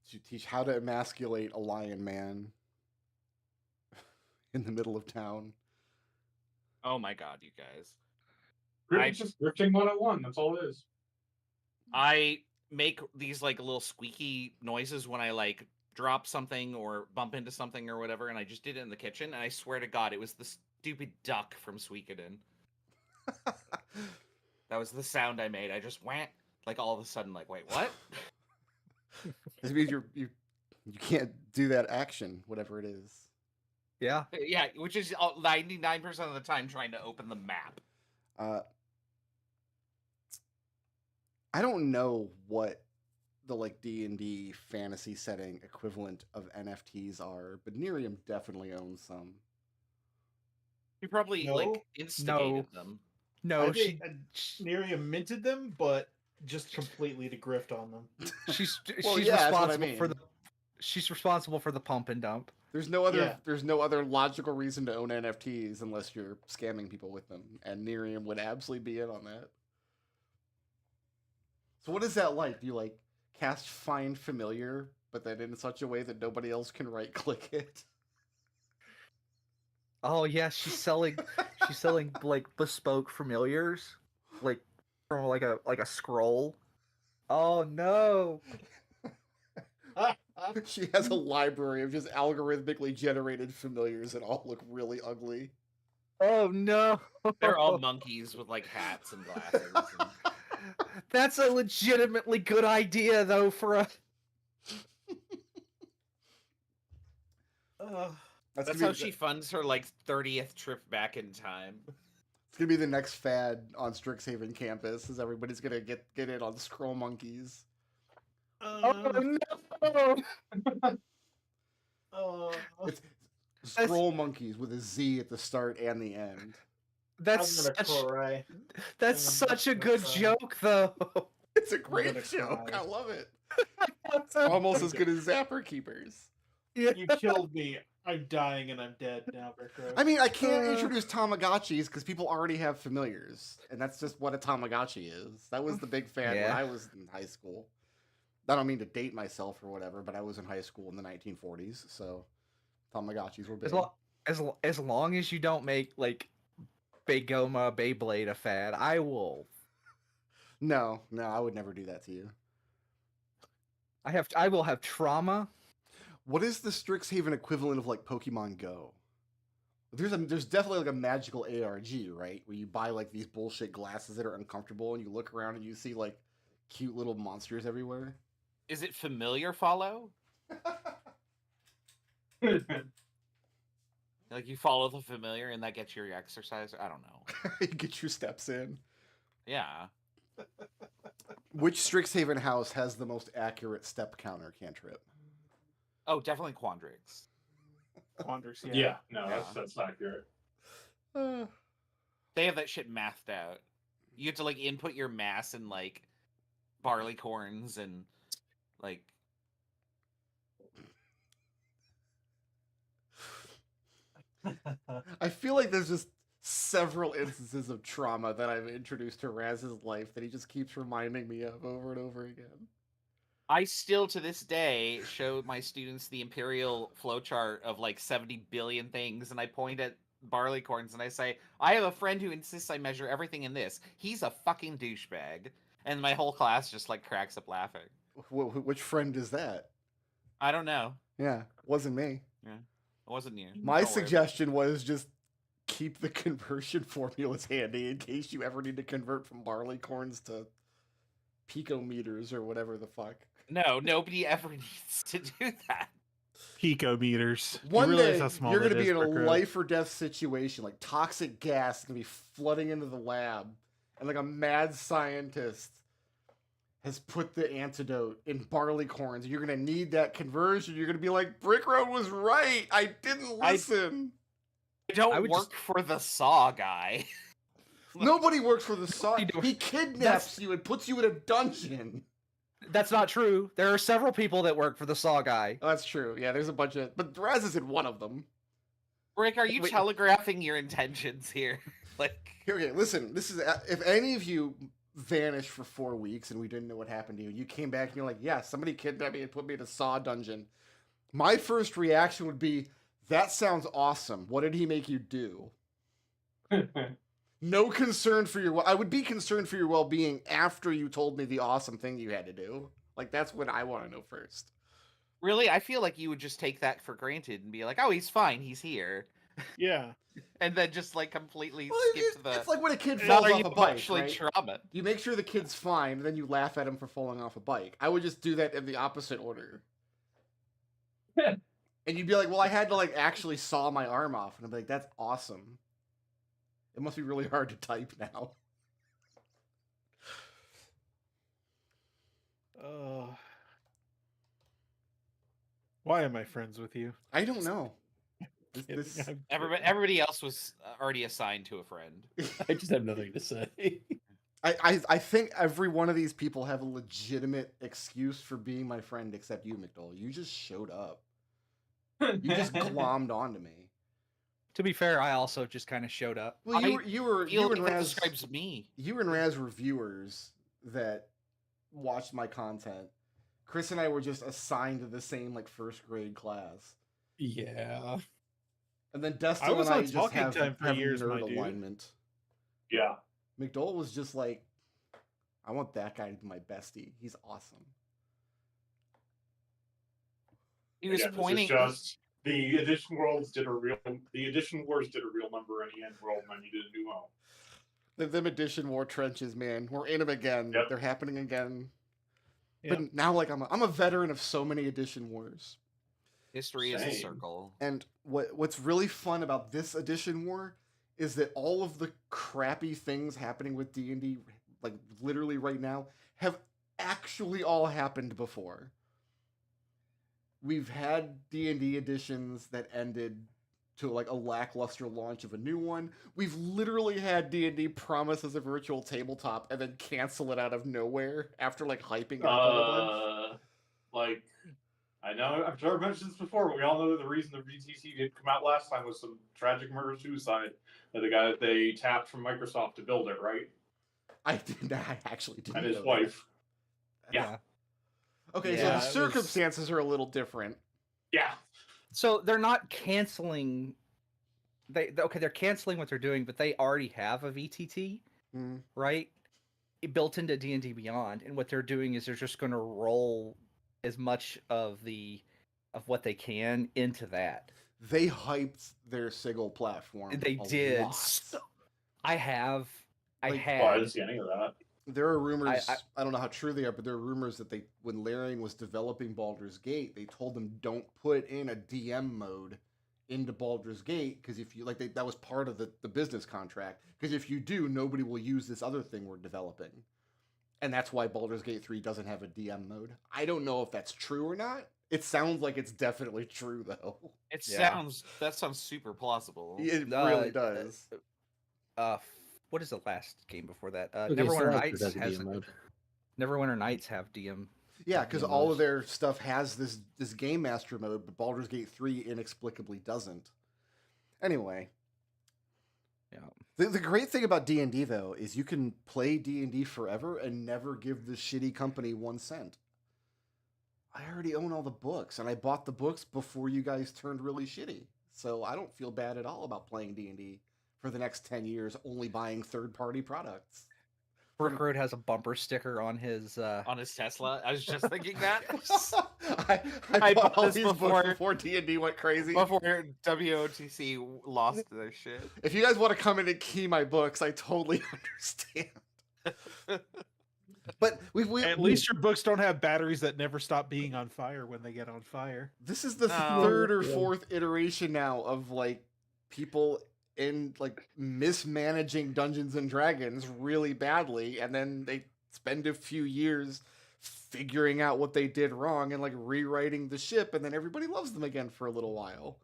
Did you teach how to emasculate a lion man in the middle of town? Oh my god, you guys. It's just drifting 101, that's all it is. I make these like little squeaky noises when I like drop something or bump into something or whatever, and I just did it in the kitchen, and I swear to God, it was the stupid duck from Suikoden. That was the sound I made. I just went like all of a sudden, like, wait, what? This means you can't do that action, whatever it is. Yeah. Yeah, which is 99% of the time trying to open the map. I don't know what the like D&D fantasy setting equivalent of NFTs are, but Nerium definitely owns some. You probably like instigated them. No, Nerium minted them, but just completely to grift on them. She's yeah, responsible for the she's responsible for the pump and dump. There's no other logical reason to own NFTs unless you're scamming people with them, and Nerium would absolutely be in on that. So what is that like? Do you like cast Find Familiar, but then in such a way that nobody else can right click it? Oh yeah, she's selling like bespoke familiars, like from like a scroll. Oh no. She has a library of just algorithmically generated familiars that all look really ugly. Oh no. They're all monkeys with like hats and glasses. And... That's a legitimately good idea though for a That's how she funds her like 30th trip back in time. It's gonna be the next fad on Strixhaven campus, is everybody's gonna get in on scroll monkeys. Oh no! It's scroll monkeys with a Z at the start and the end. That's such a good joke, though. It's a great joke. I love it. It's almost as good as Zapper Keepers. You killed me. I'm dying and I'm dead now, Brickroad. I mean, I can't introduce Tamagotchis because people already have familiars, and that's just what a Tamagotchi is. That was the big fan when I was in high school. I don't mean to date myself or whatever, but I was in high school in the 1940s, so Tamagotchis were big. As long as you don't make like Big Goma Beyblade a fad, I will. No, I would never do that to you. I will have trauma. What is the Strixhaven equivalent of like Pokemon Go? There's definitely like a magical ARG, right? Where you buy like these bullshit glasses that are uncomfortable and you look around and you see like cute little monsters everywhere. Is it familiar follow? Like you follow the familiar and that gets your exercise? I don't know. You get your steps in. Yeah. Which Strixhaven house has the most accurate step counter cantrip? Oh, definitely Quandrix. Quandrix, yeah. No, that's accurate. They have that shit mathed out. You have to like input your mass in like barleycorns and like. I feel like there's just several instances of trauma that I've introduced to Raz's life that he just keeps reminding me of over and over again. I still, to this day, show my students the imperial flowchart of like 70 billion things, and I point at barleycorns and I say, I have a friend who insists I measure everything in this. He's a fucking douchebag. And my whole class just like cracks up laughing. Which friend is that? I don't know. Yeah, wasn't me. Yeah, it wasn't you. My suggestion was just keep the conversion formulas handy in case you ever need to convert from barleycorns to picometers or whatever the fuck. No, nobody ever needs to do that. Picometers. One day, you're going to be in a life or death situation, like toxic gas is going to be flooding into the lab, and like a mad scientist has put the antidote in barleycorns. You're going to need that conversion. You're going to be like, Brickroad was right. I didn't listen. I don't work for the Saw guy. Nobody works for the Saw. He kidnaps you and puts you in a dungeon. That's not true. There are several people that work for the Saw guy. Oh, that's true. Yeah, there's a bunch of... But Raz isn't one of them. Rick, are you telegraphing your intentions here? Like, Okay, listen. This is if any of you vanished for 4 weeks and we didn't know what happened to you, you came back and you're like, yeah, somebody kidnapped me and put me in a saw dungeon. My first reaction would be, that sounds awesome. What did he make you do? No concern for your. I would be concerned for your well-being after you told me the awesome thing you had to do. Like, that's what I want to know first. really, I feel like you would just take that for granted and be like, "Oh, he's fine. He's here," Yeah. and then just like completely Well, skip the. it's like when a kid Not falls are off you a bike, emotionally right? trauma? You make sure the kid's fine, and then you laugh at him for falling off a bike. I would just do that in the opposite order. And you'd be like, well, I had to like actually saw my arm off. And I'd be like, that's awesome. It must be really hard to type now. Why am I friends with you? I don't know. Everybody else was already assigned to a friend. I just have nothing to say. I think every one of these people have a legitimate excuse for being my friend except you, McDohl. You just showed up. You just glommed onto me. To be fair, I also just kind of showed up. Well, you and That Raz describes me. You and Raz were viewers that watched my content. Chris and I were just assigned to the same like first grade class. Yeah. And then Destil I was and I on just talking have time for years, my nerd dude. alignment. Yeah. McDohl was just like, I want that guy to be my bestie. He's awesome. He was Again, pointing. This is just the Edition Wars did a real number, and the End World, and then you did a new home. Them Edition War trenches, man. We're in them again. Yep. They're happening again. Yep. But now, like, I'm a veteran of so many Edition Wars. History is a Same. circle. And what's really fun about this Edition War is that all of the crappy things happening with D&D, like literally right now, have actually all happened before. We've had D&D editions that ended to like a lackluster launch of a new one. We've literally had D&D promise as a virtual tabletop and then cancel it out of nowhere after like hyping it up a bunch. Like, I know I've never mentioned this before, but we all know that the reason the VTC didn't come out last time was some tragic murder-suicide of the guy that they tapped from Microsoft to build it, right? I actually didn't And his know wife. that. Yeah. Okay, Yeah, so it the was- circumstances are a little different. Yeah. So they're not canceling. They're canceling what they're doing, but they already have a VTT, Mm. right? Built into D&D Beyond, and what they're doing is they're just going to roll as much of what they can into that. They hyped their Sigil platform. They a did. lot. I had. Well, I didn't see any of that. There are rumors. I- I don't know how true they are, but there are rumors that when Larian was developing Baldur's Gate, they told them don't put in a DM mode into Baldur's Gate because if you that was part of the business contract. Because if you do, nobody will use this other thing we're developing, and that's why Baldur's Gate 3 doesn't have a DM mode. I don't know if that's true or not. It sounds like it's definitely true though. That sounds super plausible. It really does. What is the last game before that? Okay, Neverwinter so Nights that's a has DM mode. Neverwinter Nights have DM. Yeah, because Yeah, all those- of their stuff has this game master mode, but Baldur's Gate 3 inexplicably doesn't. Anyway. Yeah. The great thing about D&D, though, is you can play D&D forever and never give the shitty company 1 cent. I already own all the books, and I bought the books before you guys turned really shitty. So I don't feel bad at all about playing D&D for the next 10 years, only buying third-party products. Brickroad has a bumper sticker on his. On his Tesla, I was just thinking that I bought all this these books before D&D went crazy. before WOTC lost their shit. If you guys want to come in and key my books, I totally understand. But At least your books don't have batteries that never stop being on fire when they get on fire. this is the No. third or fourth iteration now of like people in like mismanaging Dungeons and Dragons really badly, and then they spend a few years figuring out what they did wrong and like rewriting the ship, and then everybody loves them again for a little while.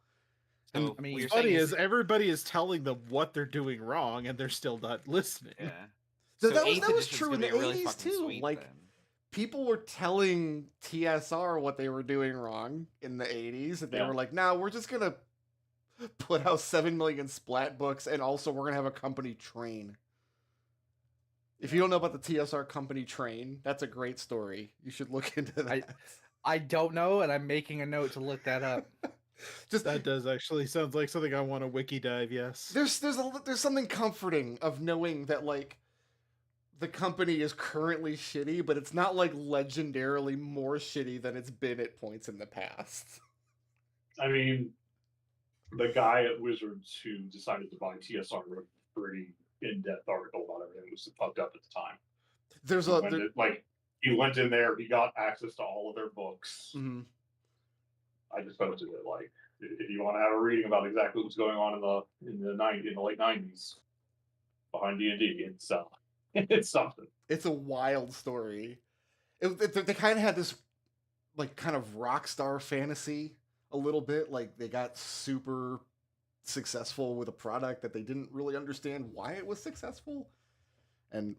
So, I mean, what you're Funny saying is everybody is telling them what they're doing wrong, and they're still not listening. yeah. So So that was 8th edition's true gonna in be the really 80s fucking too. sweet Like then. people were telling TSR what they were doing wrong in the 80s, and they Yeah. were like, "No, we're just gonna put out 7 million splat books, and also we're gonna have a company train. If you don't know about the TSR company train, that's a great story. You should look into that. I don't know, and I'm making a note to look that up. Just That does actually sounds like something I want to wiki dive. Yes. there's something comforting of knowing that like the company is currently shitty, but it's not like legendarily more shitty than it's been at points in the past. I mean, the guy at Wizards who decided to buy TSR wrote a pretty in-depth article about everything that was fucked up at the time. There's He went in there, he got access to all of their books. Mhm. I just posted it. Like, if you want to have a reading about exactly what's going on in the late '90s behind D&D, it's something. It's a wild story. They kind of had this like kind of rock star fantasy a little bit. Like they got super successful with a product that they didn't really understand why it was successful. And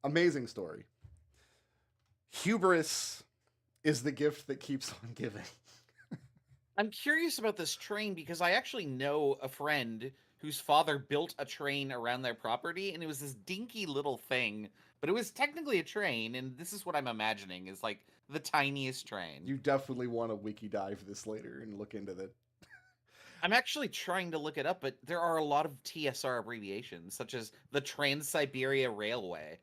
amazing story. Hubris is the gift that keeps on giving. I'm curious about this train because I actually know a friend whose father built a train around their property, and it was this dinky little thing, but it was technically a train, and this is what I'm imagining is like the tiniest train. You definitely want to wiki dive this later and look into that. I'm actually trying to look it up, but there are a lot of TSR abbreviations, such as the Trans-Siberia Railway.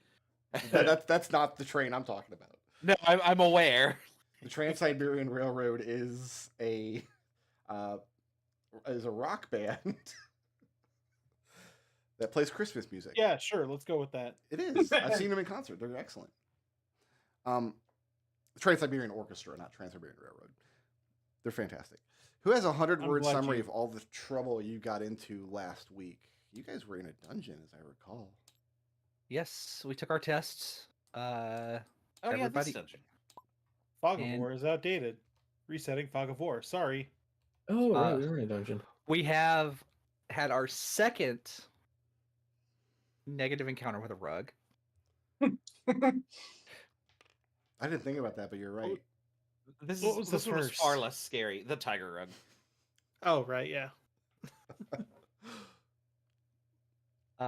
That's not the train I'm talking about. No, I'm aware. The Trans-Siberian Railroad is a rock band that plays Christmas music. Yeah, sure. Let's go with that. It is. I've seen them in concert. They're excellent. The Trans-Siberian Orchestra, not Trans-Siberian Railroad. They're fantastic. Who has a 100-word glad summary you- of all the trouble you got into last week? You guys were in a dungeon, as I recall. Yes, we took our tests. Oh Everybody- yeah, this dungeon. Fog of And- War is outdated. Resetting Fog of War. Sorry. Oh, right, we were in a dungeon. We have had our second negative encounter with a rug. I didn't think about that, but you're right. This What was the this one was first? far less scary. The tiger rug. Oh, right. Yeah.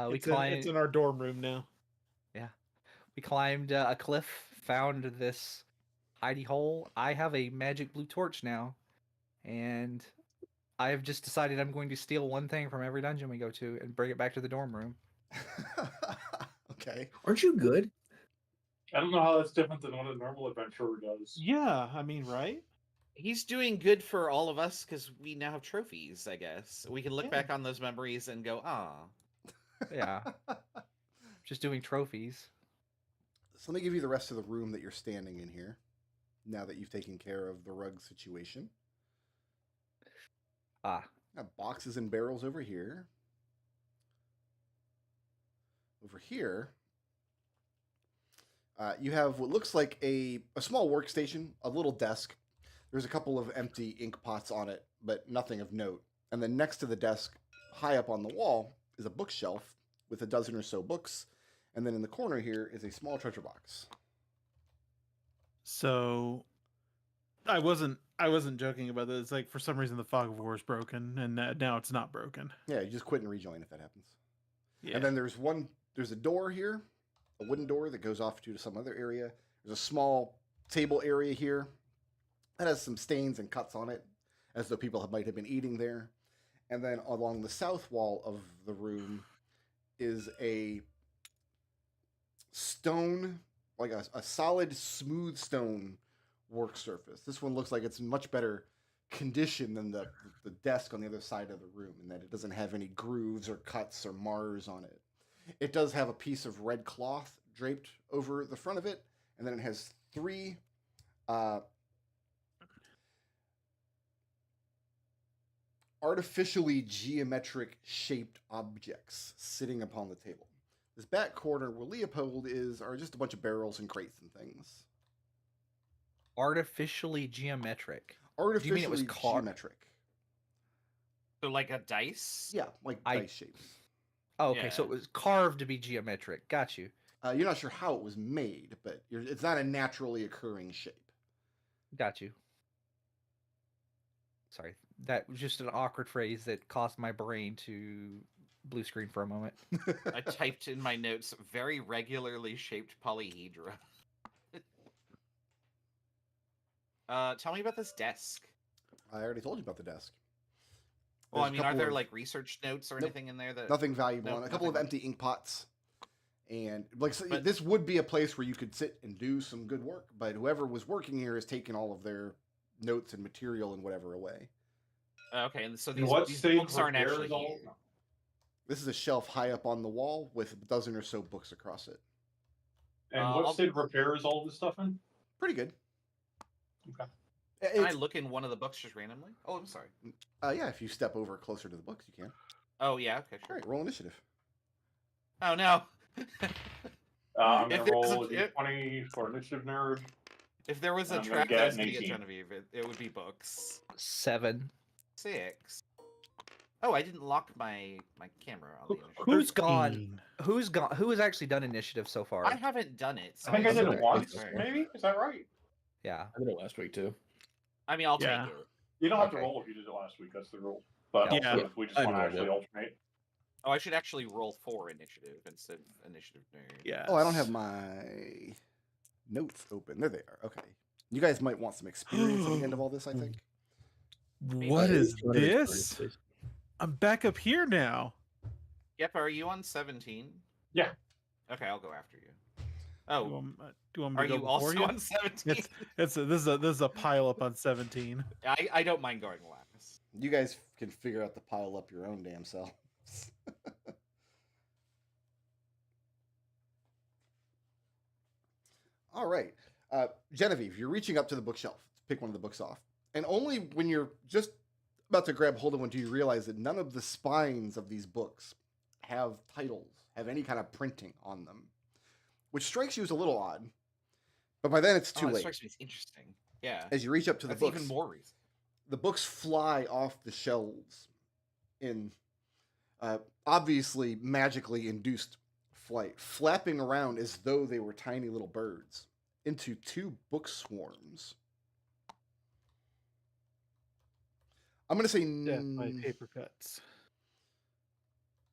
We It's climbed. in our dorm room now. We climbed a cliff, found this hidey hole. I have a magic blue torch now, and I have just decided I'm going to steal one thing from every dungeon we go to and bring it back to the dorm room. Okay. Aren't you good? I don't know how that's different than what a normal adventurer does. Yeah, I mean, right? He's doing good for all of us because we now have trophies, I guess. We can look Yeah. back on those memories and go, ah. Yeah, just doing trophies. So let me give you the rest of the room that you're standing in here, now that you've taken care of the rug situation. Ah, Got boxes and barrels over here. Over here, you have what looks like a small workstation, a little desk. There's a couple of empty ink pots on it, but nothing of note. And then next to the desk, high up on the wall, is a bookshelf with a dozen or so books. And then in the corner here is a small treasure box. So I wasn't joking about this. It's like for some reason the fog of war is broken, and now it's not broken. Yeah, you just quit and rejoin if that happens. Yeah. And then there's a door here, a wooden door that goes off to some other area. There's a small table area here that has some stains and cuts on it, as though people might have been eating there. And then along the south wall of the room is a stone, like a solid, smooth stone work surface. This one looks like it's in much better condition than the desk on the other side of the room, in that it doesn't have any grooves or cuts or mars on it. It does have a piece of red cloth draped over the front of it, and then it has three artificially geometric shaped objects sitting upon the table. This back corner where Léopold are just a bunch of barrels and crates and things. artificially geometric. Artificially mean it was geometric. So like a dice? Yeah, like I- dice shapes. Oh, okay, so Yeah. it was carved to be geometric. Got you. You're not sure how it was made, but it's not a naturally occurring shape. Got you. Sorry. That was just an awkward phrase that caused my brain to blue screen for a moment. I typed in my notes, very regularly shaped polyhedra. Tell me about this desk. I already told you about the desk. Well, I There's a mean, are couple there of- like research notes or Nope. anything in there that Nothing valuable. Nope, and a couple of nothing. empty ink pots. And like so But- this would be a place where you could sit and do some good work, but whoever was working here has taken all of their notes and material and whatever away. Okay, and so And these, what these stage books aren't repair actually is all? here. This is a shelf high up on the wall with a dozen or so books across it. And what I'll- state of repair is all this stuff in? Pretty good. Okay. Can I It's, look in one of the books just randomly? Oh, I'm sorry. yeah, if you step over closer to the books, you can. Oh, yeah, okay, All sure. right, roll initiative. Oh, no. I'm If gonna there's roll a- a d20 for initiative nerd. If there was a I'm gonna trap get that I was an going to get 18. Genevieve, it would be books. 7. 6. Oh, I didn't lock my camera on the initiative. Who's gone? 13. Who's gone? Who has actually done initiative so far? I haven't done it. So I think I did Okay. it once, Sorry. maybe? Is that right? Yeah. I did it last week too. I mean, I'll Yeah. take it. You don't have to Okay. roll if you did it last week, that's the rule. But Yeah. also, if we just I want to know I actually did. alternate. Oh, I should actually roll for initiative instead of initiative nerd. Yeah. Oh, I don't have my notes open. There they are. Okay. You guys might want some experience at the end of all this, I think. What is 200 experience, this? please. I'm back up here now. Yep, are you on 17? Yeah. Okay, I'll go after you. Do you Oh, want, do you want me are to go you before also you? on 17? This is a pile up on 17. I don't mind going last. You guys can figure out to pile up your own damn selves. All right. Genevieve, you're reaching up to the bookshelf to pick one of the books off. And only when you're just about to grab hold of one do you realize that none of the spines of these books have titles, have any kind of printing on them, which strikes you as a little odd. But by then it's too That late. strikes me as interesting. Yeah. As you reach up to the That's books, even more reason. the books fly off the shelves in obviously magically induced flight, flapping around as though they were tiny little birds into two book swarms. I'm gonna say Death by paper cuts.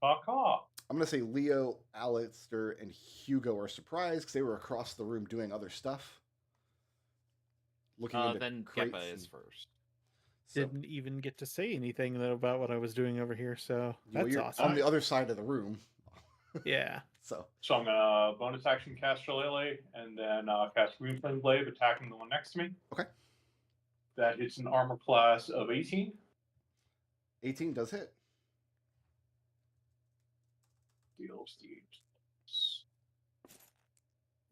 Fuck off. I'm gonna say Leo, Alister, and Hugo are surprised because they were across the room doing other stuff. Looking into Then crates Geppa is and- first. so- Didn't even get to say anything though about what I was doing over here, so well, that's you're awesome. on the other side of the room. Yeah. So So I'm gonna bonus action cast Shillelagh and then cast Green Flame Blade, attacking the one next to me. Okay. That hits an armor class of 18. 18 does hit. Deals the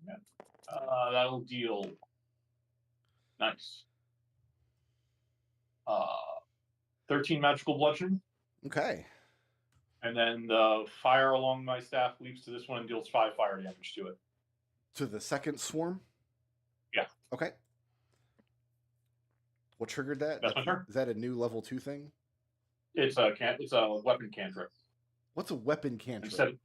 yeah. That'll deal. Nice. 13 magical bludgeoning. Okay. And then the fire along my staff leaps to this one and deals 5 fire damage to it. To the second swarm? Yeah. Okay. What triggered that? That's my turn. Is that a new level 2 thing? It's a weapon cantrip. What's a weapon cantrip? Instead,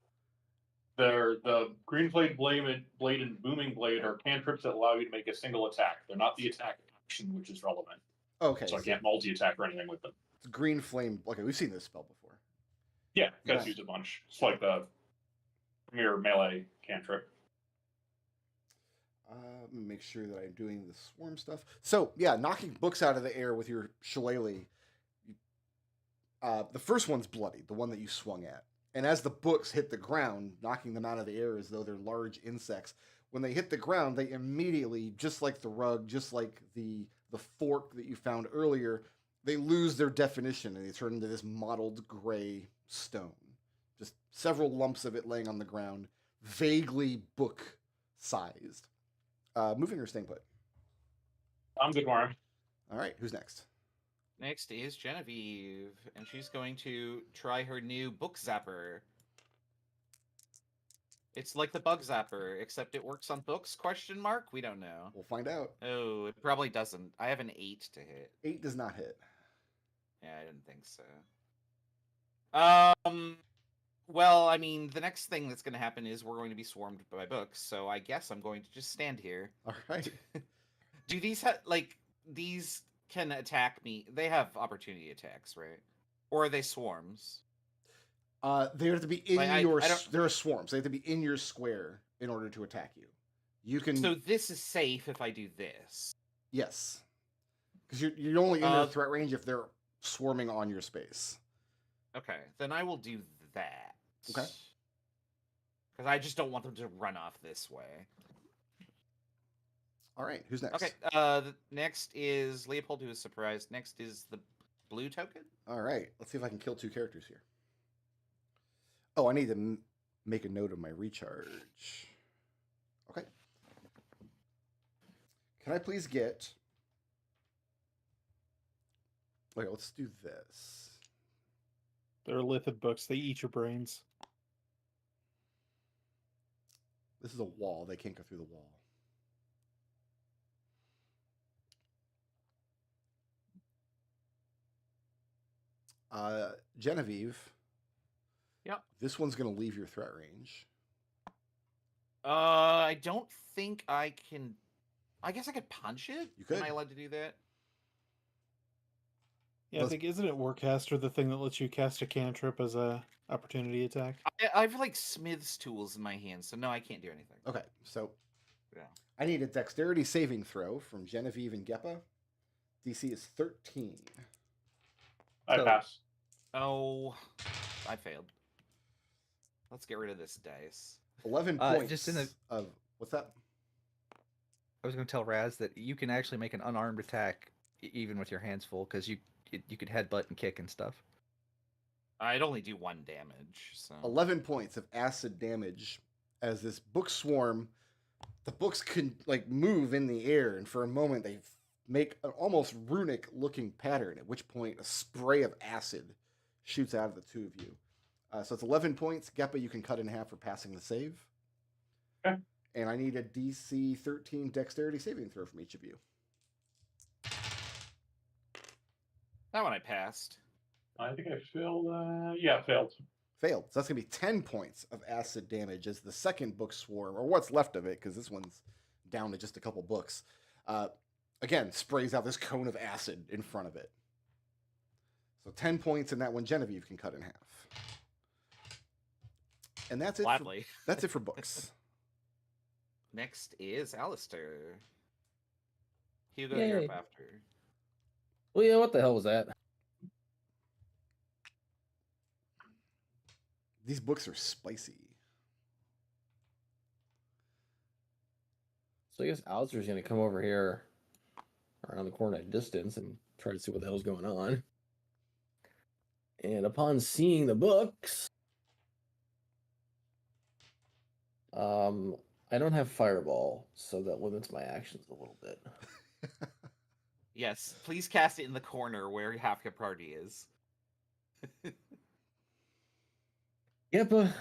the green blade and booming blade are cantrips that allow you to make a single attack. They're not the attack action, which is relevant. Okay. So I can't multi-attack or anything with them. It's green flame. Okay, we've seen this spell before. Yeah, guys Nice. use a bunch. It's like the mere melee cantrip. Let me make sure that I'm doing the swarm stuff. So, yeah, knocking books out of the air with your shillelagh. The first one's bloody, the one that you swung at. And as the books hit the ground, knocking them out of the air as though they're large insects, when they hit the ground, they immediately, just like the rug, just like the fork that you found earlier, they lose their definition and they turn into this mottled gray stone. Just several lumps of it laying on the ground, vaguely book-sized. Moving or staying put? I'm good, Warren. All right, who's next? Next is Genevieve, and she's going to try her new book zapper. It's like the bug zapper, except it works on books? ? We don't know. We'll find out. Oh, it probably doesn't. I have an 8 to hit. 8 does not hit. Yeah, I didn't think so. Well, I mean, the next thing that's going to happen is we're going to be swarmed by books, so I guess I'm going to just stand here. All right. Do these these can attack me. They have opportunity attacks, right? Or are they swarms? They have to be in Like, I don't. There are swarms. They have to be in your square in order to attack you. You can. So this is safe if I do this. Yes, because you're only in their threat range if they're swarming on your space. Okay, then I will do that. Okay. Because I just don't want them to run off this way. All right, who's next? Okay, next is Léopold, who is surprised. Next is the blue token. All right, let's see if I can kill 2 characters here. Oh, I need to make a note of my recharge. Okay. Can I please get... Okay, let's do this. They're lithid books. They eat your brains. This is a wall. They can't go through the wall. Genevieve. Yep. This one's going to leave your threat range. I don't think I can... I guess I could punch it? You could. Am I allowed to do that? Yeah, I think, isn't it Warcaster the thing that lets you cast a cantrip as a opportunity attack? I have, like, smith's tools in my hand, so no, I can't do anything. Okay, so... Yeah. I need a dexterity saving throw from Genevieve and Geppa. DC is 13. I pass. Oh, I failed. Let's get rid of this dice. 11 points just in the- of... What's that? I was going to tell Raz that you can actually make an unarmed attack even with your hands full, because you could headbutt and kick and stuff. I'd only do 1 damage, so... 11 points of acid damage as this book swarm... The books can, like, move in the air, and for a moment they make an almost runic-looking pattern, at which point a spray of acid shoots out of the 2 of you. So it's 11 points. Geppa, you can cut in half for passing the save. Okay. And I need a DC 13 dexterity saving throw from each of you. That one I passed. I think I failed. Yeah, failed. Failed. So that's going to be 10 points of acid damage as the second book swarm, or what's left of it, because this one's down to just a couple books, again, sprays out this cone of acid in front of it. So 10 points, and that one Genevieve can cut in half. And that's it. Gladly. That's it for books. Next is Alister. Hugo, Yay. you're up after. Well, yeah, what the hell was that? These books are spicy. So I guess Alister's going to come over here around the corner at distance and try to see what the hell's going on. And upon seeing the books, I don't have Fireball, so that limits my actions a little bit. Yes, please cast it in the corner where half your party is. Geppa,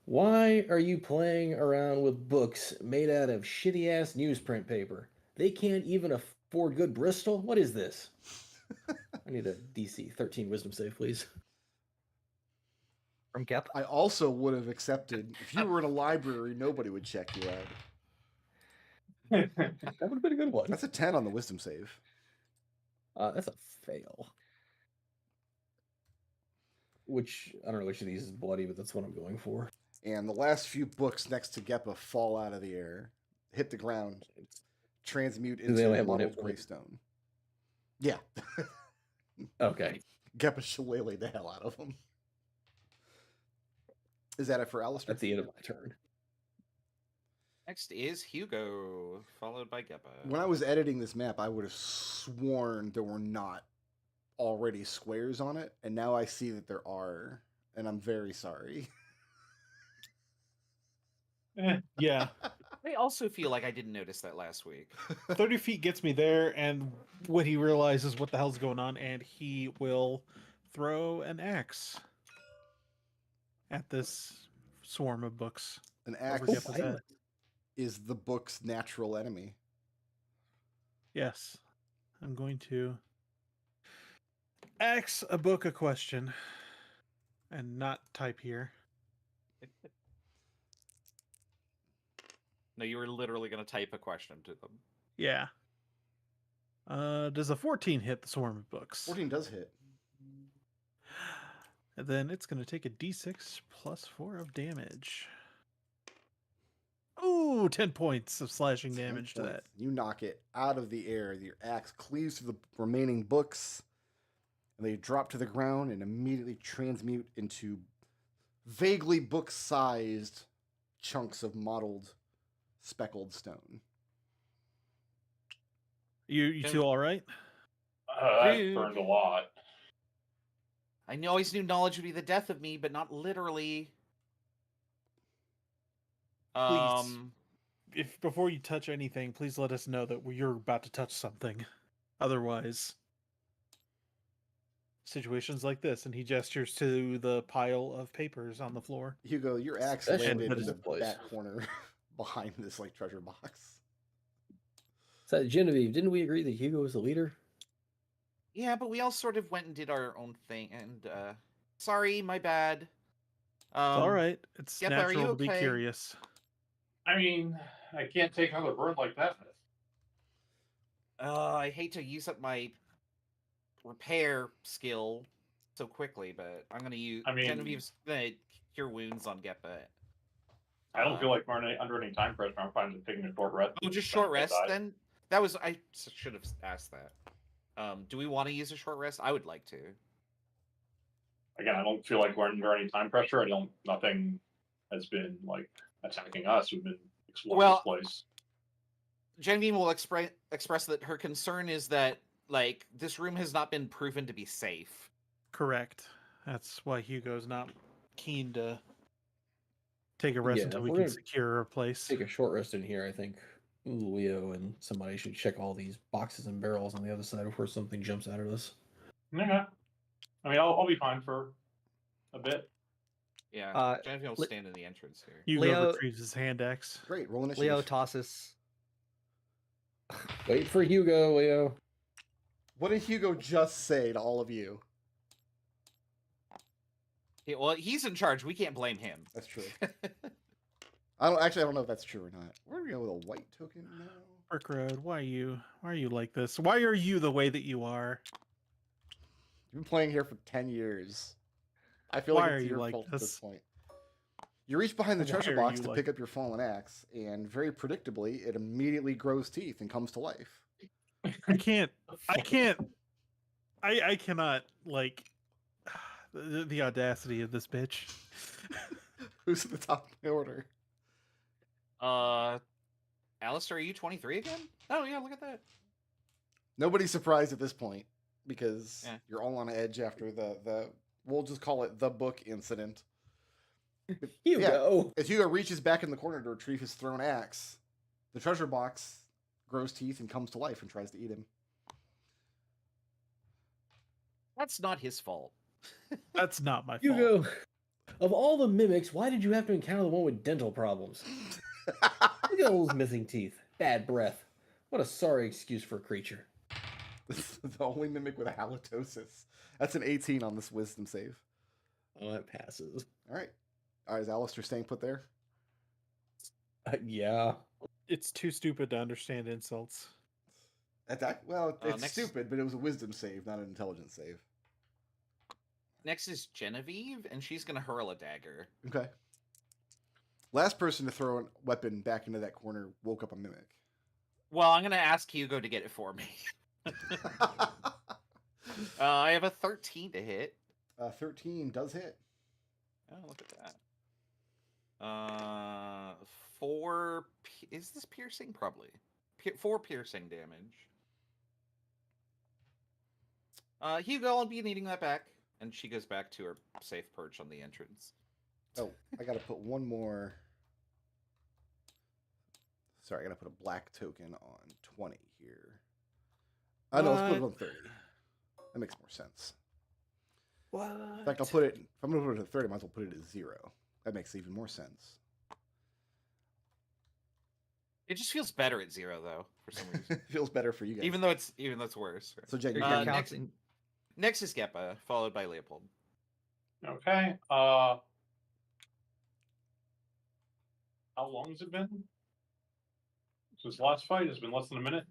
why are you playing around with books made out of shitty-ass newsprint paper? They can't even afford good Bristol? What is this? I need a DC 13 wisdom save, please. From Geppa? I also would have accepted, if you were in a library, nobody would check you out. That would have been a good one. That's a 10 on the wisdom save. That's a fail. Which, I don't know which of these is bloody, but that's what I'm going for. And the last few books next to Geppa fall out of the air, hit the ground, transmute Do they only into have one mottled hit point? greystone. Yeah. Okay. Geppa shillelaghed the hell out of them. Is that it for Alister? That's the end of my turn. Next is Hugo, followed by Geppa. When I was editing this map, I would have sworn there were not already squares on it, and now I see that there are, and I'm very sorry. Yeah. I also feel like I didn't notice that last week. 30 feet gets me there, and when he realizes what the hell's going on, and he will throw an axe at this swarm of books. An over axe Geppa's head. is the book's natural enemy. Yes. I'm going to ask a book a question and not type here. No, you were literally going to type a question to them. Yeah. Does a 14 hit the swarm of books? 14 does hit. And then it's going to take a d6 plus 4 of damage. Ooh, 10 points of slashing 10 damage to that. points. You knock it out of the air. Your axe cleaves through the remaining books, and they drop to the ground and immediately transmute into vaguely book-sized chunks of mottled, speckled stone. You two all right? That Dude. burned a lot. I always knew knowledge would be the death of me, but not literally. Please. If before you touch anything, please let us know that you're about to touch something. Otherwise, situations like this, and he gestures to the pile of papers on the floor. Hugo, your axe Especially landed in in the this place. back corner behind this treasure box. So, Genevieve, didn't we agree that Hugo was the leader? Yeah, but we all sort of went and did our own thing, and sorry, my bad. It's all right. It's Geppa, are natural you to be okay? curious. I mean, I can't take another burn like that. I hate to use up my repair skill so quickly, but I'm gonna use. I mean- Genevieve's gonna cure wounds on Geppa. I don't feel like we're under any time pressure. I'm fine with taking a short rest. Oh, just short I rest died. then. That was I should have asked that. Do we want to use a short rest? I would like to. Again, I don't feel like we're under any time pressure. Nothing has been like attacking us. We've been exploring Well, this place. Genevieve will express that her concern is that like this room has not been proven to be safe. Correct. That's why Hugo's not keen to take a rest Yeah, until if we we're can gonna secure a place. Take a short rest in here. I think Leo and somebody should check all these boxes and barrels on the other side before something jumps out at us. Okay. I mean, I'll be fine for a bit. Yeah, Genevieve will stand in the entrance here. Hugo Leo- retrieves his hand axe. Great, roll initiative. Leo tosses. Wait for Hugo, Leo. What did Hugo just say to all of you? Yeah, well, he's in charge. We can't blame him. That's true. I don't know if that's true or not. We're gonna go with a white token now. Brickroad, why are you like this? Why are you the way that you are? You've been playing here for 10 years. I feel Why like are it's you your like fault at this this? point. You reach behind the Why treasure are box you to like- pick up your fallen axe, and very predictably, it immediately grows teeth and comes to life. I cannot like the audacity of this bitch. Who's at the top of my order? Alister, are you 23 again? Oh yeah, look at that. Nobody's surprised at this point because Yeah. you're all on edge after the we'll just call it the book incident. Hugo. As Hugo reaches back in the corner to retrieve his thrown axe, the treasure box grows teeth and comes to life and tries to eat him. That's not his fault. That's not my fault. Hugo. Of all the mimics, why did you have to encounter the one with dental problems? Look at all those missing teeth. Bad breath. What a sorry excuse for a creature. This is the only mimic with a halitosis. That's an 18 on this wisdom save. Oh, that passes. All right. Is Alister staying put there? Yeah. It's too stupid to understand insults. Well, it's Next- stupid, but it was a wisdom save, not an intelligence save. Next is Genevieve, and she's gonna hurl a dagger. Okay. Last person to throw a weapon back into that corner woke up a mimic. Well, I'm gonna ask Hugo to get it for me. I have a 13 to hit. 13 does hit. Oh, look at that. 4. Is this piercing? Probably. 4 piercing damage. Hugo, I'll be needing that back. And she goes back to her safe perch on the entrance. Oh, I gotta put one more. Sorry, I gotta put a black token on 20 here. No, let's put it on 30. That makes more sense. What? In fact, I'll put it. If I'm gonna put it at 30, I might as well put it at 0. That makes even more sense. It just feels better at 0 though, for some reason. Feels better for you guys. even though it's worse. So, Jake, You're you're counting. Next is Geppa, followed by Léopold. Okay. How long has it been So this last fight has been less than a minute.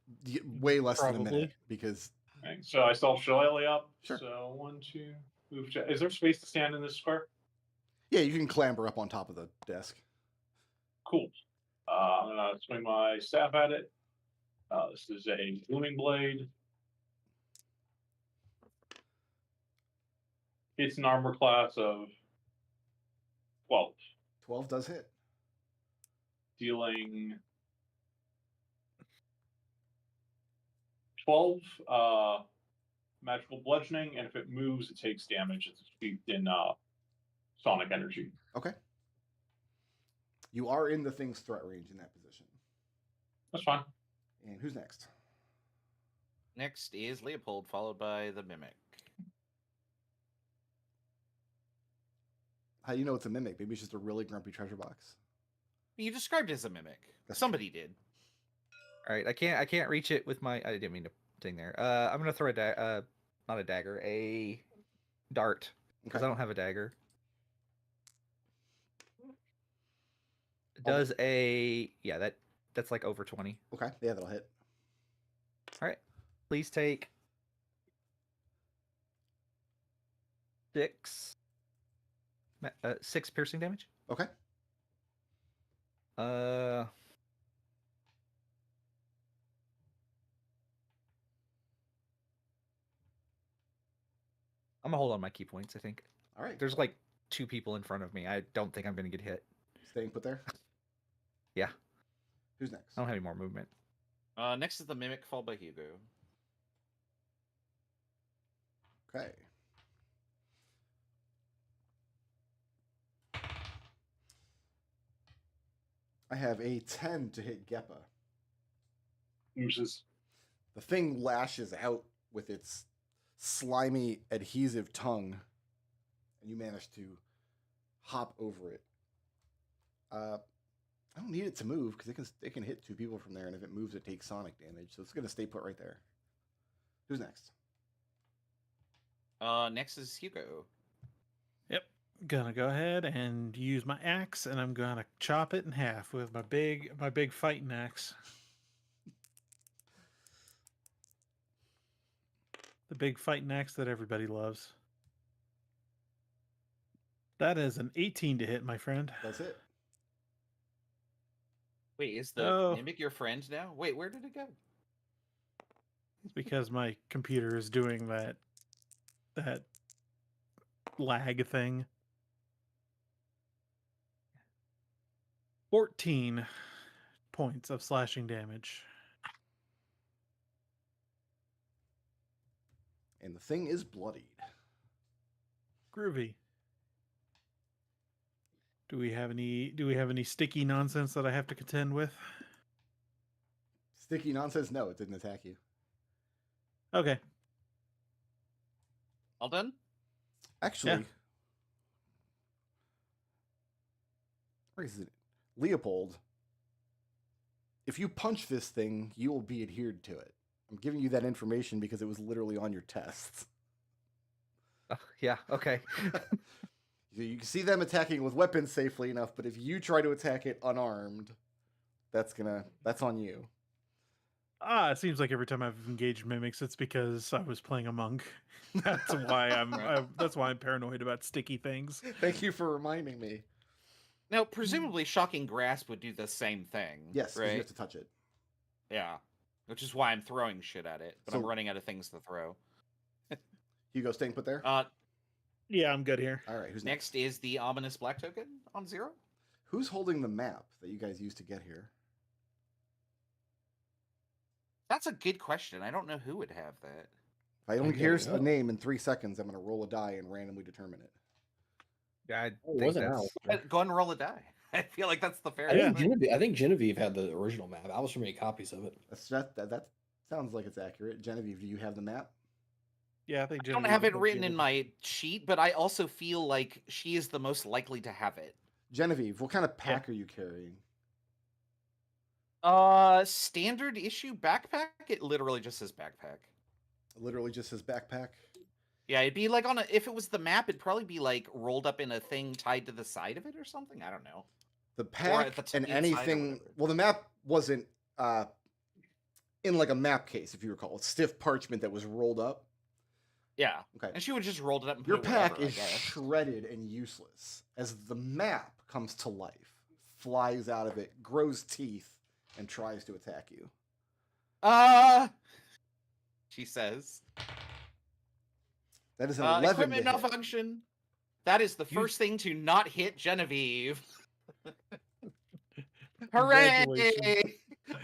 Way less than a Probably. minute because Okay, so I still have Shillelagh up. Sure. So 1, 2, move. Is there space to stand in this square? yeah, you can clamber up on top of the desk. Cool. I'm gonna swing my staff at it. This is a booming blade. It's an armor class of 12, 12 does hit. dealing 12 magical bludgeoning, and if it moves, it takes damage. It's steeped in sonic energy. Okay. You are in the thing's threat range in that position. That's fine. And who's next? Next is Léopold, followed by the Mimic. How do you know it's a mimic? Maybe it's just a really grumpy treasure box. You described it as a Mimic. Somebody did. All right, I can't reach it with my. I didn't mean to thing there. I'm gonna throw not a dagger, a dart, because I don't have a dagger. It does that's like over 20. Okay, yeah, that'll hit. All right, please take 6 piercing damage. Okay. I'm gonna hold on my key points. I think All right. there's like 2 people in front of me. I don't think I'm gonna get hit. Staying put there. Yeah. Who's next? I don't have any more movement. Next is the Mimic, followed by Hugo. Okay. I have a 10 to hit Geppa. Uses. The thing lashes out with its slimy, adhesive tongue, and you manage to hop over it. I don't need it to move because it can hit 2 people from there, and if it moves, it takes sonic damage. So it's going to stay put right there. Who's next? Next is Hugo. Yep. Gonna go ahead and use my axe, and I'm gonna chop it in half with my big fighting axe. The big fighting axe that everybody loves. That is an 18 to hit, my friend. That's it. Wait, is the Oh. Mimic your friend now? Wait, where did it go? It's because my computer is doing that lag thing. 14 points of slashing damage. And the thing is bloodied. Groovy. Do we have any sticky nonsense that I have to contend with? Sticky nonsense? No, it didn't attack you. Okay. All done? Actually, where is it? Léopold, if you punch this thing, you will be adhered to it. I'm giving you that information because it was literally on your tests. Yeah. Okay. You can see them attacking with weapons safely enough, but if you try to attack it unarmed, that's on you. It seems like every time I've engaged mimics, it's because I was playing a monk. That's why I'm paranoid about sticky things. Thank you for reminding me. Now, presumably, Shocking Grasp would do the same thing. Yes, 'cause right? you have to touch it. Yeah. Which is why I'm throwing shit at it, but I'm So- running out of things to throw. Hugo staying put there? Yeah, I'm good here. All right, who's next? Next is the ominous black token on 0. Who's holding the map that you guys used to get here? That's a good question. I don't know who would have that. If I don't I hear don't a know. name in 3 seconds, I'm going to roll a die and randomly determine it. Yeah, I It think wasn't that's. Alister. Go ahead and roll a die. I feel like that's the fair. I think Genevieve had the original map. Alister made copies of it. That sounds like it's accurate. Genevieve, do you have the map? Yeah, I think I don't have it written in my sheet, but I also feel like she is the most likely to have it. Genevieve, what kind of pack are you carrying? Standard issue backpack? It literally just says backpack. Literally just his backpack. Yeah, it'd be like if it was the map, it'd probably be like rolled up in a thing tied to the side of it or something. I don't know. The pack at the and inside or anything. whatever. Well, the map wasn't in like a map case, if you recall. It's stiff parchment that was rolled up. Yeah. Okay. And she would just rolled it up and Your put it pack wherever, I is guess. shredded and useless as the map comes to life, flies out of it, grows teeth, and tries to attack you. She says. That is an 11 equipment to hit. malfunction. That is the first thing to not hit Genevieve. Hooray! Congratulations.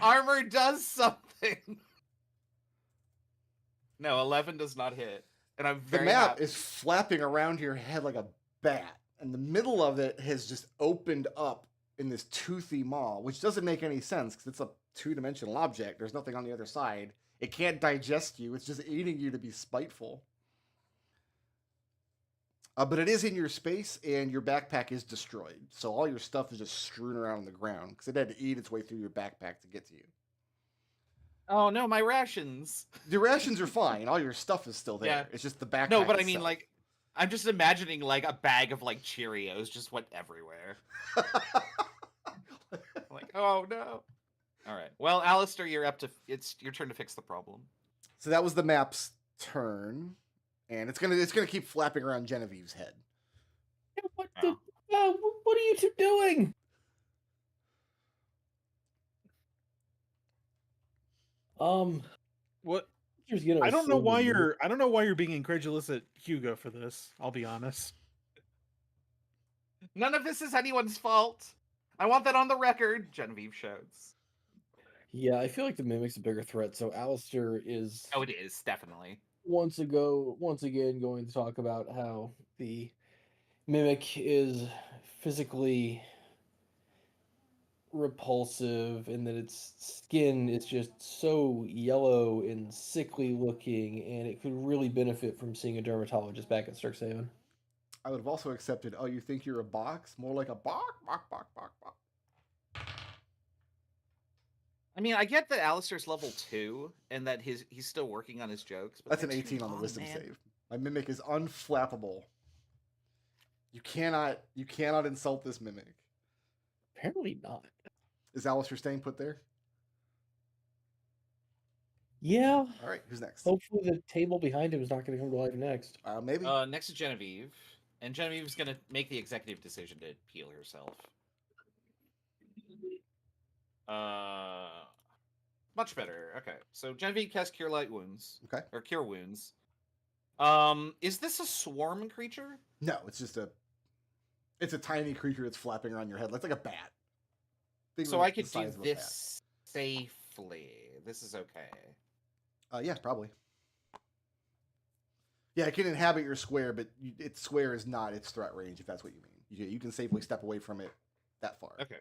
Armor does something. No, 11 does not hit. And I'm The very map happy. is flapping around your head like a bat, and the middle of it has just opened up in this toothy maw, which doesn't make any sense because it's a two-dimensional object. There's nothing on the other side. It can't digest you. It's just eating you to be spiteful. But it is in your space, and your backpack is destroyed. So all your stuff is just strewn around on the ground because it had to eat its way through your backpack to get to you. Oh no, my rations. The rations are fine. All your stuff is still there. Yeah. It's just the backpack. No, but I mean, itself. like, I'm just imagining like a bag of like Cheerios just went everywhere. Like, oh no. All right. Well, Alister, you're up to. It's your turn to fix the problem. So that was the map's turn, and it's gonna keep flapping around Genevieve's head. What Oh. what are you two doing? What? Just gonna I don't know assume why that I don't know why you're being incredulous at Hugo for this. I'll be honest. None of this is anyone's fault. I want that on the record. Genevieve shouts. Yeah, I feel like the mimic's a bigger threat. So Alister is Oh, it is definitely. once again going to talk about how the mimic is physically repulsive and that its skin is just so yellow and sickly looking, and it could really benefit from seeing a dermatologist back at Strixhaven. I would have also accepted. Oh, you think you're a box? More like a bark. I mean, I get that Alistair's level 2 and that he's still working on his jokes. But That's an they're too 18 on the long, wisdom man. save. My mimic is unflappable. You cannot insult this mimic. Apparently not. Is Alistair staying put there? Yeah. All right, who's next? Hopefully the table behind him is not going to come to life next. Maybe. Next is Genevieve. And Genevieve's going to make the executive decision to heal herself. Much better. Okay. So Genevieve casts Cure Light Wounds. Okay. Or Cure Wounds. Is this a swarm creature? No, it's just it's a tiny creature that's flapping around your head. It's like a bat. Think So of it I the could do size of a bat. this safely. This is okay. Yeah, probably. Yeah, it can inhabit your square, but its square is not its threat range, if that's what you mean. You can safely step away from it that far. Okay.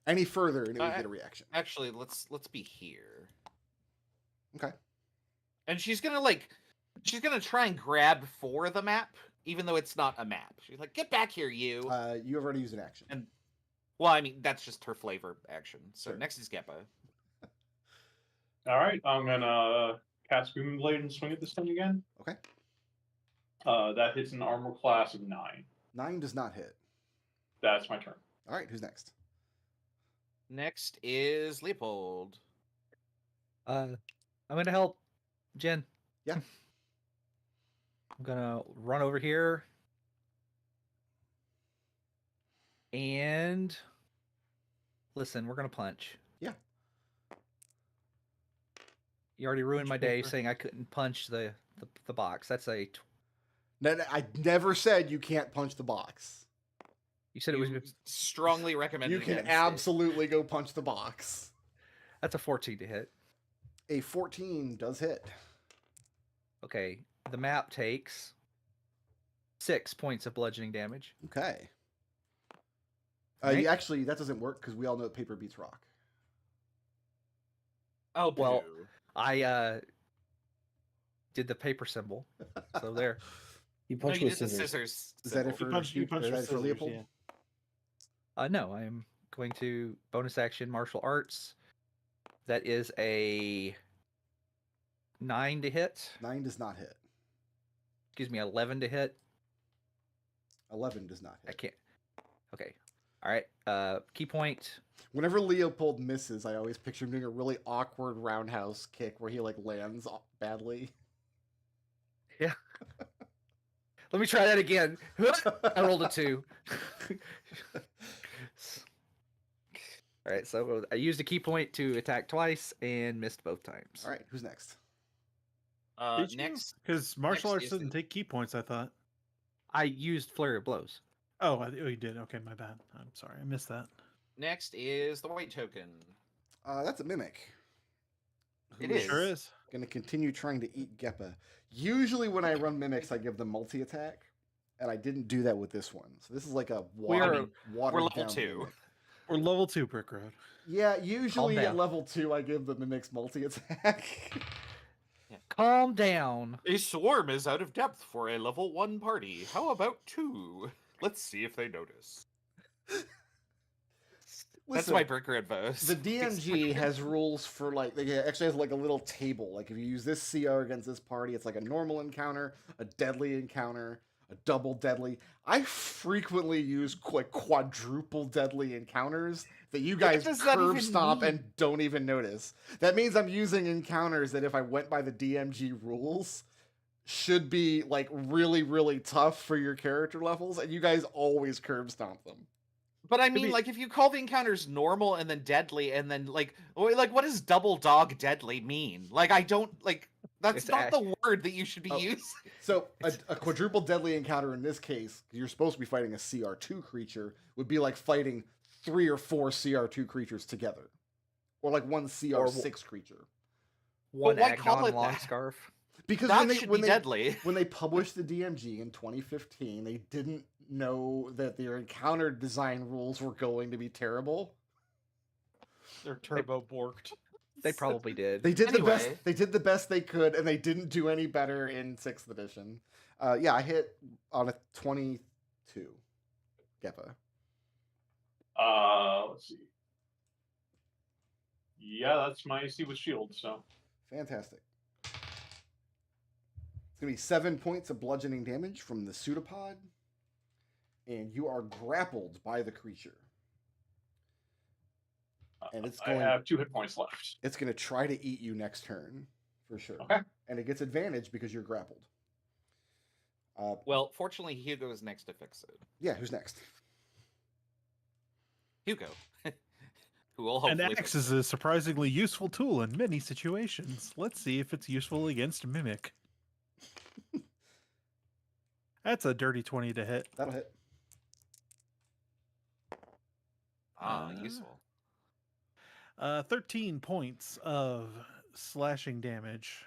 Any further, and it would get a reaction. Actually, let's be here. Okay. And she's gonna try and grab for the map, even though it's not a map. She's like, "Get back here, you!" You have already used an action. And well, I mean, that's just her flavor action. So Sure. next is Geppa. All right, I'm gonna cast Booming Blade and swing at this thing again. Okay. That hits an armor class of 9. 9 does not hit. That's my turn. All right, who's next? Next is Léopold. I'm gonna help Jen. Yeah. I'm gonna run over here and listen. We're gonna punch. Yeah. You already ruined my Punch day paper. saying I couldn't punch the box. That's a. No, I never said you can't punch the box. You said it was. You strongly recommend. You can absolutely go punch the box. That's a 14 to hit. A 14 does hit. Okay. The map takes 6 points of bludgeoning damage. Okay. Right. Actually, that doesn't work because we all know that paper beats rock. Oh Well, boo. I did the paper symbol. So there. You No, punch you with did the scissors. scissors. Is that symbol. it for You punch is that with it for scissors, Leopold? yeah. No, I am going to bonus action martial arts. That is a 9 to hit. 9 does not hit. Excuse me, 11 to hit. 11 does not I hit. can't. Okay. All right. Key point. Whenever Léopold misses, I always picture him doing a really awkward roundhouse kick where he like lands badly. Yeah. Let me try that again. I rolled a 2. All right, so I used a key point to attack twice and missed both times. All right, who's next? Next, Because martial next arts is doesn't the- take key points, I thought. I used flurry of blows. Oh, you did. Okay, my bad. I'm sorry. I missed that. next is the white token. That's a mimic. It Who's is. Sure is. Going to continue trying to eat Geppa. Usually when I run mimics, I give them multi-attack, and I didn't do that with this one. So this is like a watered level down 2. mimic. We're level 2 Brickroad. Yeah, usually Calm at down. level 2, I give the mimics multi-attack. Calm down. A swarm is out of depth for a level 1 party. How about 2? Let's see if they notice. That's Listen, my Brickroad vote. the DMG has rules for like they actually has like a little table. Like if you use this CR against this party, it's like a normal encounter, a deadly encounter, a double deadly. I frequently use like quadruple deadly encounters that you guys does that curb even stomp mean? and don't even notice. That means I'm using encounters that if I went by the DMG rules should be like really, really tough for your character levels, and you guys always curb stomp them. But I mean, be- like, if you call the encounters normal and then deadly, and then like what does double dog deadly mean? Like, I don't like. That's It's not the word that you should be Oh. using. So a quadruple deadly encounter in this case, you're supposed to be fighting a CR2 creature, would be like fighting 3 or 4 CR2 creatures together, or like one CR6 creature. One why call Agnon it long that? scarf. Because That when they should when be they deadly. when they published the DMG in 2015, they didn't know that their encounter design rules were going to be terrible. They're turbo borked. They probably did. They did the best. Anyway. They did the best they could, and they didn't do any better in 6th edition. Yeah, I hit on a 22. Geppa. Let's see. Yeah, that's my AC with shield. So Fantastic. It's gonna be 7 points of bludgeoning damage from the pseudopod, and you are grappled by the creature. And it's I going. have 2 hit points left. It's gonna try to eat you next turn for sure. Okay. And it gets advantage because you're grappled. Well, fortunately, Hugo is next to fix it. Yeah. Who's next? Hugo, who will An hopefully. axe is a surprisingly useful tool in many situations. Let's see if it's useful against Mimic. That's a dirty 20 to hit. That'll hit. Useful. 13 points of slashing damage.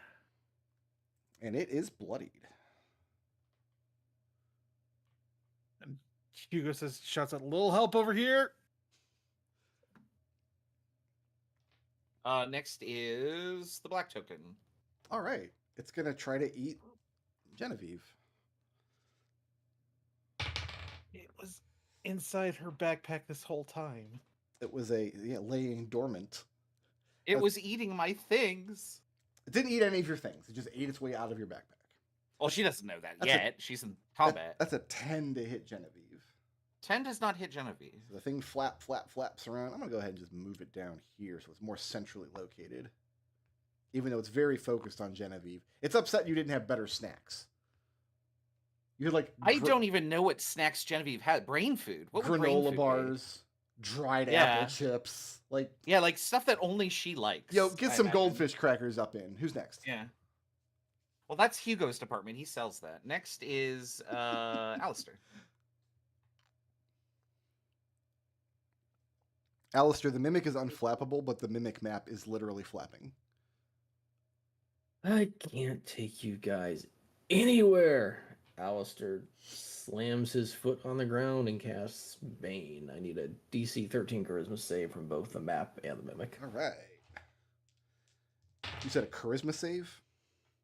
And it is bloodied. Hugo says, shouts out, little help over here. Next is the black token. All right. It's gonna try to eat Genevieve. It was inside her backpack this whole time. It was laying dormant. It was eating my things. It didn't eat any of your things. It just ate its way out of your backpack. Well, she doesn't know that That's yet. She's in combat. That's a 10 to hit Genevieve. 10 does not hit Genevieve. So the thing flaps around. I'm gonna go ahead and just move it down here so it's more centrally located. Even though it's very focused on Genevieve. It's upset you didn't have better snacks. You're like I don't even know what snacks Genevieve had. Brain food. What would brain granola food bars, dried Yeah. apple chips. Like, be? Yeah, like stuff that only she likes. yo, get I some imagine. goldfish crackers up in. Who's next? Yeah. Well, that's Hugo's department. He sells that. Next is Alister. Alister, the mimic is unflappable, but the mimic map is literally flapping. I can't take you guys anywhere. Alister slams his foot on the ground and casts Bane. I need a DC 13 charisma save from both the map and the mimic. All right. You said a charisma save?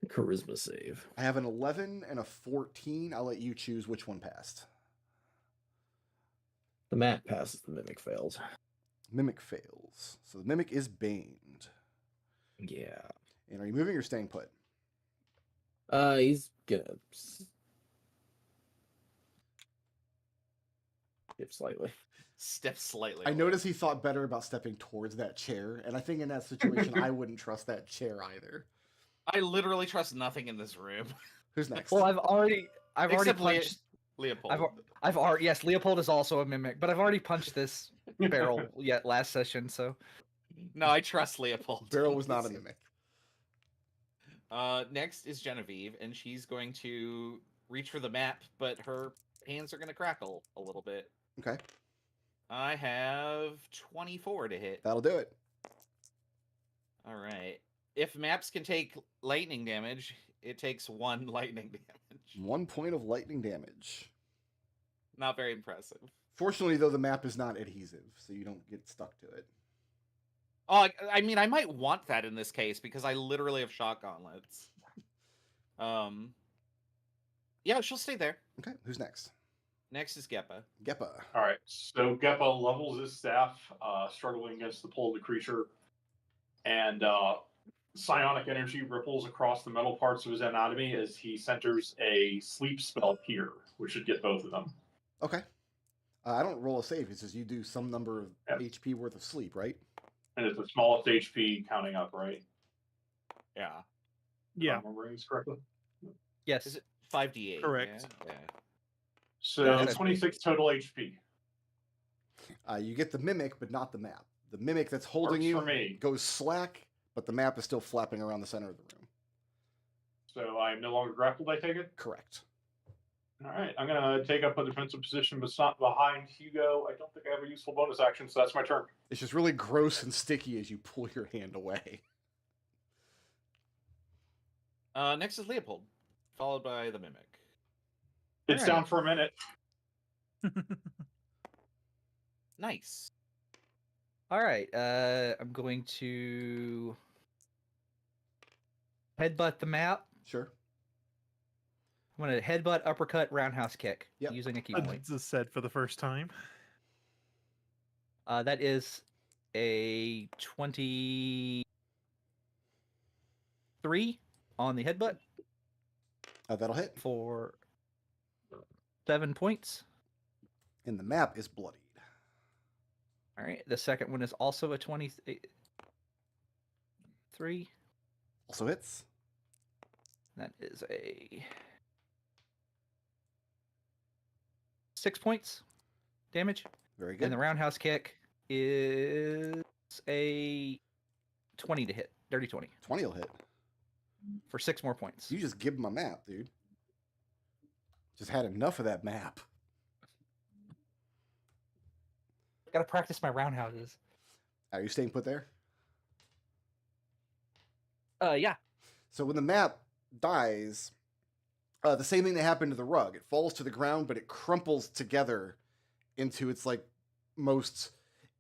Charisma save. I have an 11 and a 14. I'll let you choose which one passed. The map passes, the mimic fails. Mimic fails. So the mimic is baned. Yeah. And are you moving or staying put? He's gonna skip slightly. Step slightly. I away. noticed he thought better about stepping towards that chair, and I think in that situation I wouldn't trust that chair either. I literally trust nothing in this room. Who's next? Well, I've already Except punched. Leopold. I've already yes, Leopold is also a mimic, but I've already punched this barrel yet last session, so No, I trust Leopold. Beryl was not a mimic. Next is Genevieve, and she's going to reach for the map, but her hands are going to crackle a little bit. Okay, I have 24 to hit. that'll do it. All right. If maps can take lightning damage, it takes 1 lightning damage. 1 point of lightning damage. Not very impressive. Fortunately, though, the map is not adhesive, so you don't get stuck to it. Oh, I mean, I might want that in this case because I literally have shock gauntlets. Yeah, she'll stay there. Okay, who's next? Next is Geppa. Geppa. All right, so Geppa levels his staff, struggling against the pull of the creature, and psionic energy ripples across the metal parts of his anatomy as he centers a sleep spell here, which should get both of them. Okay. I don't roll a save. It says you do some number of Yep. HP worth of sleep, right? And it's the smallest HP counting up, right? Yeah. If I'm remembering this correctly. yes. Is it 5d8? Correct. Yeah. So Yeah. 26 total HP. You get the mimic, but not the map. The mimic that's holding Works you for me. goes slack, but the map is still flapping around the center of the room. So I am no longer grappled, I take it? Correct. All right, I'm going to take up a defensive position behind Hugo. I don't think I have a useful bonus action, so that's my turn. It's just really gross and sticky as you pull your hand away. Next is Leopold, followed by the mimic. It's All right. down for a minute. Nice. All right. I'm going to headbutt the map. Sure. I'm going to headbutt, uppercut, roundhouse kick Yep. using a key I point. just said for the first time. That is a 23 on the headbutt That'll hit. for 7 points. And the map is bloodied. All right. The second one is also a 23. Also hits. That is a 6 points damage. Very good. And the roundhouse kick is a 20 to hit. Dirty 20 20 will hit. for 6 more points. You just give him a map, dude. Just had enough of that map. Gotta practice my roundhouses. Are you staying put there? Yeah. So when the map dies, the same thing that happened to the rug. It falls to the ground, but it crumples together into its like most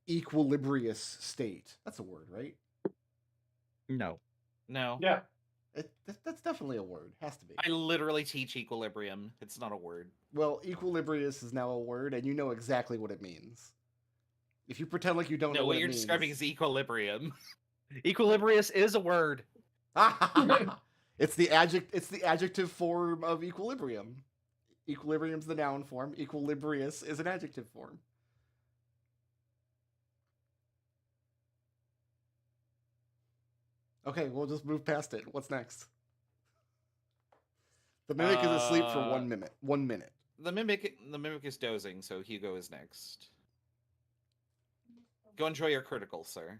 equilibrious state. That's a word, right? No. No. Yeah. That's definitely a word. Has to be. I literally teach equilibrium. It's not a word. Well, equilibrious is now a word, and you know exactly what it means. If you pretend like you don't know No, what what it you're means... describing is equilibrium. Equilibrious is a word. It's the adjective form of equilibrium. Equilibrium's the noun form. Equilibrious is an adjective form. Okay, we'll just move past it. What's next? The mimic is asleep for 1 minute. 1 minute. The mimic is dozing, so Hugo is next. Go enjoy your critical, sir.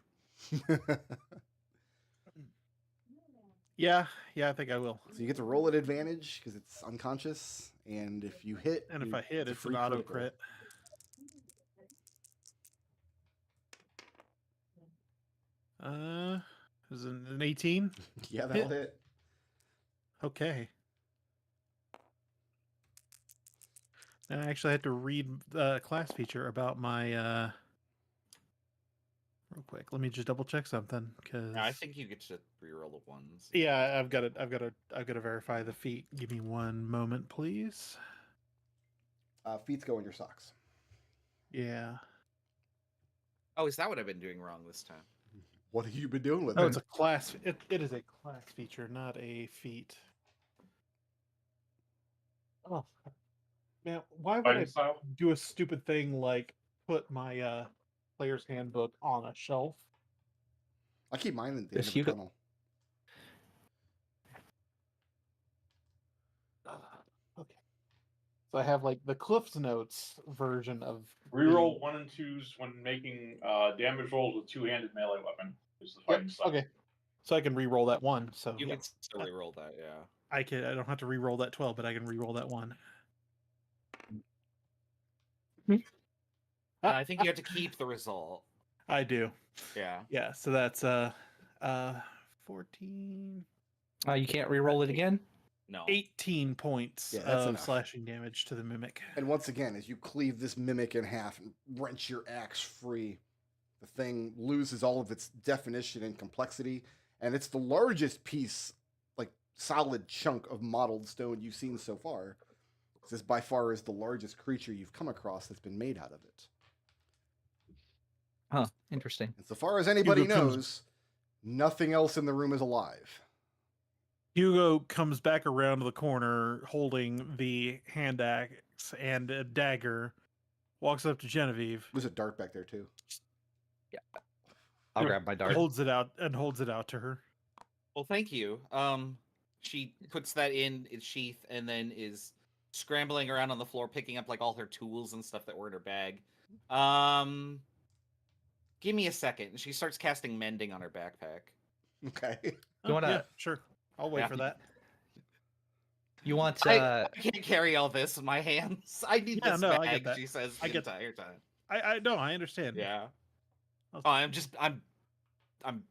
Yeah, I think I will. So you get to roll at advantage because it's unconscious, and if you hit, And if you- I hit, a it's free an auto critical. crit. Is it an 18? Yeah, that'll hit. Okay. And I actually had to read the class feature about my real quick. Let me just double check something because I think you get to reroll the ones. yeah, I've got to verify the feat. Give me one moment, please. Feet go in your socks. Yeah. Oh, is that what I've been doing wrong this time? What have you been doing with Oh, it? it's a class. It is a class feature, not a feat. Oh, man, why would I Fighting style. do a stupid thing like put my player's handbook on a shelf. I keep mine at the Does end of the Hugo- tunnel. Okay. So I have like the Cliff's Notes version of Reroll 1 and 2s when making damage rolls with two-handed melee weapon. Is the Yep, fighting style. okay. So I can re-roll that one. So You yeah. can still reroll that, yeah. I don't have to re-roll that 12, but I can re-roll that one. I think you have to keep the result. I do. Yeah. Yeah, so that's 14 You can't re-roll it again. No. 18 points Yeah, that's of enough. slashing damage to the mimic. And once again, as you cleave this mimic in half and wrench your axe free, the thing loses all of its definition and complexity, and it's the largest piece, like solid chunk of mottled stone you've seen so far. This by far is the largest creature you've come across that's been made out of it. Huh. Interesting. And so far as anybody Hugo comes- knows, nothing else in the room is alive. Hugo comes back around the corner holding the hand axe and a dagger, walks up to Genevieve, There's a dart back there too. I'll grab my dart. holds it out to her. Well, thank you. She puts that in its sheath and then is scrambling around on the floor, picking up like all her tools and stuff that were in her bag. Give me a second. And she starts casting mending on her backpack. Okay. You wanna- Yeah, sure. I'll wait Yeah. for that. You want? I can't carry all this in my hands. I need Yeah, this no, I bag. get that. She says I the get that. entire time. I know, I understand. Yeah. I'll- Oh, I'm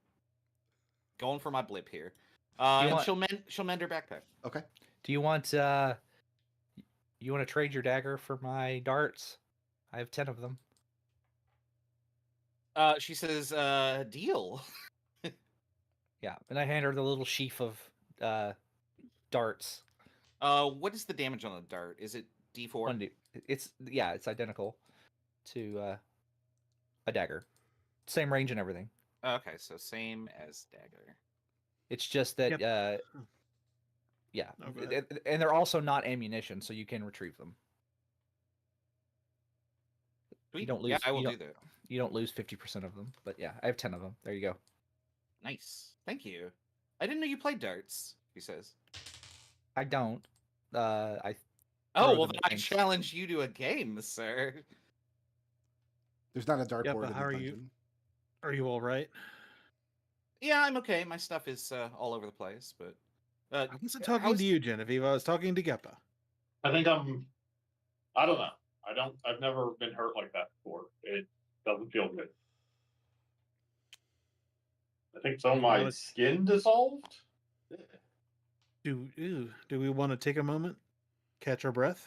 going for my blip here. You And want- she'll mend her backpack. Okay. Do you want? You want to trade your dagger for my darts? I have 10 of them. She says, deal. Yeah, and I hand her the little sheaf of darts. What is the damage on a dart? Is it D4? It's identical to a dagger, same range and everything. Okay, so same as dagger. It's just that yeah, Oh, go ahead. and they're also not ammunition, so you can retrieve them. Sweet. don't Yeah, lose- I will you do that. You don't lose 50% of them, but yeah, I have 10 of them. There you go. Nice. Thank you. I didn't know you played darts, he says. I don't. I Oh, Throw well, them then at I things. challenge you to a game, sir. There's not a dartboard but in how the are you- dungeon. Are you all right? Yeah, I'm okay. My stuff is all over the place, but... I wasn't talking how's- to you, Genevieve. I was talking to Geppa. I think I don't know. I've never been hurt like that before. It doesn't feel good. I think some of my Well, skin dissolved. Do we want to take a moment, catch our breath?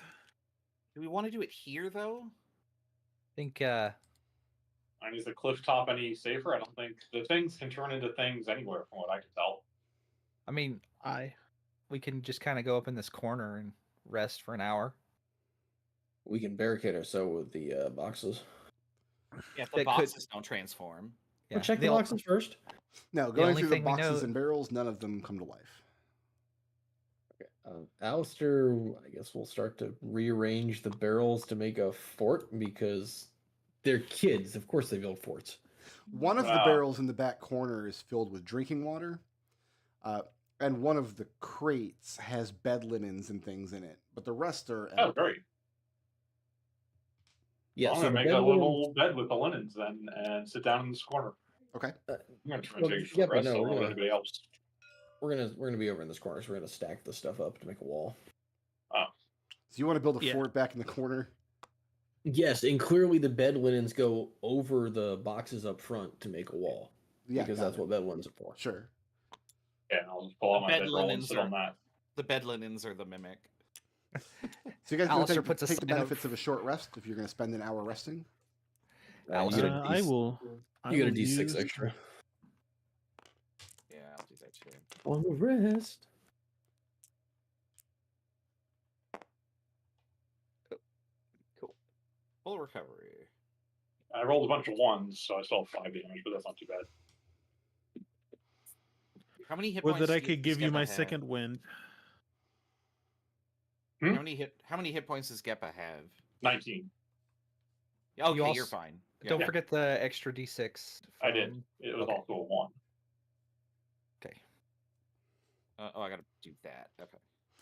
Do we want to do it here, though? think And is the cliff top any safer? I don't think the things can turn into things anywhere, from what I can tell. I mean, we can just kind of go up in this corner and rest for an hour. We can barricade ourselves with the boxes. Yeah, if That the could- boxes don't transform. Yeah. We'll check the ol- boxes first. No, going only through the thing we boxes know- and barrels, none of them come to life. Alister, I guess we'll start to rearrange the barrels to make a fort because they're kids. Of course they build forts. One of the Wow. barrels in the back corner is filled with drinking water, and one of the crates has bed linens and things in it, but the rest are Oh, empty. great. Yeah, I'm so gonna the make a bed little bed with the linens then, and sit down in this corner. Okay. I'm gonna try Well, and take a yeah, short but rest. no, So I we're don't know gonna- anybody else. we're gonna be over in this corner, so we're gonna stack the stuff up to make a wall. So you want to build a Yeah. fort back in the corner? Yes, and clearly the bed linens go over the boxes up front to make a wall Yeah, because got that's it. what bed linens are for. Sure. Yeah, and I'll just pull out The my bed bedroll and linens sit are- on that. The bed linens are the mimic. So you guys Alistair take, puts a take the sign up. benefits of a short rest if you're going to spend an hour resting. You get a I D- will. I You get a will D6 use- extra. Yeah, I'll do that too. On the rest. Full recovery. I rolled a bunch of ones, so I still have 5 damage, but that's not too bad. How many hit Would points? that I does could give you Geppa my have? second wind. Hmm? How many hit points does Geppa have? 19. Okay, You you're also- fine. Yeah. Don't forget the extra d6. I did. from- It was okay. also a 1. Okay. I gotta do that. Okay.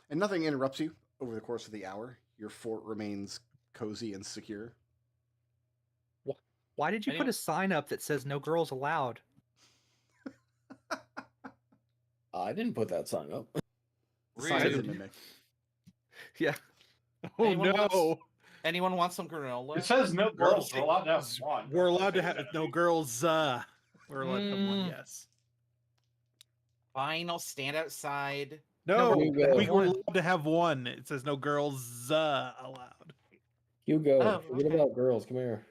And nothing interrupts you over the course of the hour. Your fort remains cozy and secure. Why did you put Anyone- a sign up that says "No girls allowed"? I didn't put that sign up. The sign is a Rude. mimic. Yeah. Oh Anyone no! wants- Anyone want some granola? It says no girls are allowed to have one. We're allowed to have no girls. We're allowed to have one. Mm. Yes. Fine, I'll stand outside. No, Hugo. we were One. allowed to have one. It says no girls allowed. Hugo, Oh, forget okay. about girls. Come here.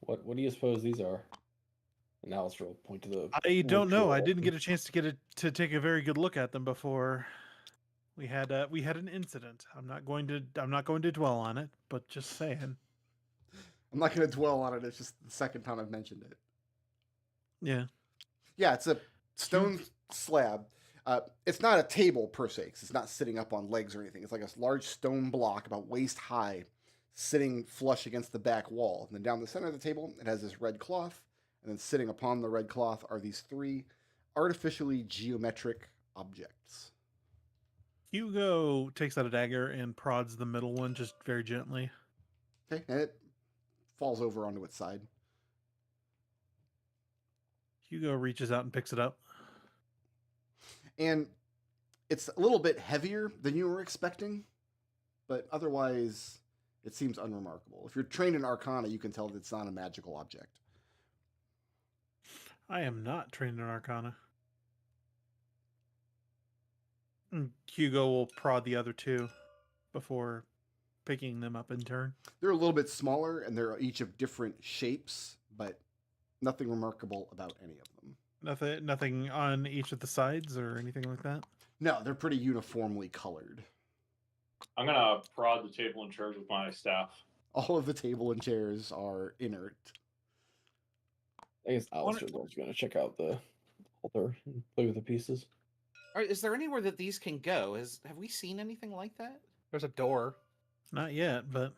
What do you suppose these are? And Alister will point to the. I don't know. I ritual. didn't get a chance to take a very good look at them before we had an incident. I'm not going to dwell on it, but just saying. I'm not going to dwell on it. It's just the second time I've mentioned it. Yeah. Yeah, it's a stone slab. It's not a table per se, 'cause it's not sitting up on legs or anything. It's like a large stone block about waist high, sitting flush against the back wall. And then down the center of the table, it has this red cloth. And then sitting upon the red cloth are these 3 artificially geometric objects. Hugo takes out a dagger and prods the middle one just very gently. Okay, and it falls over onto its side. Hugo reaches out and picks it up. And it's a little bit heavier than you were expecting, but otherwise it seems unremarkable. If you're trained in Arcana, you can tell that it's not a magical object. I am not trained in Arcana. And Hugo will prod the other 2 before picking them up in turn. They're a little bit smaller and they're each of different shapes, but nothing remarkable about any of them. Nothing on each of the sides or anything like that. No, they're pretty uniformly colored. I'm gonna prod the table and chairs with my staff. All of the table and chairs are inert. I guess Alister's going to check out the altar and play with the pieces. All right, is there anywhere that these can go? Have we seen anything like that? There's a door. Not yet, but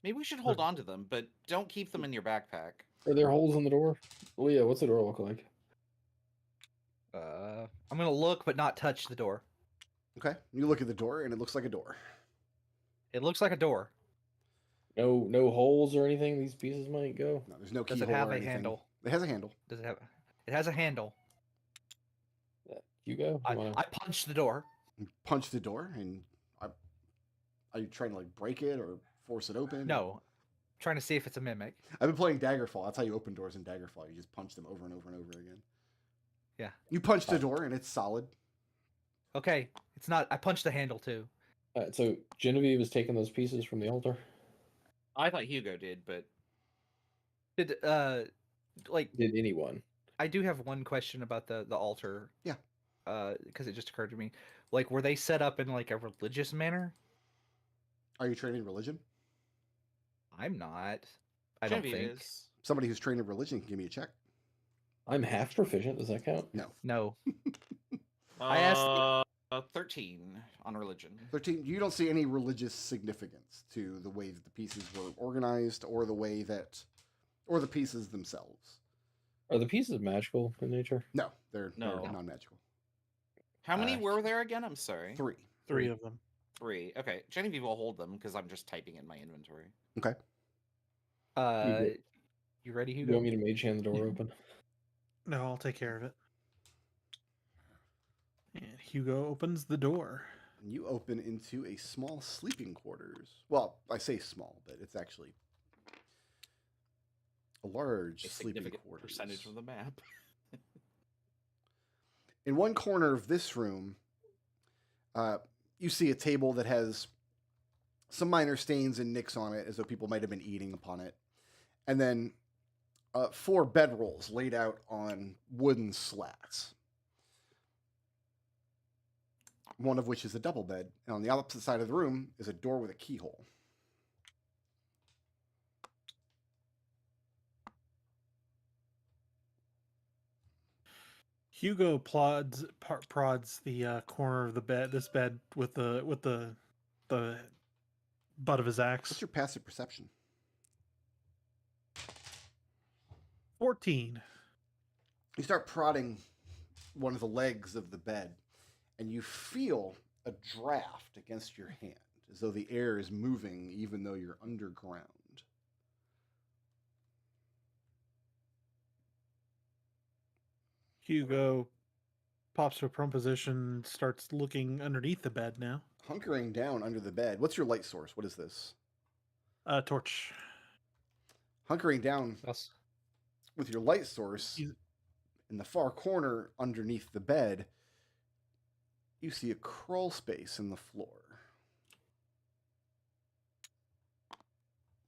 Maybe we should hold on to them, but don't keep them in your backpack. Are there holes in the door? Leah, what's the door look like? I'm gonna look, but not touch the door. Okay, you look at the door and it looks like a door. It looks like a door. No holes or anything these pieces might go? No, there's no Does keyhole it have or a anything. handle? It has a handle. Does it have? It has a handle. Hugo? I punched the door. You punch the door and are you trying to like break it or force it open? No, trying to see if it's a mimic. I've been playing Daggerfall. That's how you open doors in Daggerfall. You just punch them over and over and over again. Yeah. You punch the door and it's solid. Okay, it's not. I punched the handle too. So Genevieve is taking those pieces from the altar? I thought Hugo did, but Did like Did anyone? I do have one question about the altar. Yeah. Because it just occurred to me, like, were they set up in like a religious manner? Are you trained in religion? I'm not. I don't Genevieve think. is. Somebody who's trained in religion can give me a check. I'm half proficient. Does that count? No. I asked- 13 on religion. 13. You don't see any religious significance to the way that the pieces were organized or the pieces themselves. Are the pieces magical in nature? No, they're No. non-magical. How many were there again? I'm sorry. 3. 3 of them. 3. Okay, Genevieve will hold them because I'm just typing in my inventory. Okay. You ready, You Hugo? want me to mage hand the door open? No, I'll take care of it. And Hugo opens the door. And you open into a small sleeping quarters. Well, I say small, but it's actually a large A sleeping significant quarters. percentage of the map. In one corner of this room, you see a table that has some minor stains and nicks on it, as though people might have been eating upon it. And then 4 bedrolls laid out on wooden slats. One of which is a double bed, and on the opposite side of the room is a door with a keyhole. Hugo prods the corner of the bed. This bed with the butt of his axe. What's your passive perception? 14. You start prodding one of the legs of the bed, and you feel a draft against your hand, as though the air is moving even though you're underground. Hugo pops to a prone position, starts looking underneath the bed now. Hunkering down under the bed. What's your light source? What is this? Torch. Hunkering down Yes. with your light source in the far corner underneath the bed, you see a crawl space in the floor.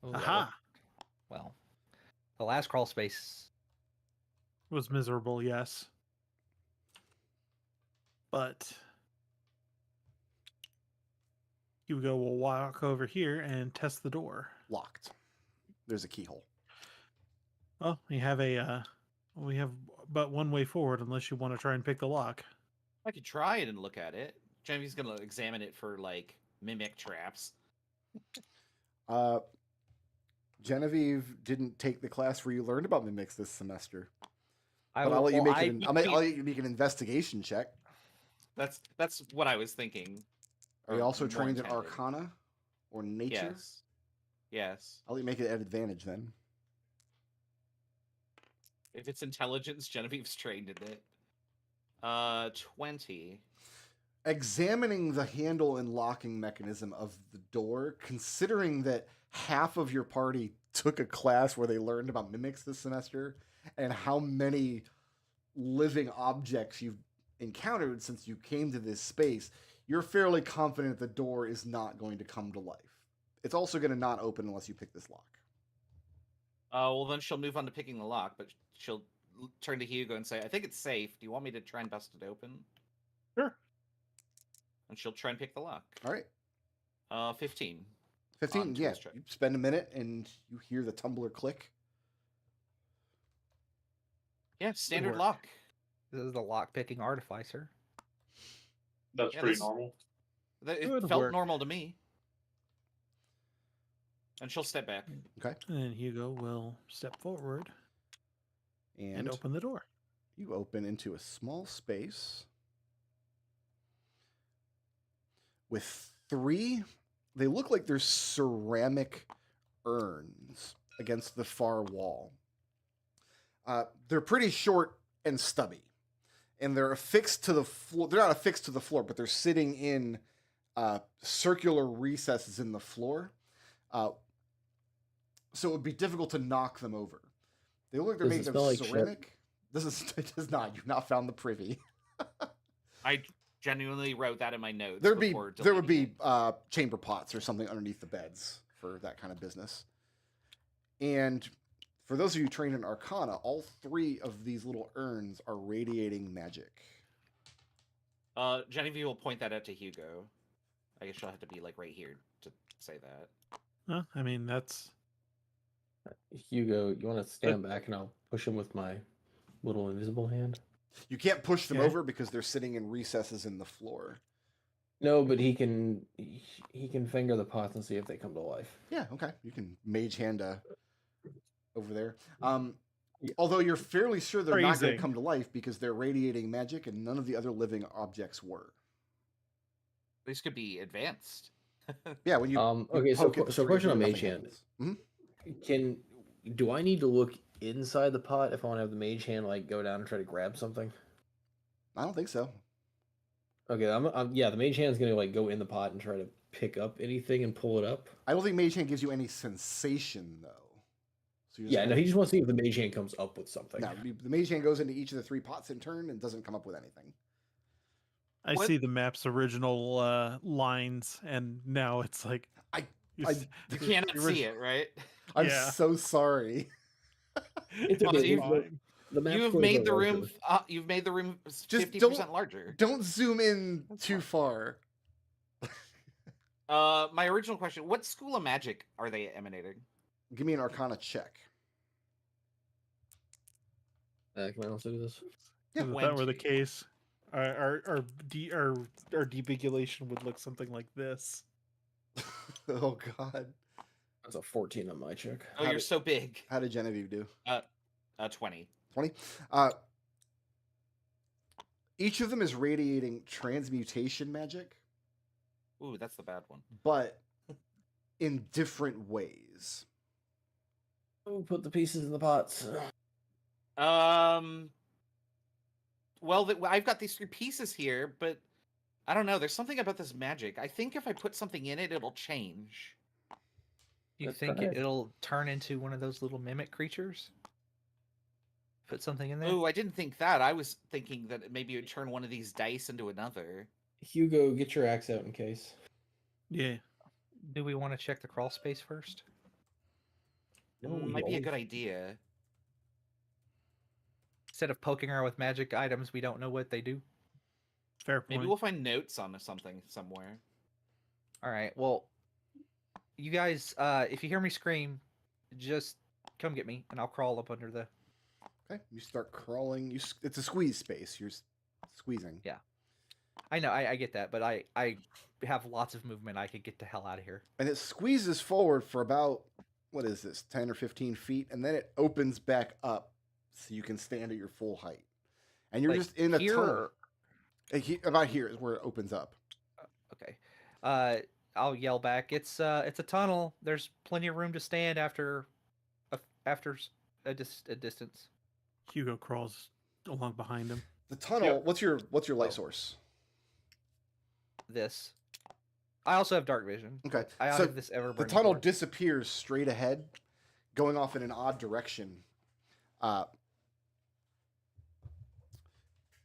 Oh, Aha! Well, the last crawl space. Was miserable, yes. But Hugo will walk over here and test the door. Locked. There's a keyhole. Well, we have but one way forward unless you want to try and pick the lock. I could try it and look at it. Genevieve's gonna examine it for like mimic traps. Genevieve didn't take the class where you learned about mimics this semester. I But I'll let you well, make I'll let you make an investigation check. That's what I was thinking. Are you or also more trained in intended. Arcana or Nature? Yes. Yes. I'll let you make it at advantage then. If it's intelligence, Genevieve's trained in it. 20. Examining the handle and locking mechanism of the door, considering that half of your party took a class where they learned about mimics this semester, and how many living objects you've encountered since you came to this space, you're fairly confident the door is not going to come to life. It's also going to not open unless you pick this lock. Well, then she'll move on to picking the lock, but she'll turn to Hugo and say, I think it's safe. Do you want me to try and bust it open? Sure. And she'll try and pick the lock. All right. 15. 15, On yeah. tools check. You spend a minute and you hear the tumbler click. Yeah, standard work. lock. This is the lock picking artificer. That's Yeah, pretty this- normal. It Good felt work. normal to me. And she'll step back. Okay. And Hugo will step forward and And open the door. you open into a small space with three, they look like they're ceramic urns against the far wall. They're pretty short and stubby, and they're affixed to the floor. They're not affixed to the floor, but they're sitting in circular recesses in the floor. So it would be difficult to knock them over. They look like they're Does it made smell of like shit? ceramic. It does not. You've not found the privy. I genuinely wrote that in my notes. There before would be deleting it. chamber pots or something underneath the beds for that kind of business. And for those of you trained in Arcana, all three of these little urns are radiating magic. Genevieve will point that out to Hugo. I guess she'll have to be like right here to say that. I mean, that's Hugo, you want to stand back and I'll push him with my little invisible hand? You can't push them Okay. over because they're sitting in recesses in the floor. No, but he can finger the pots and see if they come to life. Yeah, okay. You can mage hand over there. Yeah. Although you're fairly sure they're not going to Phrasing. come to life because they're radiating magic and none of the other living objects were. These could be advanced. Yeah, when you Okay, so poke at the so three, question on nothing mage hand. happens. Do I need to look inside the pot if I want to have the mage hand like go down and try to grab something? I don't think so. Okay, yeah, the mage hand's gonna like go in the pot and try to pick up anything and pull it up. I don't think mage hand gives you any sensation though. So you're Yeah, no, he just wants to see if the mage hand comes up with something. No, the mage hand goes into each of the three pots in turn and doesn't come up with anything. I What- see the map's original lines, and now it's like I- You cannot see it, right? I'm Yeah. so sorry. It's Well, okay, you- the map You have scores made are the room. larger. You've made the room Just 50% larger. Don't zoom in That's too far. My original question: what school of magic are they emanating? Give me an Arcana check. Can I also do this? Yeah. If When that were the to. case, our debugulation would look something like this. Oh God. That's a 14 on my check. Oh, How you're did- so big. How did Genevieve do? 20. 20. Each of them is radiating transmutation magic, Ooh, that's the bad one. but in different ways. Oh, put the pieces in the pots. Well, I've got these 3 pieces here, but I don't know. There's something about this magic. I think if I put something in it, it'll change. You Let's think try it. it'll turn into one of those little mimic creatures? Put something in there. Ooh, I didn't think that. I was thinking that maybe it would turn one of these dice into another. Hugo, get your axe out in case. Yeah. Do we want to check the crawl space first? Might be a good idea. Instead of poking around with magic items, we don't know what they do. Fair point. Maybe we'll find notes on something somewhere. All right. Well, you guys, if you hear me scream, just come get me, and I'll crawl up under the. Okay. You start crawling. It's a squeeze space. You're squeezing. Yeah. I know. I get that, but I have lots of movement. I could get the hell out of here. And it squeezes forward for about, what is this, 10 or 15 feet, and then it opens back up so you can stand at your full height. And you're Like just in a here tunnel. or- About here is where it opens up. Okay. I'll yell back. It's a tunnel. There's plenty of room to stand after a distance. Hugo crawls along behind him. The tunnel. What's your light source? This. I also have dark vision. Okay. I So have this ever. the tunnel disappears straight ahead, going off in an odd direction.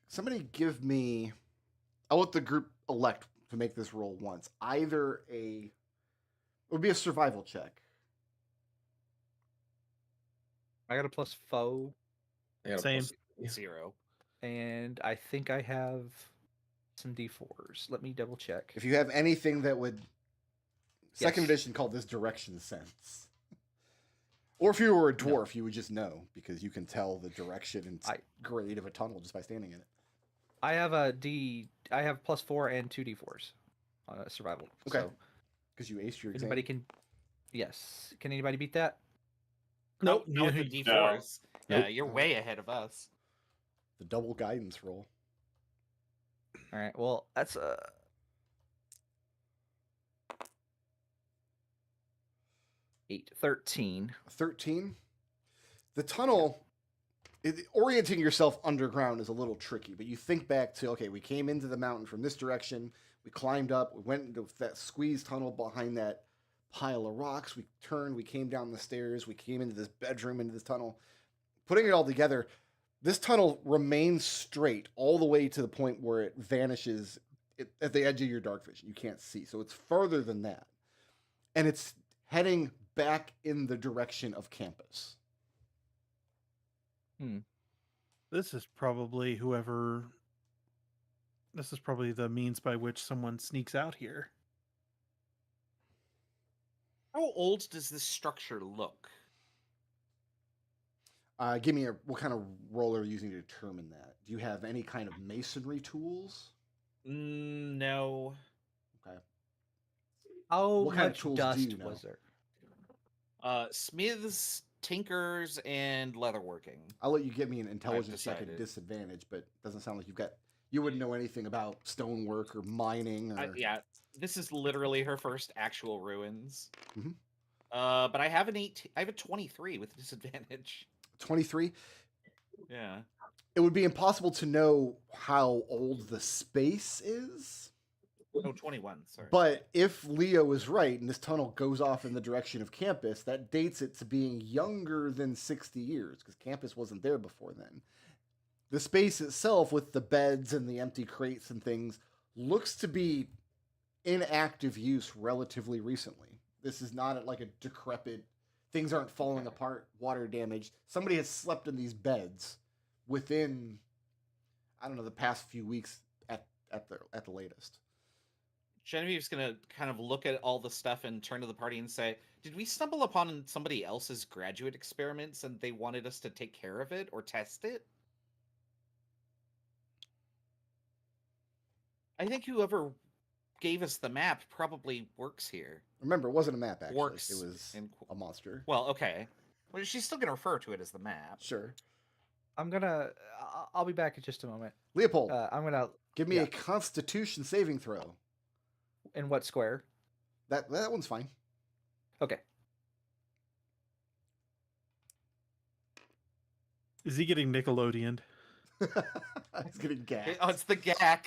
Somebody give me. I'll let the group elect to make this roll once. Either it would be a survival check. I got a plus foe, I got a Same. plus- 0. and I think I have some d4s. Let me double check. If you have anything that would. Second Yes. edition called this direction sense. Or if you were a dwarf, you would just know because you can tell the direction and grade of a tunnel just by standing in it. I have I have plus 4 and 2 d4s on a survival. Okay. So Because you aced your exam. anybody can. Yes. Can anybody beat that? Nope. Not with the D4s. Yeah, Nope. you're way ahead of us. The double guidance roll. All right. Well, that's 8, 13. 13. The tunnel, orienting yourself underground is a little tricky, but you think back to, okay, we came into the mountain from this direction, we climbed up, we went into that squeeze tunnel behind that pile of rocks, we turned, we came down the stairs, we came into this bedroom, into this tunnel. Putting it all together, this tunnel remains straight all the way to the point where it vanishes at the edge of your dark vision. You can't see. So it's further than that. And it's heading back in the direction of campus. This is probably This is probably the means by which someone sneaks out here. How old does this structure look? Give me what kind of roll are you using to determine that? Do you have any kind of masonry tools? No. Okay. How What kind of much tools do dust you know? was there? Smiths, tinkers, and leatherworking. I'll let you give me an intelligence check at decided. disadvantage, but it doesn't sound like you wouldn't know anything about stonework or mining or Yeah, this is literally her first actual ruins. Mhm. But I have I have a 23 with disadvantage. 23. Yeah. It would be impossible to know how old the space is. Oh, 21, sorry. But if Leo is right and this tunnel goes off in the direction of campus, that dates it to being younger than 60 years because campus wasn't there before then. The space itself with the beds and the empty crates and things looks to be in active use relatively recently. This is not like a decrepit, things aren't falling apart, water damage. Somebody has slept in these beds within, I don't know, the past few weeks at the latest. Genevieve's gonna kind of look at all the stuff and turn to the party and say, "Did we stumble upon somebody else's graduate experiments and they wanted us to take care of it or test it?" I think whoever gave us the map probably works here. Remember, it wasn't a map, actually. Works It was in- a monster. Well, okay. Well, she's still gonna refer to it as the map. Sure. I'm gonna. I'll be back in just a moment. Leopold, I'm gonna. give me yeah. a Constitution saving throw. In what square? That one's fine. Okay. Is he getting Nickelodeon? It's getting gassed. Oh, it's the GAC.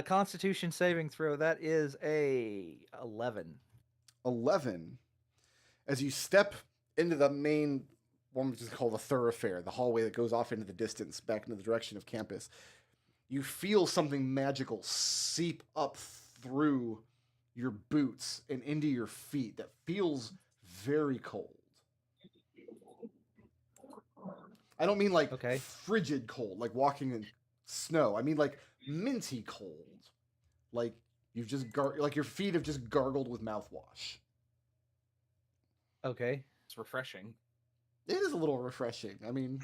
Constitution saving throw. That is a 11. 11. As you step into the main, one which is called the thoroughfare, the hallway that goes off into the distance, back into the direction of campus, you feel something magical seep up through your boots and into your feet that feels very cold. I don't mean like Okay. frigid cold, like walking in snow. I mean like minty cold, like you've just like your feet have just gargled with mouthwash. Okay. It's refreshing. It is a little refreshing. I mean,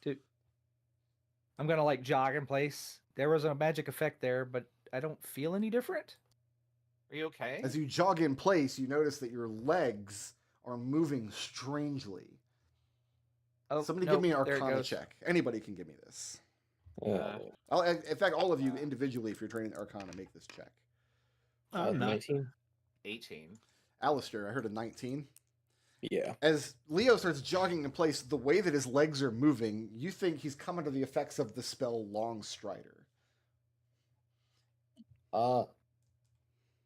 Dude, I'm gonna like jog in place. There was a magic effect there, but I don't feel any different. Are you okay? as you jog in place, you notice that your legs are moving strangely. Oh, Somebody nope, give me an there it Arcana goes. check. Anybody can give me this. Oh, In fact, all of you individually, if you're training Arcana, make this check. I'm not. 19. 18. Alister, I heard a 19. Yeah. As Leo starts jogging in place, the way that his legs are moving, you think he's come under the effects of the spell Long Strider.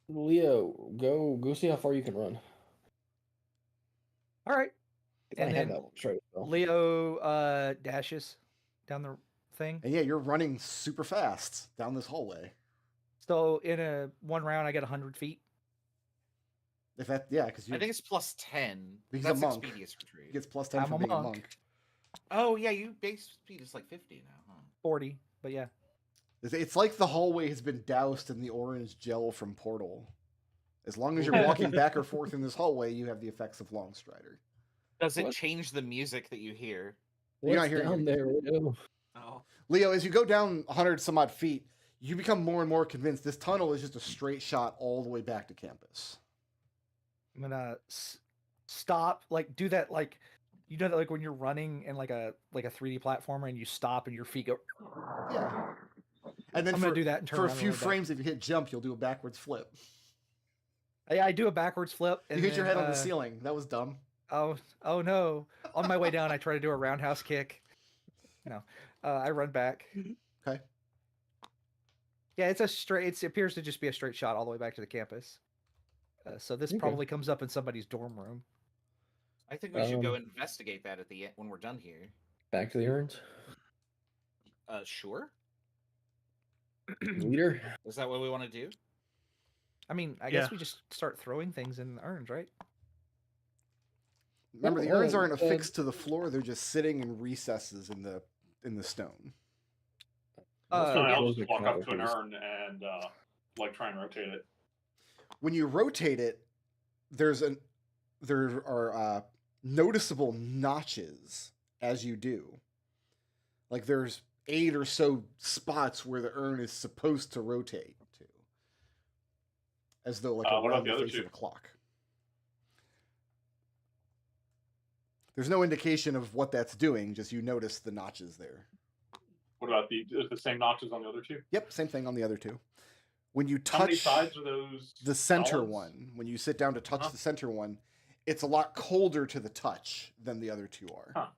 Leo, go see how far you can run. All right. If I And have then that straight. Leo dashes down the thing. And yeah, you're running super fast down this hallway. So in a one round, I get 100 feet. If that, yeah, because I think it's plus 10. He's That's a monk. Expedious he retreat. gets plus 10 I'm for a being a monk. monk. Oh, yeah, you base speed is like 50 now, huh? 40, but yeah. It's like the hallway has been doused in the orange gel from Portal. As long as you're walking back or forth in this hallway, you have the effects of Long Strider. Does it What? change the music that you hear? You're not What's hearing down there, Leo? Oh. Leo, as you go down 100 some odd feet, you become more and more convinced this tunnel is just a straight shot all the way back to campus. I'm gonna stop, like do that, like you know that like when you're running in like a 3D platformer and you stop and your feet go. Yeah. And then I'm for, gonna do that and turn for a around few little bit. frames, if you hit jump, you'll do a backwards flip. Yeah, I do a backwards flip. You And hit your then, head on the ceiling. That was dumb. Oh no! On my way down, I try to do a roundhouse kick. No, I run back. Okay. Yeah, it's a straight. It appears to just be a straight shot all the way back to the campus. So this Okay. probably comes up in somebody's dorm room. I think we should go Um, investigate that at the end when we're done here. Back to the urns. Sure. Leader. Is that what we want to do? I mean, I guess Yeah. we just start throwing things in the urns, right? Remember, the Oh, urns aren't uh, affixed to the floor; they're just sitting in recesses in the stone. Let's Uh, go I'll close just the walk up to an covers. urn and like try and rotate it. When you rotate it, there are noticeable notches as you do. Like there's 8 or so spots where the urn is supposed to rotate to, as though like What about around the the other face two? of a clock. There's no indication of what that's doing. Just you notice the notches there. What about the same notches on the other two? Yep, same thing on the other two. When you How many touch sides are those? the center solids? one, when you sit down to touch Uh-huh. the center one, it's a lot colder to the touch than the other two are. Huh.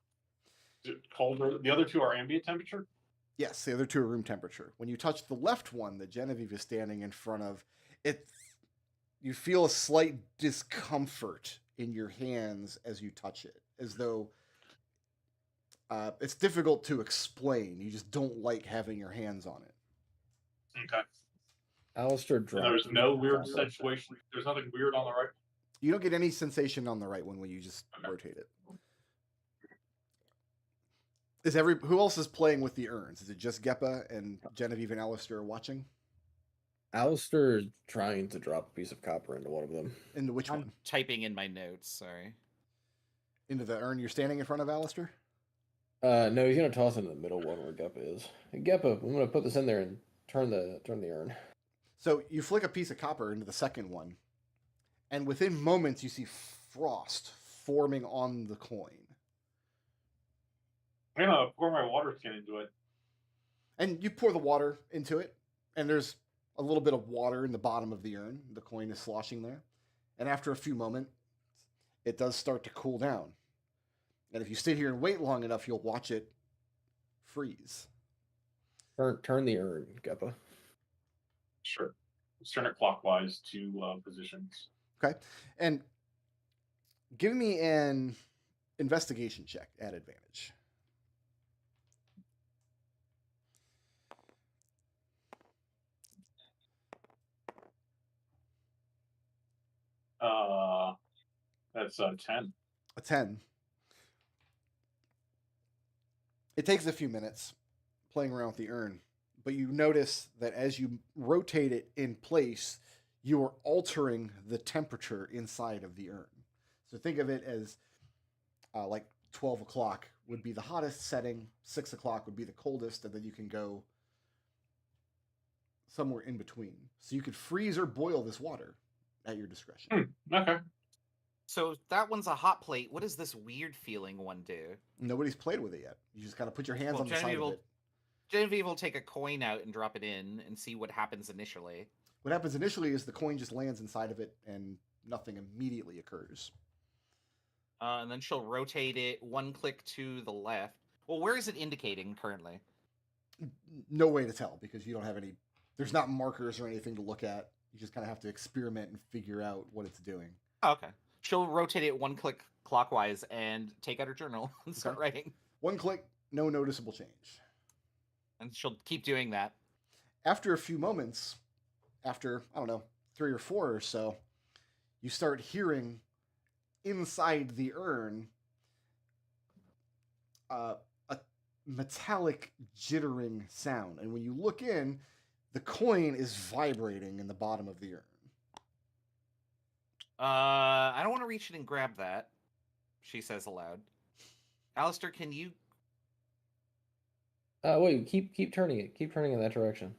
Is it colder? The other two are ambient temperature. Yes, the other two are room temperature. When you touch the left one that Genevieve is standing in front of, you feel a slight discomfort in your hands as you touch it, as though it's difficult to explain. You just don't like having your hands on it. Okay. Alister And dropped. there's no weird situation. There's nothing weird on the right. You don't get any sensation on the right one when you just rotate it. Who else is playing with the urns? Is it just Geppa and Genevieve and Alister watching? Alister is trying to drop a piece of copper into one of them. Into which I'm one? typing in my notes. Sorry. Into the urn you're standing in front of, Alister? No, he's gonna toss it in the middle one where Geppa is. Hey, Geppa, I'm gonna put this in there and turn the urn. So you flick a piece of copper into the second one, and within moments you see frost forming on the coin. I'm gonna pour my water skin into it. And you pour the water into it, and there's a little bit of water in the bottom of the urn. The coin is sloshing there. And after a few moments, it does start to cool down. And if you sit here and wait long enough, you'll watch it freeze. Turn the urn, Geppa. Sure. Let's turn it clockwise to positions. Okay. And give me an investigation check at advantage. That's a 10. A 10. It takes a few minutes playing around with the urn, but you notice that as you rotate it in place, you are altering the temperature inside of the urn. So think of it as like 12 o'clock would be the hottest setting, 6 o'clock would be the coldest, and then you can go somewhere in between. So you could freeze or boil this water at your discretion. Okay. So that one's a hot plate. What does this weird feeling one do? Nobody's played with it yet. You just got to put your hands on the side of it. Genevieve will take a coin out and drop it in and see what happens initially. What happens initially is the coin just lands inside of it and nothing immediately occurs. And then she'll rotate it one click to the left. Well, where is it indicating currently? No way to tell because you don't have any... There's not markers or anything to look at. You just kind of have to experiment and figure out what it's doing. Oh, okay. She'll rotate it one click clockwise and take out her journal and start writing. One click, no noticeable change. And she'll keep doing that. After a few moments, after, I don't know, 3 or 4 or so, you start hearing inside the urn a metallic jittering sound. And when you look in, the coin is vibrating in the bottom of the urn. I don't want to reach in and grab that, she says aloud. Alister, can you... Wait, keep turning it. Keep turning in that direction.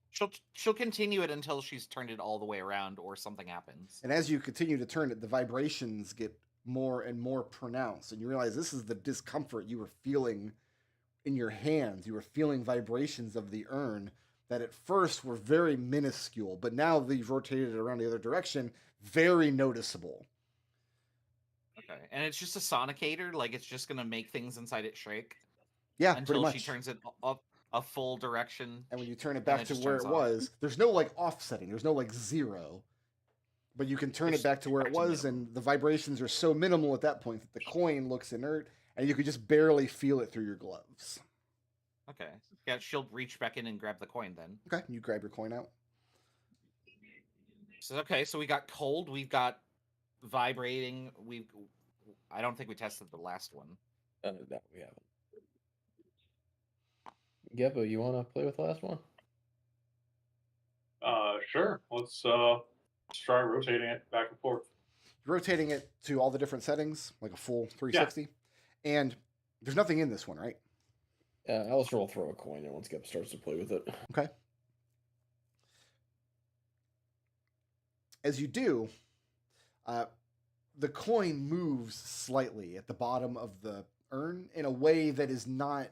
She'll continue it until she's turned it all the way around or something happens. And as you continue to turn it, the vibrations get more and more pronounced. And you realize this is the discomfort you were feeling in your hands. You were feeling vibrations of the urn that at first were very minuscule, but now that you've rotated it around the other direction, very noticeable. Okay, and it's just a sonicator? Like it's just going to make things inside it shake? Yeah, until pretty much. She turns it up a full direction. And when you turn it back to just where turns it off. was, there's no like offsetting, there's no like 0. But you can turn it back to where it was, and the vibrations are so minimal at that point that the coin looks inert, and you could just barely feel it through your gloves. Okay. Yeah, she'll reach back in and grab the coin then. Okay, you grab your coin out. So okay, so we got cold, we've got vibrating, I don't think we tested the last one. No, we haven't. Geppa, you want to play with the last one? Sure. Let's try rotating it back and forth. You're rotating it to all the different settings, like a full 360. Yeah. And there's nothing in this one, right? Alister will throw a coin in once Geppa starts to play with it. Okay. As you do, the coin moves slightly at the bottom of the urn in a way that is not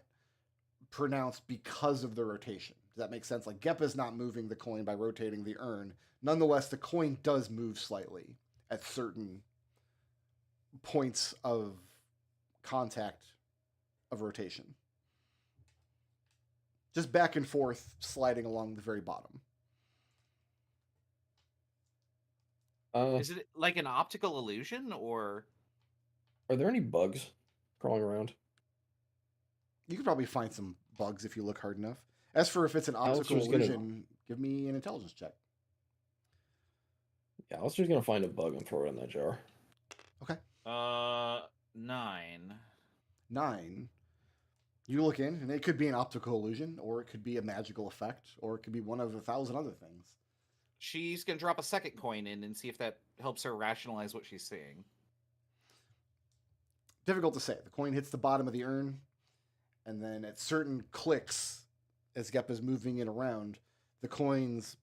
pronounced because of the rotation. Does that make sense? Like Geppa's not moving the coin by rotating the urn. Nonetheless, the coin does move slightly at certain points of contact of rotation. Just back and forth, sliding along the very bottom. Is it like an optical illusion, or... Are there any bugs crawling around? You could probably find some bugs if you look hard enough. As for if it's an optical illusion, give me an intelligence check. Yeah, Alister's going to find a bug and throw it in that jar. Okay. 9. 9. You look in, and it could be an optical illusion, or it could be a magical effect, or it could be one of 1,000 other things. She's going to drop a second coin in and see if that helps her rationalize what she's seeing. Difficult to say. The coin hits the bottom of the urn, and then at certain clicks, as Geppa's moving it around, the coins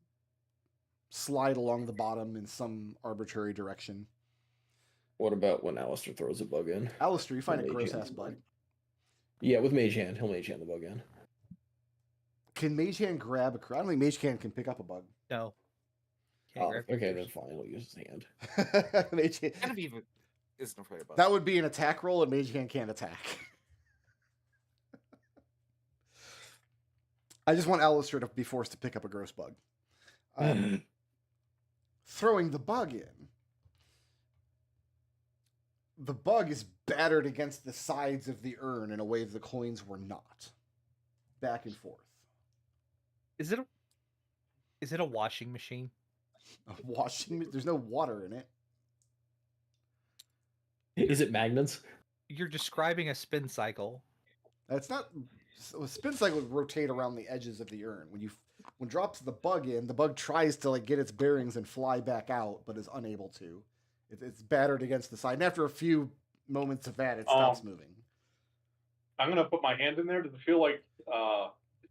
slide along the bottom in some arbitrary direction. What about when Alister throws a bug in? Alister, you find a Mage gross hand. ass bug. Yeah, with Mage Hand. He'll Mage Hand the bug in. Can Mage Hand grab a? I don't think Mage Hand can pick up a bug. No. Can't Oh, grab okay, then creatures. fine. We'll use his hand. Mage Hand. Genevieve isn't afraid about That would be an attack roll, and Mage Hand can't attack. I just want Alister to be forced to pick up a gross bug. Throwing the bug in. The bug is battered against the sides of the urn in a way the coins were not. Back and forth. Is it a washing machine? A washing. There's no water in it. Is it magnets? You're describing a spin cycle. It's not. A spin cycle would rotate around the edges of the urn. When drops the bug in, the bug tries to like get its bearings and fly back out, but is unable to. It's battered against the side, and after a few moments of that, it stops moving. I'm gonna put my hand in there. Does it feel like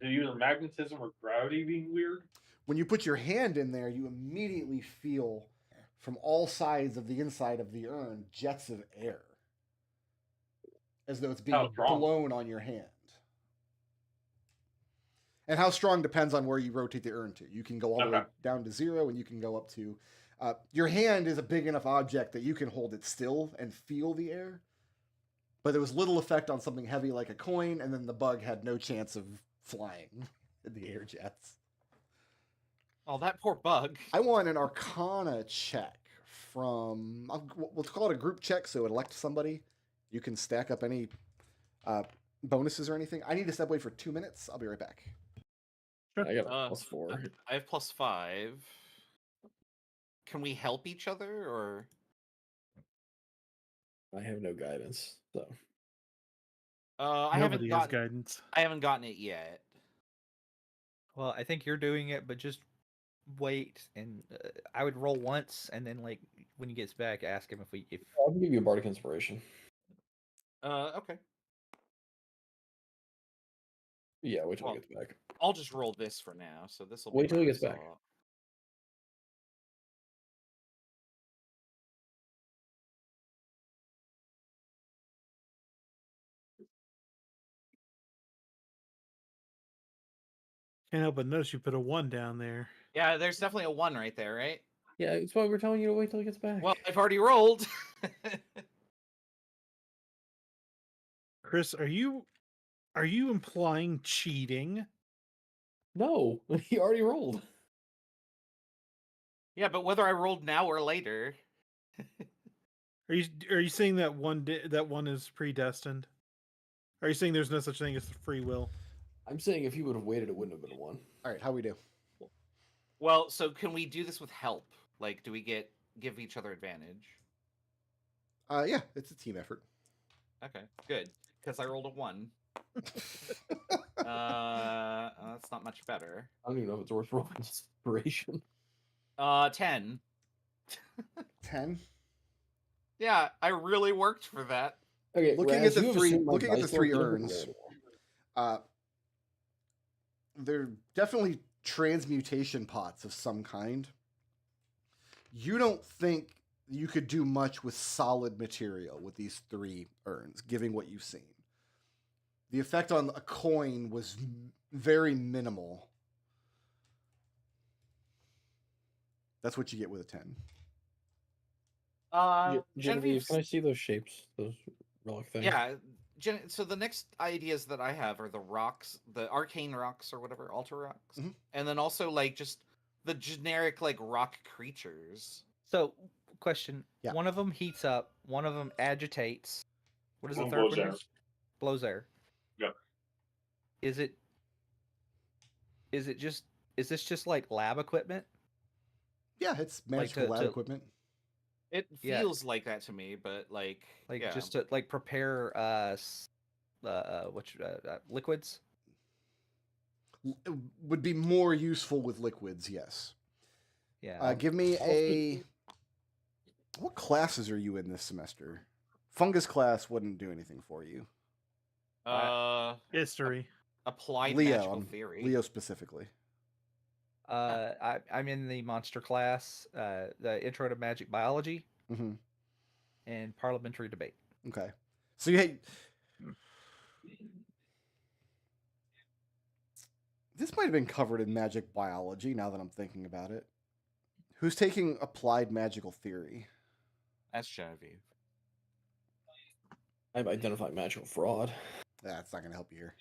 is it either magnetism or gravity being weird? When you put your hand in there, you immediately feel from all sides of the inside of the urn jets of air, as though it's being blown on your hand. And how strong depends on where you rotate the urn to. You can go all the way down to 0, and you can go up to... your hand is a big enough object that you can hold it still and feel the air. But there was little effect on something heavy like a coin, and then the bug had no chance of flying in the air jets. Oh, that poor bug. I want an Arcana check from... We'll call it a group check, so elect somebody. You can stack up any bonuses or anything. I need to step away for 2 minutes. I'll be right back. I got a +4. I have +5. Can we help each other, or? I have no guidance, so. I Nobody has guidance. I haven't gotten it yet. Well, I think you're doing it, but just wait, and I would roll once, and then like when he gets back, ask him if. I'll give you a bardic inspiration. Okay. Yeah, wait till he gets back. I'll just roll this for now. So this will wait till he gets back. Can't help but notice you put a 1 down there. Yeah, there's definitely a 1 right there, right? Yeah, it's why we're telling you to wait till he gets back. Well, I've already rolled. Chris, are you implying cheating? No, he already rolled. Yeah, but whether I rolled now or later. Are you saying that one is predestined? Are you saying there's no such thing as free will? I'm saying if you would have waited, it wouldn't have been a 1. All right, how we do? Well, so can we do this with help? Like, do we give each other advantage? Yeah, it's a team effort. Okay, good. Because I rolled a 1. That's not much better. I don't even know if it's worth rolling inspiration. 10. 10? Yeah, I really worked for that. Okay, looking at the three urns, they're definitely transmutation pots of some kind. You don't think you could do much with solid material with these 3 urns, given what you've seen. The effect on a coin was very minimal. That's what you get with a 10. Genevieve, can I see those shapes, those relic things? Yeah. So the next ideas that I have are the rocks, the arcane rocks or whatever, altar rocks, and then also like just the generic like rock creatures. So, question: Yeah. One of them heats up, one of them agitates. What is the One third blows one? air. Blows air. Yep. Is this just like lab equipment? Yeah, it's magical lab equipment. It feels like that to me, but like yeah. Just to like prepare liquids. It would be more useful with liquids, yes. Yeah. Give me a... What classes are you in this semester? Fungus class wouldn't do anything for you. History. Applied Leo, magical theory. Leo specifically. I'm in the monster class, the intro to magic biology, Mm-hmm. and parliamentary debate. Okay. So you this might have been covered in magic biology now that I'm thinking about it. Who's taking applied magical theory? That's Genevieve. I've identified magical fraud. That's not going to help you here.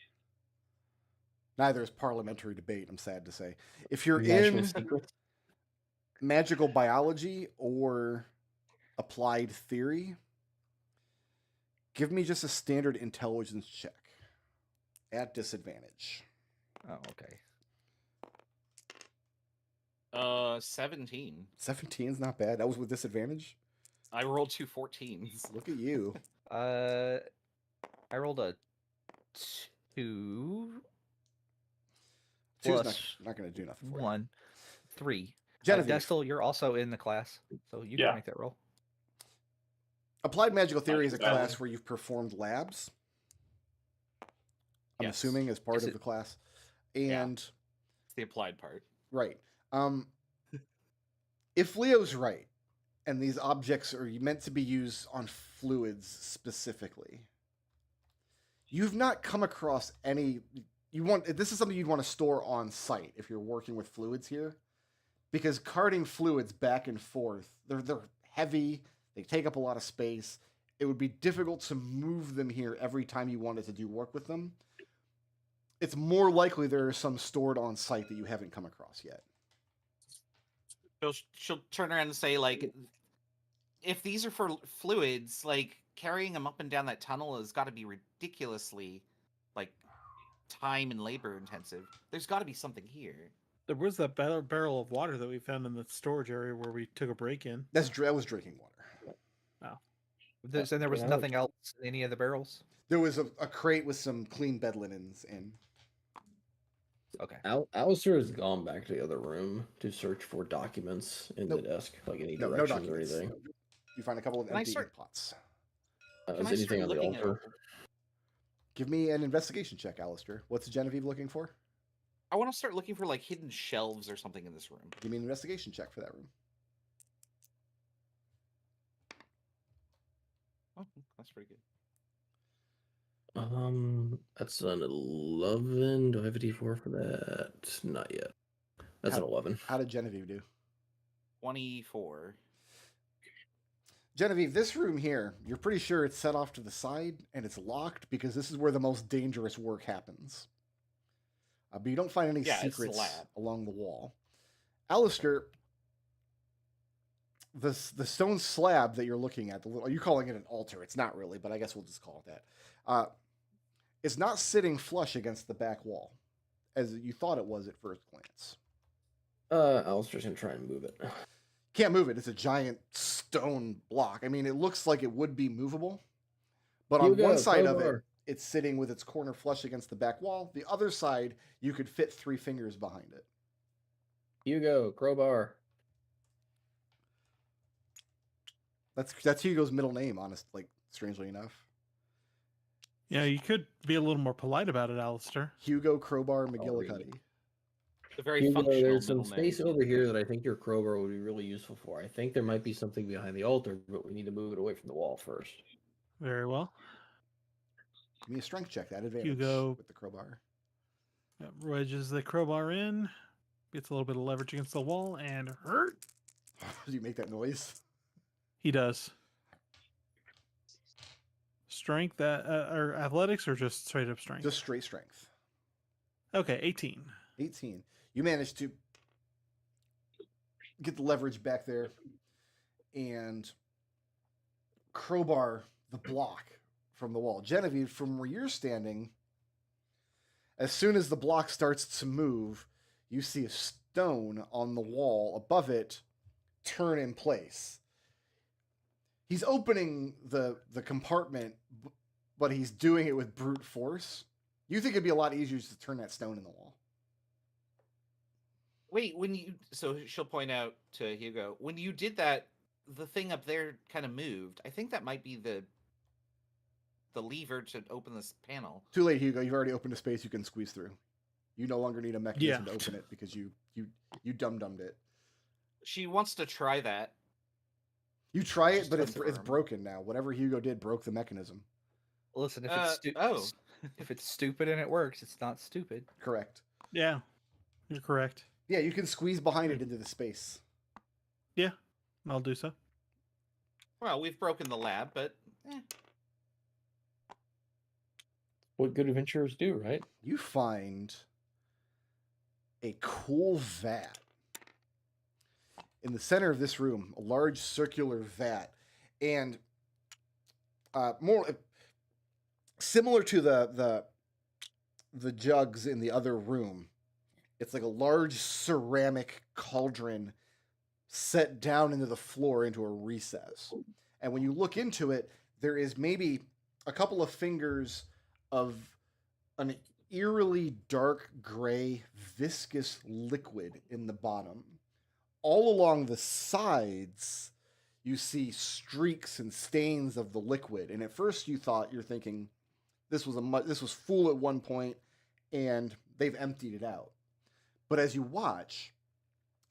Neither is parliamentary debate, I'm sad to say. If you're National in secrets. magical biology or applied theory, give me just a standard intelligence check at disadvantage. Oh, okay. 17. 17 is not bad. That was with disadvantage. I rolled 2 14s. Look at you. I rolled a 2 Two's plus not going to do nothing for you. 1, 3. Genevieve. Destil, you're also in the class, so you Yeah. can make that roll. Applied magical theory is a Valid. class where you've performed labs. I'm Yes. assuming as part Is of it- the class. And It's the applied part. right. If Leo's right, and these objects are meant to be used on fluids specifically, you've not come across any. This is something you'd want to store on site if you're working with fluids here, because carting fluids back and forth, they're heavy. They take up a lot of space. It would be difficult to move them here every time you wanted to do work with them. It's more likely there are some stored on site that you haven't come across yet. She'll turn around and say, like, if these are for fluids, like, carrying them up and down that tunnel has got to be ridiculously, like, time and labor intensive. There's got to be something here. There was that barrel of water that we found in the storage area where we took a break in. That was drinking water. And there was Yeah. nothing else in any of the barrels? There was a crate with some clean bed linens in. Okay. Alister has gone back to the other room to search for documents in Nope. the desk, like any No directions or documents. anything. You find a couple of Can I empty start- pots. Can Is I anything start on the looking at- altar? Give me an investigation check, Alister. What's Genevieve looking for? I want to start looking for, like, hidden shelves or something in this room. Give me an investigation check for that room. Oh, that's pretty good. That's an 11. Do I have a D4 for that? Not yet. That's an 11. How did Genevieve do? 24. Genevieve, this room here, you're pretty sure it's set off to the side and it's locked because this is where the most dangerous work happens. But you don't find any Yeah, it's the secrets lab. along the wall. Alister, the stone slab that you're looking at, are you calling it an altar? It's not really, but I guess we'll just call it that. It's not sitting flush against the back wall, as you thought it was at first glance. Alister's gonna try and move it. Can't move it. It's a giant stone block. I mean, it looks like it would be movable, but on Hugo, one side of it, crowbar. it's sitting with its corner flush against the back wall. The other side, you could fit 3 fingers behind it. Hugo, crowbar. That's Hugo's middle name, strangely enough. Yeah, you could be a little more polite about it, Alister. Hugo Crowbar McGillicuddy. The very Hugo, functional there's some middle space name. over here that I think your crowbar would be really useful for. I think there might be something behind the altar, but we need to move it away from the wall first. Very well. Give me a strength check. That advantage Hugo. with the crowbar. Yep, wedges the crowbar in, gets a little bit of leverage against the wall, and hurt. Do you make that noise? He does. Strength, or athletics, or just straight up strength? Just straight strength. Okay, 18. 18. You managed to get the leverage back there and crowbar the block from the wall. Genevieve, from where you're standing, as soon as the block starts to move, you see a stone on the wall above it turn in place. He's opening the compartment, but he's doing it with brute force. You think it'd be a lot easier just to turn that stone in the wall. Wait, so she'll point out to Hugo, when you did that, the thing up there kind of moved. I think that might be the the lever to open this panel. Too late, Hugo. You've already opened a space you can squeeze through. You no longer need a mechanism to open it because you dum-dummed it. She wants to try that. You try it, Just but it's confirm. broken now. Whatever Hugo did broke the mechanism. Listen, if it's if it's stupid and it works, it's not stupid. Correct. Yeah, you're correct. Yeah, you can squeeze behind it into the space. Yeah, I'll do so. Well, we've broken the lab, but What good adventurers do, right? You find a cool vat. In the center of this room, a large circular vat. And more similar to the jugs in the other room. It's like a large ceramic cauldron set down into the floor into a recess. And when you look into it, there is maybe a couple of fingers of an eerily dark gray viscous liquid in the bottom. All along the sides, you see streaks and stains of the liquid. And at first you're thinking this was full at one point and they've emptied it out. But as you watch,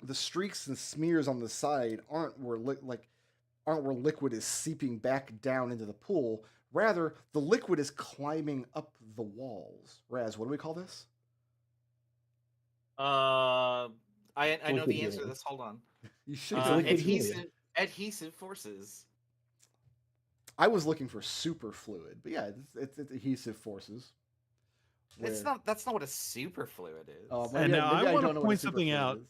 the streaks and smears on the side aren't where liquid is seeping back down into the pool. Rather, the liquid is climbing up the walls. Raz, what do we call this? I know Liquid the answer to helium. this. Hold on. You should. liquid helium. Adhesive forces. I was looking for super fluid, but yeah, it's adhesive forces. It's where- not. That's not what a superfluid is. Oh, And now I don't wanna know what a point something superfluid out. is.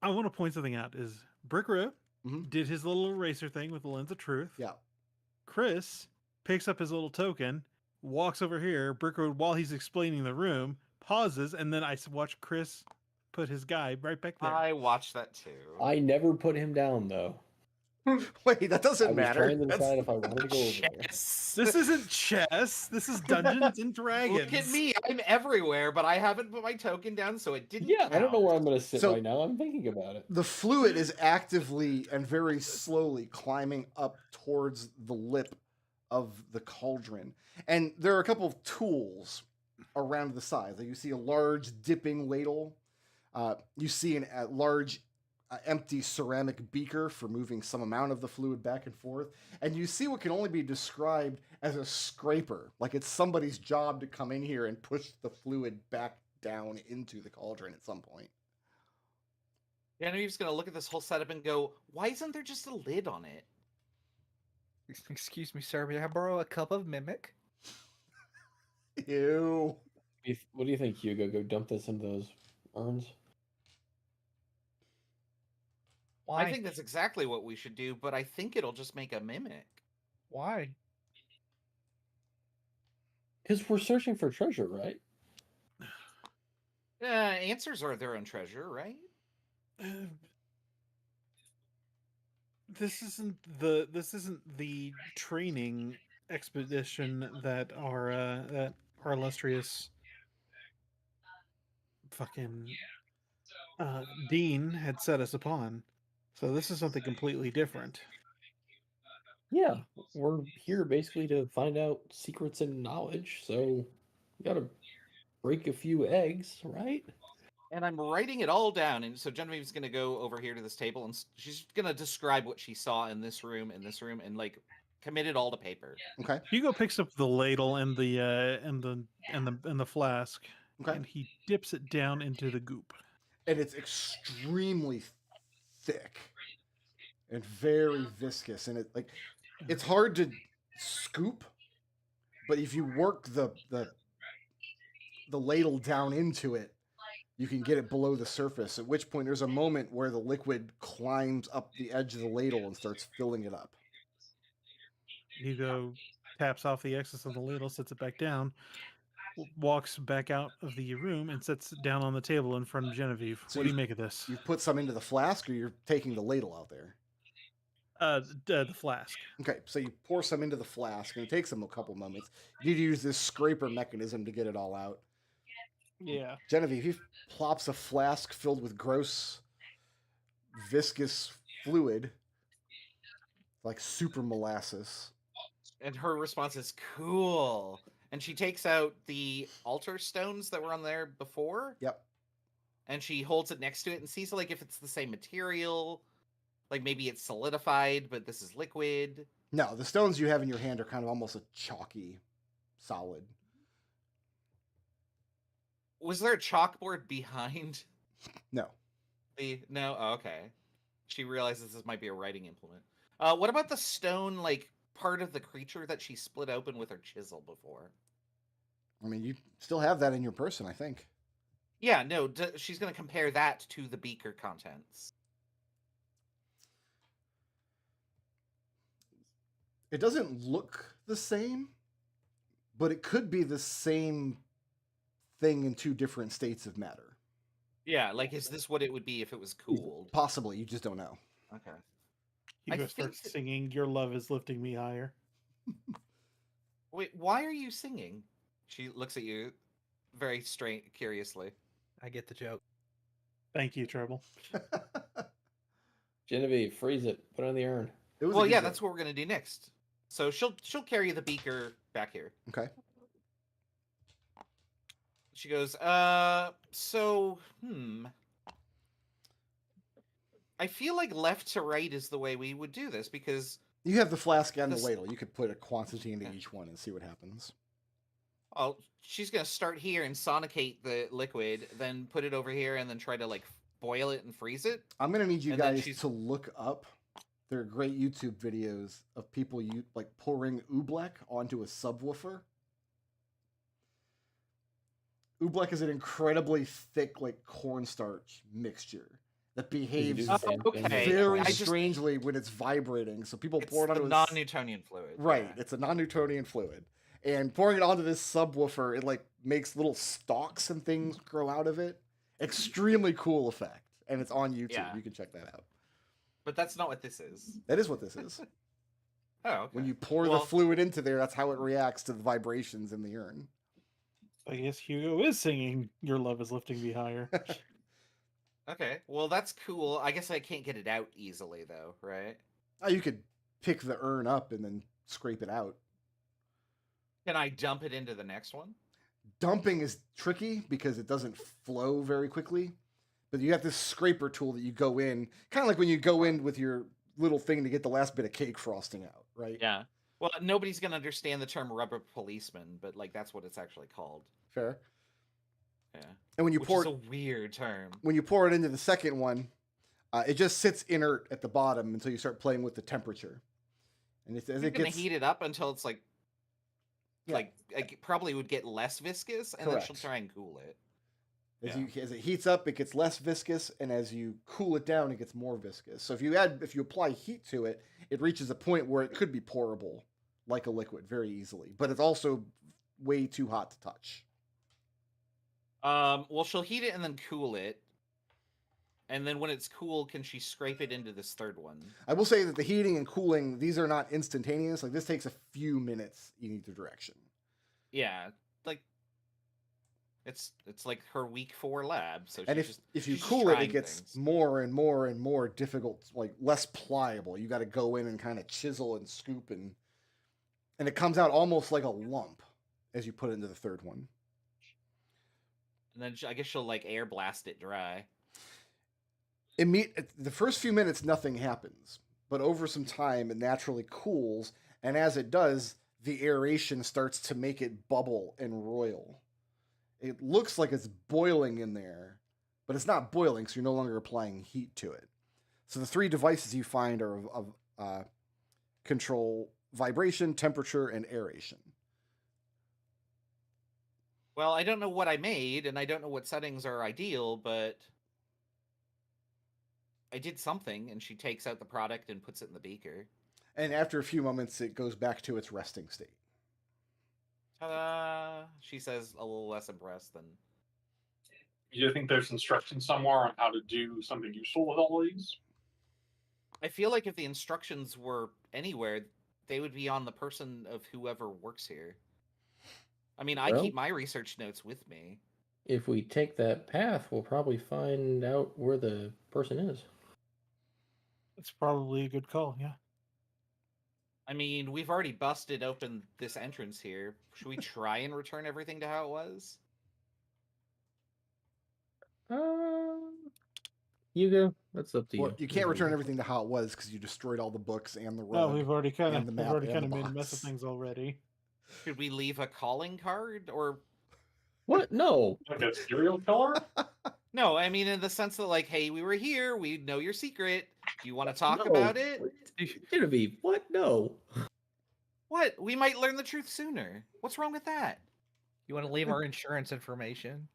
I want to point something out. Is Brickroad Mhm. did his little eraser thing with the lens of truth. Yeah. Chris picks up his little token, walks over here. Brickroad, while he's explaining the room, pauses, and then I watch Chris put his guy right back there. I watched that too. I never put him down though. Wait, that I doesn't was matter. trying to That's- decide if I wanted to go over there. Yes. This isn't chess. This is Dungeons and Dragons. Look at me. I'm everywhere, but I haven't put my token down, so it didn't. Yeah, I don't know count. where I'm going to sit So- right now. I'm thinking about it. The fluid is actively and very slowly climbing up towards the lip of the cauldron. And there are a couple of tools around the sides. Like you see a large dipping ladle. You see a large empty ceramic beaker for moving some amount of the fluid back and forth. And you see what can only be described as a scraper. Like it's somebody's job to come in here and push the fluid back down into the cauldron at some point. Genevieve's gonna look at this whole setup and go, "Why isn't there just a lid on it?" Excuse me, sir. May I borrow a cup of mimic? Ew. What do you think, Hugo? Go dump this into those urns? Why? I think that's exactly what we should do, but I think it'll just make a mimic. Why? Because we're searching for treasure, right? Answers are their own treasure, right? This isn't the training expedition that our illustrious fucking Dean had set us upon. So this is something completely different. Yeah, we're here basically to find out secrets and knowledge. So you got to break a few eggs, right? And I'm writing it all down. And so Genevieve's going to go over here to this table and she's going to describe what she saw in this room, and like commit it all to paper. Okay. Hugo picks up the ladle and the flask, Okay. and he dips it down into the goop. And it's extremely thick and very viscous, and it's hard to scoop, but if you work the ladle down into it, you can get it below the surface, at which point there's a moment where the liquid climbs up the edge of the ladle and starts filling it up. Hugo taps off the excess of the ladle, sets it back down, walks back out of the room, and sets it down on the table in front of Genevieve. So What do you make of this? You put some into the flask, or you're taking the ladle out there? The flask. Okay, so you pour some into the flask, and it takes them a couple moments. You need to use this scraper mechanism to get it all out. Yeah. Genevieve, he plops a flask filled with gross, viscous fluid, like super molasses, And her response is cool. And she takes out the altar stones that were on there before. Yep. And she holds it next to it and sees like if it's the same material. Like maybe it's solidified, but this is liquid. No, the stones you have in your hand are kind of almost a chalky solid. Was there a chalkboard behind No. No? Oh, okay. She realizes this might be a writing implement. What about the stone, like, part of the creature that she split open with her chisel before? I mean, you still have that in your person, I think. Yeah, no, she's going to compare that to the beaker contents. It doesn't look the same, but it could be the same thing in two different states of matter. Yeah, like, is this what it would be if it was cooled? Possibly, you just don't know. Okay. Hugo think starts that- singing "Your Love Is Lifting Me Higher." Wait, why are you singing? She looks at you very curiously. I get the joke. Thank you, Treble. Genevieve, freeze it. Put it on the urn. It was a Well, good yeah, joke. that's what we're going to do next. So she'll carry the beaker back here. Okay. She goes, so, I feel like left to right is the way we would do this because, You have the flask and the This- ladle. You could put a quantity into Yeah. each one and see what happens. oh, she's gonna start here and sonicate the liquid, then put it over here, and then try to like boil it and freeze it. I'm gonna need you And then guys she's- to look up. There are great YouTube videos of people like pouring oobleck onto a subwoofer. Oobleck is an incredibly thick, like cornstarch mixture that behaves do the same thing with okay. very I just- strangely when it's vibrating. So people It's pour it the onto a non-Newtonian fluid. right. yeah. It's a non-Newtonian fluid, and pouring it onto this subwoofer, it like makes little stalks and things grow out of it. Extremely cool effect, and it's on YouTube. Yeah. You can check that out. But that's not what this is. That is what this is. Oh, okay. When you pour the Well- fluid into there, that's how it reacts to the vibrations in the urn. I guess Hugo is singing "Your Love Is Lifting Me Higher." Okay, well that's cool. I guess I can't get it out easily though, right? Oh, you could pick the urn up and then scrape it out. Can I dump it into the next one? Dumping is tricky because it doesn't flow very quickly. But you have this scraper tool that you go in, kind of like when you go in with your little thing to get the last bit of cake frosting out, right? Yeah. Well, nobody's gonna understand the term rubber policeman, but like that's what it's actually called. Fair. Yeah. And when you Which pour is a weird term. when you pour it into the second one, it just sits inert at the bottom until you start playing with the temperature. And as You're it gonna gets heat it up until it's like, Yeah. like it probably would get less viscous, and then she'll Correct. try and cool it. as it heats up, it gets less viscous, and as you cool it down, it gets more viscous. So if you apply heat to it, it reaches a point where it could be pourable like a liquid very easily, but it's also way too hot to touch. Well, she'll heat it and then cool it, and then when it's cool, can she scrape it into this third one? I will say that the heating and cooling, these are not instantaneous. Like this takes a few minutes in either direction. Yeah, like it's like her week 4 lab. So And she's if you she's cool it, it trying gets things. more and more and more difficult, like less pliable. You got to go in and kind of chisel and scoop, and it comes out almost like a lump as you put it into the third one. And then I guess she'll like air blast it dry. The first few minutes, nothing happens, but over some time, it naturally cools, and as it does, the aeration starts to make it bubble and roil. It looks like it's boiling in there, but it's not boiling, so you're no longer applying heat to it. So the 3 devices you find are of control vibration, temperature, and aeration. Well, I don't know what I made, and I don't know what settings are ideal, but I did something, and she takes out the product and puts it in the beaker. And after a few moments, it goes back to its resting state. Ta-da! She says, a little less impressed than. Do you think there's instructions somewhere on how to do something useful with all these? I feel like if the instructions were anywhere, they would be on the person of whoever works here. I mean, I Well- keep my research notes with me. If we take that path, we'll probably find out where the person is. It's probably a good call. Yeah. I mean, we've already busted open this entrance here. Should we try and return everything to how it was? Hugo, that's up to you. Well, you can't return everything to how it was because you destroyed all the books and the No, rug. we've already kind and the of map and the made a mess of box. things already. Should we leave a calling card or What? No. Like a serial killer? no? I mean, in the sense that like, hey, we were here. We know your secret. Do you want to talk No. about it? Genevieve, what? No. What? We might learn the truth sooner. What's wrong with that? You want to leave our insurance information?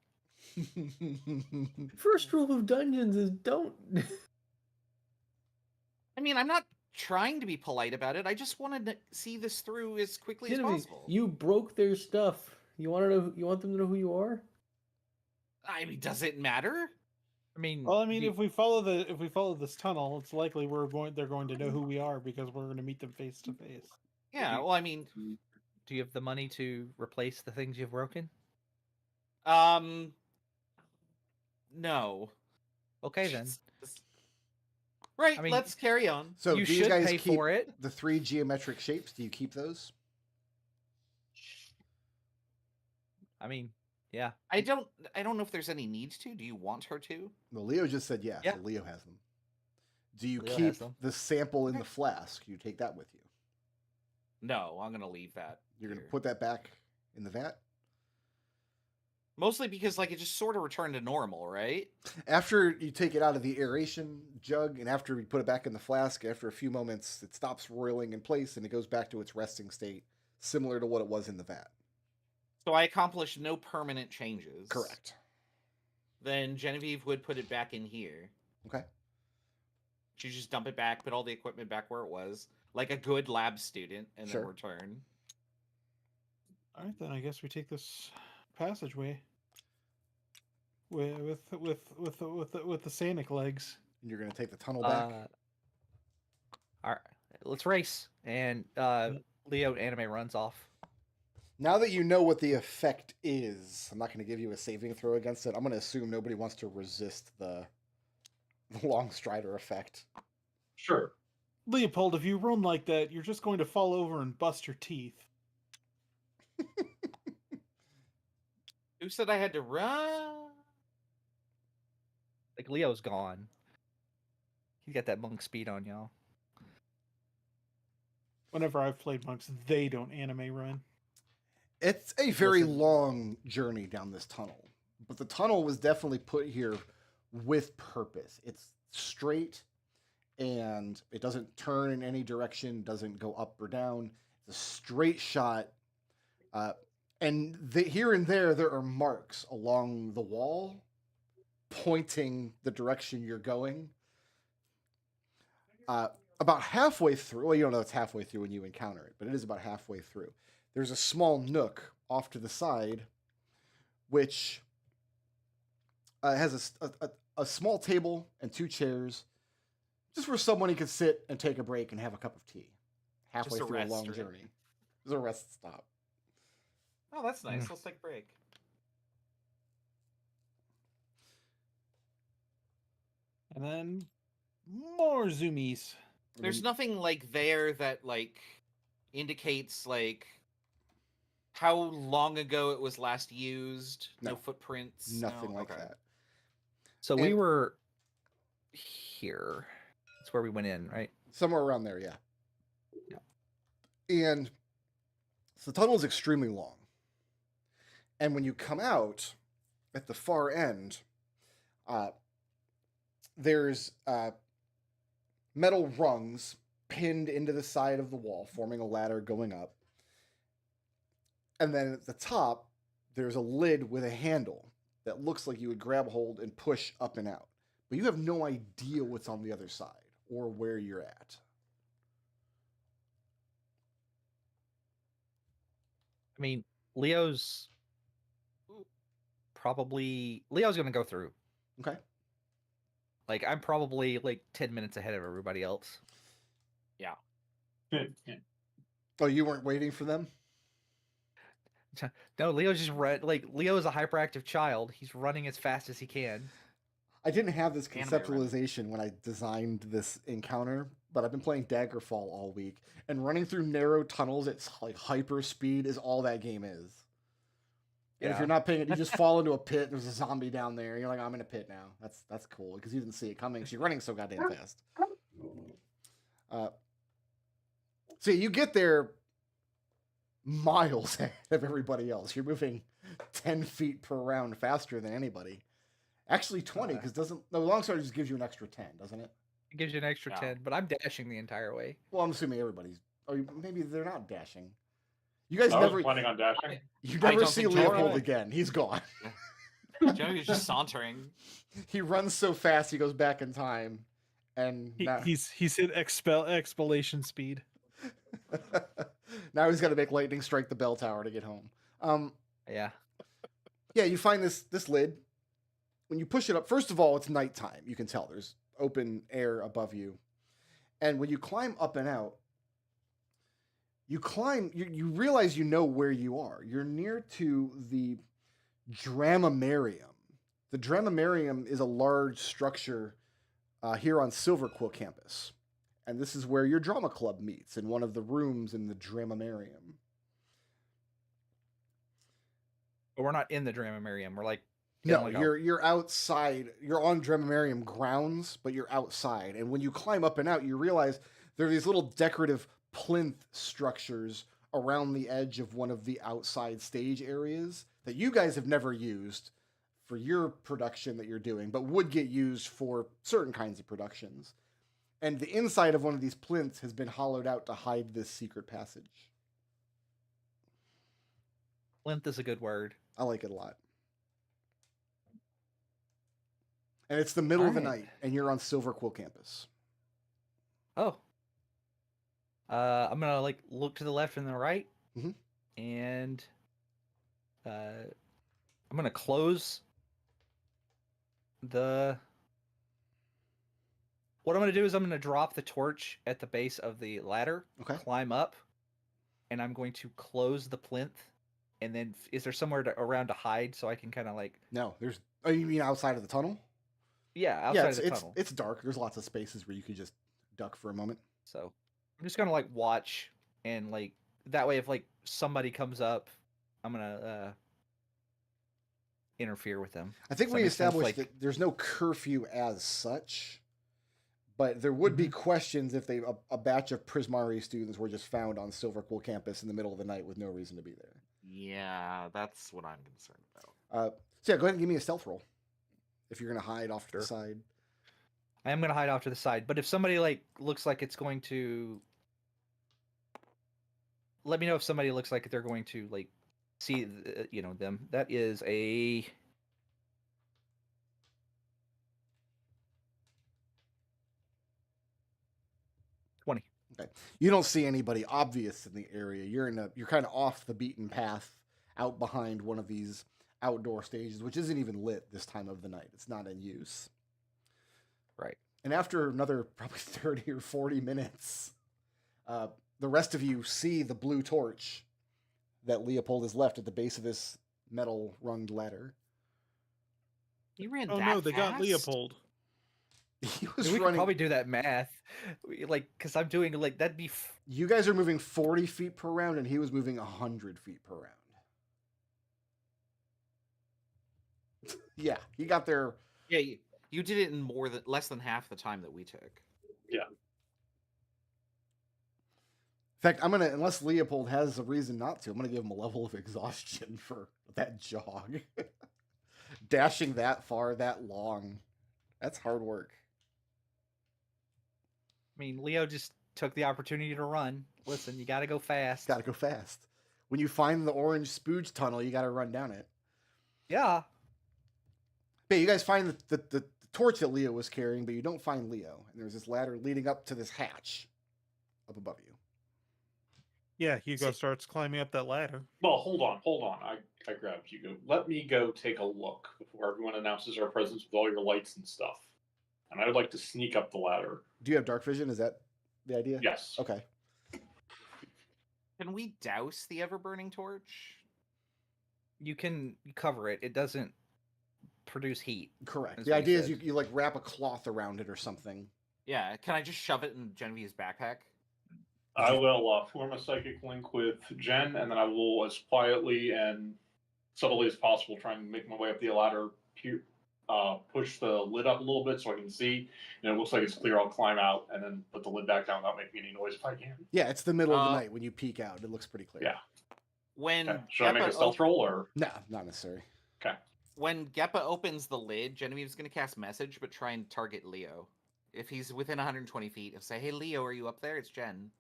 First rule of dungeons is don't. I mean, I'm not trying to be polite about it. I just wanted to see this through as quickly as Genevieve, possible. you broke their stuff. You want to know? You want them to know who you are? I mean, does it matter? I mean, Well, I mean, if we follow this tunnel, it's likely they're going to know who we are because we're going to meet them face to face. Yeah. Well, I mean, do you have the money to replace the things you've broken? no. Okay then. Right. I mean, let's carry on. So You do you should guys pay keep for it. the 3 geometric shapes? Do you keep those? I mean, yeah. I don't know if there's any need to. Do you want her to? Well, Leo just said yes. Yeah. So Leo has them. Do you Leo keep has them. the sample in Okay. the flask? You take that with you. No, I'm gonna leave that. You're going to here. put that back in the vat? Mostly because like it just sort of returned to normal, right? After you take it out of the aeration jug and after you put it back in the flask, after a few moments, it stops roiling in place and it goes back to its resting state, similar to what it was in the vat. So I accomplished no permanent changes. Correct. Then Genevieve would put it back in here. Okay. She'd just dump it back, put all the equipment back where it was, like a good lab student, and Sure. then return. All right, then I guess we take this passageway with the Sanic legs. And you're going to take the tunnel back. All right, let's race. And Leo anime runs off. Now that you know what the effect is, I'm not going to give you a saving throw against it. I'm going to assume nobody wants to resist the long strider effect. Sure. Léopold, if you run like that, you're just going to fall over and bust your teeth. Who said I had to run? Like Leo's gone. He's got that monk speed on y'all. Whenever I've played monks, they don't anime run. It's a very Listen. long journey down this tunnel, but the tunnel was definitely put here with purpose. It's straight and it doesn't turn in any direction, doesn't go up or down. It's a straight shot. And here and there are marks along the wall pointing the direction you're going. About halfway through, well, you don't know it's halfway through when you encounter it, but it is about halfway through. There's a small nook off to the side, which has a small table and 2 chairs, just where someone could sit and take a break and have a cup of tea halfway Just a through a rest, long right? journey. There's a rest stop. Oh, that's nice. Let's take a break. And then more zoomies. There's nothing like there that like indicates like how long ago it was last used. No, No. footprints. Nothing no? like Okay. that. So we And- were here. That's where we went in, right? Somewhere around there, yeah. And so the tunnel is extremely long. And when you come out at the far end, there's metal rungs pinned into the side of the wall, forming a ladder going up. And then at the top, there's a lid with a handle that looks like you would grab hold and push up and out. But you have no idea what's on the other side or where you're at. I mean, Leo's gonna go through. Okay. Like I'm probably like 10 minutes ahead of everybody else. Oh, you weren't waiting for them? No, Leo's just Leo is a hyperactive child. He's running as fast as he can. I didn't have this Anime run. conceptualization when I designed this encounter, but I've been playing Daggerfall all week, and running through narrow tunnels at like hyper speed is all that game is. And if Yeah. you're not paying it, you just fall into a pit. There's a zombie down there. You're like, I'm in a pit now. That's cool because you didn't see it coming. She's running so goddamn fast. So you get there miles ahead of everybody else. You're moving 10 feet per round faster than anybody. Actually, 20 because Longsword just gives you an extra 10, doesn't it? It gives you an extra 10, but I'm dashing the entire way. Well, I'm assuming everybody's. Or maybe they're not dashing. You guys I never. was planning on dashing. You I never don't see think Leopold Genevieve- again. He's gone. Genevieve's just sauntering. He runs so fast he goes back in time, and now He's hit expellation speed. now he's got to make lightning strike the bell tower to get home. Yeah. Yeah, you find this lid. When you push it up, first of all, it's nighttime. You can tell there's open air above you, and when you climb up and out, you realize you know where you are. You're near to the Dramamarium. The Dramamarium is a large structure here on Silverquill campus. And this is where your drama club meets, in one of the rooms in the Dramamarium. But we're not in the Dramamarium. We're like... No, like you're outside. You're on Dramamarium grounds, but you're outside. And when you climb up and out, you realize there are these little decorative plinth structures around the edge of one of the outside stage areas that you guys have never used for your production that you're doing, but would get used for certain kinds of productions. And the inside of one of these plinths has been hollowed out to hide this secret passage. Plinth is a good word. I like it a lot. And it's the middle of the Alright. night, and you're on Silverquill campus. Oh. I'm gonna like look to the left and the right, Mhm. and I'm gonna close the. What I'm gonna do is I'm gonna drop the torch at the base of the ladder, Okay. climb up, and I'm going to close the plinth. And then, is there somewhere around to hide so I can kind of like? No, there's. Oh, you mean outside of the tunnel? Yeah, outside Yeah, of the tunnel. it's dark. There's lots of spaces where you could just duck for a moment. So I'm just gonna like watch and like that way if like somebody comes up, I'm gonna interfere with them. I think Does that we make sense? established Like- that there's no curfew as such, but there would be questions if a batch of Prismari students were just found on Silverquill campus in the middle of the night with no reason to be there. Yeah, that's what I'm concerned about. So yeah, go ahead and give me a stealth roll if you're gonna hide off to the Sure. side. I am gonna hide off to the side, but if somebody like looks like it's going to, let me know if somebody looks like they're going to like see them. That is a 20. Okay. You don't see anybody obvious in the area. You're kind of off the beaten path, out behind one of these outdoor stages, which isn't even lit this time of the night. It's not in use. Right. And after another probably 30 or 40 minutes, the rest of you see the blue torch that Léopold has left at the base of this metal runged ladder. You ran Oh that no, they got fast? Léopold. He was We could running. probably do that math, like because I'm doing like that'd be. You guys are moving 40 feet per round, and he was moving 100 feet per round. Yeah, he got there. Yeah, you did it in less than half the time that we took. In fact, I'm gonna, unless Léopold has a reason not to, I'm gonna give him a level of exhaustion for that jog. Dashing that far, that long, that's hard work. I mean, Leo just took the opportunity to run. Listen, you got to go fast. Gotta go fast. When you find the orange spooge tunnel, you gotta run down it. Yeah. But you guys find the torch that Leo was carrying, but you don't find Leo. And there's this ladder leading up to this hatch up above you. Yeah, Hugo starts climbing up that ladder. Well, hold on. I grabbed Hugo. Let me go take a look before everyone announces our presence with all your lights and stuff. And I would like to sneak up the ladder. Do you have dark vision? Is that the idea? Yes. Okay. Can we douse the ever-burning torch? You can cover it. It doesn't produce heat. Correct. That's The what he idea is said. you like wrap a cloth around it or something. Yeah, can I just shove it in Genevieve's backpack? I will form a psychic link with Jen, and then I will, as quietly and subtly as possible, try and make my way up the ladder, push the lid up a little bit so I can see. And it looks like it's clear. I'll climb out and then put the lid back down without making any noise if I can. Yeah, it's the middle of the night when you peek out. It looks pretty clear. Yeah. When Okay. Should I make a stealth roll or? No, not necessary. Okay. When Geppa opens the lid, Genevieve's going to cast message, but try and target Leo. If he's within 120 feet, he'll say, "Hey, Leo, are you up there? It's Jen."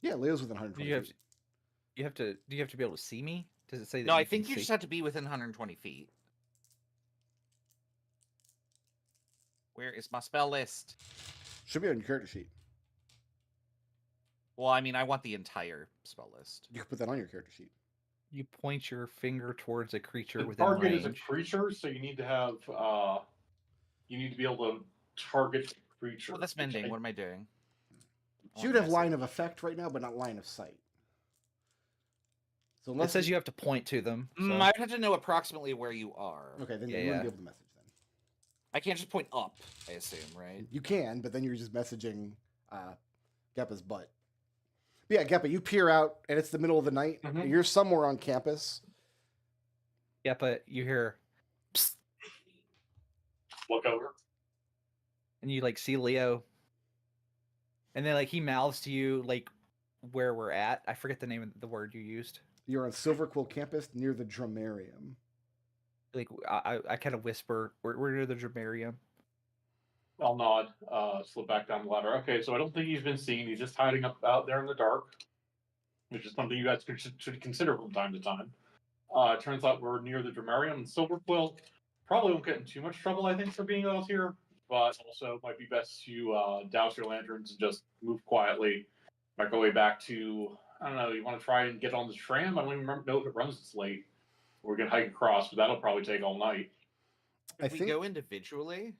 Yeah, Leo's within 120 Do feet. you have to be able to see me? Does it say that? No, I can think you see? just have to be within 120 feet. Where is my spell list? Should be on your character sheet. Well, I mean, I want the entire spell list. You can put that on your character sheet. You point your finger towards a creature The within target range. is a creature, so you need to have you need to be able to target the creature. Well, that's mending. What am I doing? She would have line of effect right now, but not line of sight. So It says you have to point to them. So. I'd have to know approximately where you are. Okay, then Yeah, you wouldn't yeah. be able to message then. I can't just point up, I assume, right? You can, but then you're just messaging Geppa's butt. But yeah, Geppa, you peer out, and it's the middle of the night. Mhm. You're somewhere on campus. Yeah, but you hear, psst, Look over. and you like see Leo, and then like he mouths to you like where we're at. I forget the name of the word you used. You're on Silverquill campus near the Dramarium. Like I kind of whisper, we're near the Dramarium. I'll nod, slip back down the ladder. Okay, so I don't think he's been seen. He's just hiding up out there in the dark, which is something you guys should consider from time to time. It turns out we're near the Dramarium, and Silverquill probably won't get in too much trouble, I think, for being out here, but also might be best to douse your lanterns and just move quietly. Make our way back to, I don't know, you want to try and get on the tram? I don't even know if it runs this late. We're going to hike across, but that'll probably take all night. If we go individually?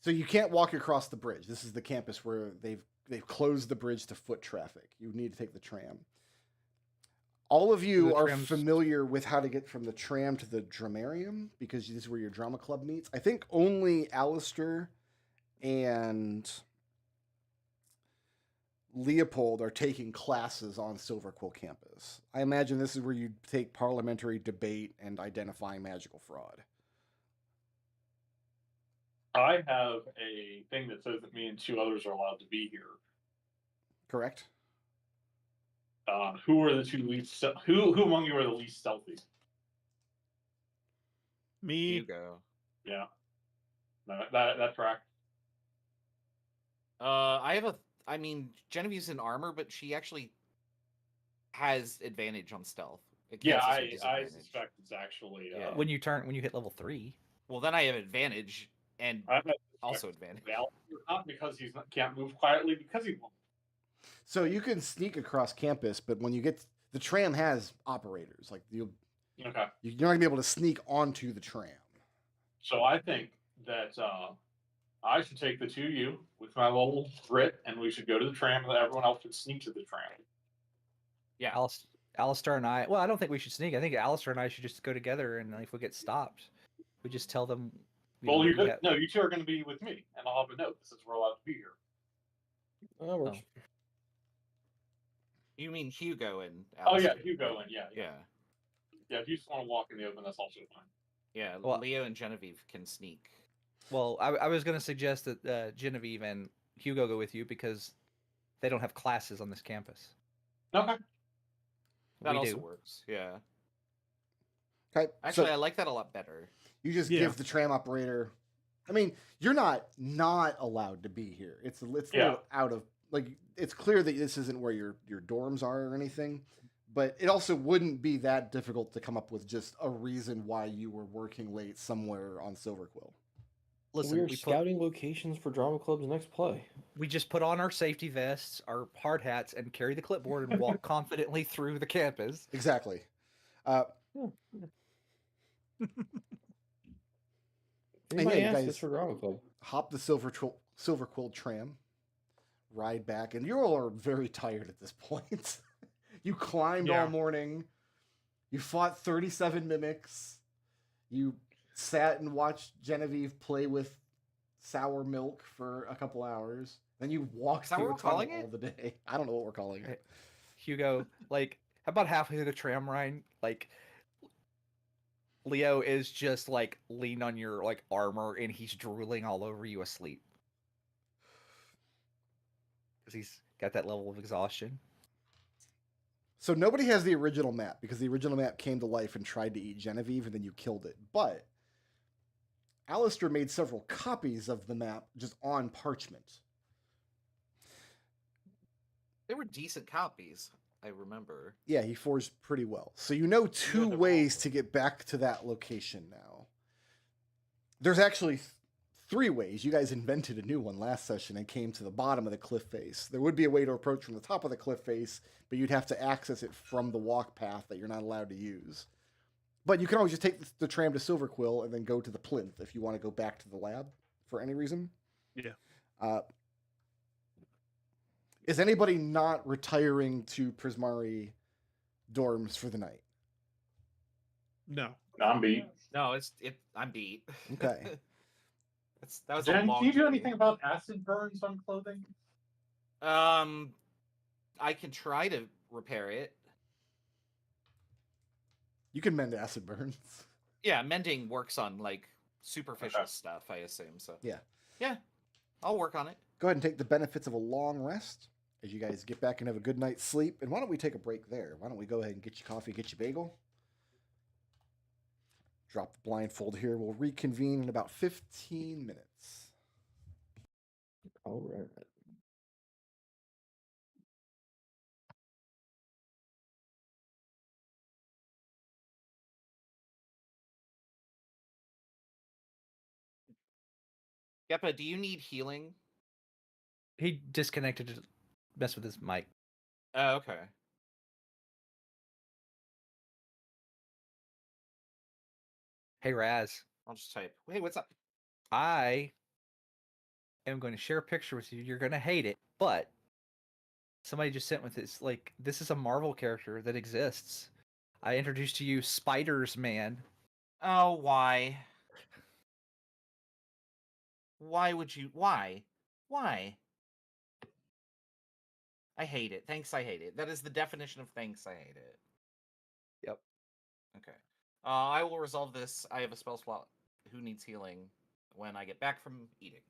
So you can't walk across the bridge. This is the campus where they've closed the bridge to foot traffic. You need to take the tram. All of you are familiar with how to get from the tram to the Dramarium because this is where your drama club meets. I think only Alister and Léopold are taking classes on Silverquill campus. I imagine this is where you take parliamentary debate and identifying magical fraud. I have a thing that says that me and two others are allowed to be here. Correct. Who are the two least? Who among you are the least stealthy? Me. Hugo. Yeah, that track. I mean, Genevieve's in armor, but she actually has advantage on stealth. Yeah, I suspect it's actually when you hit level 3. Well, then I have advantage and also advantage. Not because can't move quietly, because he won't. So you can sneak across campus, but when you get the tram has operators, like you're not gonna be able to sneak onto the tram. So I think that I should take the two of you with my little grit, and we should go to the tram, and everyone else should sneak to the tram. Yeah, Alister and I. Well, I don't think we should sneak. I think Alister and I should just go together, and if we get stopped, we just tell them. Well, you two are going to be with me, and I'll have a note since we're allowed to be here. That works. You mean Hugo and Alister? Oh yeah, Hugo and yeah. Yeah, if you just want to walk in the open, that's also fine. Yeah, well, Leo and Genevieve can sneak. Well, I was going to suggest that Genevieve and Hugo go with you because they don't have classes on this campus. Okay. That also works. Yeah. Okay. Actually, so I like that a lot better. You just give the tram operator. I mean, you're not allowed to be here. It's out of it's clear that this isn't where your dorms are or anything. But it also wouldn't be that difficult to come up with just a reason why you were working late somewhere on Silverquill. Listen, we're scouting locations for drama club's next play. We just put on our safety vests, our hard hats, and carry the clipboard and walk confidently through the campus. Exactly. Anybody ask this for drama club? Hop the Silverquill tram, ride back, and you all are very tired at this point. You climbed all morning. You fought 37 mimics. You sat and watched Genevieve play with sour milk for a couple hours. Then you walk Is that through what a we're tunnel calling all it? the day. I don't know what we're calling it. Hugo, like about halfway through the tram ride, like Leo is just like leaned on your like armor and he's drooling all over you asleep. Because he's got that level of exhaustion. So nobody has the original map because the original map came to life and tried to eat Genevieve and then you killed it. But Alister made several copies of the map just on parchment. They were decent copies, I remember. Yeah, he forged pretty well. So you know two they're ways all- to get back to that location now. There's actually three ways. You guys invented a new one last session and came to the bottom of the cliff face. There would be a way to approach from the top of the cliff face, but you'd have to access it from the walk path that you're not allowed to use. But you can always just take the tram to Silverquill and then go to the plinth if you want to go back to the lab for any reason. Yeah. Is anybody not retiring to Prismari dorms for the night? No. I'm beat. No, I'm beat. Okay. That was a Jen, long can you do journey. anything about acid burns on clothing? I can try to repair it. You can mend acid burns. Yeah, mending works on like superficial Okay. stuff, I assume. So Yeah. I'll work on it. Go ahead and take the benefits of a long rest as you guys get back and have a good night's sleep. And why don't we take a break there? Why don't we go ahead and get you coffee, get you bagel? Drop the blindfold here. We'll reconvene in about 15 minutes. All right. Geppa, do you need healing? He disconnected to mess with his mic. Oh, okay. Hey Raz, I'll just type. Hey, what's up? I am going to share a picture with you. You're going to hate it, but somebody just sent with this. Like, this is a Marvel character that exists. I introduced to you Spiders Man. Oh, why? Why would you? Why? Why? I hate it. Thanks, I hate it. That is the definition of thanks, I hate it. Yep. Okay. I will resolve this. I have a spell slot. Who needs healing when I get back from eating?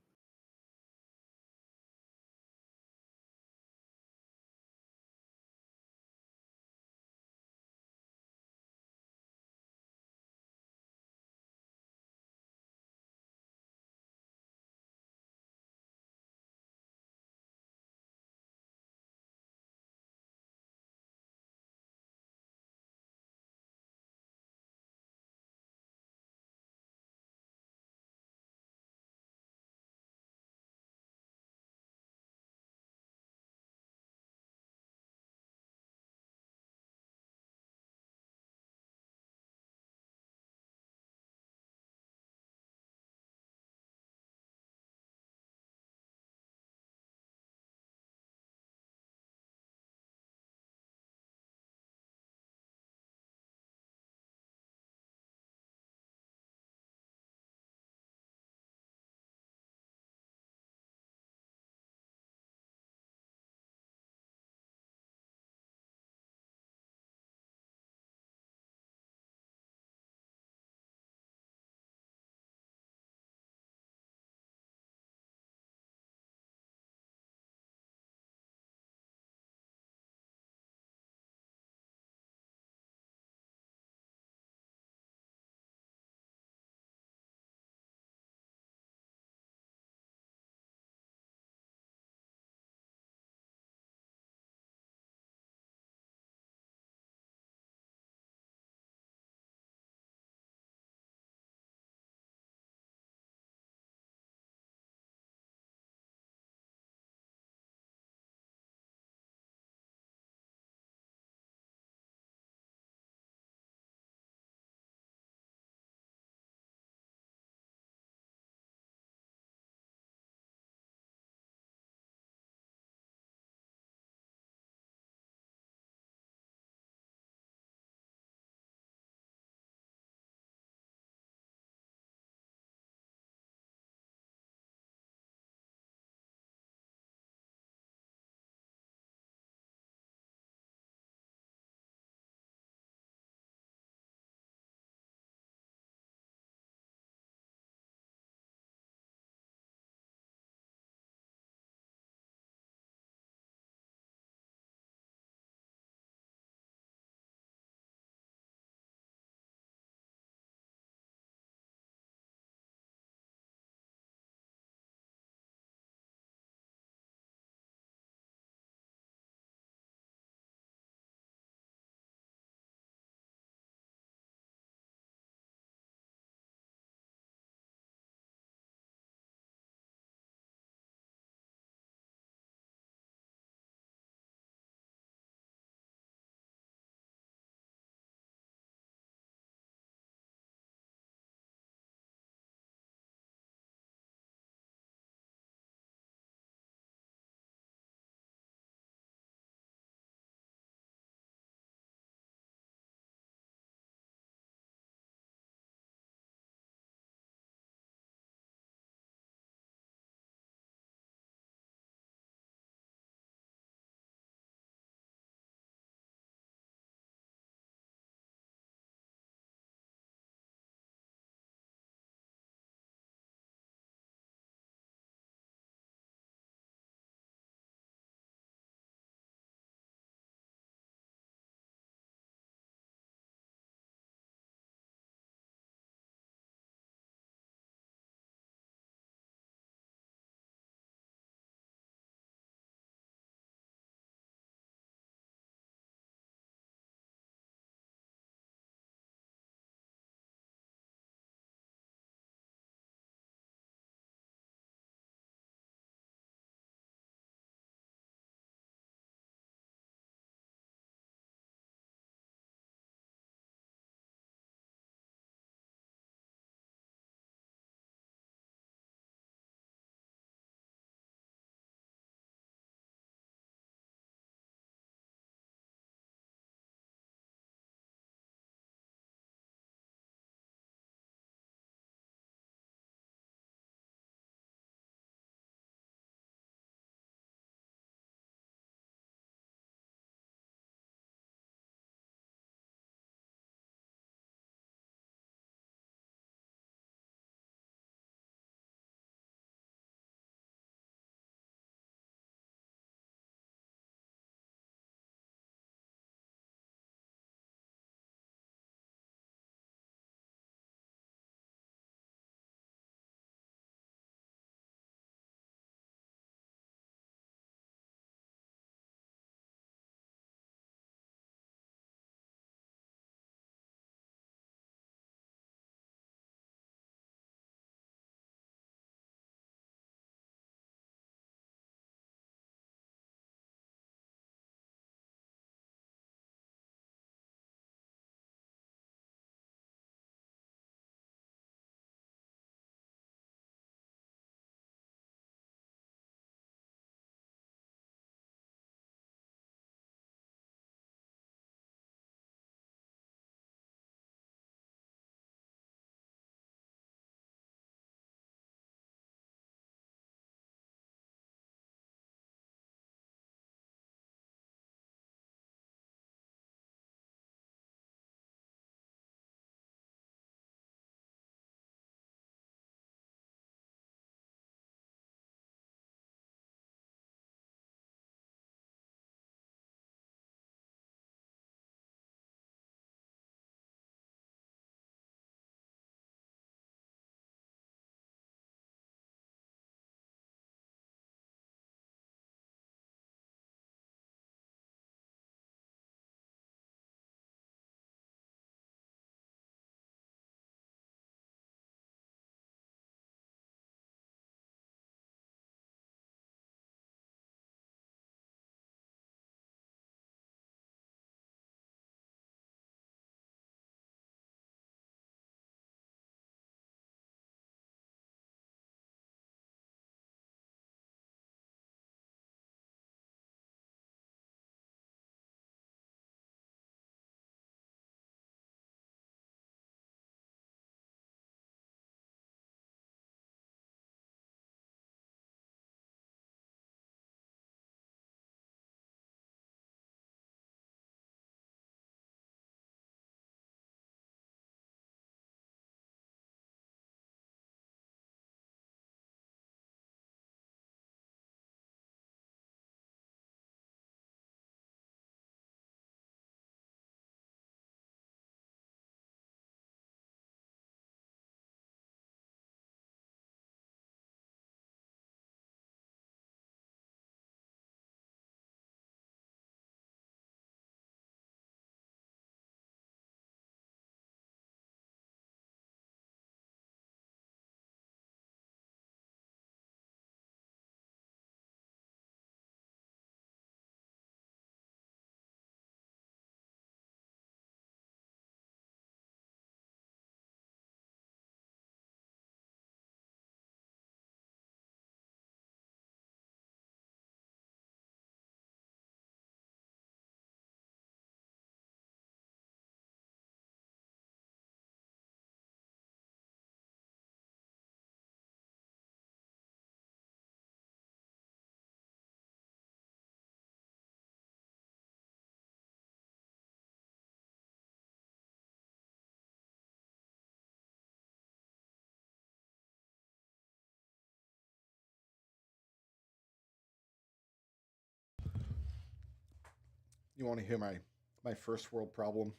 You want to hear my first world problem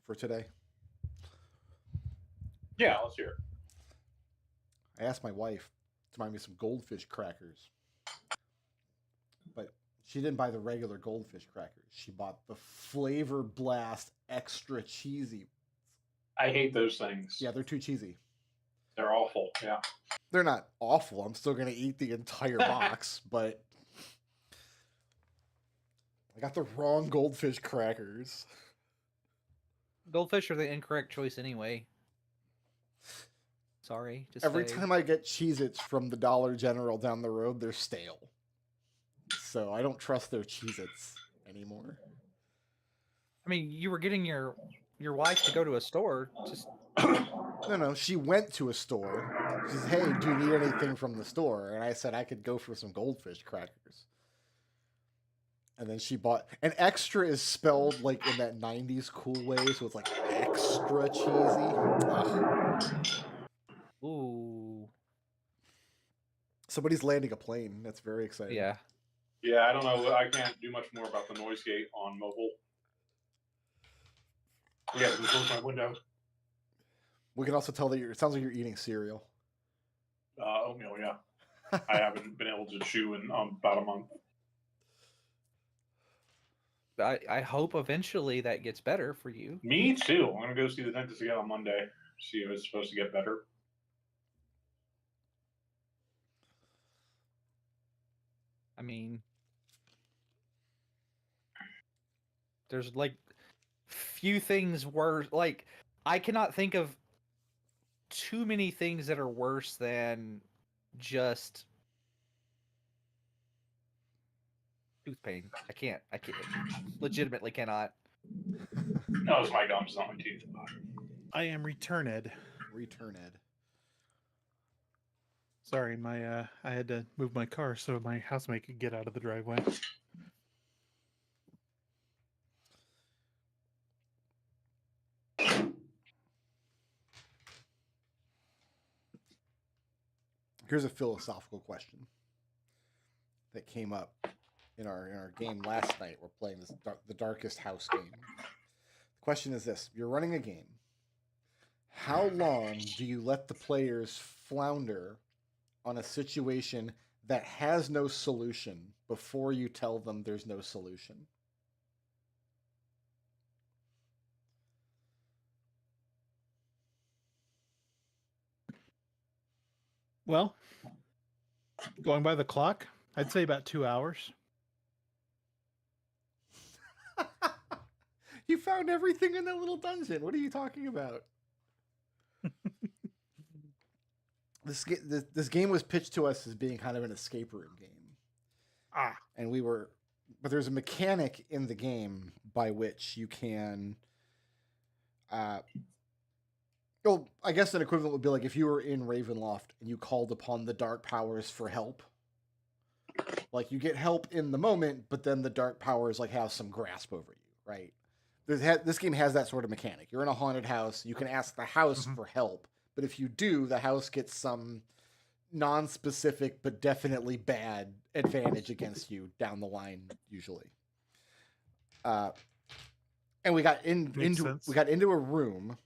for today? Yeah, let's hear it. I asked my wife to buy me some goldfish crackers, but she didn't buy the regular goldfish crackers. She bought the Flavor Blast extra cheesy. I hate those things. Yeah, they're too cheesy. They're awful. Yeah. They're not awful. I'm still gonna eat the entire box, but I got the wrong goldfish crackers. Goldfish are the incorrect choice anyway. Sorry. Every time I get Cheez-Its from the Dollar General down the road, they're stale. So I don't trust their Cheez-Its anymore. I mean, you were getting your wife to go to a store. Just No, she went to a store. She said, hey, do you need anything from the store? And I said I could go for some goldfish crackers. And then she bought... And extra is spelled like in that 90s cool way, so it's like extra cheesy. Ugh. ooh. Somebody's landing a plane. That's very exciting. Yeah. Yeah, I don't know. I can't do much more about the noise gate on mobile. Yeah, I can close my window. We can also tell that it sounds like you're eating cereal. Oatmeal, yeah. I haven't been able to chew in about a month. I hope eventually that gets better for you. Me too. I'm gonna go see the dentist again on Monday. See if it's supposed to get better. I mean, there's like few things worse. Like, I cannot think of too many things that are worse than just tooth pain. I can't. Legitimately cannot. No, it's my gums, not my teeth. I am returned. Returned. Sorry, I had to move my car so my housemate could get out of the driveway. Here's a philosophical question that came up in our game last night. We're playing the Darkest House game. The question is this: you're running a game. How long do you let the players flounder on a situation that has no solution before you tell them there's no solution? Well, going by the clock, I'd say about 2 hours. You found everything in that little dungeon. What are you talking about? This game was pitched to us as being kind of an escape room game. And but there's a mechanic in the game by which you can, well, I guess an equivalent would be like if you were in Ravenloft and you called upon the dark powers for help. Like, you get help in the moment, but then the dark powers like have some grasp over you, right? This game has that sort of mechanic. You're in a haunted house. You can ask the house for help, but if you do, the house gets some non-specific but definitely bad advantage against you down the line, usually. And we got into a room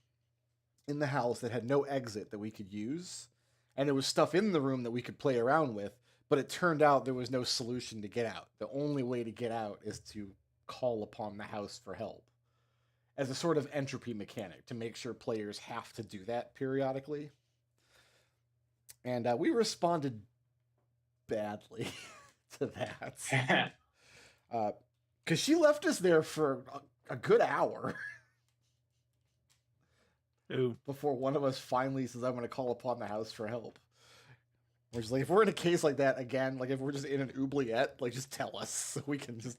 in the house that had no exit that we could use, and there was stuff in the room that we could play around with, but it turned out there was no solution to get out. The only way to get out is to call upon the house for help, as a sort of entropy mechanic to make sure players have to do that periodically. And we responded badly to that. Because she left us there for a good hour. Ooh. Before one of us finally says, I'm going to call upon the house for help. We're just like, if we're in a case like that again, like if we're just in an oubliette, like just tell us so we can just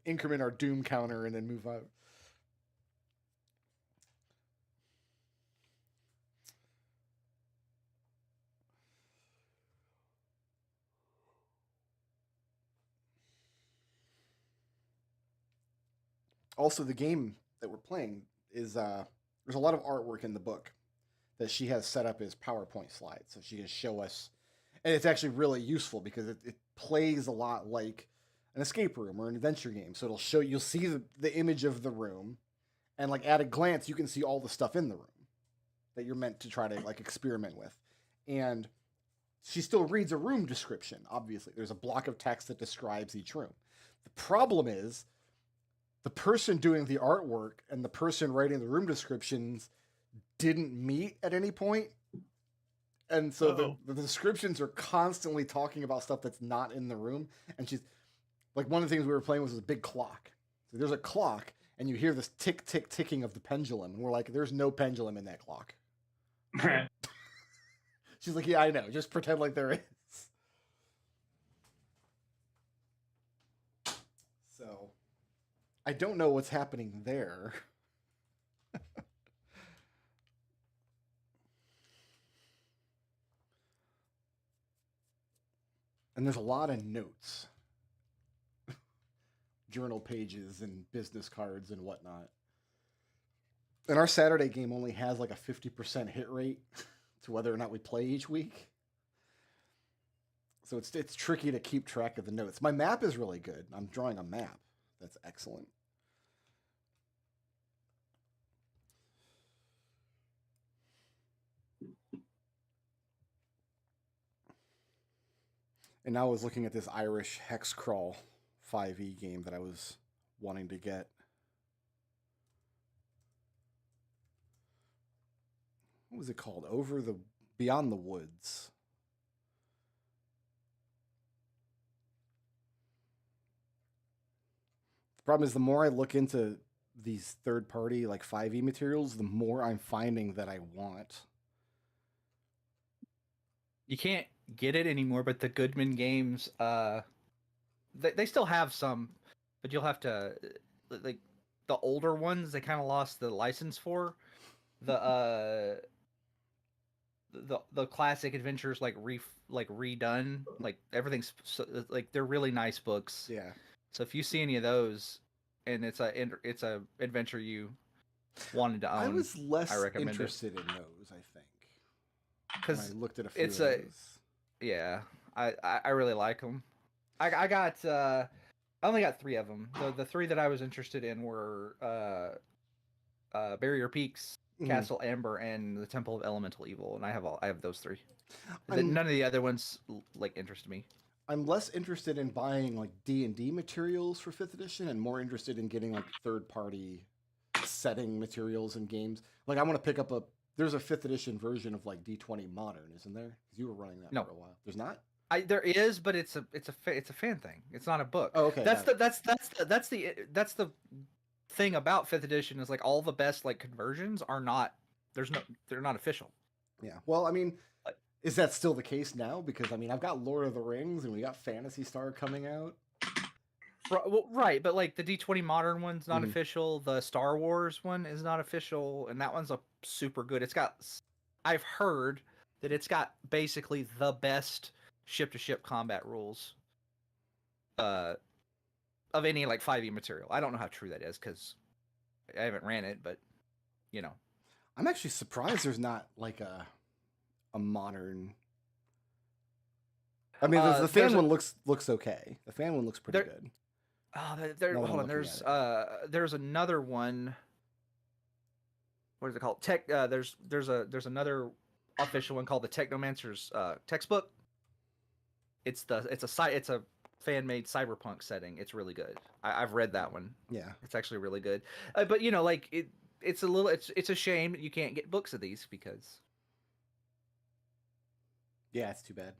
increment our doom counter and then move out. Also, the game that we're playing is there's a lot of artwork in the book that she has set up as PowerPoint slides, so she can show us, and it's actually really useful because it plays a lot like an escape room or an adventure game. So you'll see the image of the room, and like at a glance, you can see all the stuff in the room that you're meant to try to like experiment with. And she still reads a room description. Obviously, there's a block of text that describes each room. The problem is the person doing the artwork and the person writing the room descriptions didn't meet at any point. And so the descriptions are constantly talking about stuff that's not in the room. And she's like, one of the things we were playing was a big clock. So there's a clock, and you hear this tick, tick, ticking of the pendulum. And we're like, there's no pendulum in that clock. She's like, yeah, I know. Just pretend like there is. So I don't know what's happening there. And there's a lot of notes, journal pages and business cards and whatnot. And our Saturday game only has like a 50% hit rate to whether or not we play each week. So it's tricky to keep track of the notes. My map is really good. I'm drawing a map. That's excellent. And now I was looking at this Irish hex crawl 5e game that I was wanting to get. What was it called? Beyond the Woods. The problem is the more I look into these third-party like 5e materials, the more I'm finding that I want. You can't get it anymore, but the Goodman games, they still have some, but you'll have to, like, the older ones, they kind of lost the license for. The classic adventures, like redone, like everything's like they're really nice books. Yeah. So if you see any of those, and it's a adventure you wanted to own, I was less recommend interested in those, I think. Because I looked at a few of it's those. Yeah, I really like them. I got I only got 3 of them. The 3 that I was interested in were Barrier Peaks, Castle Amber, and the Temple of Elemental Evil, and I have those 3. None of the other ones like interest me. I'm less interested in buying like D&D materials for 5th edition and more interested in getting like third-party setting materials and games. Like I want to pick up there's a 5th edition version of like D20 Modern, isn't there? Because you were running that for a while. There's not? There is, but it's a fan thing. It's not a book. Oh, okay. That's the thing about 5th edition is like all the best like conversions are not they're not official. Yeah. Well, I mean, is that still the case now? Because I mean, I've got Lord of the Rings and we got Phantasy Star coming out. Right, but like the D20 Modern one's not official. The Star Wars one is not official, and that one's a super good. I've heard that it's got basically the best ship-to-ship combat rules of any like 5e material. I don't know how true that is because I haven't ran it, but you know. I'm actually surprised there's not like a modern. I mean, the fan one looks okay. The fan one looks pretty good. Hold on. There's another one. What is it called? There's another official one called the Technomancer's textbook. It's a fan-made cyberpunk setting. It's really good. I've read that one. Yeah, it's actually really good. But you know, like it's a shame that you can't get books of these because. Yeah, it's too bad.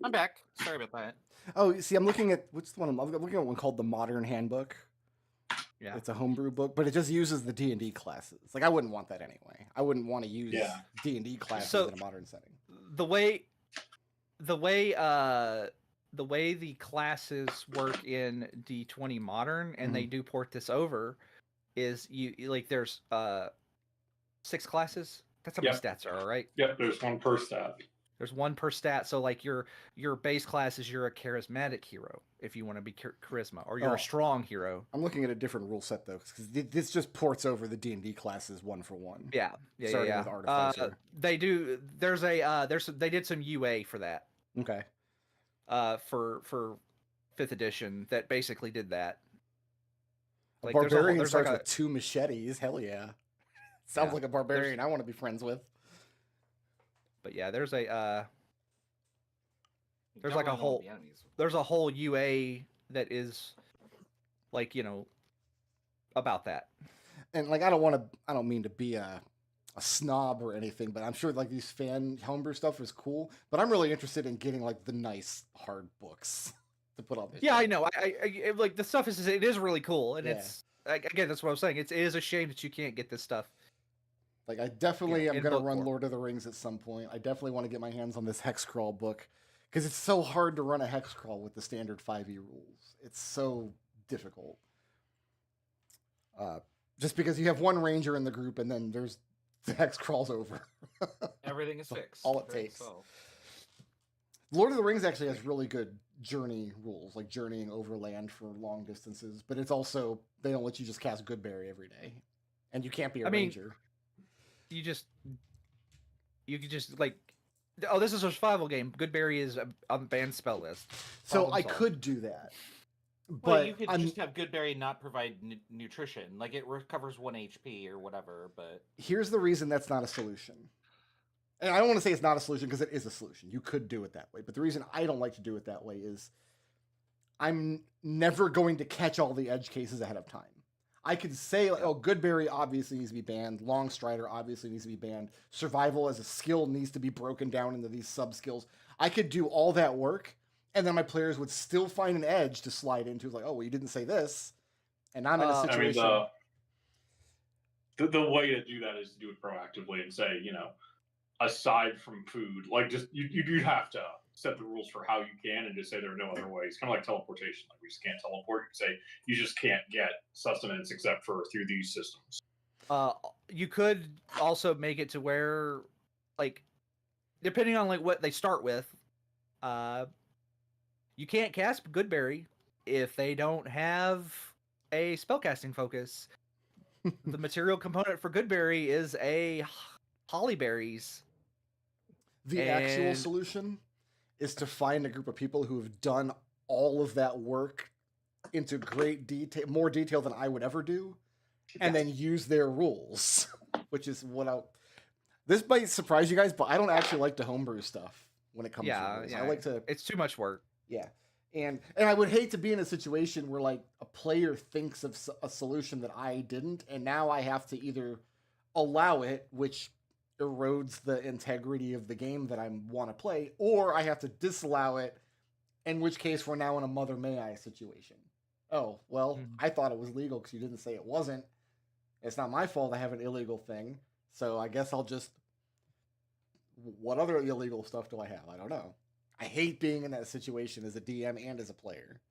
I'm back. Sorry about that. Oh, see, I'm looking at what's the one? I'm looking at one called the Modern Handbook. Yeah, it's a homebrew book, but it just uses the D&D classes. Like, I wouldn't want that anyway. I wouldn't want to use D&D classes in a modern setting. The way the classes work in D20 Modern, and they do port this over, is you like there's 6 classes. That's how many stats are, right? Yep, there's 1 per stat. There's 1 per stat, so like your base class is you're a charismatic hero if you want to be charisma, or you're a strong hero. I'm looking at a different rule set though, because this just ports over the D&D classes 1 for 1. Yeah. Starting with artificer. They do. They did some UA for that. Okay. for 5th edition that basically did that. A Like, barbarian there's starts like a, with 2 machetes. Hell yeah. Sounds Yeah, like a barbarian I want to be friends with. but yeah, there's a You There's don't like a really know what whole- the enemies- there's a whole UA that is like, about that. And like I don't mean to be a snob or anything, but I'm sure like these fan homebrew stuff is cool. But I'm really interested in getting like the nice hard books to put on this. Yeah, I know. Like the stuff it is really cool, and Yeah. it's again, that's what I'm saying. It is a shame that you can't get this stuff. Like I definitely am in gonna book run form. Lord of the Rings at some point. I definitely want to get my hands on this hex crawl book because it's so hard to run a hex crawl with the standard 5e rules. It's so difficult. Just because you have one ranger in the group and then there's the hex crawl's over. Everything is fixed. all it Very takes. so. Lord of the Rings actually has really good journey rules, like journeying overland for long distances, but it's also they don't let you just cast Goodberry every day, and you can't be a I mean, ranger. You could just like, oh, this is a survival game. Goodberry is on the banned spell list. So problem I solved. could do that, Well, but you could I'm, just have Goodberry not provide nutrition. Like, it recovers 1 HP or whatever, but... here's the reason that's not a solution. And I don't want to say it's not a solution because it is a solution. You could do it that way. But the reason I don't like to do it that way is I'm never going to catch all the edge cases ahead of time. I could say, like, oh, Goodberry obviously needs to be banned. Long Strider obviously needs to be banned. Survival as a skill needs to be broken down into these sub-skills. I could do all that work, and then my players would still find an edge to slide into. Like, oh, well, you didn't say this. And I'm in a situation... I mean, the way to do that is to do it proactively and say, aside from food, like just you have to set the rules for how you can and just say there are no other ways. Kind of like teleportation. Like we just can't teleport. You say you just can't get sustenance except for through these systems. You could also make it to where, like, depending on like what they start with, you can't cast Goodberry if they don't have a spellcasting focus. The material component for Goodberry is a hollyberries. The actual And- solution is to find a group of people who have done all of that work into great detail, more detail than I would ever do, and then use their rules, which is what I... This might surprise you guys, but I don't actually like to homebrew stuff when it comes to rules. Yeah, I like to... It's too much work. Yeah. And I would hate to be in a situation where, like, a player thinks of a solution that I didn't, and now I have to either allow it, which erodes the integrity of the game that I want to play, or I have to disallow it, in which case we're now in a Mother May I situation. Oh, well, I thought it was legal because you didn't say it wasn't. It's not my fault I have an illegal thing, so I guess I'll just... What other illegal stuff do I have? I don't know. I hate being in that situation as a DM and as a player.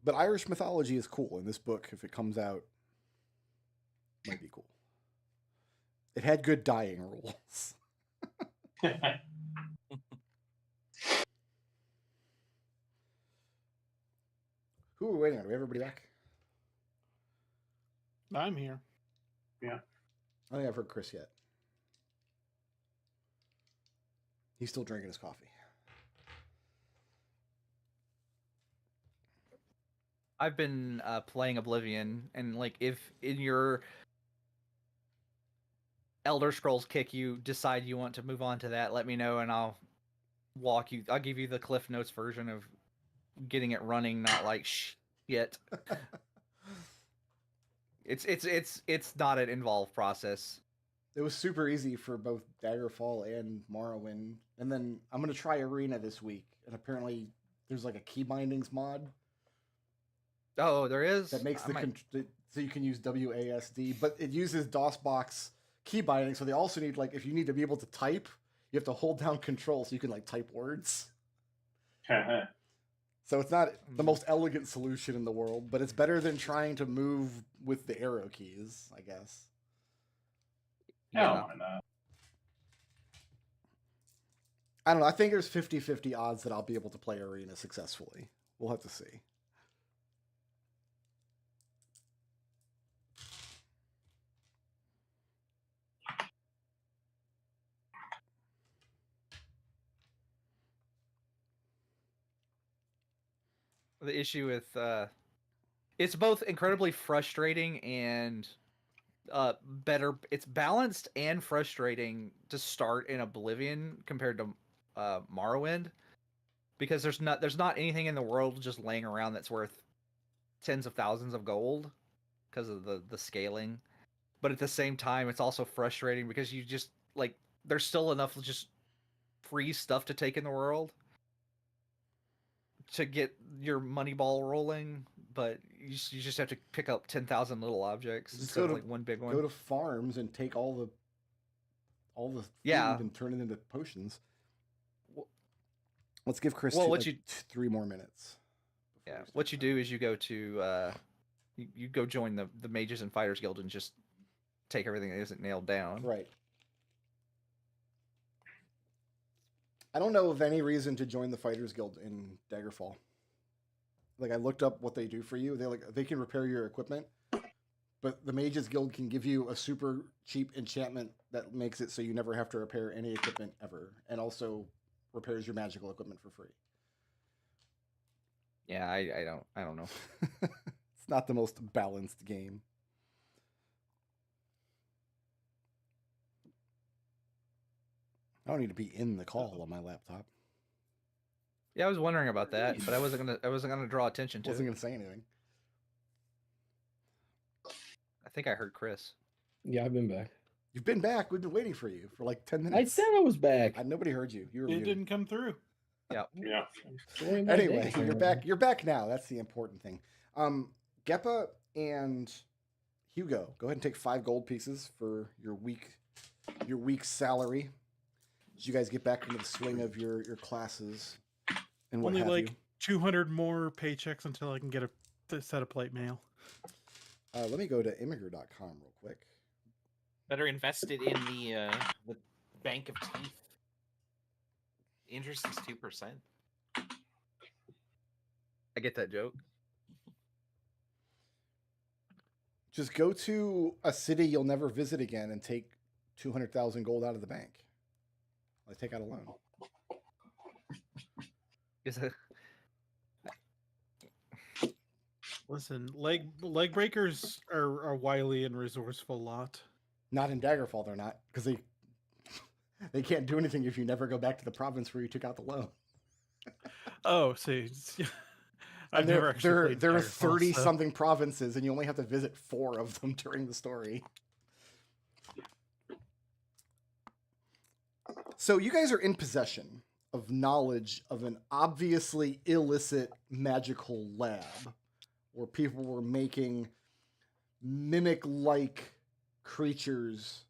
But Irish mythology is cool, and this book, if it comes out, might be cool. It had good dying rules. Who are we waiting on? Do we have everybody back? I'm here. I don't think I've heard Chris yet. He's still drinking his coffee. I've been playing Oblivion, and like if in your Elder Scrolls kick you decide you want to move on to that, let me know and I'll give you the Cliff Notes version of getting it running, not like shit. It's not an involved process. It was super easy for both Daggerfall and Morrowind. And then I'm going to try Arena this week. And apparently there's like a key bindings mod Oh, there is? that makes I might- so you can use WASD, but it uses DOSBox key binding. So they also need, like, if you need to be able to type, you have to hold down control so you can like type words. So it's not the most elegant solution in the world, but it's better than trying to move with the arrow keys, I guess. Hell, why not? I don't know. I think there's 50-50 odds that I'll be able to play Arena successfully. We'll have to see. the issue with it's both incredibly frustrating and better. It's balanced and frustrating to start in Oblivion compared to Morrowind, because there's not anything in the world just laying around that's worth tens of thousands of gold because of the scaling. But at the same time, it's also frustrating because you just like there's still enough just free stuff to take in the world to get your money ball rolling, but you just have to pick up 10,000 little objects Just instead of like one big one. Go to farms and take all the food Yeah. and turn it into potions. Let's give Chris 3 more minutes. Yeah, what you do is you go to you go join the Mages and Fighters Guild and just take everything that isn't nailed down. Right. I don't know of any reason to join the Fighters Guild in Daggerfall. Like, I looked up what they do for you. They can repair your equipment, but the Mages Guild can give you a super cheap enchantment that makes it so you never have to repair any equipment ever, and also repairs your magical equipment for free. Yeah, I don't know. It's not the most balanced game. I don't need to be in the call on my laptop. Yeah, I was wondering about that, but I wasn't gonna draw attention to Wasn't it. gonna say anything. I think I heard Chris. Yeah, I've been back. You've been back. We've been waiting for you for like 10 I minutes. said I was back. Nobody heard you. You were It muted. didn't come through. Yeah. Yeah. Anyway, you're back. You're back now. That's the important thing. Geppa and Hugo, go ahead and take 5 gold pieces for your week's salary. As you guys get back into the swing of your classes and what Only have like you. 200 more paychecks until I can get a set of plate mail. Let me go to immigrant.com real quick. Better invested in the bank of teeth. Interest is 2%. I get that joke. Just go to a city you'll never visit again and take 200,000 gold out of the bank. Like, take out a loan. Is it? Listen, leg breakers are a wily and resourceful lot. Not in Daggerfall, they're not, because they can't do anything if you never go back to the province where you took out the loan. Oh, see, I've And never actually. there are played Daggerfall, 30 so- something provinces, and you only have to visit 4 of them during the story. So you guys are in possession of knowledge of an obviously illicit magical lab where people were making mimic-like creatures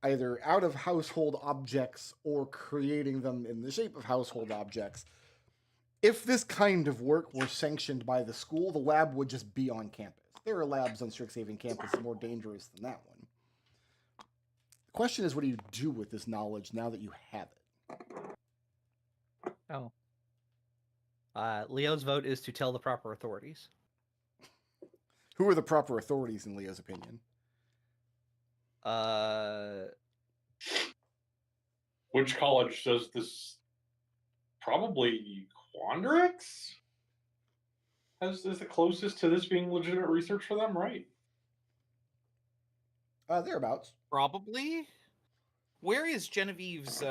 either out of household objects or creating them in the shape of household objects. If this kind of work were sanctioned by the school, the lab would just be on campus. There are labs on Strixhaven campus more dangerous than that one. The question is, what do you do with this knowledge now that you have it? Oh. Leo's vote is to tell the proper authorities. Who are the proper authorities in Leo's opinion? Which college does this? Probably Quandrix is the closest to this being legitimate research for them, right? Thereabouts. Probably. Where is Genevieve's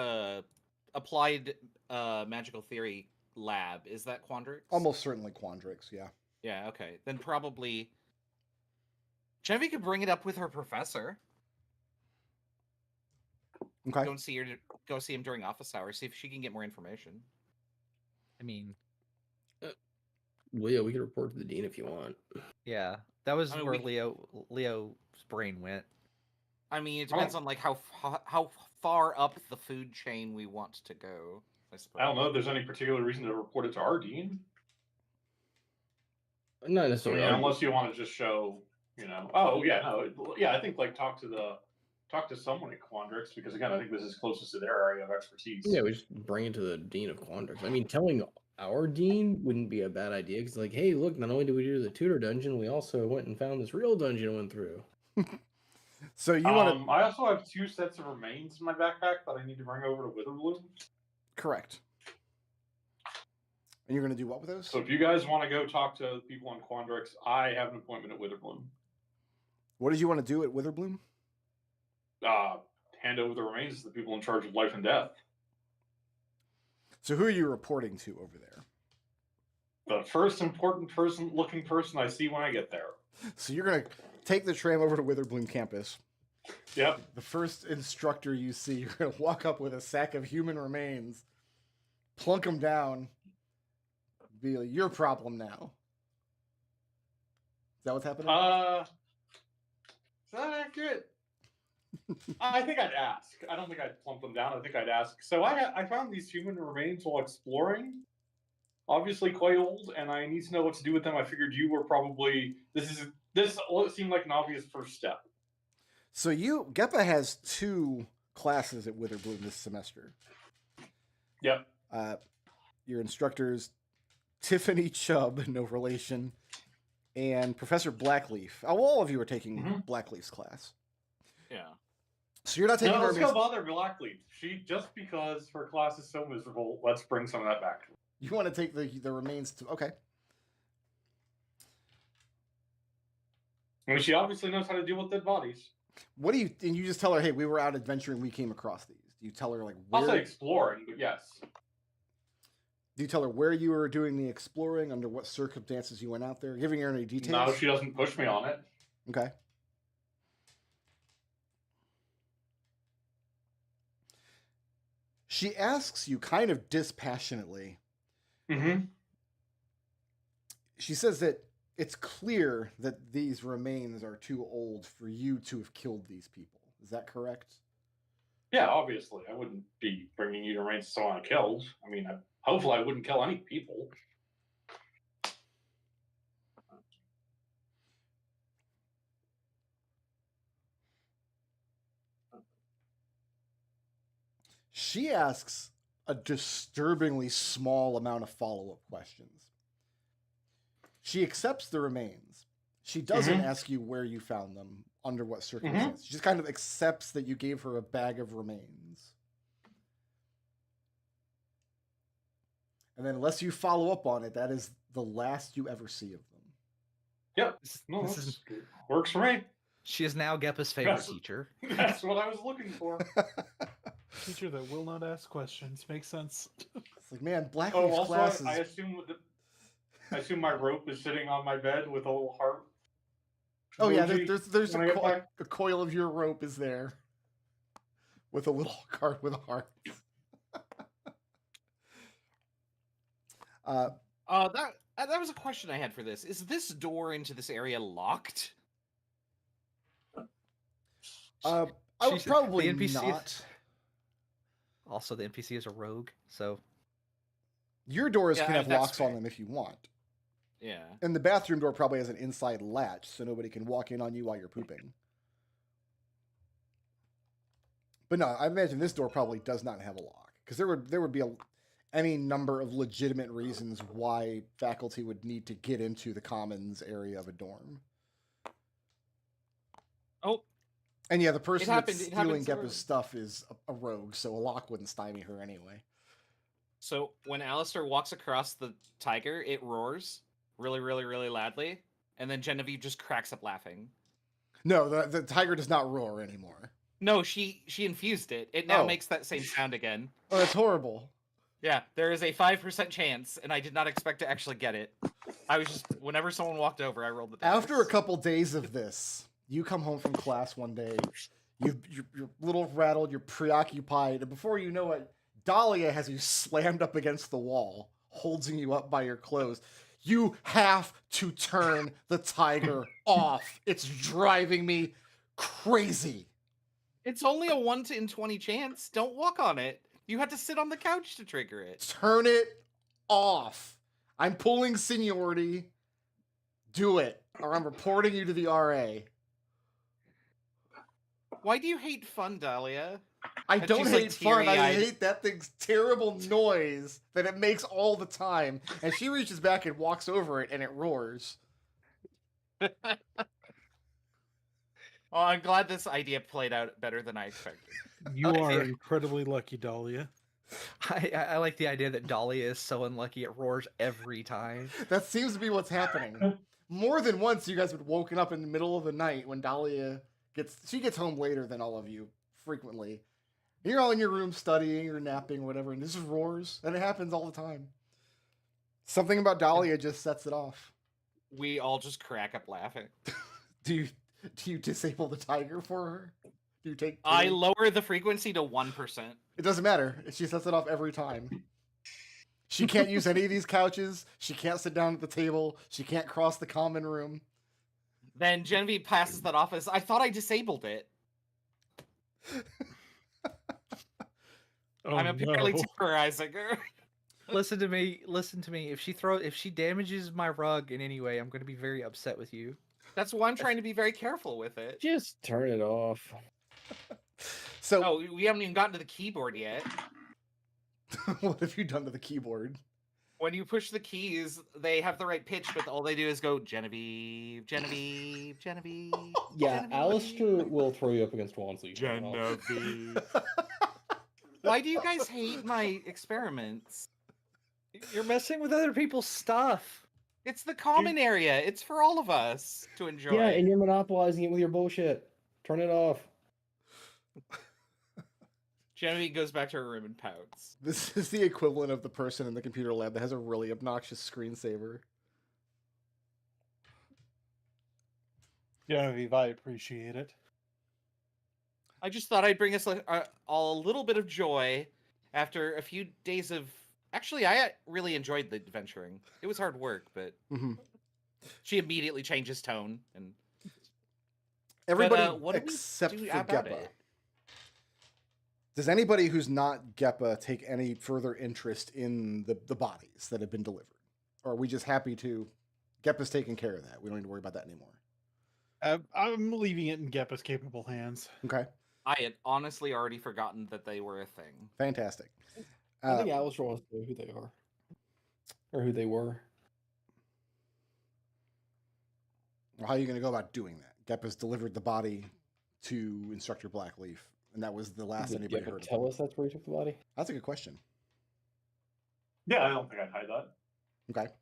applied magical theory lab? Is that Quandrix? Almost certainly Quandrix, yeah. Yeah, okay. Then probably Genevieve could bring it up with her professor. Okay. Go see him during office hours, see if she can get more information. I mean, Well, yeah, we can report to the dean if you want. yeah, that was I mean, where Leo's brain went. I mean, it depends on like how far up the food chain we want to go. I suppose. I don't know if there's any particular reason to report it to our dean. Not I necessarily. mean, unless you want to just show, oh yeah, no, yeah, I think like talk to someone at Quandrix, because again, I think this is closest to their area of expertise. Yeah, we just bring it to the dean of Quandrix. I mean, telling our dean wouldn't be a bad idea because, like, hey, look, not only did we do the tutor dungeon, we also went and found this real dungeon and went through. So you want to... I also have 2 sets of remains in my backpack that I need to bring over to Witherbloom. Correct. And you're going to do what with those? So if you guys want to go talk to people on Quandrix, I have an appointment at Witherbloom. What did you want to do at Witherbloom? Hand over the remains to the people in charge of life and death. So who are you reporting to over there? The first important looking person I see when I get there. So you're going to take the tram over to Witherbloom campus. Yep. The first instructor you see, you're going to walk up with a sack of human remains, plunk them down, be like, your problem now. Is that what's happening? Is that accurate? I think I'd ask. I don't think I'd plump them down. I think I'd ask. So I found these human remains while exploring. Obviously quite old, and I need to know what to do with them. I figured you were probably this seemed like an obvious first step. So Geppa has 2 classes at Witherbloom this semester. Yep. Your instructors, Tiffany Chubb, no relation, and Professor Blackleaf. All of you are taking Blackleaf's class. Yeah. So you're not taking No, her let's go bother Blackleaf. Just because her class is so miserable, let's bring some of that back. You want to take the remains to... Okay. I mean, she obviously knows how to deal with dead bodies. What do you... And you just tell her, hey, we were out adventuring, we came across these. Do you tell her, like, where... I'll say exploring, but yes. Do you tell her where you were doing the exploring, under what circumstances you went out there, giving her any details? No, she doesn't push me on it. Okay. She asks you kind of dispassionately. Mm-hmm. She says that it's clear that these remains are too old for you to have killed these people. Is that correct? Yeah, obviously. I wouldn't be bringing you to remains of someone I killed. I mean, hopefully I wouldn't kill any people. She asks a disturbingly small amount of follow-up questions. She accepts the remains. She doesn't ask you where you found them, under what circumstances. She just kind of accepts that you gave her a bag of remains. And then unless you follow up on it, that is the last you ever see of them. Yep. No, works for me. She is now Geppa's favorite teacher. That's what I was looking for. Teacher that will not ask questions. Makes sense. It's like, man, Blackleaf's also, classes... I assume my rope is sitting on my bed with a little heart. Oh yeah, there's a coil of your rope is there. With a little card with a heart. That was a question I had for this. Is this door into this area locked? I would probably the NPC not. Also, the NPC is a rogue, so... Your doors Yeah, can have that's locks on fair. them if you want. Yeah. And the bathroom door probably has an inside latch, so nobody can walk in on you while you're pooping. But no, I imagine this door probably does not have a lock. Because there would be any number of legitimate reasons why faculty would need to get into the commons area of a dorm. Oh. And yeah, the person that's it stealing happened Geppa's stuff is a rogue, so a lock wouldn't stymie her anyway. So when Alister walks across the tiger, it roars really, really, really loudly, and then Genevieve just cracks up laughing. No, the tiger does not roar anymore. No, she infused it. It now makes that same sound again. Oh, that's horrible. Yeah, there is a 5% chance, and I did not expect to actually get it. I was just, whenever someone walked over, I rolled the dice. After a couple days of this, you come home from class one day, you're a little rattled, you're preoccupied, and before you know it, Dahlia has you slammed up against the wall, holding you up by your clothes. You have to turn the tiger off. It's driving me crazy. It's only a 1 in 20 chance. Don't walk on it. You have to sit on the couch to trigger it. Turn it off. I'm pulling seniority. Do it, or I'm reporting you to the RA. Why do you hate fun, Dahlia? I And don't she's, like, hate fun. I teary-eyed. hate that thing's terrible noise that it makes all the time. And she reaches back and walks over it, and it roars. Oh, I'm glad this idea played out better than I expected. You Okay. are incredibly lucky, Dahlia. I like the idea that Dahlia is so unlucky it roars every time. That seems to be what's happening. More than once, you guys have been woken up in the middle of the night when Dahlia gets home later than all of you, frequently. You're all in your room studying or napping or whatever, and this just roars, and it happens all the time. Something about Dahlia just sets it off. We all just crack up laughing. Do you disable the tiger for her? Do you take? I lower the frequency to 1%. It doesn't matter. She sets it off every time. She can't use any of these couches. She can't sit down at the table. She can't cross the common room. Then Genevieve passes that off as, I thought I disabled it. Oh, I'm apparently no. terrorizing her. Listen to me. If she damages my rug in any way, I'm going to be very upset with you. That's why I'm trying to be very careful with it. Just turn it off. So, Oh, we haven't even gotten to the keyboard yet. what have you done to the keyboard? When you push the keys, they have the right pitch, but all they do is go Genevieve, Genevieve, Genevieve. Yeah, Genevieve. Alister will throw you up against walls. So you turn it off. Genevieve. Why do you guys hate my experiments? You're messing with other people's stuff. It's the common area. It's for all of us to enjoy. Yeah, and you're monopolizing it with your bullshit. Turn it off. Genevieve goes back to her room and pouts. This is the equivalent of the person in the computer lab that has a really obnoxious screensaver. Genevieve, I appreciate it. I just thought I'd bring us all a little bit of joy after a few days of... Actually, I really enjoyed the adventuring. It was hard work, but she immediately changes tone. And everybody what do we except do for about Geppa. it? Does anybody who's not Geppa take any further interest in the bodies that have been delivered? Or are we just happy to... Geppa's taking care of that. We don't need to worry about that anymore. I'm leaving it in Geppa's capable hands. Okay. I had honestly already forgotten that they were a thing. Fantastic. I think Alister wants to know who they are. Or who they were. How are you going to go about doing that? Geppa's delivered the body to Instructor Blackleaf, and that was the last Did anybody Geppa heard of tell him. us that's where he took the body? That's a good question. Yeah, I don't think I'd hide that. Okay.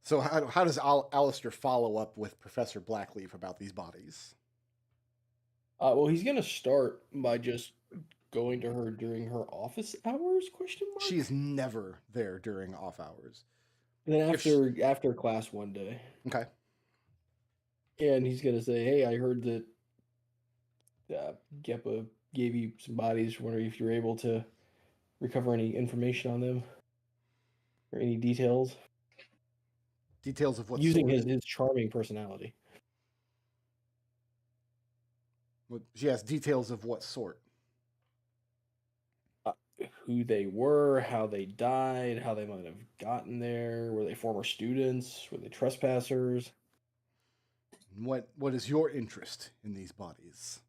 So how does Alister follow up with Professor Blackleaf about these bodies? Well, he's going to start by just going to her during her office hours, question mark? She is never there during off hours. And then if after class one day. Okay. And he's going to say, hey, I heard that Geppa gave you some bodies. Wondering if you're able to recover any information on them or any details. Details of what Using sort? his charming personality. She has details of what sort? Who they were, how they died, how they might have gotten there. Were they former students? Were they trespassers? What is your interest in these bodies?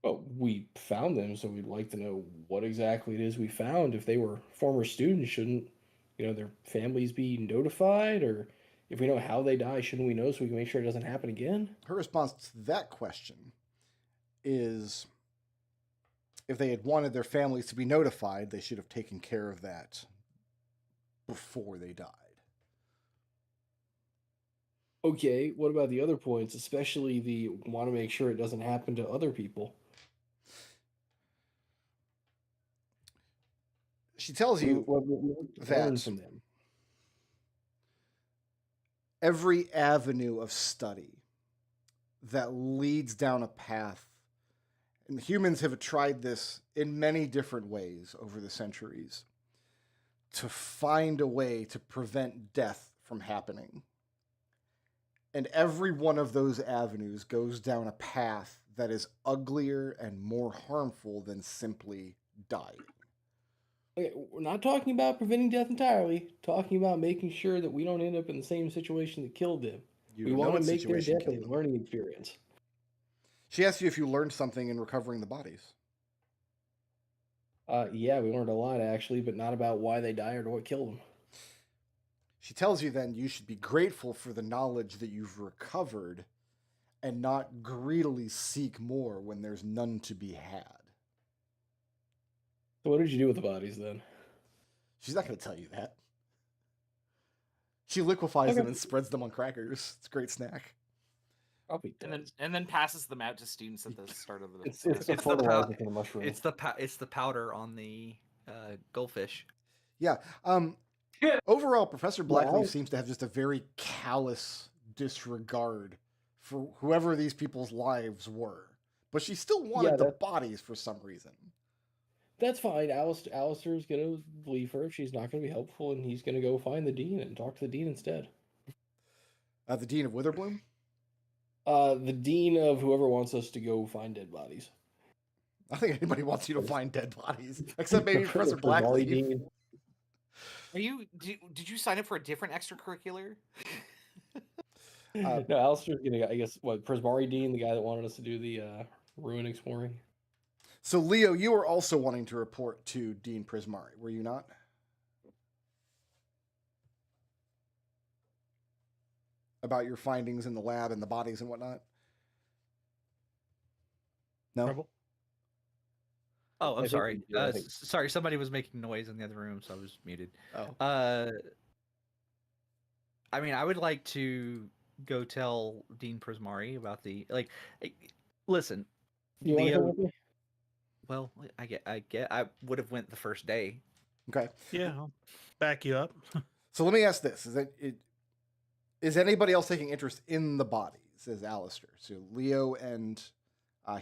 Well, we found them, so we'd like to know what exactly it is we found. If they were former students, shouldn't their families be notified? Or if we know how they die, shouldn't we know so we can make sure it doesn't happen again? Her response to that question is, if they had wanted their families to be notified, they should have taken care of that before they died. Okay, what about the other points, especially the want to make sure it doesn't happen to other people? She tells you What learn that from them. every avenue of study that leads down a path, and humans have tried this in many different ways over the centuries, to find a way to prevent death from happening. And every one of those avenues goes down a path that is uglier and more harmful than simply dying. Okay, we're not talking about preventing death entirely. Talking about making sure that we don't end up in the same situation that killed them. You We know want what to make their situation death killed a them. learning experience. She asked you if you learned something in recovering the bodies. Yeah, we learned a lot actually, but not about why they died or what killed them. She tells you then you should be grateful for the knowledge that you've recovered and not greedily seek more when there's none to be had. So what did you do with the bodies then? She's not going to tell you that. She liquefies Okay. them and spreads them on crackers. It's a great snack. Probably And then passes them out to students at the start of the. It's the It's the fertilizer for the mushroom. It's the powder on the goldfish. Yeah. Overall, Professor Blackleaf Wow. seems to have just a very callous disregard for whoever these people's lives were. But she still wanted the bodies for some reason. That's fine. Alister's gonna leave her. She's not gonna be helpful, and he's gonna go find the dean and talk to the dean instead. The Dean of Witherbloom? The dean of whoever wants us to go find dead bodies. I think anybody wants you to find dead bodies, except maybe Professor The Prismari Blackleaf. dean. Are you? Did you sign up for a different extracurricular? No, Alister's gonna. I guess what Prismari dean, the guy that wanted us to do the ruin exploring. So, Leo, you were also wanting to report to Dean Prismari, were you not? About your findings in the lab and the bodies and whatnot? No? Treble? Oh, I I'm think sorry. we do, I think. Sorry, somebody was making noise in the other room, so I was muted. Oh. I mean, I would like to go tell Dean Prismari about the listen. You want to Leo- come with me? Well, I would have went the first day. Okay. Yeah, I'll back you up. So let me ask this. Is anybody else taking interest in the bodies as Alister? So Leo and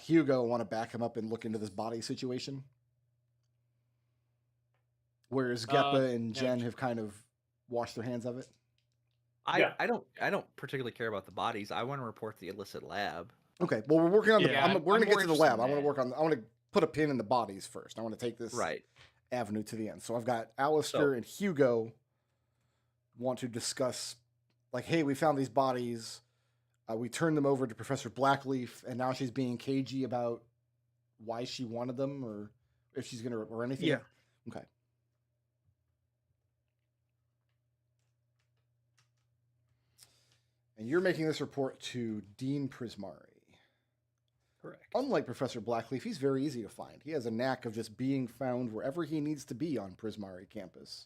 Hugo want to back him up and look into this body situation? Whereas Geppa and Jen have kind of washed their hands of it? Yeah. I don't particularly care about the bodies. I want to report the illicit lab. Okay. Well, we're working on the... Yeah, we're going to get more to the interested lab. in I want to that. work on... I want to put a pin in the bodies first. I want to take this Right. avenue to the end. So I've got Alister and Hugo want to discuss, like, hey, we found these bodies. We turned them over to Professor Blackleaf, and now she's being cagey about why she wanted them, or if she's gonna, or anything. Yeah. Okay. And you're making this report to Dean Prismari. Correct. Unlike Professor Blackleaf, he's very easy to find. He has a knack of just being found wherever he needs to be on Prismari campus.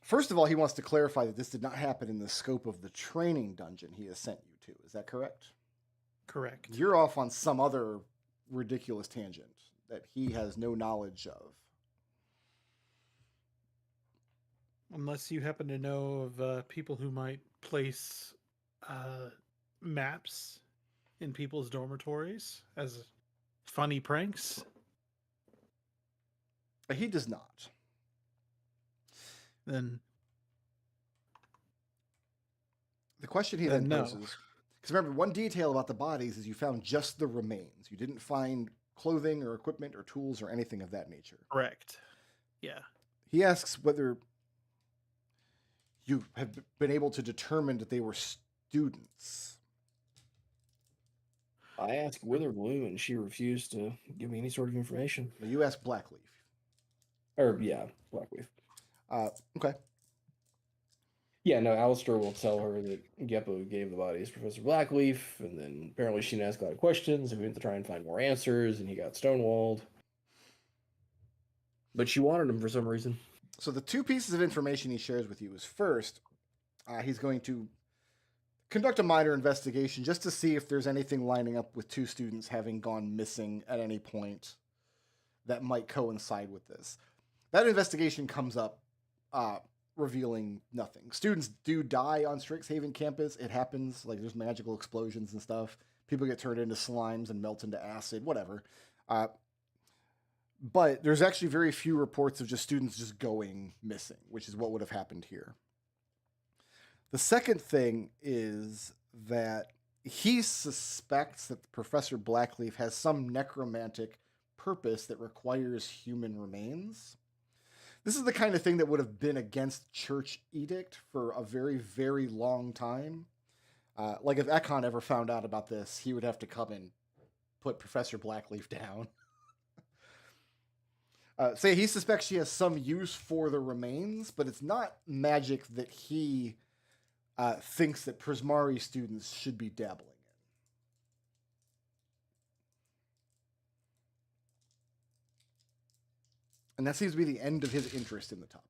First of all, he wants to clarify that this did not happen in the scope of the training dungeon he has sent you to. Is that correct? Correct. You're off on some other ridiculous tangent that he has no knowledge of. Unless you happen to know of people who might place maps in people's dormitories as funny pranks. He does not. Then The question he Then then no. poses, because remember, one detail about the bodies is you found just the remains. You didn't find clothing or equipment or tools or anything of that nature. correct. Yeah. He asks whether you have been able to determine that they were students. I asked Witherbloom, and she refused to give me any sort of information. Now, you asked Blackleaf. Or yeah, Blackleaf. Okay. Yeah, no, Alister will tell her that Geppa gave the bodies to Professor Blackleaf, and then apparently she didn't ask a lot of questions, and we went to try and find more answers, and he got stonewalled. But she wanted him for some reason. So the two pieces of information he shares with you is first, he's going to conduct a minor investigation just to see if there's anything lining up with two students having gone missing at any point that might coincide with this. That investigation comes up revealing nothing. Students do die on Strixhaven campus. It happens. Like, there's magical explosions and stuff. People get turned into slimes and melt into acid, whatever. But there's actually very few reports of just students just going missing, which is what would have happened here. The second thing is that he suspects that Professor Blackleaf has some necromantic purpose that requires human remains. This is the kind of thing that would have been against church edict for a very, very long time. Like if Ekon ever found out about this, he would have to come and put Professor Blackleaf down. Say he suspects she has some use for the remains, but it's not magic that he thinks that Prismari students should be dabbling And that seems to be the end of his interest in the topic.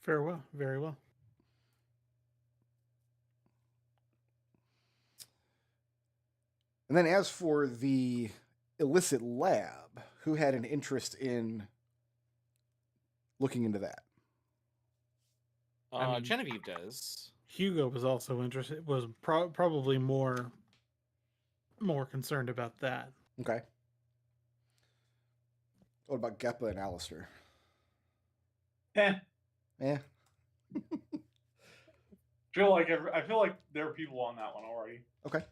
Farewell. Very well. And then as for the illicit lab, who had an interest in looking into that? I mean- Genevieve does. Hugo was also interested. Was probably more concerned about that. Okay. What about Geppa and Alister? Eh. Yeah. I feel like there are people on that one already. Okay. I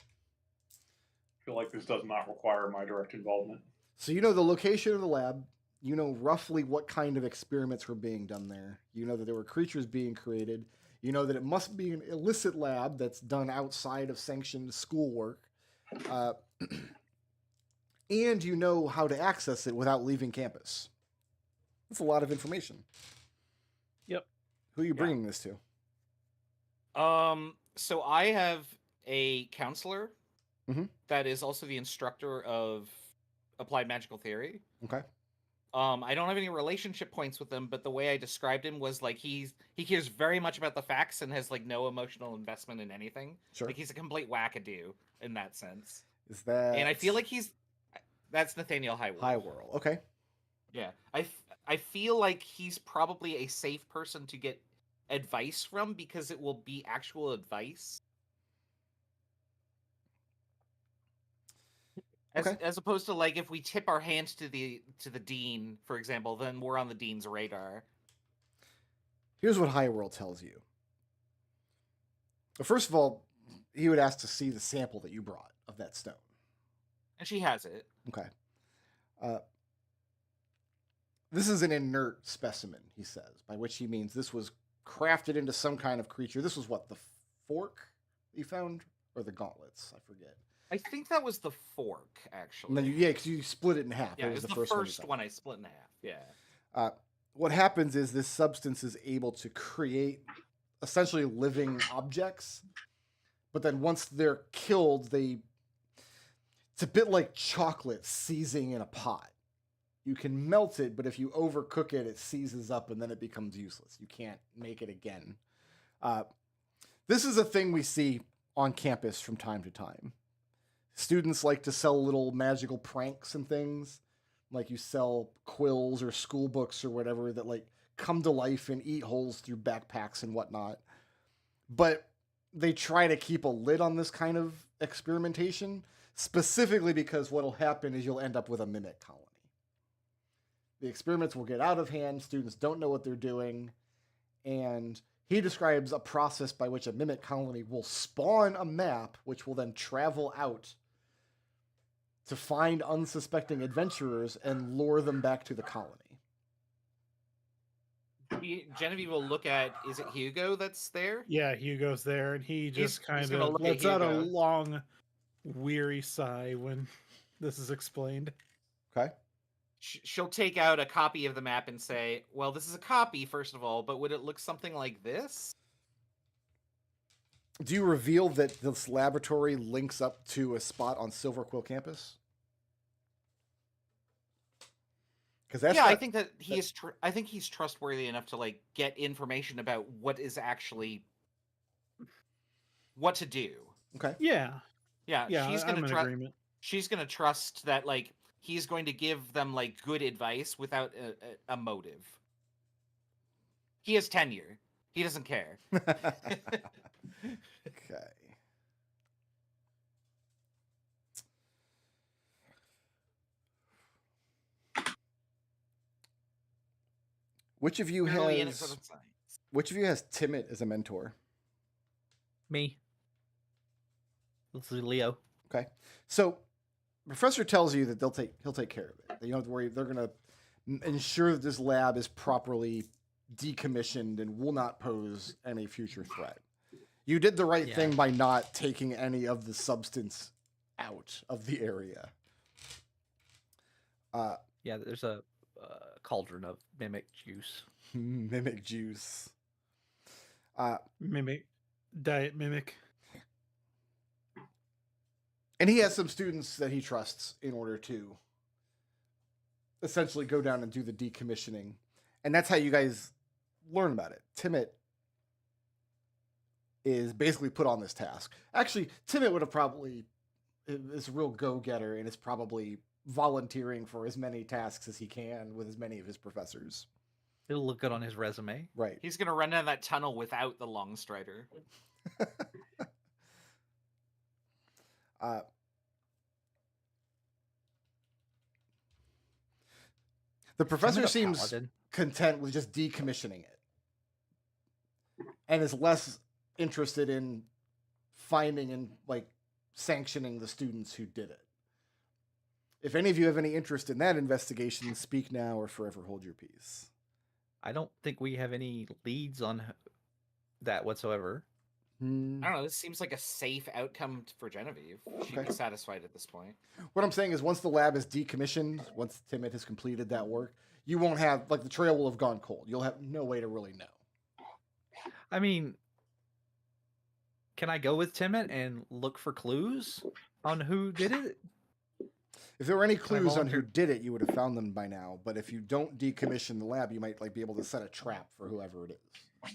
feel like this does not require my direct involvement. So you know the location of the lab. You know roughly what kind of experiments were being done there. You know that there were creatures being created. You know that it must be an illicit lab that's done outside of sanctioned schoolwork. And you know how to access it without leaving campus. That's a lot of information. Yep. Who are you bringing this to? So I have a counselor Mhm. that is also the instructor of applied magical theory. Okay. I don't have any relationship points with him, but the way I described him was like he cares very much about the facts and has like no emotional investment in anything. Sure. Like he's a complete wackadoo in that sense. Is that... And I feel like that's Nathaniel Highworld. Highworld. Okay. Yeah. I feel like he's probably a safe person to get advice from because it will be actual advice. As opposed to like if we tip our hand to the dean, for example, then we're on the dean's radar. Here's what Highworld tells you. But first of all, he would ask to see the sample that you brought of that stone. And she has it. Okay. This is an inert specimen, he says, by which he means this was crafted into some kind of creature. This was what, the fork you found? Or the gauntlets? I forget. I think that was the fork, actually. And then yeah, because you split it in half. Yeah, That it was the first first one one I split in half. Yeah. what happens is this substance is able to create essentially living objects, but then once they're killed, it's a bit like chocolate seizing in a pot. You can melt it, but if you overcook it, it seizes up and then it becomes useless. You can't make it again. This is a thing we see on campus from time to time. Students like to sell little magical pranks and things. Like you sell quills or school books or whatever that like come to life and eat holes through backpacks and whatnot. But they try to keep a lid on this kind of experimentation, specifically because what'll happen is you'll end up with a mimic colony. The experiments will get out of hand, students don't know what they're doing, and he describes a process by which a mimic colony will spawn a map, which will then travel out to find unsuspecting adventurers and lure them back to the colony. Genevieve will look at, is it Hugo that's there? Yeah, Hugo's there, and he just He's kind gonna of look at lets out a Hugo. long, weary sigh when this is explained. Okay? She'll take out a copy of the map and say, well, this is a copy, first of all, but would it look something like this? Do you reveal that this laboratory links up to a spot on Silver Quill campus? Because that's I think that he is. I think he's trustworthy enough to like get information about what is actually what to do. okay. Yeah, Yeah, I'm in agreement. She's gonna trust that like he's going to give them like good advice without a motive. He has tenure. He doesn't care. Okay. Which of you Clearly in it for has the science. Timid as a mentor? Me. This is Leo. Okay. So Professor tells you that he'll take care of it. You don't have to worry. They're going to ensure that this lab is properly decommissioned and will not pose any future threat. You did the right thing by not taking any of the substance out of the area. Yeah, there's a cauldron of mimic juice. Mimic juice. Mimic, diet mimic. And he has some students that he trusts in order to essentially go down and do the decommissioning. And that's how you guys learn about it. Timmit is basically put on this task. Actually, Timmit would have probably is a real go-getter and is probably volunteering for as many tasks as he can with as many of his professors. It'll look good on his resume. Right. He's gonna run down that tunnel without the long strider. The professor Timmit a seems paladin? content with just decommissioning it and is less interested in finding and like sanctioning the students who did it. If any of you have any interest in that investigation, speak now or forever hold your peace. I don't think we have any leads on that whatsoever. I don't know. This seems like a safe outcome for Genevieve. She'd Okay. be satisfied at this point. What I'm saying is once the lab is decommissioned, once Timmit has completed that work, you won't have, like, the trail will have gone cold. You'll have no way to really know. I mean, can I go with Timmit and look for clues on who did it? If there were any Can I clues on who volunteer? did it, you would have found them by now. But if you don't decommission the lab, you might like be able to set a trap for whoever it is.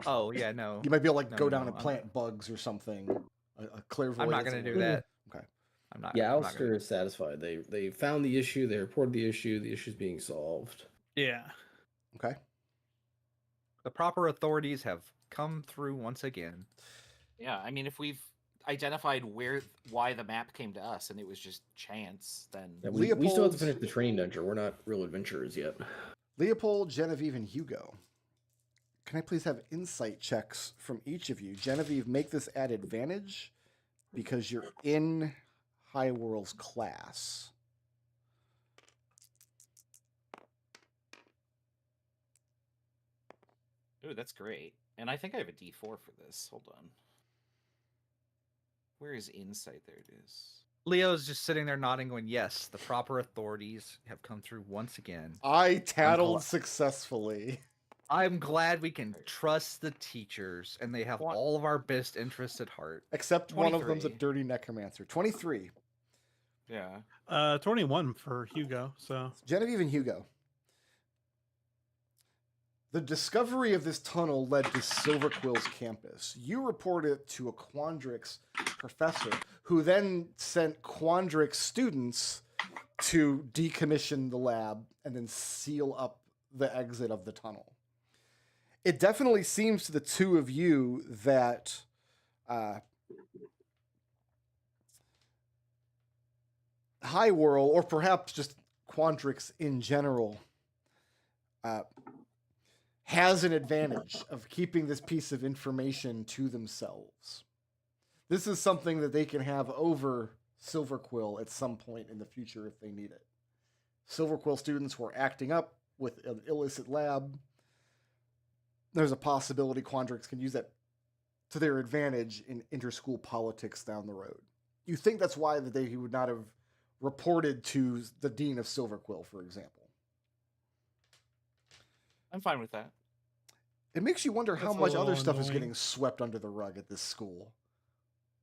Oh yeah, no. You might be able to like No, go no, down and I'm- plant bugs or something. A clairvoyance. I'm not going to do alert. that. Okay. I'm not. Yeah, I'm not gonna Alister is satisfied. They found the issue. They reported the issue. The issue's being solved. Yeah. Okay. The proper authorities have come through once again. Yeah, I mean, if we've identified why the map came to us and it was just chance, then Yeah, we still have to Léopold- finish the training dungeon. We're not real adventurers yet. Léopold, Genevieve, and Hugo. Can I please have insight checks from each of you? Genevieve, make this at advantage because you're in High World's class. ooh, that's great. And I think I have a D4 for this. Hold on. Where is insight? There it is. Leo's just sitting there nodding, going, "Yes, the proper authorities have come through once again." I tattled colla- successfully. I'm glad we can trust the teachers, and they have What? all of our best interests at heart. Except one of them's a 23. dirty necromancer. 23. Yeah. 21 for Hugo. So Genevieve and Hugo. The discovery of this tunnel led to Silverquill's campus. You report it to a Quandrix professor, who then sent Quandrix students to decommission the lab and then seal up the exit of the tunnel. It definitely seems to the two of you that High World, or perhaps just Quandrix in general, has an advantage of keeping this piece of information to themselves. This is something that they can have over Silverquill at some point in the future if they need it. Silverquill students were acting up with an illicit lab. There's a possibility Quandrix can use that to their advantage in interschool politics down the road. You think that's why he would not have reported to the Dean of Silverquill, for example. I'm fine with that. It makes you wonder how That's a much other little stuff is annoying. getting swept under the rug at this school.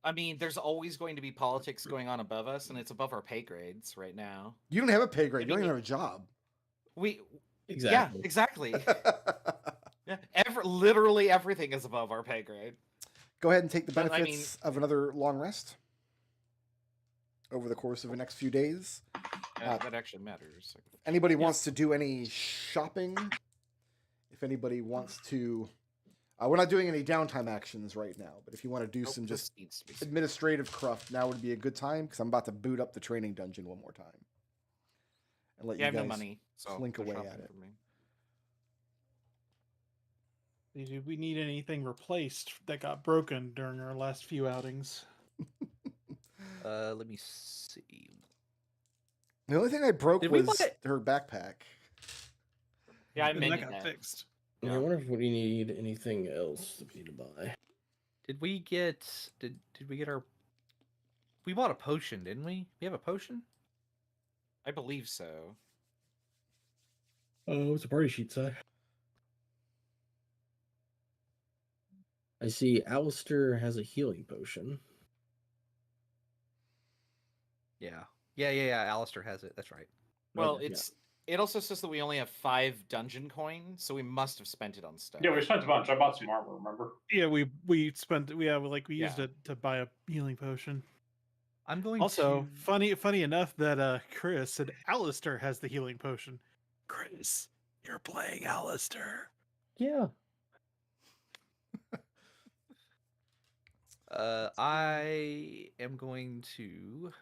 I mean, there's always going to be politics going on above us, and it's above our pay grades right now. You don't have a pay grade. I You don't mean, even have a job. Yeah, exactly. Yeah, literally everything is above our pay grade. Go ahead and take the But, I benefits of another long rest over the course of the next few days. That actually matters. Anybody wants to do any shopping? If anybody wants to, we're not doing any downtime actions right now, but if you want to do Nope, some this just needs to be administrative cruft, now would be a good time because I'm about to boot up the training dungeon one more time and let Yeah, I you have no guys money, so clink no away shopping at it. for me. did we need anything replaced that got broken during our last few outings? Let me see. The only thing I broke Did we was buy- her backpack. Yeah, I And that mended got that. fixed. Yeah, I wonder if we need anything else that we need to buy. Did we get? Did we get our? We bought a potion, didn't we? We have a potion. I believe so. Oh, it's a party sheet side. I see Alister has a healing potion. Yeah. Alister has it. That's right. Well, Okay, yeah. it's It also says that we only have 5 dungeon coins, so we must have spent it on stuff. Yeah, we spent a bunch. I bought some armor, remember? Yeah, we spent we used Yeah. it to buy a healing potion. I'm going Also, to... funny enough that Chris said Alister has the healing potion. Chris, you're playing Alister. Yeah. I am going to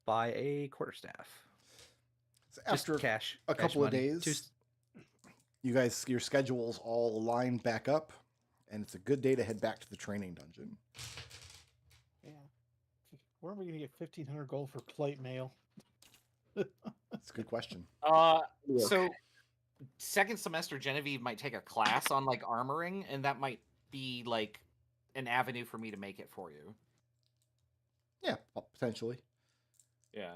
buy a quarterstaff. So after Just cash. a cash couple of money. days, you guys, your schedules all align back up, and it's a good day to head back to the training dungeon. Yeah. Where are we going to get 1,500 gold for plate mail? That's a good question. So second semester, Genevieve might take a class on like armoring, and that might be like an avenue for me to make it for you. Yeah, potentially. Yeah.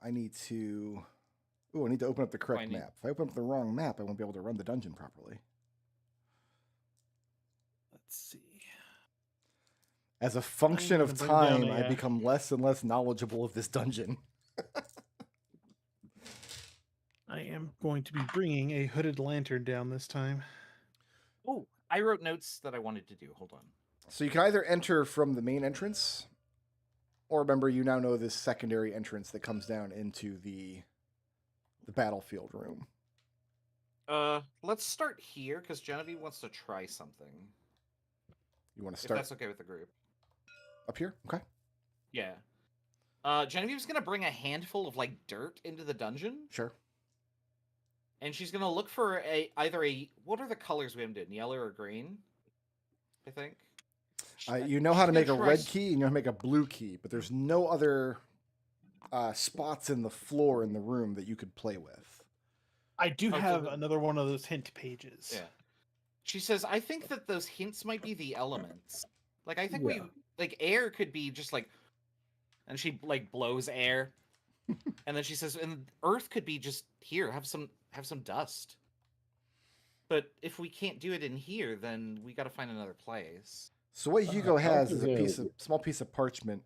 I need to... Ooh, I need to open up the correct map. If I open up the wrong map, I won't be able to run the dungeon properly. Let's see. As a function of time, I become less and less knowledgeable of this dungeon. I am going to be bringing a hooded lantern down this time. Oh, I wrote notes that I wanted to do. Hold on. So you can either enter from the main entrance, or remember, you now know this secondary entrance that comes down into the battlefield room. Let's start here because Genevieve wants to try something. You want to If start that's okay with the group. up here? Okay. Yeah. Genevieve's gonna bring a handful of like dirt into the dungeon, Sure. and she's gonna look for either a what are the colors we haven't done, yellow or green? I think. You know how to make a try red key and you know how to make a blue key, but there's no other spots in the floor in the room that you could play with. I do Oh, have so another one of those hint pages. Yeah. She says, I think that those hints might be the elements. Like, I think Yeah. like, air could be just like, and she, like, blows air. And then she says, and earth could be just here, have some dust. But if we can't do it in here, then we got to find another place. So what Hugo has is Hugo- a small piece of parchment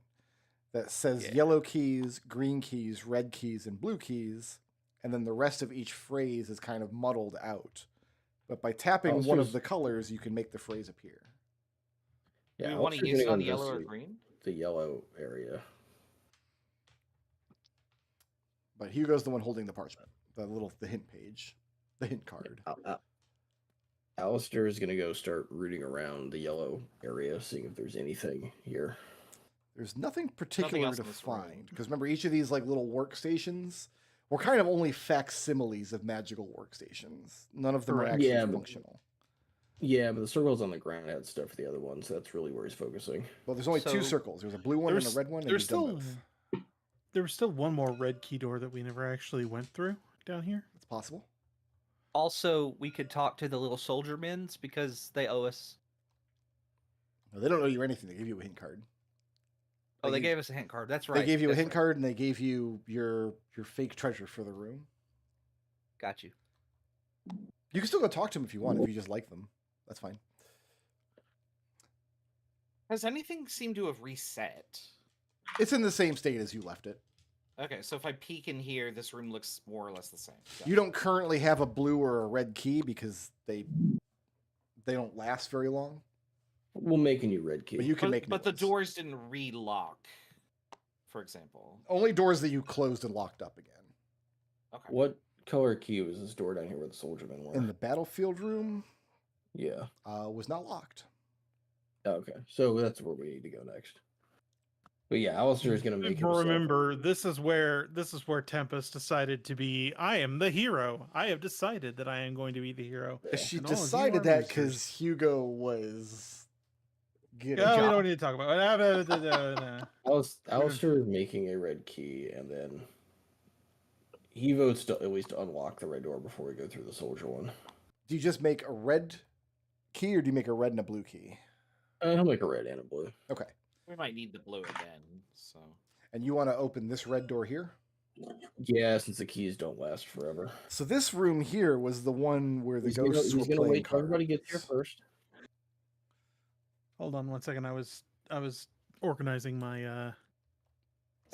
that says Yeah. yellow keys, green keys, red keys, and blue keys, and then the rest of each phrase is kind of muddled out. But by tapping one of the colors, you can make the phrase appear. Do Yeah, we I want was to use it gonna on the yellow or investigate green? the yellow area. But Hugo's the one holding the parchment, the hint page, the hint card. Alister is going to go start rooting around the yellow area, seeing if there's anything here. There's nothing particular else to in this room. find, because remember, each of these like little workstations were kind of only facsimiles of magical workstations. None of them are Correct. actually Yeah, but- functional. Yeah, but the circles on the ground had stuff for the other ones, so that's really where he's focusing. Well, there's only two So- circles. There's a blue one and a There's- red one, and there's you've done still- both. There was still one more red key door that we never actually went through down here. It's possible. Also, we could talk to the little soldier men because they owe us. No, they don't owe you anything. They gave you a hint card. Oh, they gave- gave us a hint card. That's right. They gave you a that's hint right. card, and they gave you your fake treasure for the room. Got you. You can still go talk to them if you want, if you just like them. That's fine. Has anything seemed to have reset? It's in the same state as you left it. Okay, so if I peek in here, this room looks more or less the same. Got You it. don't currently have a blue or a red key because they don't last very long. We'll make a new red key. But you can make new But the ones. doors didn't relock, for example. Only doors that you closed and locked up again. Okay. What color key was this door down here where the soldiermen were? In the battlefield room, Yeah. was not locked. Okay, so that's where we need to go next. But yeah, Alistair is going to make himself. Remember, this is where Tempest decided to be. I am the hero. I have decided that I am going to be the hero. She And all of you decided are that losers. because Hugo was getting. No, we got- don't need to talk about it. No. Alistair is making a red key, and then he votes to at least unlock the red door before we go through the soldier one. Do you just make a red key, or do you make a red and a blue key? He'll make a red and a blue. Okay. We might need the blue again, so... And you want to open this red door here? Yeah, since the keys don't last forever. So this room here was the one where the ghosts he's were gonna playing wait till everybody gets here cards. first. Hold on one second. I was organizing my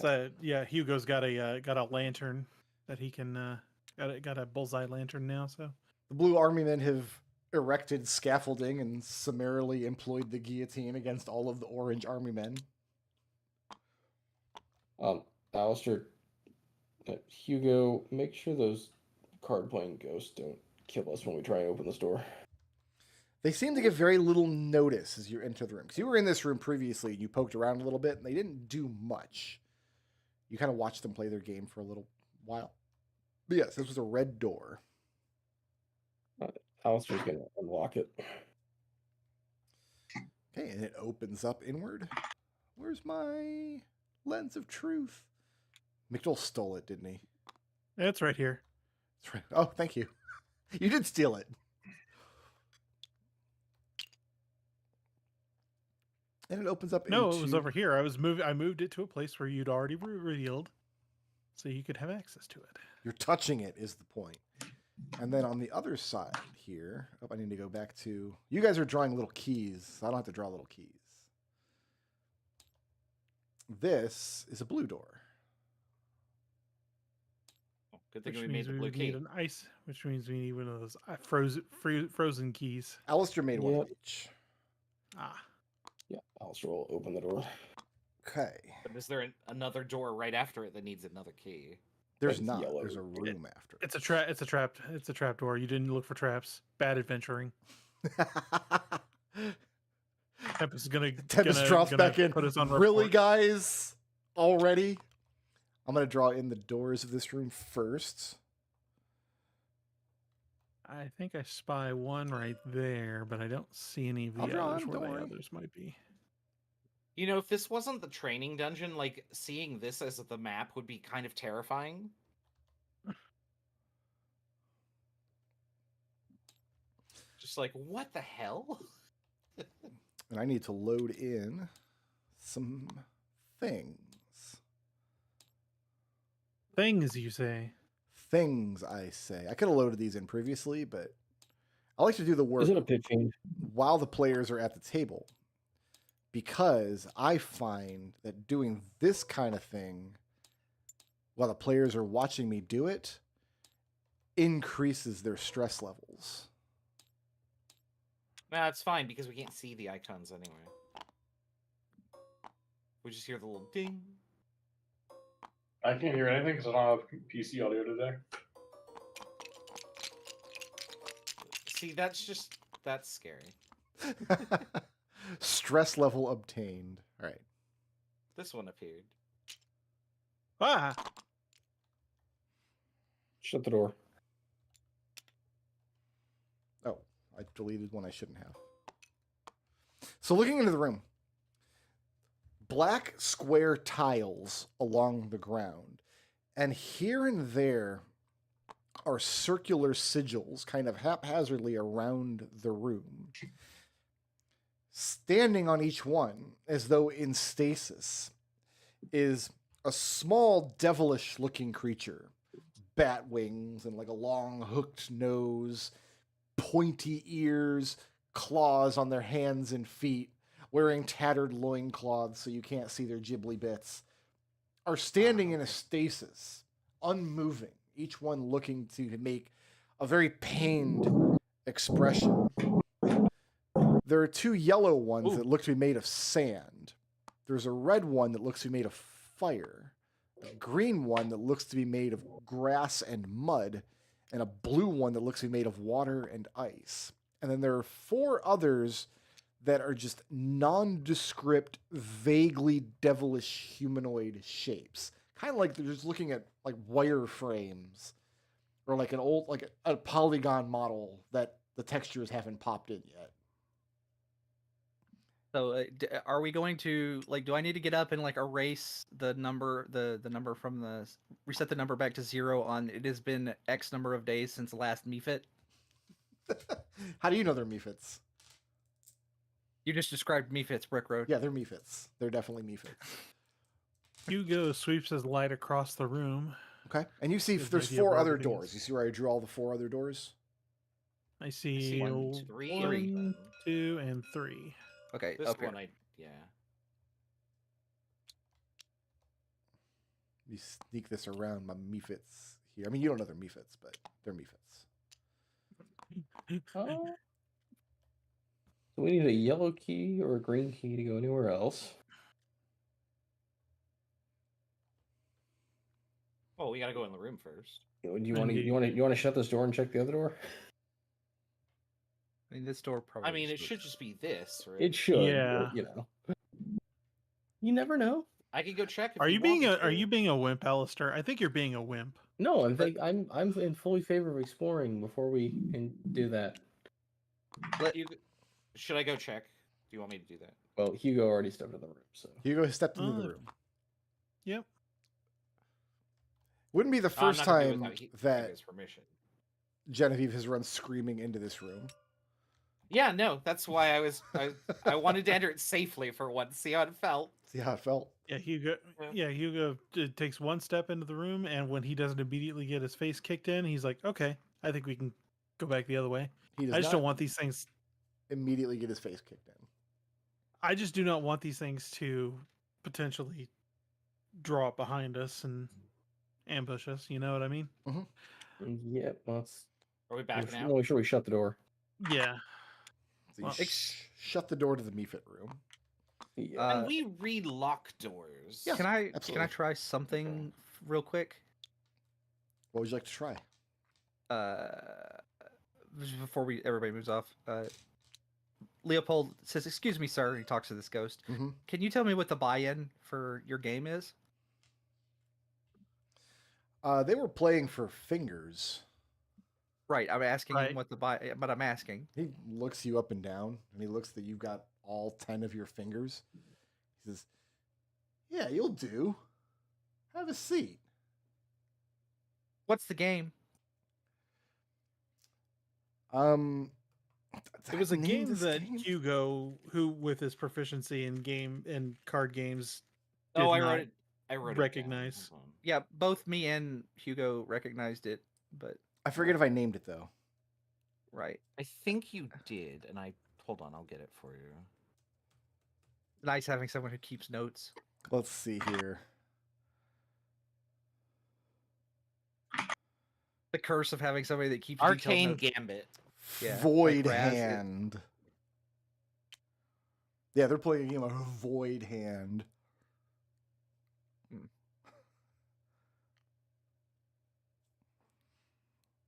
So yeah, Hugo's got a lantern that he can got a bullseye lantern now. So The blue army men have erected scaffolding and summarily employed the guillotine against all of the orange army men. Alister, Hugo, make sure those card-playing ghosts don't kill us when we try and open this door. They seem to give very little notice as you enter the room. Because you were in this room previously and you poked around a little bit and they didn't do much. You kind of watched them play their game for a little while. But yes, this was a red door. Alister's going to unlock it. Okay, and it opens up inward. Where's my lens of truth? McDohl stole it, didn't he? it's right here. That's right. Oh, thank you. You did steal it. And it opens up No, into... it was over here. I moved it to a place where you'd already revealed, so you could have access to it. You're touching it is the point. And then on the other side here, I need to go back to... You guys are drawing little keys. So I don't have to draw little keys. This is a blue door. Good thing Which we made means the we blue would key. need an ice, which means we need one of those frozen keys. Alister made one Yep. of each. Ah, Yeah, Alister will open the door. Okay. But is there another door right after it that needs another key? There's It's not. yellow. There's a room after. it's a trap. It's a trap door. You didn't look for traps. Bad adventuring. Tempest is Tempest drops back in. Put us on Really, report. guys? Already? I'm going to draw in the doors of this room first. I think I spy one right there, but I don't see any of the I'll draw others him, where don't the worry. others might be. You know, if this wasn't the training dungeon, like, seeing this as the map would be kind of terrifying. Just like, what the hell? And I need to load in some things. Things, you say? Things, I say. I could have loaded these in previously, but I like to do the work Is it a pitching? while the players are at the table. Because I find that doing this kind of thing while the players are watching me do it increases their stress levels. Nah, it's fine because we can't see the icons anyway. We just hear the little ding. I can't hear anything because I don't have PC audio today. See, that's scary. Stress level obtained. All right. This one appeared. Ah, Shut the door. Oh, I deleted one I shouldn't have. So looking into the room, black square tiles along the ground, and here and there are circular sigils kind of haphazardly around the room. Standing on each one, as though in stasis, is a small devilish looking creature. Bat wings and like a long hooked nose, pointy ears, claws on their hands and feet, wearing tattered loincloths so you can't see their ghibli bits, are standing in a stasis, unmoving, each one looking to make a very pained expression. There are two yellow ones that look to be made of sand. There's a red one that looks to be made of fire, a green one that looks to be made of grass and mud, and a blue one that looks to be made of water and ice. And then there are four others that are just nondescript, vaguely devilish humanoid shapes. Kind of like they're just looking at like wire frames or like an old, like a polygon model that the textures haven't popped in yet. So, are we going to like? Do I need to get up and like erase the number, the number from the reset the number back to 0 on? It has been X number of days since the last Mephit. How do you know they're Mephits? You just described Mephit's Brickroad. Yeah, they're Mephits. They're definitely Mephits. Hugo sweeps his light across the room. Okay. And you see Gives an there's idea of four where other everything doors. is. You see where I drew all the four other doors? I see One, two, three. 1, 2, and 3. Okay, This up here. one, yeah. You sneak this around my Mephits here. I mean, you don't know they're Mephits, but they're Mephits. So we need a yellow key or a green key to go anywhere else. Well, we gotta go in the room first. Do you want to shut this door and check the other door? I mean, this door probably. I mean, it just- should just be this, right? It should. Yeah. But, you never know. I can go check. If Are you want being me a to. Are you being a wimp, Alister? I think you're being a wimp. No, I'm in fully favor of exploring before we can do that. Should I go check? Do you want me to do that? Well, Hugo already stepped in the room, so Hugo stepped into the Oh. room. Yep. Wouldn't be the I'm first not gonna do it time without that his permission. Genevieve has run screaming into this room. Yeah, no, that's why I wanted to enter it safely for once, see how it felt. See how it felt? Yeah, Hugo. Yeah. Yeah, Hugo takes one step into the room, and when he doesn't immediately get his face kicked in, he's like, "Okay, I think we can go back the other way." He does I just not don't want these things. immediately get his face kicked in. I just do not want these things to potentially draw up behind us and ambush us. You know what I mean? yep. Let's Are we backing out? make sure we shut the door. Yeah. So you Well, shut the door to the Mephit room. Yeah. Can we relock doors? Yeah. Can I absolutely. try something real quick? What would you like to try? Just before everybody moves off. Léopold says, "Excuse me, sir." He talks to this ghost. Mhm. Can you tell me what the buy-in for your game is? They were playing for fingers. Right, I'm asking Right. him what the buy. But I'm asking. He looks you up and down, and he looks that you've got all 10 of your fingers. He says, "Yeah, you'll do. Have a seat." What's the game? It was a Name game this that game? Hugo, who with his proficiency in game and card games, did Oh, I not wrote it. I wrote recognize. It down. Hold on. Yeah, both me and Hugo recognized it, but I forget if I named it, though. right. I think you did, and I hold on. I'll get it for you. Nice having someone who keeps notes. Let's see here. The curse of having somebody that keeps detailed Arcane notes. Gambit. Yeah, like Void Raz, Hand. Yeah, they're playing a game of Void Hand. Hmm.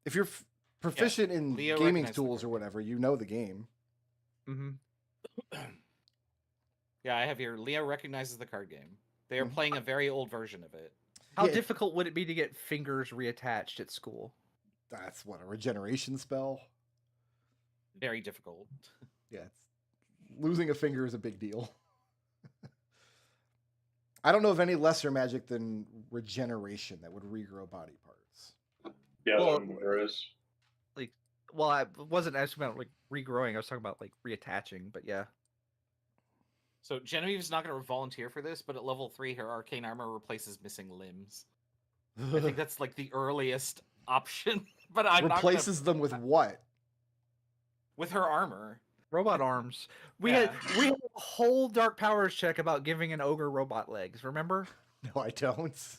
If you're proficient in Leo gaming recognized the tools or card. whatever, you know the game. Mm-hmm. Yeah, I have here. Leo recognizes the card game. They are Mhm. playing a very old version of it. How Yeah. difficult would it be to get fingers reattached at school? That's what, a regeneration spell? Very difficult. Yeah, losing a finger is a big deal. I don't know of any lesser magic than regeneration that would regrow body parts. Yeah, Well- there is. Well, I wasn't asking about like regrowing. I was talking about like reattaching. But yeah, So Genevieve is not going to volunteer for this, but at level 3, her arcane armor replaces missing limbs. I think that's like the earliest option. But I'm Replaces them with what? with her armor. robot arms. We Yeah. had a whole Dark Powers check about giving an ogre robot legs. Remember? No, I don't.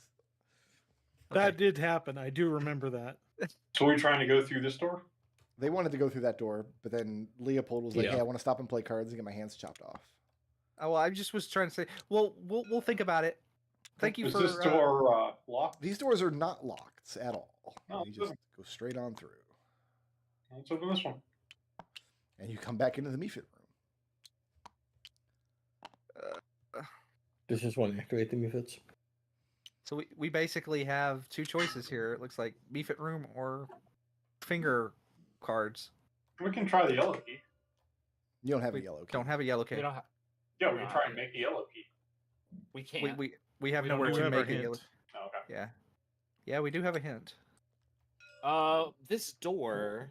That did happen. I do remember that. So we're trying to go through this door? They wanted to go through that door, but then Léopold was like, Yeah. "Hey, I want to stop and play cards and get my hands chopped off." Oh, well, I just was trying to say. Well, we'll think about it. Thank you Is for. this door locked? These doors are not locked at all. Oh, You good. just go straight on through, Let's open this one. and you come back into the Mephit room. Does this one activate the Mephits? So we basically have two choices here. It looks like Mephit room or finger cards. We can try the yellow key. You don't have We a yellow key. Don't have a yellow We key. don't have. Yeah, we can try and make the yellow key. We can't. We have We don't nowhere Do know to have our make a yellow. hint. Oh, okay. Yeah, yeah, we do have a hint. This door,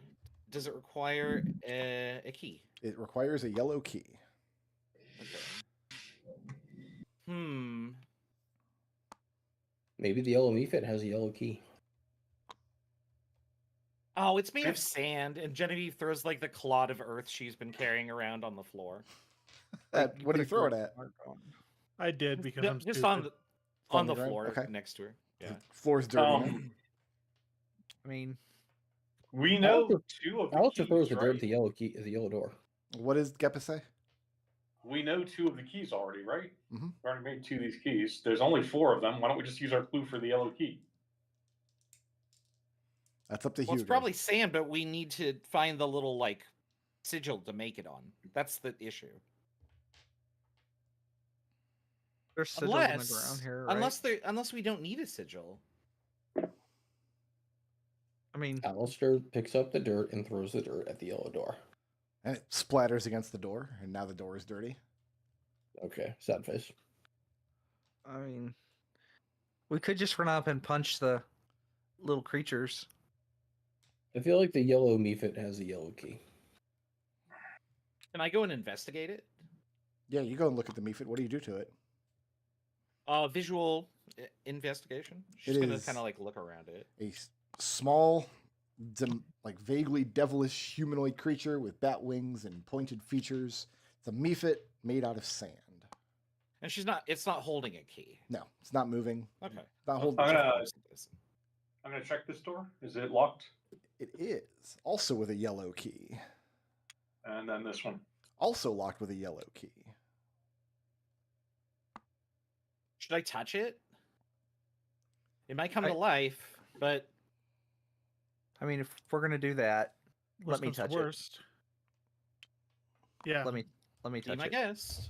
does it require a key? It requires a yellow key. Hmm. Maybe the yellow Mephit has a yellow key. Oh, it's made of sand, and Genevieve throws like the clod of earth she's been carrying around on the floor. What do you throw it at? I did because No, I'm just stupid. On the ground? floor Okay. next to her. Yeah. The floor's dirty now. I mean, We know Alister- two of the Alister throws keys, the dirt right? at the yellow key, at the yellow door. What does Geppa say? We know two of the keys already, right? Mhm. We already made two of these keys. There's only 4 of them. Why don't we just use our clue for the yellow key? That's up to Well, Hugo. it's probably sand, but we need to find the little like sigil to make it on. That's the issue. there's sigils on the ground here, right? Unless we don't need a sigil. I mean, Alister picks up the dirt and throws the dirt at the yellow door. And it splatters against the door, and now the door is dirty. Okay, sad face. I mean, we could just run up and punch the little creatures. I feel like the yellow Mephit has a yellow key. Can I go and investigate it? Yeah, you go and look at the Mephit. What do you do to it? Visual investigation. She's It gonna is- kind of like look around it. Small, like vaguely devilish humanoid creature with bat wings and pointed features. It's a Mephit made out of sand. And it's not holding a key. No, it's not moving. Okay. Not holding. I'm gonna check this door. Is it locked? It is also with a yellow key. And then this one. Also locked with a yellow key. Should I touch it? It might come to life, but I mean, if we're gonna do that, Worst let me comes to touch it. worst. Yeah. Let me be touch my it. guest.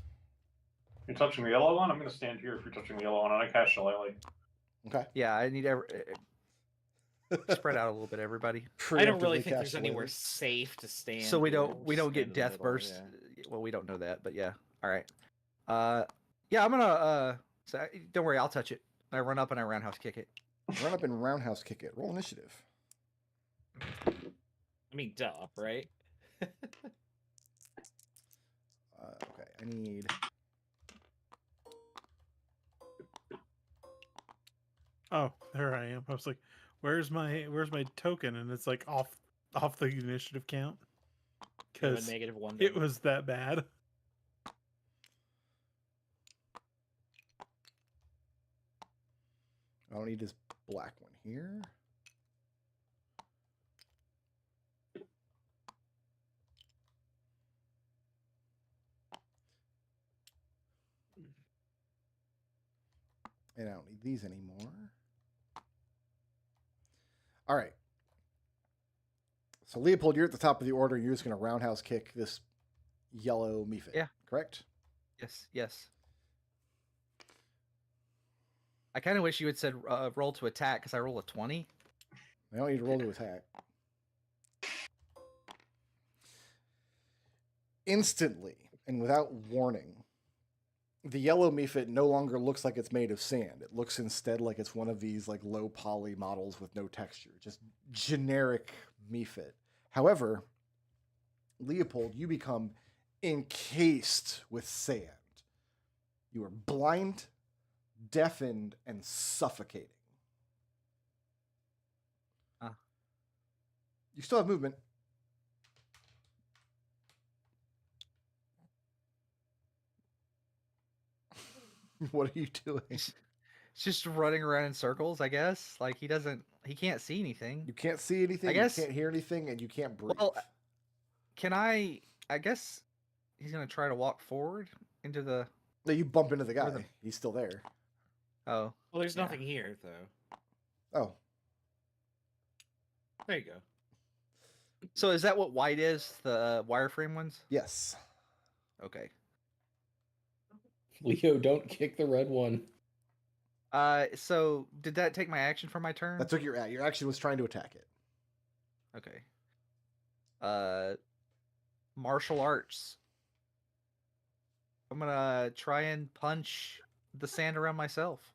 You're touching the yellow one? I'm gonna stand here if you're touching the yellow one, and I cast Shillelagh. Okay. Yeah, I need spread out a little bit, everybody, I don't really Preemptively think cast there's anywhere Shillelagh. safe to stand. so we here. don't We'll get stand in the death middle, burst. yeah. Well, we don't know that, but yeah. All right. Yeah, I'm gonna. Don't worry, I'll touch it. I run up and I roundhouse kick it. Run up and roundhouse kick it. Roll initiative. I mean, duh, right? Okay, I need. Oh, there I am. I was like, where's my token? And it's like off the initiative count. You have a Because -1. it was that bad. I don't need this black one here. And I don't need these anymore. All right. So Léopold, you're at the top of the order. You're just going to roundhouse kick this yellow Mephit. Yeah. Correct? Yes. I kind of wish you had said roll to attack because I roll a 20. I don't need to roll to attack. Instantly, and without warning, the yellow Mephit no longer looks like it's made of sand. It looks instead like it's one of these like low poly models with no texture, just generic Mephit. However, Léopold, you become encased with sand. You are blind, deafened, and suffocating. You still have movement. What are you doing? It's just running around in circles, I guess. Like he can't see anything. You can't see anything, I guess- you can't hear anything, and you can't breathe. Well, I guess he's gonna try to walk forward into the. No, you bump into the guy. the- He's still there. Oh, Well, there's Yeah. nothing here, though. Oh, There you go. so is that what white is? The wireframe ones? yes. Okay. Leo, don't kick the red one. So did that take my action for my turn? That took your action was trying to attack it. Okay. Martial arts. I'm gonna try and punch the sand around myself.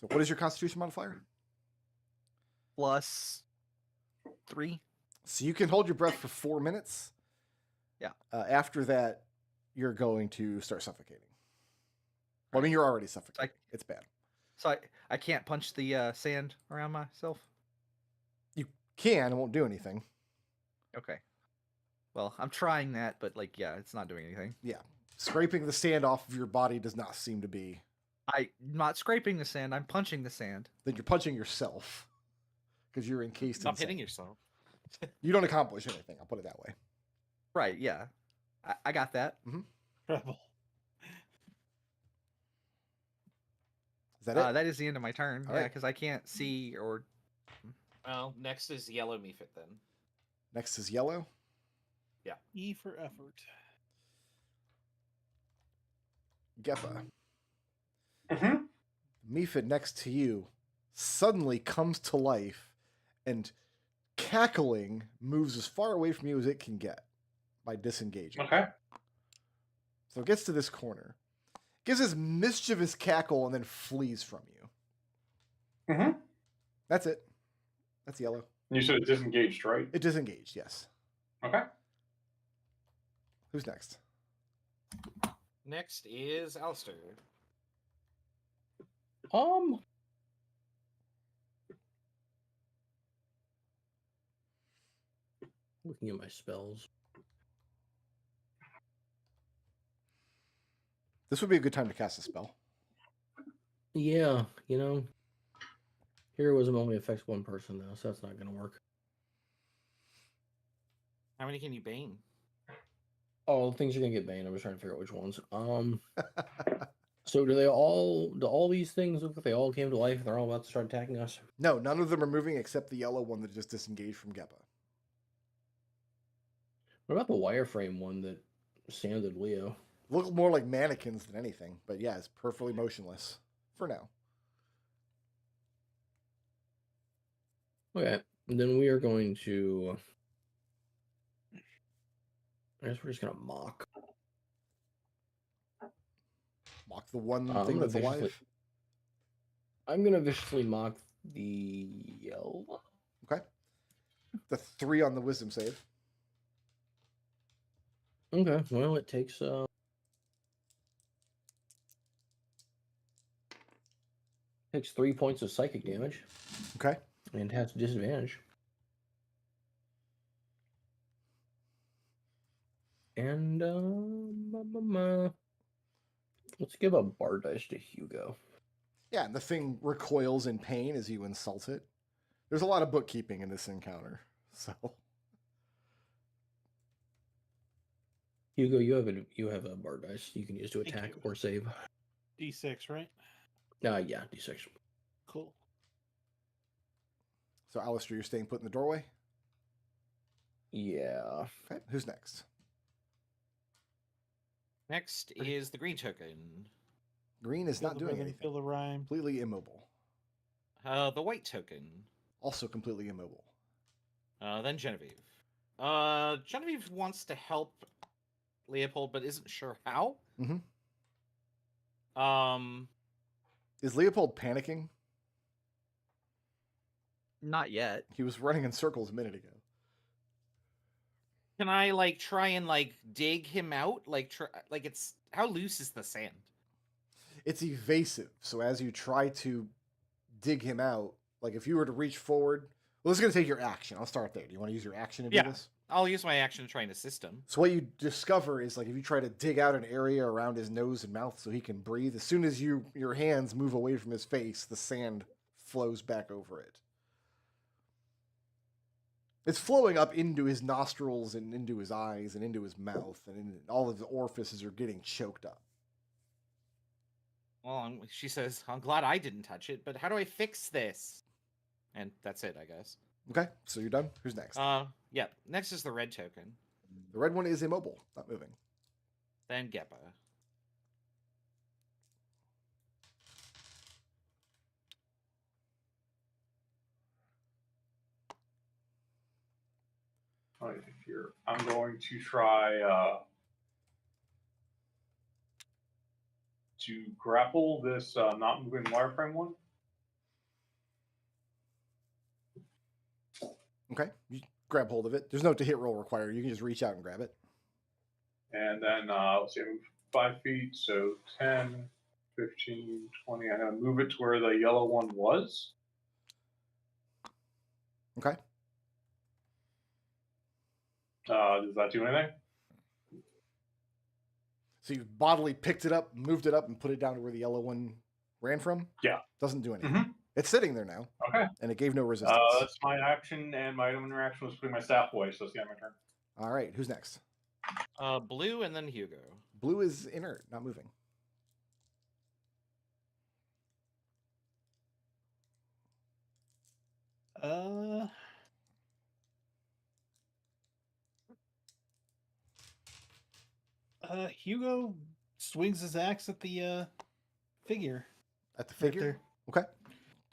So, what is your Constitution modifier? +3. So you can hold your breath for 4 minutes. Yeah. After that, you're going to start suffocating. Well, I mean, you're already suffocating. It's bad. So I can't punch the sand around myself. You can. It won't do anything. Okay. Well, I'm trying that, but like, yeah, it's not doing anything. Yeah. Scraping the sand off of your body does not seem to be. I'm not scraping the sand. I'm punching the sand. Then you're punching yourself because you're encased in Stop hitting sand. yourself. You don't accomplish anything. I'll put it that way. Right? Yeah, I got that. Treble. Is that it? That is the end of my turn. All Yeah, right. because I can't see or. Well, next is yellow Mephit then. Next is yellow. E for effort. Geppa. Mm-hmm. Mephit next to you suddenly comes to life and cackling moves as far away from you as it can get by disengaging. Okay. So it gets to this corner, gives this mischievous cackle, and then flees from you. Mm-hmm. That's it. That's yellow. You said it disengaged, right? It disengaged, yes. Okay. Who's next? Next is Alister. Looking at my spells. This would be a good time to cast a spell. Yeah, heroism only affects one person though, so that's not going to work. How many can you bane? Oh, things are going to get banned. I'm just trying to figure out which ones. So do all these things look like they all came to life and they're all about to start attacking us? No, none of them are moving except the yellow one that just disengaged from Geppa. What about the wireframe one that sanded Leo? Look more like mannequins than anything, but yeah, it's perfectly motionless for now. Okay, and then we are going to. I guess we're just gonna mock. Mock the one I'm thing gonna that's alive. I'm gonna viciously mock the yellow. Okay. The 3 on the wisdom save. Okay, well it takes 3 points of psychic damage Okay. and has disadvantage. And let's give a bar dice to Hugo. Yeah, and the thing recoils in pain as you insult it. There's a lot of bookkeeping in this encounter, so. Hugo, you have a bar dice you can use to Thank attack you. or save. D6, right? Yeah, D6. Cool. So, Alister, you're staying put in the doorway? Yeah. Okay, who's next? Next is the green token. Green is Feel not the doing rhythm, anything. Feel the rhyme. Completely immobile. The white token. Also completely immobile. Then Genevieve. Genevieve wants to help Léopold, but isn't sure how. Mm-hmm. Um, Is Léopold panicking? Not yet. He was running in circles a minute ago. can I try and dig him out? It's how loose is the sand? It's evasive. So as you try to dig him out, if you were to reach forward, well, this is going to take your action. I'll start there. Do you want to use your action to do Yeah. this? I'll use my action to try and assist him. So what you discover is if you try to dig out an area around his nose and mouth so he can breathe, as soon as your hands move away from his face, the sand flows back over it. It's flowing up into his nostrils and into his eyes and into his mouth, and all of the orifices are getting choked up. Well, she says, I'm glad I didn't touch it, but how do I fix this? And that's it, I guess. Okay, so you're done. Who's next? Yeah. Next is the red token. The red one is immobile, not moving. Then Geppa. Right here. I'm going to try to grapple this not moving wireframe one. Okay, you grab hold of it. There's no to hit roll required. You can just reach out and grab it. And then, let's see, I move 5 feet, so 10, 15, 20. I'm going to move it to where the yellow one was. Okay. Does that do anything? So you bodily picked it up, moved it up, and put it down to where the yellow one ran from? Yeah. Doesn't do anything. Mhm. It's sitting there now. Okay. And it gave no resistance. That's my action, and my item interaction was putting my staff away, so it's the end of my turn. All right, who's next? Blue and then Hugo. Blue is inert, not moving. Hugo swings his axe at the figure. At the Right figure? there. Okay.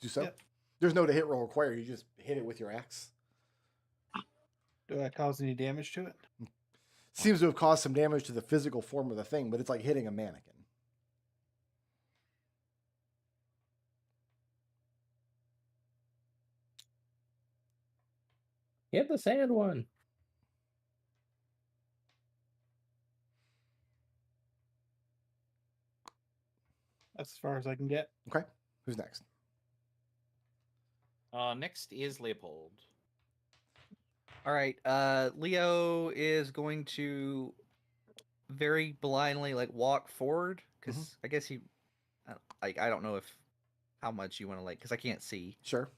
Do so. Yep. There's no to hit roll required. You just hit it with your axe. Do I cause any damage to it? Seems to have caused some damage to the physical form of the thing, but it's like hitting a mannequin. Hit the sand one. That's as far as I can get. Okay. Who's next? Next is Léopold. All right. Leo is going to very blindly like walk forward because I guess he, I don't know if how much you want to like because I can't see. Sure.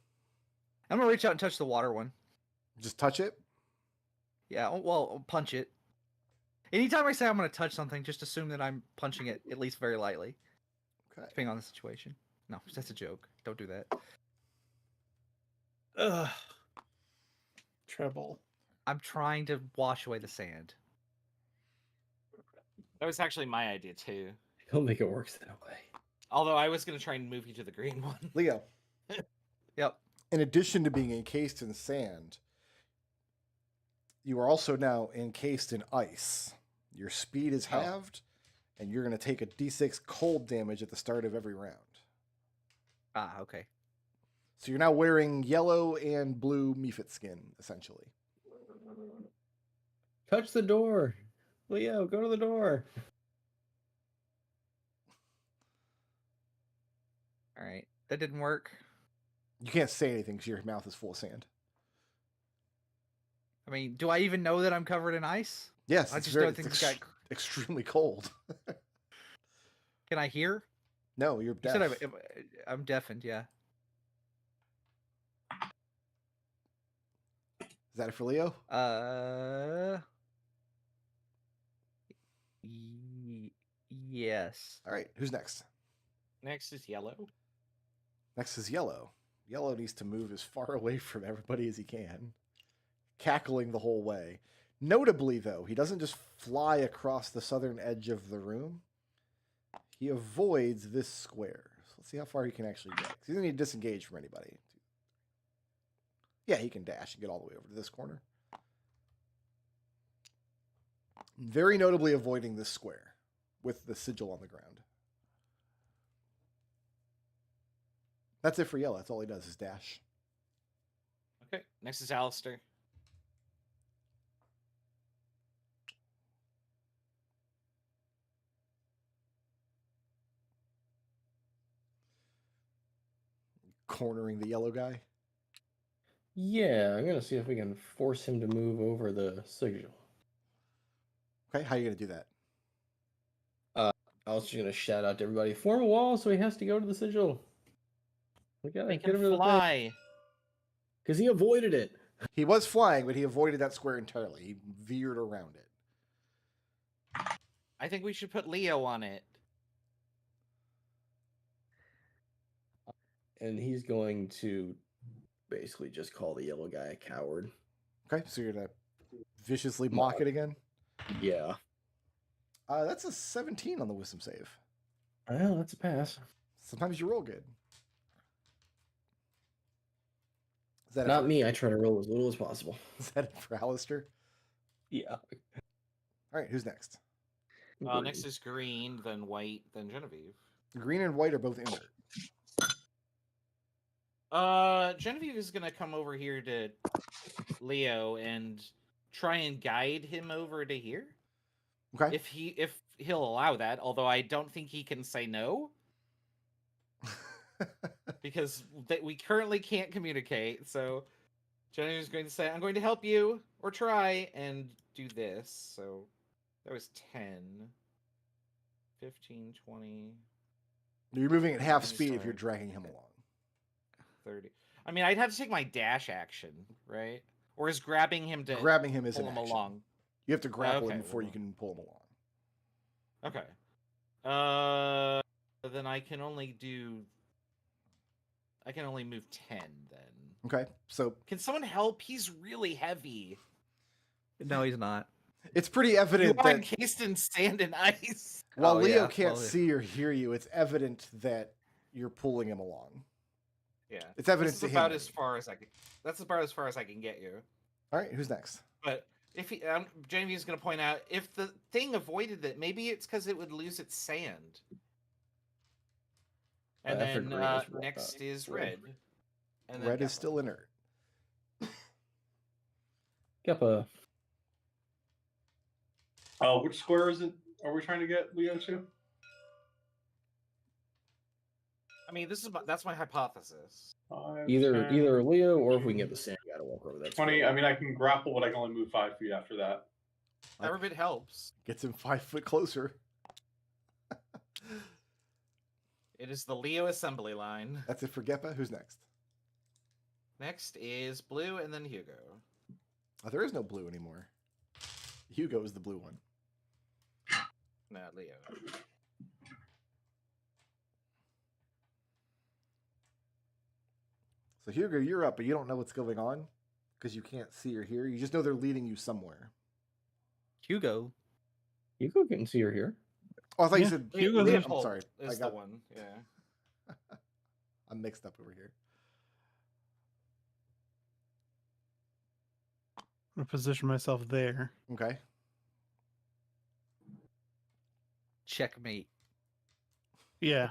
I'm gonna reach out and touch the water one. Just touch it. Yeah. Well, I'll punch it. Anytime I say I'm gonna touch something, just assume that I'm punching it at least very lightly, Okay. depending on the situation. No, that's a joke. Don't do that. Ugh. Treble. I'm trying to wash away the sand. That was actually my idea too. I don't think it works that way. Although I was going to try and move you to the green one. Leo, Yep. in addition to being encased in sand, you are also now encased in ice. Your speed is halved, and you're going to take a d6 cold damage at the start of every round. Ah, okay. So you're now wearing yellow and blue Mephit skin, essentially. Touch the door. Leo, go to the door. All right. That didn't work. You can't say anything because your mouth is full of sand. I mean, do I even know that I'm covered in ice? Yes, I it's just very, don't think it's it's got. extremely cold. Can I hear? No, you're You deaf. said I'm deafened. Yeah. Is that it for Leo? Yes. All right, who's next? Next is yellow. Next is Yellow. Yellow needs to move as far away from everybody as he can, cackling the whole way. Notably, though, he doesn't just fly across the southern edge of the room. He avoids this square. So let's see how far he can actually get. 'Cause he doesn't need to disengage from anybody. Yeah, he can dash and get all the way over to this corner. Very notably avoiding this square with the sigil on the ground. That's it for Yellow. That's all he does is dash. Okay. Next is Alister. Cornering the yellow guy. Yeah, I'm gonna see if we can force him to move over the sigil. Okay, how are you going to do that? I was just gonna shout out to everybody, form a wall so he has to go to the sigil. We gotta Make get him him to the fly. because he avoided it. He was flying, but he avoided that square entirely. He veered around it. I think we should put Leo on it. And he's going to basically just call the yellow guy a coward. Okay, so you're going to viciously block it again? Yeah. That's a 17 on the wisdom save. Well, that's a pass. Sometimes you roll good. Is that Not me. I try to roll as little as possible. Is that it for Alister? Yeah. All right, who's next? Next is green, then white, then Genevieve. Green and white are both inert. Genevieve is gonna come over here to Leo and try and guide him over to here. Okay. If he'll allow that, although I don't think he can say no. Because we currently can't communicate, so Genevieve is going to say, I'm going to help you, or try, and do this. So that was 10. 15, 20, You're moving at half Let me speed if you're start. dragging him along. 30. I mean, I'd have to take my dash action, right? Or is grabbing him to Grabbing him is pull an him action. along? You have to grapple him Okay, before you well. can pull him along. Okay. Then I can only move 10 then. Okay, so Can someone help? He's really heavy. No, he's not. it's pretty You evident are that encased in sand and ice. while Oh, Leo yeah, can't well, yeah. see or hear you, it's evident that you're pulling him along. Yeah. It's evident This to is him. about as far as I can. That's about as far as I can get you. All right, who's next? But if he, Genevieve's going to point out if the thing avoided it, maybe it's because it would lose its sand. And After then green is red. next is red. And then Red is Geppa. still inert. Geppa. Which square is it? Are we trying to get Leo to? I mean, that's my hypothesis. 5, Either 10, either Leo or if we can get the sand guy to walk over that. 20. square. I mean, I can grapple, but I can only move 5 feet after that. Every bit helps. Gets him 5 foot closer. It is the Leo assembly line. That's it for Geppa. Who's next? Next is Blue and then Hugo. Oh, there is no blue anymore. Hugo is the blue one. No, Leo. So Hugo, you're up, but you don't know what's going on because you can't see or hear. You just know they're leading you somewhere. Hugo. Hugo can see her here. Oh, I thought you Yeah, said Hugo's I'm Léopold sorry. is the one. Yeah. I'm mixed up over here. I'm gonna position myself there. Okay. Checkmate. Yeah.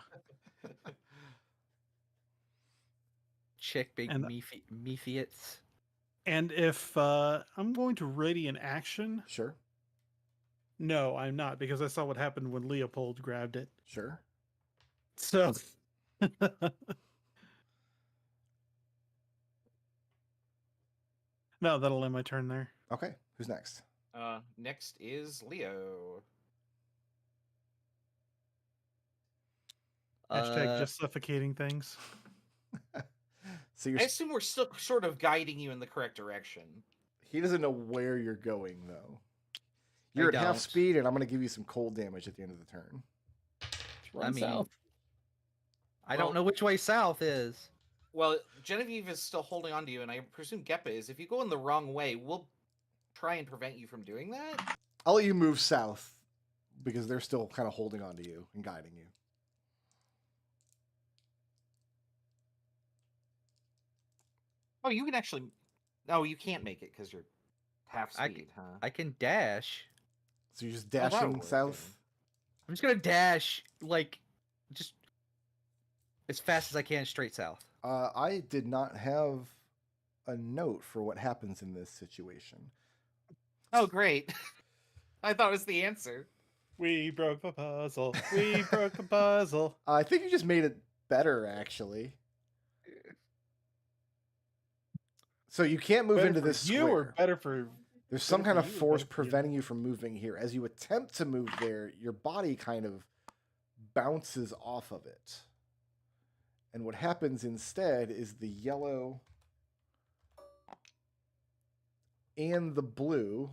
Checkmate And- Mephits. And if I'm going to ready an action, Sure. no, I'm not, because I saw what happened when Léopold grabbed it. Sure. So no, that'll end my turn there. Okay. Who's next? Next is Leo. Hashtag just suffocating things. So you're I assume we're still sort of guiding you in the correct direction. he doesn't know where you're going though. You're I at half don't. speed, and I'm going to give you some cold damage at the end of the turn. Run mean, south. I Well- don't know which way south is. Well, Genevieve is still holding on to you, and I presume Geppa is. If you go in the wrong way, we'll try and prevent you from doing that. I'll let you move south because they're still kind of holding on to you and guiding you. Oh, you can actually. No, you can't make it because you're half I speed, huh? I can dash. So you're just that'll dashing work, south. I'm just gonna dash like just as fast as I can straight south. I did not have a note for what happens in this situation. Oh, great. I thought it was the answer. We broke the puzzle. We broke the puzzle. I think you just made it better, actually. So you can't move Better into for this you square. or better for There's some better kind for of you or force better for you? preventing you from moving here. As you attempt to move there, your body kind of bounces off of it. And what happens instead is the yellow and the blue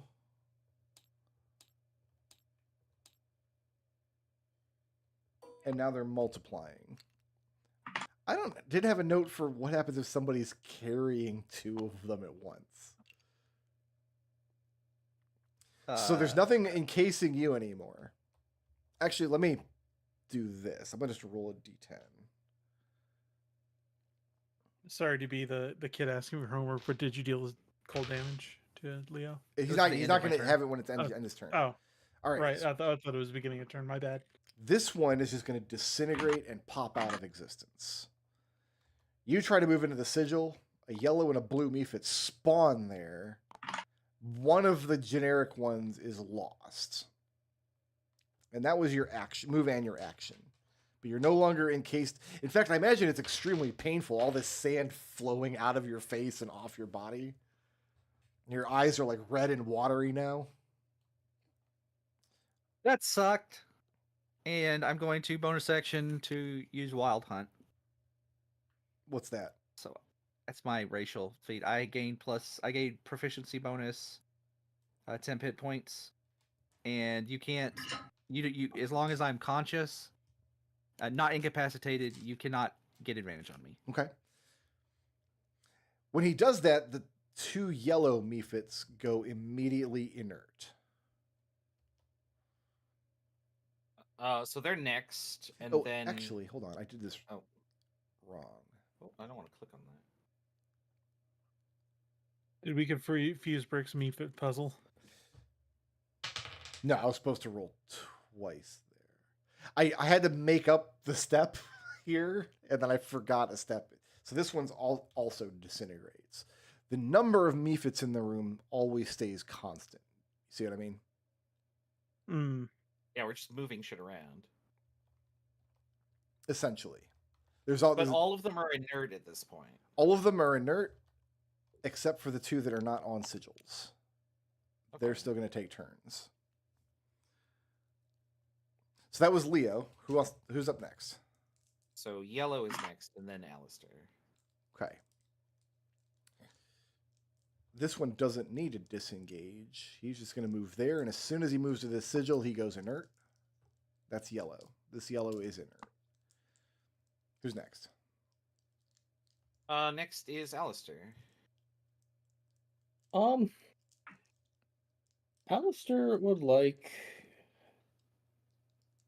and now they're multiplying. Didn't have a note for what happens if somebody's carrying two of them at once. So there's nothing encasing you anymore. Actually, let me do this. I'm gonna just roll a d10. Sorry to be the kid asking for homework, but did you deal cold damage to Leo? He's was not. the He's end not of my going to turn. have it when it's end Oh. his turn. Oh, All right. right. I thought it was beginning of turn. My bad. This one is just going to disintegrate and pop out of existence. You try to move into the sigil. A yellow and a blue Mephit spawn there. One of the generic ones is lost, and that was your action move and your action. But you're no longer encased. In fact, I imagine it's extremely painful. All this sand flowing out of your face and off your body. Your eyes are like red and watery now. That sucked. And I'm going to bonus action to use Wild Hunt. What's that? So that's my racial feat. I gain proficiency bonus, 10 hit points, and you can't you as long as I'm conscious, not incapacitated, you cannot get advantage on me. Okay. When he does that, the 2 yellow Mephits go immediately inert. So they're next, and Oh, then actually, hold on. I did this Oh. wrong. Oh, I don't want to click on that. Did we get fuse bricks Mephit puzzle? No, I was supposed to roll twice there. I had to make up the step here, and then I forgot a step. So this one's also disintegrates. The number of Mephits in the room always stays constant. See what I mean? Mm. Yeah, we're just moving shit around. Essentially. But all of them are inert at this point. All of them are inert, except for the 2 that are not on sigils. Okay. They're still going to take turns. So that was Leo. Who else? Who's up next? So yellow is next, and then Alister. Okay. This one doesn't need to disengage. He's just going to move there, and as soon as he moves to the sigil, he goes inert. That's yellow. This yellow is inert. Who's next? Next is Alister. Alister would like.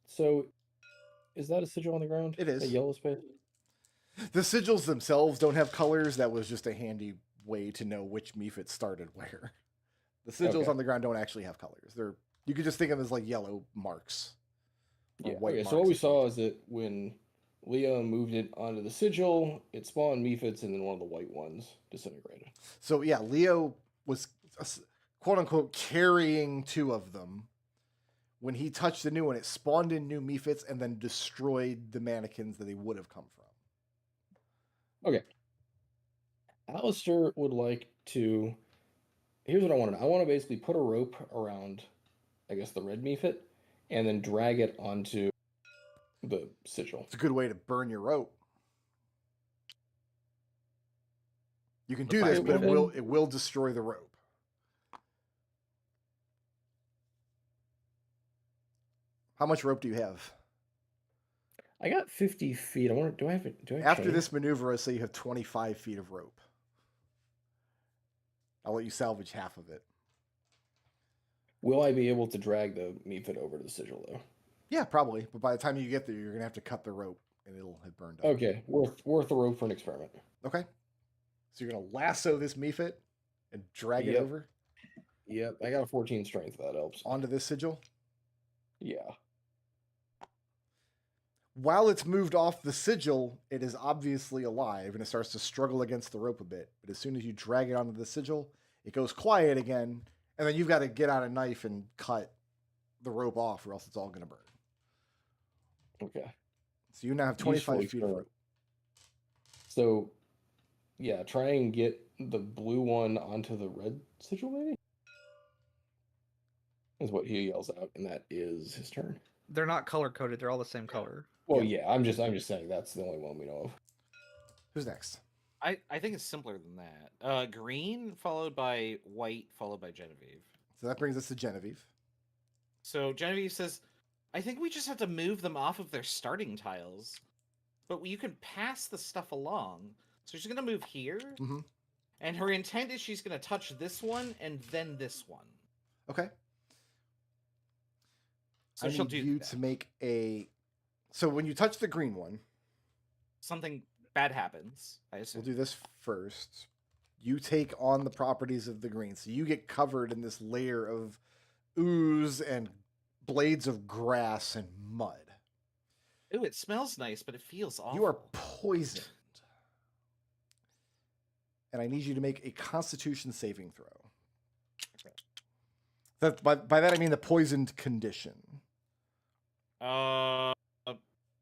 So, is that a sigil on the ground? It is. A yellow space? The sigils themselves don't have colors. That was just a handy way to know which Mephit started where. The sigils Okay. on the ground don't actually have colors. You could just think of them as like yellow marks. Or Yeah. white Okay. marks So what we if you saw will. is that when Leo moved it onto the sigil, it spawned Mephits, and then one of the white ones disintegrated. So yeah, Leo was quote unquote carrying 2 of them. When he touched the new one, it spawned in new Mephits and then destroyed the mannequins that they would have come from. Okay. Alister would like to. Here's what I want to do. I want to basically put a rope around, I guess, the red Mephit, and then drag it onto the sigil. It's a good way to burn your rope. You can The do this, fire but weapon? it will destroy the rope. How much rope do you have? I got 50 feet. I want to. Do I have it? Do I have After chain? this maneuver, I say you have 25 feet of rope. I'll let you salvage half of it. Will I be able to drag the Mephit over to the sigil though? Yeah, probably. But by the time you get there, you're gonna have to cut the rope, and it'll have burned up. Okay, worth the rope for an experiment. Okay. So you're gonna lasso this Mephit and drag it Yep. over Yep, I got a 14 strength. That helps. onto this sigil. Yeah. While it's moved off the sigil, it is obviously alive and it starts to struggle against the rope a bit. But as soon as you drag it onto the sigil, it goes quiet again, and then you've got to get out a knife and cut the rope off, or else it's all going to burn. Okay. So you now have 25 feet of experiment. rope. So, yeah, try and get the blue one onto the red sigil, maybe? Is what he yells out, and that is his turn. They're not color coded. They're all the same color. Well, yeah, I'm just saying that's the only one we know of. Who's next? I think it's simpler than that. Green followed by white followed by Genevieve. So that brings us to Genevieve. So Genevieve says, I think we just have to move them off of their starting tiles. But you can pass the stuff along. So she's going to move here. Mhm. And her intent is she's going to touch this one and then this one. Okay. So I she'll need do you that. to make a. So when you touch the green one, Something bad happens, I assume. we'll do this first. You take on the properties of the green. So you get covered in this layer of ooze and blades of grass and mud. Ooh, it smells nice, but it feels awful. You are poisoned. And I need you to make a constitution saving throw. By that I mean the poisoned condition.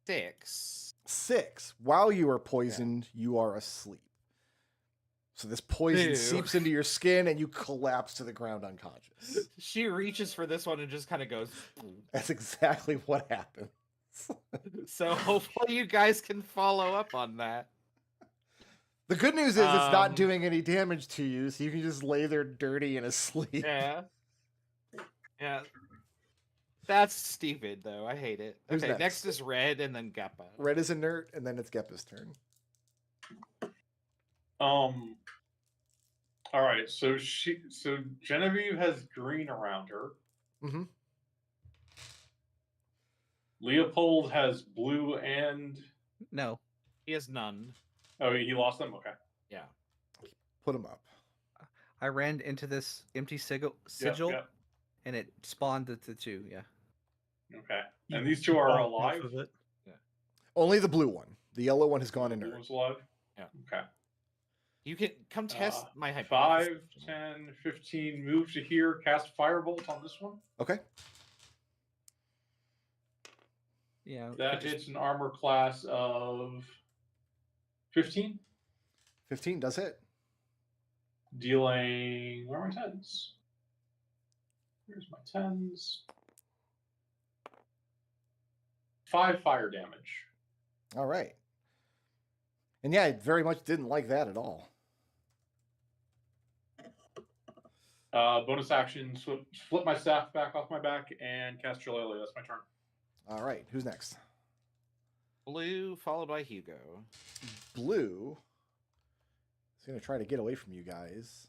6. 6. While you are poisoned, you are asleep. So this poison Ew. seeps into your skin and you collapse to the ground unconscious. She reaches for this one and just kind of goes. That's exactly what happened. So hopefully you guys can follow up on that. The good news is it's not Um, doing any damage to you, so you can just lay there dirty and asleep. Yeah. Yeah. That's stupid, though. I hate it. Who's Okay, next? next is Red and then Geppa. Red is inert, and then it's Geppa's turn. All right, so Genevieve has green around her. Mm-hmm. Léopold has blue and No. He has none. oh, he lost them. Okay. Yeah. Put him up. I ran into this empty sigil, Yep. and it spawned the two. Yeah. Okay. And these two are Off alive. of it. Only the blue one. The yellow one has gone Blue inert. one's alive. Yeah. Okay. You can come test my 5, hypothesis. 10, 15. Move to here. Cast firebolt on this one. Okay. Yeah. That hits an armor class of 15. 15 does hit. Dealing. Where are my tens? Here's my tens. 5 fire damage. All right. And yeah, I very much didn't like that at all. Bonus action, flip my staff back off my back and cast Shillelagh. That's my turn. All right. Who's next? Blue, followed by Hugo. Blue is going to try to get away from you guys.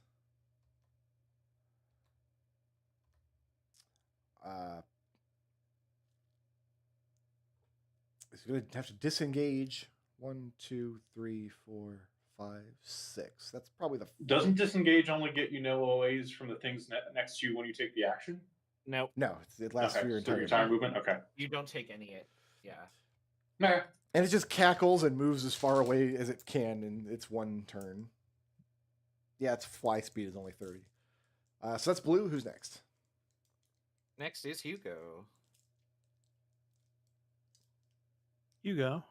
He's going to have to disengage. 1, 2, 3, 4, 5, 6. That's probably the. Doesn't disengage only get you no OAs from the things next to you when you take the action? Nope. No, it lasts Okay, for your so entire movement. Okay. You don't take any it. Yeah. Nah. And it just cackles and moves as far away as it can in its one turn. Yeah, its fly speed is only 30. So that's blue. Who's next? Next is Hugo. Hugo.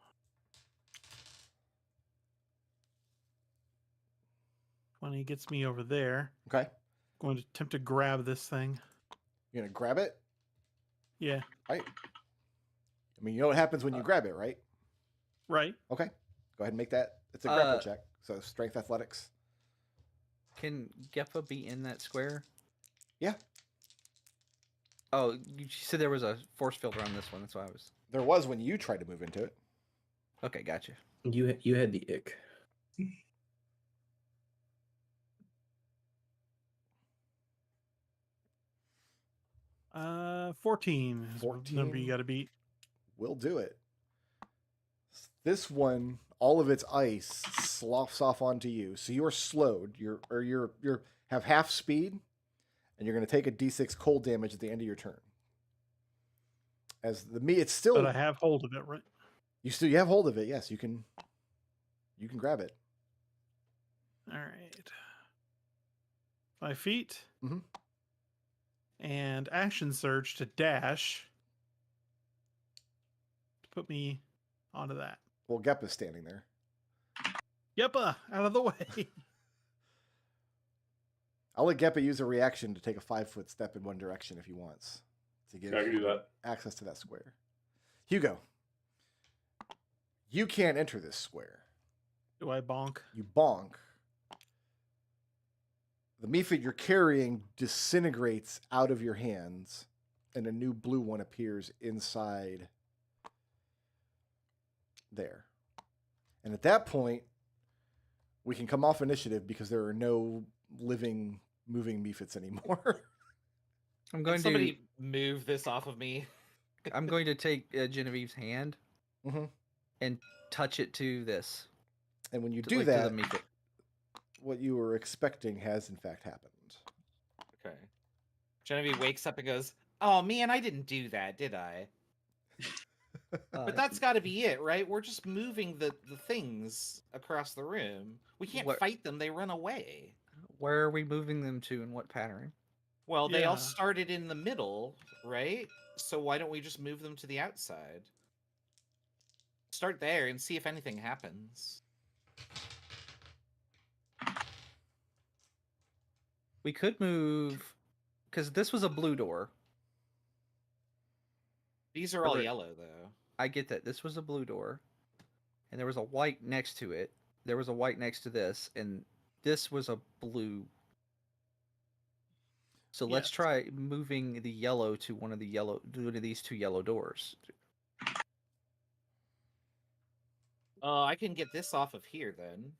When he gets me over there, Okay. going to attempt to grab this thing. You're going to grab it? Yeah. Right. I mean, you know what happens when you grab it, right? Right. Okay. Go ahead and make that. It's a grapple check. So strength athletics. Can Geppa be in that square? Yeah. Oh, you said there was a force field around this one. That's why I was. There was when you tried to move into it. Okay, gotcha. You had the ick. 14 is the 14. number you got to beat. We'll do it. This one, all of its ice sloughs off onto you, so you're slowed. You're have half speed, and you're going to take a d6 cold damage at the end of your turn. As it's still. But I have hold of it, right? You have hold of it. Yes, you can grab it. All right. 5 feet. Mhm. And action surge to dash. To put me onto that. Well, Geppa's standing there. Yeppa, out of the way. I'll let Geppa use a reaction to take a 5-foot step in one direction if he wants to give I can do that. access to that square. Hugo, you can't enter this square. Do I bonk? You bonk. The Mephit you're carrying disintegrates out of your hands, and a new blue one appears inside there. And at that point, we can come off initiative because there are no living, moving Mephits anymore. I'm Can going somebody move this off of me? I'm going to take Genevieve's hand Mhm. and touch it to this. And when you to- do like, that, to the Mephit. what you were expecting has in fact happened. Okay. Genevieve wakes up and goes, "Oh man, I didn't do that, did I?" But that's got to be it, right? We're just moving the things across the room. We can't What- fight them; they run away. Where are we moving them to and what pattern? Well, they all Yeah. started in the middle, right? So why don't we just move them to the outside? Start there and see if anything happens. We could move because this was a blue door. These are all Or- yellow, though. I get that this was a blue door, and there was a white next to it. There was a white next to this, and this was a blue. So let's Yes. try moving the yellow to one of these two yellow doors. I can get this off of here then.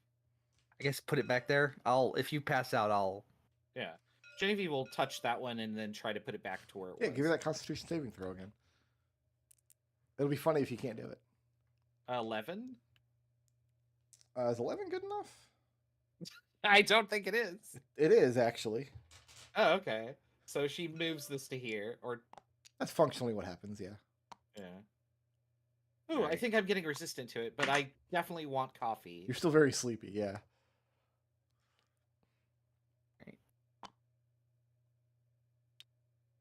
I guess put it back there. If you pass out, I'll. Yeah. Genevieve will touch that one and then try to put it back to where it Yeah, was. give me that Constitution saving throw again. It'll be funny if you can't do it. 11? Is 11 good enough? I don't think it is. It is, actually. Oh, okay. So she moves this to here, or That's functionally what happens, yeah. yeah. Ooh, I think I'm getting resistant to it, but I definitely want coffee. You're still very sleepy, yeah.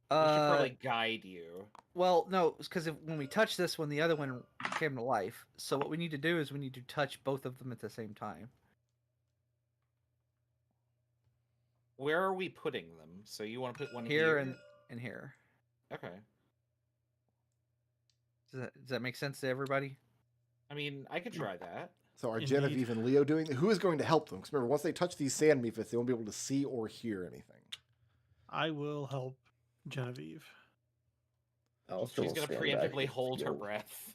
I should probably guide you. Well, no, because when we touch this one, the other one came to life. So what we need to do is we need to touch both of them at the same time. Where are we putting them? So you want to put one Here here? and here. Okay. Does that make sense to everybody? I mean, I could try that. So are Indeed. Genevieve and Leo doing Who is going to help them? Because remember, once they touch these sand mephits, they won't be able to see or hear anything. I will help Genevieve. Alister She's will going to stand back preemptively and hold her feel- breath.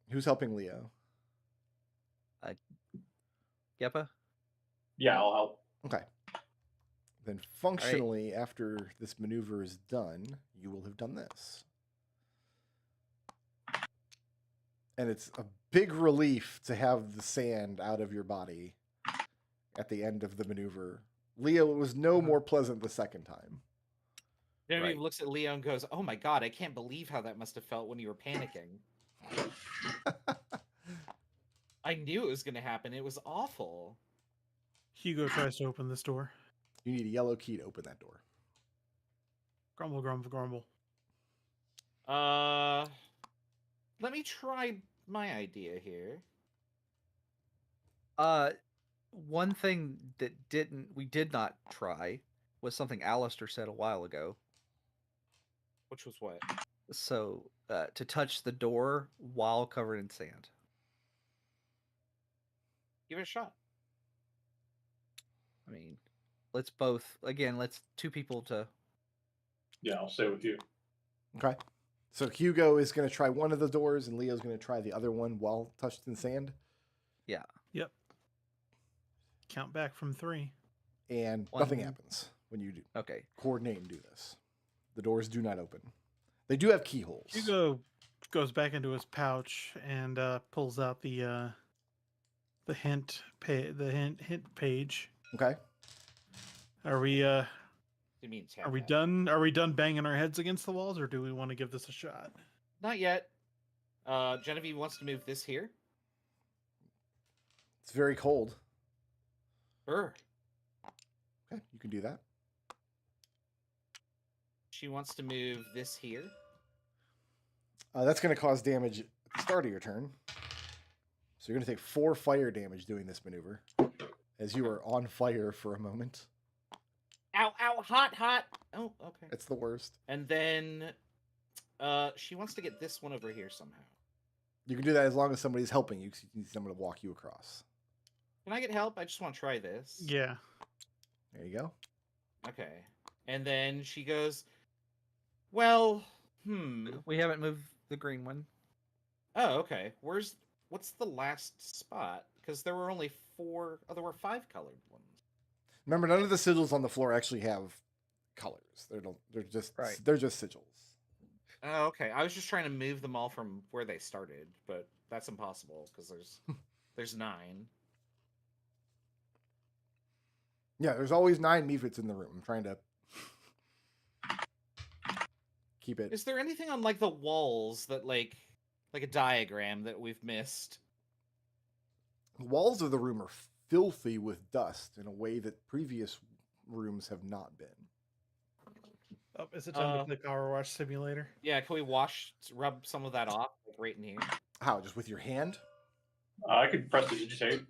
Who's helping Leo? Geppa? Yeah, I'll help. Okay. Then functionally, after this maneuver is done, you will have done this. And it's a big relief to have the sand out of your body at the end of the maneuver. Leo, it was no more pleasant the second time. Genevieve Right. looks at Leo and goes, "Oh my god, I can't believe how that must have felt when you were panicking. I knew it was going to happen. It was awful." Hugo tries to open this door. You need a yellow key to open that door. Grumble, grumble, grumble. Let me try my idea here. One thing that we did not try was something Alister said a while ago. Which was what? So, to touch the door while covered in sand. Give it a shot. I mean, let's two people to. Yeah, I'll stay with you. Okay. So Hugo is going to try one of the doors, and Leo's going to try the other one while touched in sand. Yep. Count back from 3. And One. nothing happens when you do Okay. coordinate and do this. The doors do not open. They do have keyholes. Hugo goes back into his pouch and pulls out the hint page. Okay. Are we You mean are we done? Are we done banging our heads against the walls, or do we want to give this a shot? Not yet. Genevieve wants to move this here. It's very cold. Her. Okay, you can do that. She wants to move this here. That's going to cause damage at the start of your turn. So you're going to take 4 fire damage doing this maneuver, as you are on fire for a moment. Ow, ow, hot, hot. Oh, okay. It's the worst. And then she wants to get this one over here somehow. You can do that as long as somebody's helping you, because you need someone to walk you across. Can I get help? I just want to try this. Yeah. There you go. Okay. And then she goes, well, We haven't moved the green one. Oh, okay. What's the last spot? Because there were only 4, there were 5 colored ones. Remember, none of the sigils on the floor actually have colors. They're just sigils. Oh, okay. I was just trying to move them all from where they started, but that's impossible because there's 9. Yeah, there's always 9 mephits in the room. I'm trying to keep it. Is there anything on like the walls that like a diagram that we've missed? The walls of the room are filthy with dust in a way that previous rooms have not been. Oh, is it time to play Power Wash Simulator? Yeah, can we rub some of that off like right in here? How? Just with your hand? I could press the digitate.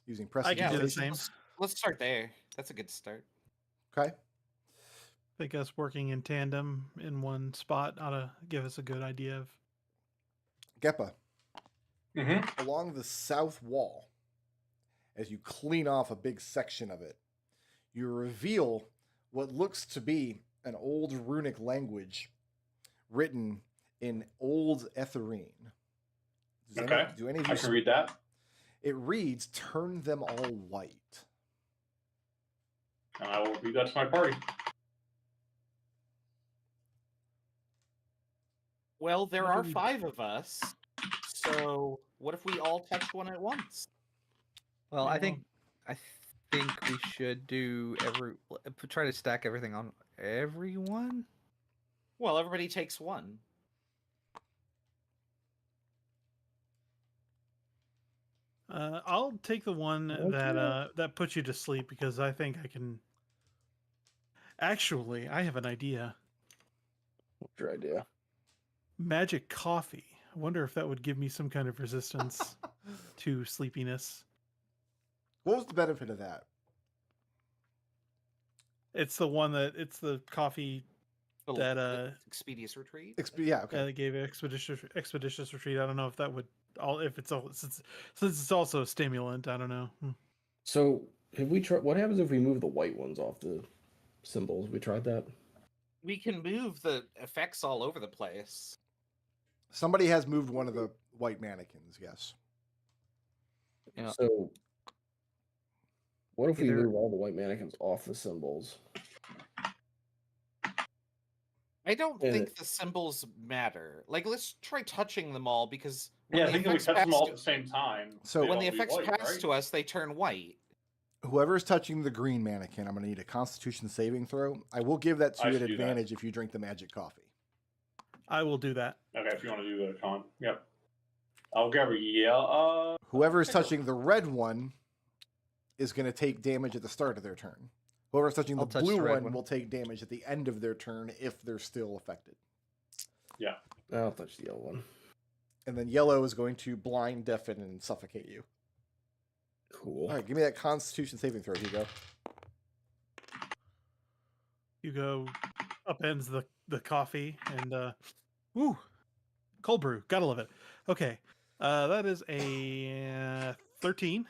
Using press I can do the digitation? same. Let's start there. That's a good start. Okay. I think us working in tandem in one spot ought to give us a good idea of Geppa, Mm-hmm. along the south wall, as you clean off a big section of it, you reveal what looks to be an old runic language written in Old Etherine. Okay. Do any of I you can read that. It reads, "Turn them all white." And I will read that to my party. Well, there What do are we- 5 of us, so what if we all touch one at once? Well, I think we should do try to stack everything on everyone. Well, everybody takes one. I'll take the one that puts you to sleep because I think I can. Actually, I have an idea. What's your idea? Magic coffee. I wonder if that would give me some kind of resistance to sleepiness. What was the benefit of that? It's the coffee Oh, that Expeditious Retreat? Yeah, okay. that gave expeditious retreat. I don't know if that would since it's also a stimulant. I don't know. So have we tried? What happens if we move the white ones off the symbols? We tried that. We can move the effects all over the place. Somebody has moved one of the white mannequins, yes. Yeah. So what if we Either- move all the white mannequins off the symbols? I don't Yeah. think the symbols matter. Like, let's try touching them all because Yeah, I the think if we effects touch them pass all to- at the same time. So- they'd when all the be effects white, pass right? to us, they turn white. Whoever is touching the green mannequin, I'm going to need a Constitution saving throw. I will give that to I you at should do that. advantage if you drink the magic coffee. I will do that. Okay, if you want to do the con. Yep. I'll grab a yellow. Whoever is take a- touching the red one is going to take damage at the start of their turn. Whoever is touching the I'll touch blue the red one one. will take damage at the end of their turn if they're still affected. I'll touch the yellow one. And then yellow is going to blind, deafen, and suffocate you. Cool. All right, give me that Constitution saving throw, Hugo. Hugo upends the coffee and woo, cold brew. Gotta love it. Okay, that is a 13.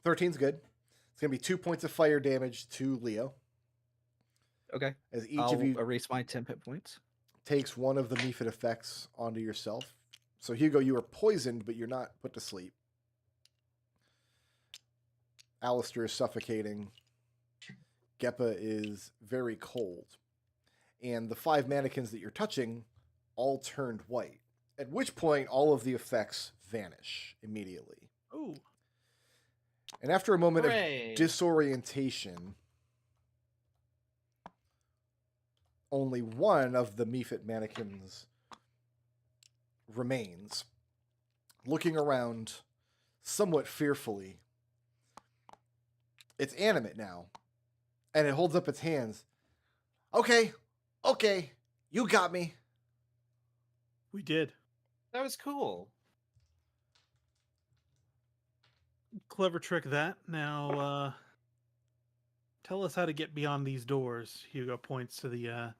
13's good. It's going to be 2 points of fire damage to Leo, Okay. as each I'll of you erase my 10 hit points. takes one of the Mephit effects onto yourself. So Hugo, you are poisoned, but you're not put to sleep. Alister is suffocating. Geppa is very cold. And the 5 mannequins that you're touching all turned white. At which point, all of the effects vanish immediately. Ooh, And after a moment Hooray. of disorientation, only one of the Mephit mannequins remains, looking around somewhat fearfully. It's animate now, and it holds up its hands. Okay, you got me. we did. That was cool. Clever trick that. Now, tell us how to get beyond these doors. Hugo points to the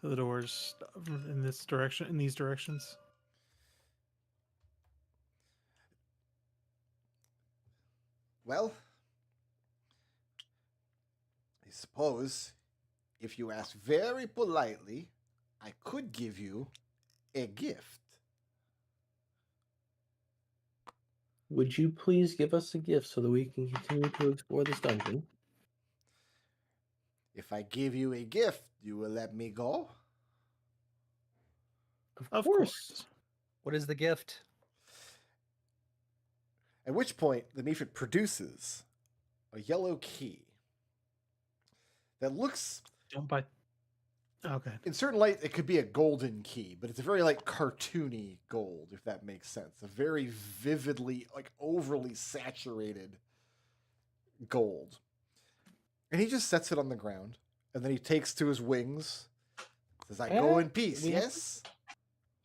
doors in this direction. In these directions. Well, I suppose if you ask very politely, I could give you a gift. Would you please give us a gift so that we can continue to explore this dungeon? If I give you a gift, you will let me go? Of course. What is the gift? At which point, the Mephit produces a yellow key that looks, Don't buy. Okay. in certain light, it could be a golden key, but it's a very like cartoony gold, if that makes sense. A very vividly, like overly saturated gold. And he just sets it on the ground, and then he takes to his wings, says, I go in peace, we- yes?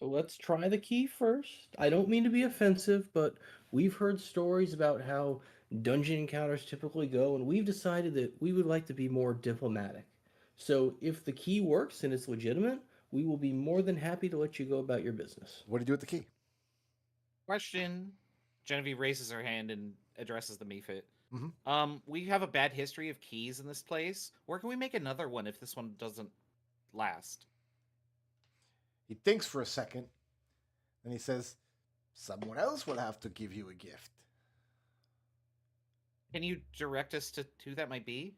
Let's try the key first. I don't mean to be offensive, but we've heard stories about how dungeon encounters typically go, and we've decided that we would like to be more diplomatic. So if the key works and it's legitimate, we will be more than happy to let you go about your business. What do you do with the key? Question. Genevieve raises her hand and addresses the Mephit. Mhm. We have a bad history of keys in this place. Where can we make another one if this one doesn't last? He thinks for a second, and he says, someone else will have to give you a gift. Can you direct us to who that might be?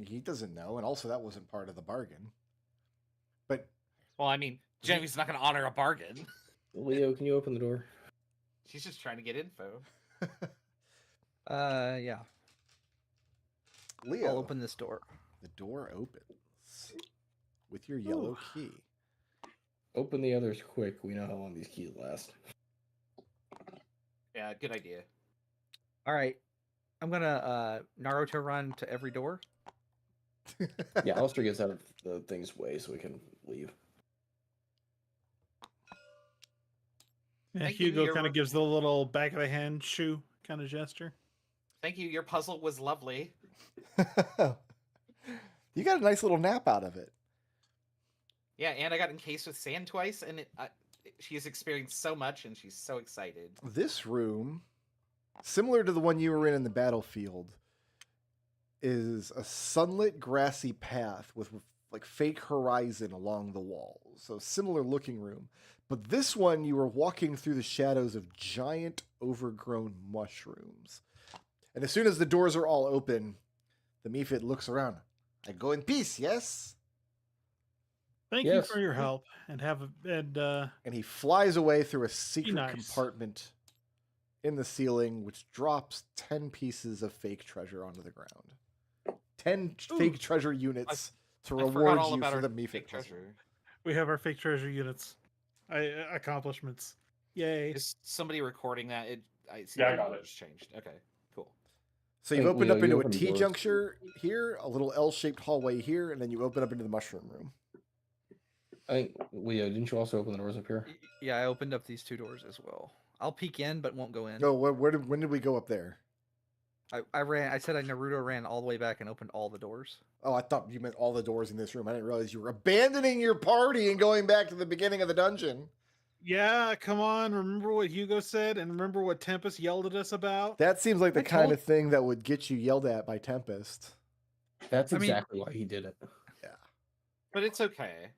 He doesn't know, and also that wasn't part of the bargain. But Well, I mean, Genevieve's not going to honor a bargain. Leo, can you open the door? She's just trying to get info. Yeah. Leo, I'll open this door. the door opens with your yellow key. Open the others quick. We know how long these keys last. Yeah, good idea. All right. I'm gonna Naruto run to every door. Yeah, Alister gets out of the thing's way so we can leave. Yeah, Thank you, Hugo you're kind re- of gives the little back of the hand shoe kind of gesture. Thank you. Your puzzle was lovely. You got a nice little nap out of it. Yeah, and I got encased with sand twice, and she has experienced so much, and she's so excited. This room, similar to the one you were in the battlefield, is a sunlit grassy path with like fake horizon along the walls. So similar looking room. But this one, you were walking through the shadows of giant overgrown mushrooms. And as soon as the doors are all open, the Mephit looks around. I go in peace, yes? Thank you Yes. for your help, and And he flies away through a secret nice. compartment in the ceiling, which drops 10 pieces of fake treasure onto the ground. 10 fake treasure units to I forgot reward all you about for our the Mephit fake puzzle. treasure. we have our fake treasure units. Accomplishments. Yay. Is somebody recording that? I see Yeah, I the got it. numbers changed. Okay, cool. So you've Hey, opened Leo, up you into a opened the doors. T-juncture here, a little L-shaped hallway here, and then you open up into the mushroom room. I think, Leo, didn't you also open the doors up here? Yeah, I opened up these two doors as well. I'll peek in, but won't go in. No, when did we go up there? I said I Naruto ran all the way back and opened all the doors. Oh, I thought you meant all the doors in this room. I didn't realize you were abandoning your party and going back to the beginning of the dungeon. Yeah, come on. Remember what Hugo said, and remember what Tempest yelled at us about? That seems like the I kind told- of thing that would get you yelled at by Tempest. That's I mean- exactly why he did it. But it's okay.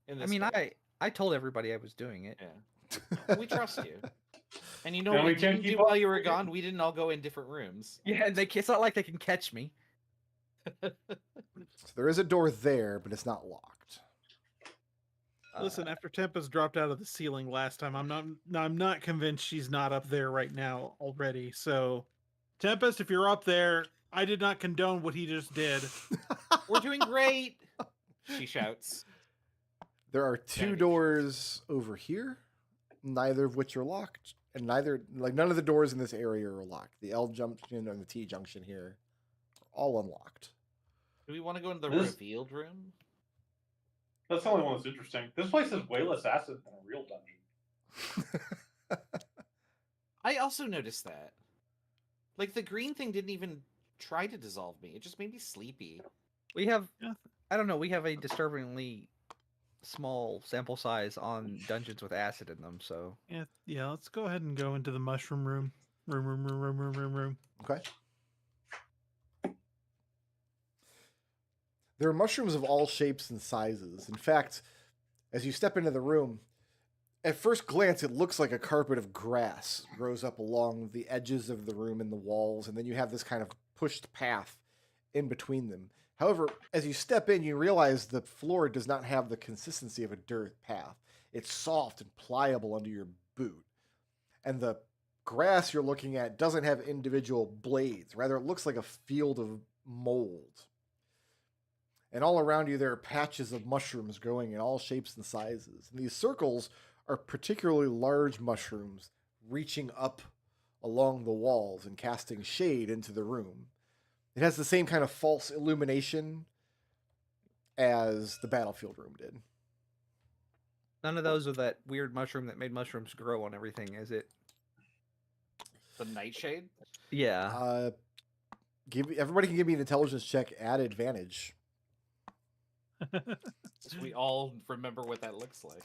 In I this mean, way. I told everybody I was doing it. Yeah. We trust you. And you know And what we you can't didn't keep do up while you were with it. gone? We didn't all go in different rooms. Yeah, and it's not like they can catch me. So there is a door there, but it's not locked. Listen, after Tempest dropped out of the ceiling last time, I'm not convinced she's not up there right now already. So, Tempest, if you're up there, I did not condone what he just did. We're doing great. She shouts. There are two Genevieve. doors over here, neither of which are locked, and none of the doors in this area are locked. The L junction and the T junction here are all unlocked. Do we want to go into the This- revealed room? That's the only one that's interesting. This place has way less acid than a real dungeon. I also noticed that. Like, the green thing didn't even try to dissolve me. It just made me sleepy. We have, Yeah. I don't know, we have a disturbingly small sample size on dungeons with acid in them. So Yeah, let's go ahead and go into the mushroom room. Room. Okay. There are mushrooms of all shapes and sizes. In fact, as you step into the room, at first glance, it looks like a carpet of grass grows up along the edges of the room and the walls, and then you have this kind of pushed path in between them. However, as you step in, you realize the floor does not have the consistency of a dirt path. It's soft and pliable under your boot. And the grass you're looking at doesn't have individual blades. Rather, it looks like a field of mold. And all around you, there are patches of mushrooms growing in all shapes and sizes. And these circles are particularly large mushrooms reaching up along the walls and casting shade into the room. It has the same kind of false illumination as the battlefield room did. none of those are that weird mushroom that made mushrooms grow on everything, is it? The nightshade? Yeah. Everybody can give me an intelligence check at advantage. So we all remember what that looks like.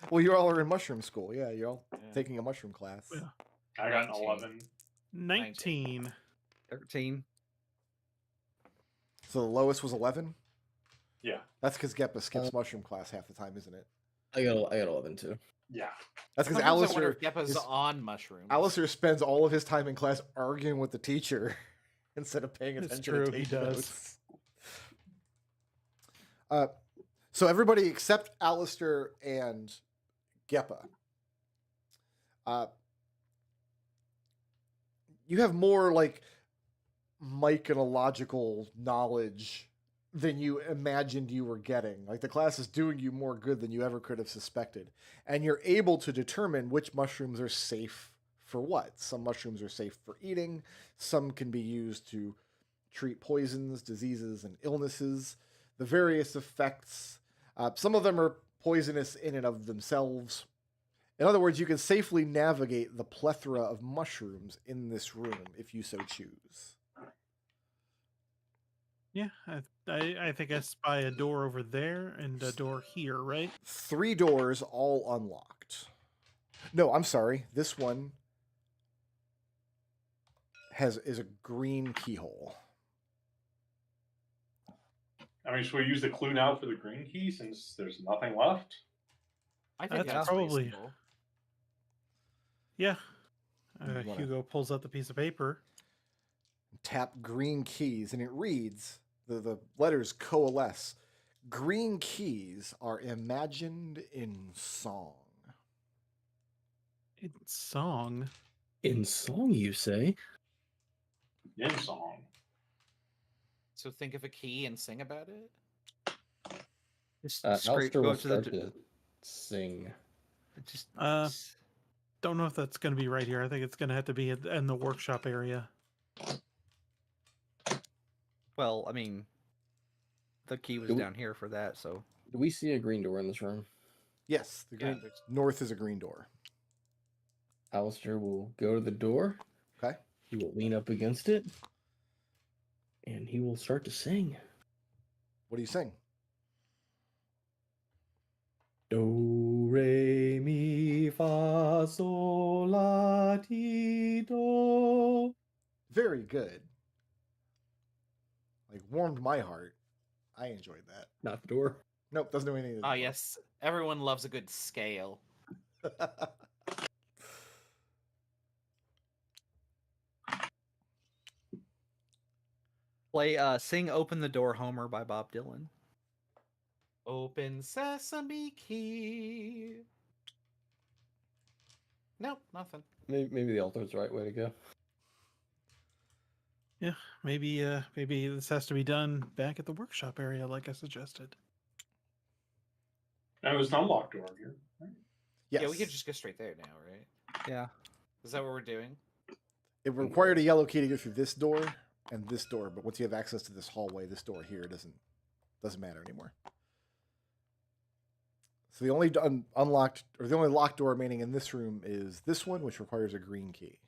Well, you all are in mushroom school. Yeah, you're all Yeah. taking a mushroom class. Yeah. I got an 19. 11. 19. 13. So the lowest was 11? Yeah. That's because Geppa skips mushroom class half the time, isn't it? I got 11 too. Yeah. That's because Sometimes I wonder Alister, if Geppa's on mushrooms. Alister spends all of his time in class arguing with the teacher instead of paying It's attention true, to he take does. notes. So everybody except Alister and Geppa. You have more like myconological knowledge than you imagined you were getting. Like the class is doing you more good than you ever could have suspected. And you're able to determine which mushrooms are safe for what. Some mushrooms are safe for eating. Some can be used to treat poisons, diseases, and illnesses. The various effects. Some of them are poisonous in and of themselves. In other words, you can safely navigate the plethora of mushrooms in this room if you so choose. Yeah, I think I spy a door over there and a door here, right? 3 doors, all unlocked. No, I'm sorry. This one is a green keyhole. I mean, should we use the clue now for the green key since there's nothing left? I think That's that's probably- reasonable. Yeah. You wanna- Hugo pulls out the piece of paper. Tap green keys, and it reads, the letters coalesce. Green keys are imagined in song. It's song. In song, you say? In song. So think of a key and sing about it. Just Alister go will up to the start to sing. just Don't know if that's going to be right here. I think it's going to have to be in the workshop area. well, I mean, the key was Do we- down here for that, so Do we see a green door in this room? Yes, the Yeah, green north is a green door. Alister will go to the door. Okay. He will lean up against it. And he will start to sing. What do you sing? Do, re, mi, fa, sol, la, ti, do. Very good. Like, warmed my heart. I enjoyed that. Not the door. Nope, doesn't do anything. Ah, yes. Everyone loves a good scale. play sing "Open the Door, Homer" by Bob Dylan. Open sesame key. Nope, nothing. Maybe the altar is the right way to go. Yeah, maybe this has to be done back at the workshop area, like I suggested. And it was an unlocked door here. Right? Yes. Yeah, we could just go straight there now, right? Yeah. Is that what we're doing? It required a yellow key to go through this door and this door, but once you have access to this hallway, this door here doesn't matter anymore. So the only unlocked or the only locked door remaining in this room is this one, which requires a green key.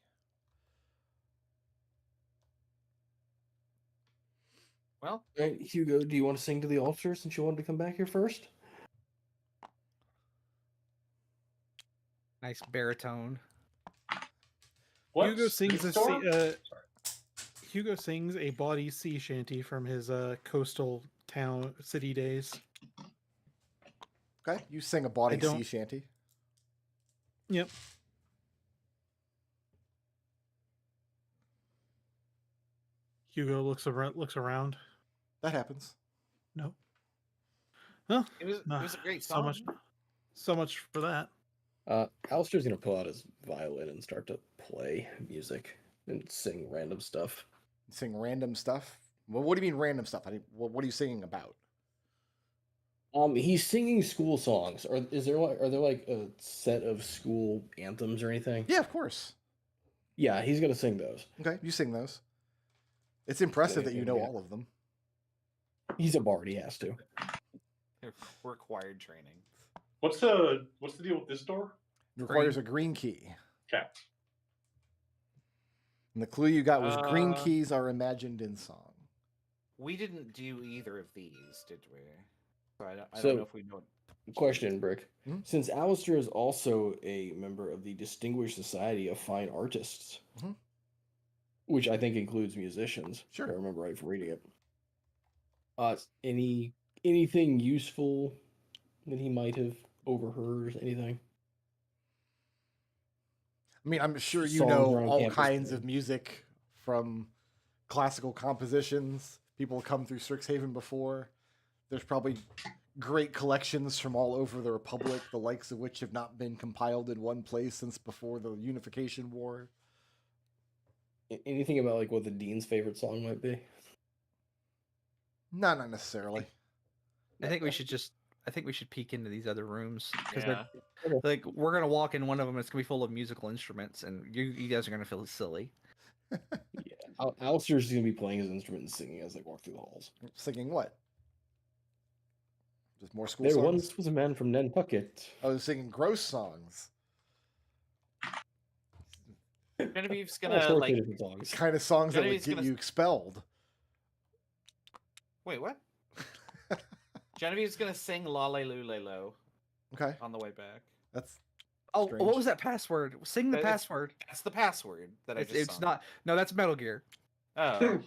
Well, All right, Hugo, do you want to sing to the altar since you wanted to come back here first? Nice baritone. Hugo sings this a door? Sorry. Hugo sings a bawdy sea shanty from his coastal town city days. Okay, you sing a bawdy don't- sea shanty. Yep. Hugo looks around. That happens. No. Well, it was a great so song. much for that. Alistair's gonna pull out his violin and start to play music and sing random stuff. Sing random stuff. Well, what do you mean random stuff? What are you singing about? He's singing school songs. Are there like a set of school anthems or anything? Yeah, of course. Yeah, he's gonna sing those. Okay, you sing those. It's impressive that you know Yeah. all of them. He's a bard. He has to. Required training. What's the deal with this door? It requires a green key. Okay. And the clue you got was green Uh, keys are imagined in song. We didn't do either of these, did we? So I So- don't know if we know. Question, Brick. Hmm? Since Alister is also a member of the Distinguished Society of Fine Artists, Mhm. which I think includes musicians, Sure. if I remember right from reading it. Anything useful that he might have overheard? Anything? I mean, I'm sure you Songs know around all campus kinds today. of music from classical compositions. People have come through Strixhaven before. There's probably great collections from all over the Republic, the likes of which have not been compiled in one place since before the Unification War. Anything about like what the dean's favorite song might be? No, not necessarily. I think we should peek into these other rooms because Yeah. like we're gonna walk in one of them. It's gonna be full of musical instruments, and you guys are gonna feel silly. Yeah, Alistair's gonna be playing his instrument and singing as they walk through the halls. Singing what? Just more school There songs? once was a man from Nantucket. I was singing gross songs. Genevieve's All gonna sorts of like. different songs. The kind of songs that would Genevieve's get gonna- you expelled. Wait, what? Genevieve's gonna sing "La Le Lu Le Lo" Okay, on the way back. that's Oh, Strange. what was that password? Sing the It's- password. That's the password that I just. It's sung. not. No, that's Metal Gear. Oh.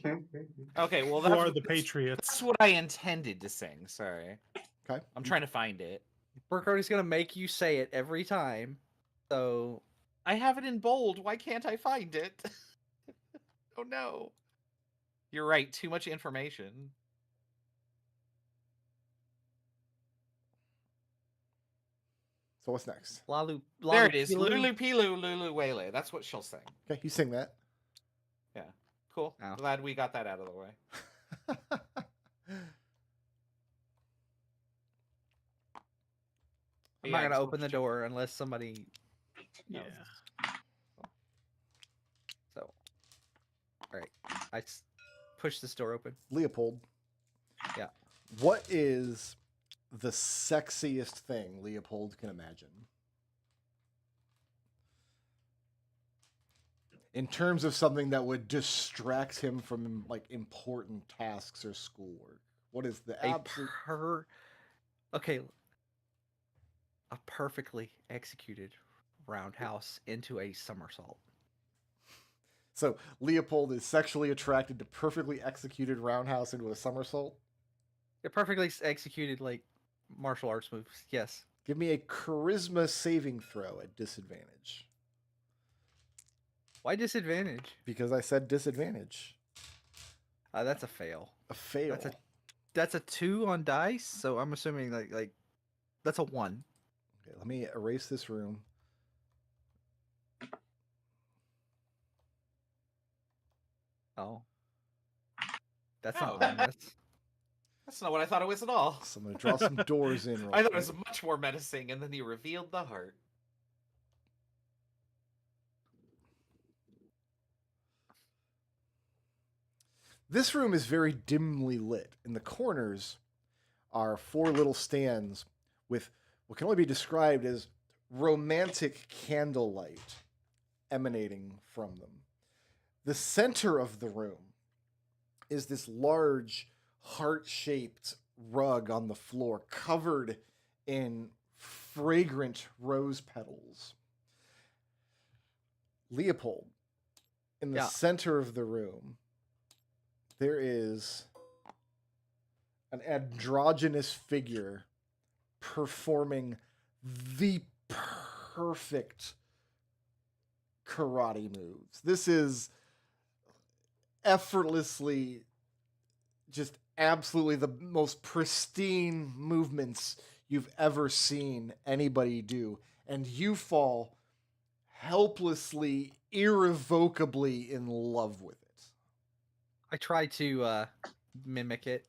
Okay, well Who that's, are the Patriots? that's what I intended to sing. Sorry. okay. I'm trying to find it. Brickroad gonna make you say it every time. So I have it in bold. Why can't I find it? Oh no. You're right. Too much information. So what's next? Lalu. There it is. Lulu Pilu Lulu Wele. That's what she'll sing. Okay, you sing that. Cool. Oh. Glad we got that out of the way. I'm Yeah, not gonna it's open the door unless somebody. Yeah. So, all right, push this door open. Léopold. Yeah. What is the sexiest thing Léopold can imagine? In terms of something that would distract him from like important tasks or schoolwork. What is the absolute Okay. A perfectly executed roundhouse into a somersault. So Léopold is sexually attracted to perfectly executed roundhouse into a somersault? A perfectly executed like martial arts moves. Yes. Give me a charisma saving throw at disadvantage. Why disadvantage? Because I said disadvantage. That's a fail. A fail. That's a 2 on dice, so I'm assuming like that's a 1. Okay, let me erase this room. Oh. That's Oh. not ominous. That's not what I thought it was at all. So I'm going to draw some doors in. Real I thought it quick. was much more menacing, and then he revealed the heart. This room is very dimly lit. In the corners are 4 little stands with what can only be described as romantic candlelight emanating from them. The center of the room is this large heart-shaped rug on the floor covered in fragrant rose petals. Léopold, in the Yeah. center of the room, there is an androgynous figure performing the perfect karate moves. This is effortlessly, just absolutely the most pristine movements you've ever seen anybody do. And you fall helplessly, irrevocably in love with it. I try to mimic it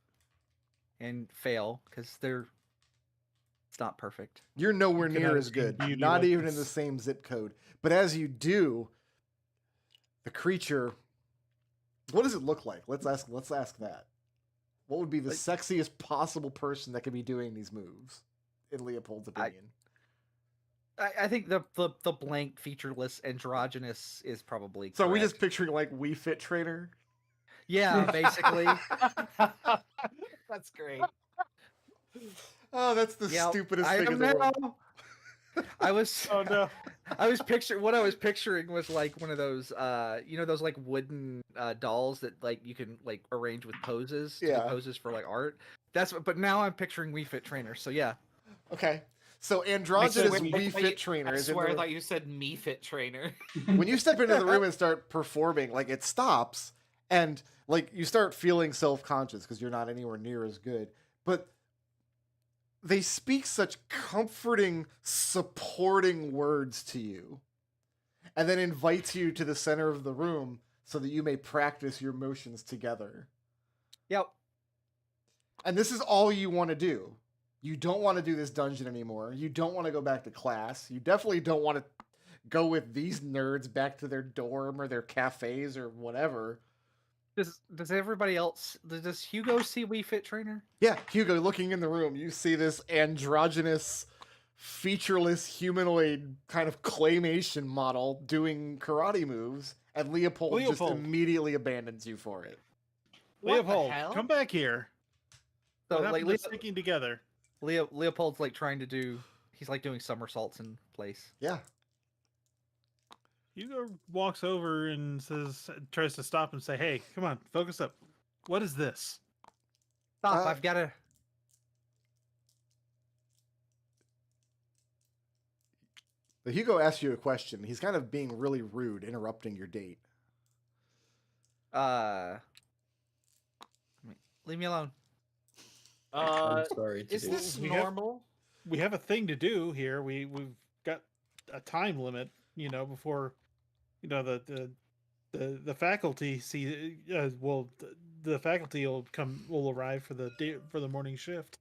and fail because it's not perfect. You're nowhere You cannot near as attain good. beauty Not like even in the this. same zip code. But as you do, the creature, what does it look like? Let's ask that. What would be the sexiest possible person that could be doing these moves, in Léopold's opinion? I think the blank featureless androgynous is probably So are we just correct. picturing like We Fit Trainer? Yeah, basically. That's great. Oh, that's the Yeah, stupidest I thing in am the world. now. I was Oh no. what I was picturing was like one of those those like wooden dolls that like you can like arrange with poses to do Yeah. poses for like art. But now I'm picturing Wii Fit trainer. So yeah. Okay. So Makes androgynous sense. Wii Fit trainer I is in swear I the thought you said Mephit trainer. when you step into the room and start performing, like it stops and like you start feeling self-conscious because you're not anywhere near as good. But they speak such comforting, supporting words to you, and then invites you to the center of the room so that you may practice your motions together. Yep. And this is all you want to do. You don't want to do this dungeon anymore. You don't want to go back to class. You definitely don't want to go with these nerds back to their dorm or their cafes or whatever. Does everybody else? Does Hugo see Wii Fit trainer? Yeah, Hugo, looking in the room, you see this androgynous, featureless, humanoid kind of claymation model doing karate moves, and Léopold just Léopold. immediately abandons you for it. What the Leopold, hell? come back here. So What like happened to sticking together? Leopold's like trying to do. He's like doing somersaults in place. Yeah. Hugo walks over and tries to stop and say, "Hey, come on, focus up. What is this?" Stop! Uh, I've got to. But Hugo asks you a question. He's kind of being really rude, interrupting your date. Leave me alone. I'm sorry to Is do this We have- normal? We have a thing to do here. We've got a time limit, before the faculty see the faculty will arrive for the morning shift.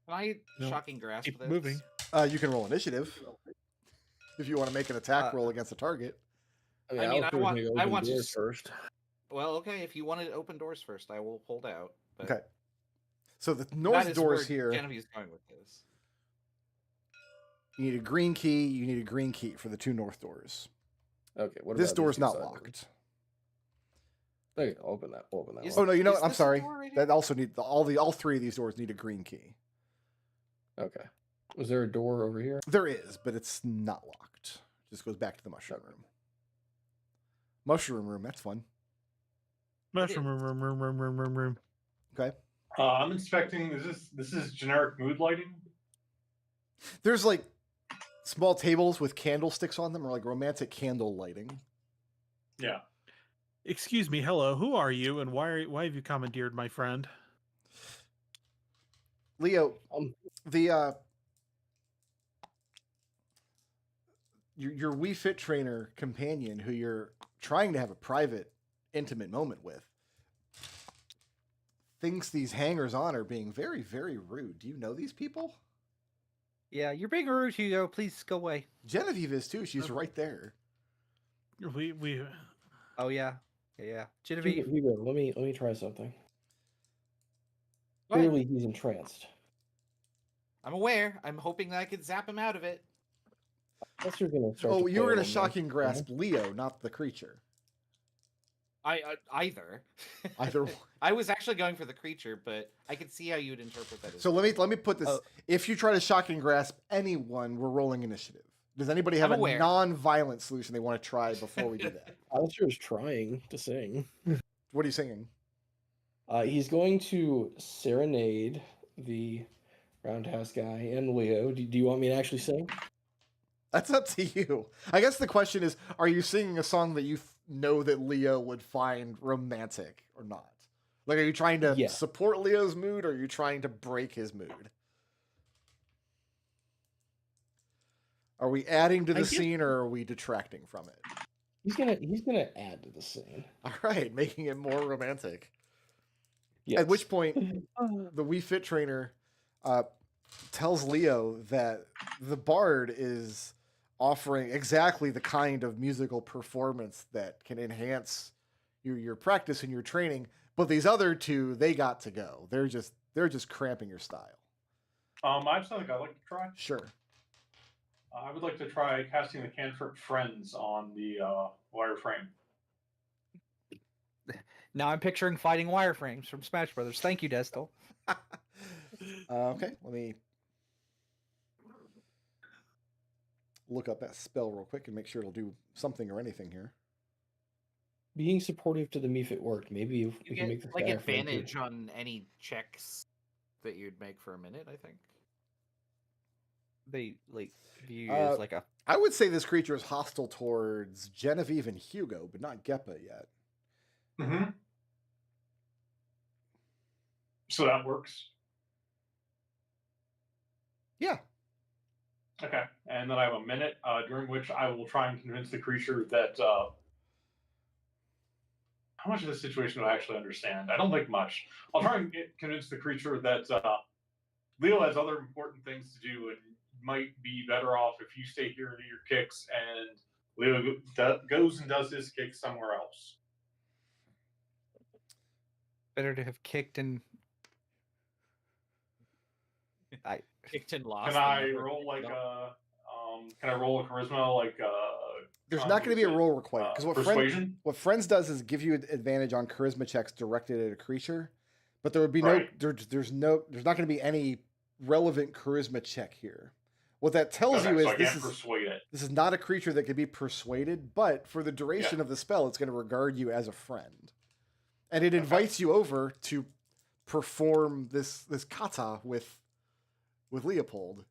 Can I No, shocking grasp Keep this? moving. You can roll initiative if you want to make an attack roll against a target. I I mean, mean, I Alister's want- gonna I open want to doors s- first. Well, okay. If you wanted to open doors first, I will hold out. But Okay. So the that north is doors where here, Genevieve's going with this. you need a green key. You need a green key for the two north doors. Okay, what This about door's these two not side doors? locked. Okay, I'll open that. We'll open that Is- one. Oh no, you know Is what? I'm this a sorry. door right That here? also need all three of these doors need a green key. Okay. Was there a door over here? There is, but it's not locked. Just goes back to the mushroom room. Mushroom room, that's fun. Mushroom room. Okay. I'm inspecting. This is generic mood lighting. There's like small tables with candlesticks on them, or like romantic candle lighting. Yeah. Excuse me, hello. Who are you, and why have you commandeered my friend? Leo, Um, the your Wii Fit trainer companion, who you're trying to have a private, intimate moment with, thinks these hangers-on are being very, very rude. Do you know these people? Yeah, you're being rude, Hugo. Please go away. Genevieve is too. She's right there. We Oh yeah, yeah. Genevieve. Hugo, let me try something. Go ahead. Clearly, he's entranced. I'm aware. I'm hoping that I could zap him out of it. Alister's gonna start. Oh, to you were play gonna on me. shocking grasp Leo, not the creature. Either. Either. I was actually going for the creature, but I could see how you would interpret that. As So let me put this. Oh. If you try to shocking grasp anyone, we're rolling initiative. Does anybody have I'm a aware. non-violent solution they want to try before we do that? Alister is trying to sing. What are you singing? He's going to serenade the roundhouse guy and Leo. Do you want me to actually sing? That's up to you. I guess the question is, are you singing a song that you know that Leo would find romantic or not? Like, are you trying to Yeah. support Leo's mood, or are you trying to break his mood? Are we adding to I the guess- scene, or are we detracting from it? He's gonna add to the scene. All right, making it more romantic. Yes. At which point, the Wii Fit trainer tells Leo that the bard is offering exactly the kind of musical performance that can enhance your practice and your training. But these other two, they got to go. They're just cramping your style. I have something I'd like to try. Sure. I would like to try casting the cantrip Friends on the wireframe. Now I'm picturing fighting wireframes from Smash Brothers. Thank you, Destil. Okay, let me look up that spell real quick and make sure it'll do something or anything here. Being supportive to the Mephit worked. Maybe if You we can make get this like guy our friend, too. advantage on any checks that you'd make for a minute, I think. They like view you as like a. I would say this creature is hostile towards Genevieve and Hugo, but not Geppa yet. Mm-hmm. So that works. Yeah. Okay, and then I have a minute during which I will try and convince the creature that. How much of the situation do I actually understand? I don't think much. I'll try and convince the creature that Leo has other important things to do and might be better off if you stay here and do your kicks, and Leo goes and does his kicks somewhere else. Better to have kicked and. Kicked and lost. Can I roll like a? Can I roll a charisma like? There's not going to be a roll required because persuasion. What Friends does is give you an advantage on charisma checks directed at a creature, but there would be Right. there's not going to be any relevant charisma check here. What that tells you is So I can't persuade it. this is not a creature that can be persuaded, but for the duration of the spell, it's going to regard you as a friend, and it invites you over to perform this kata with Léopold.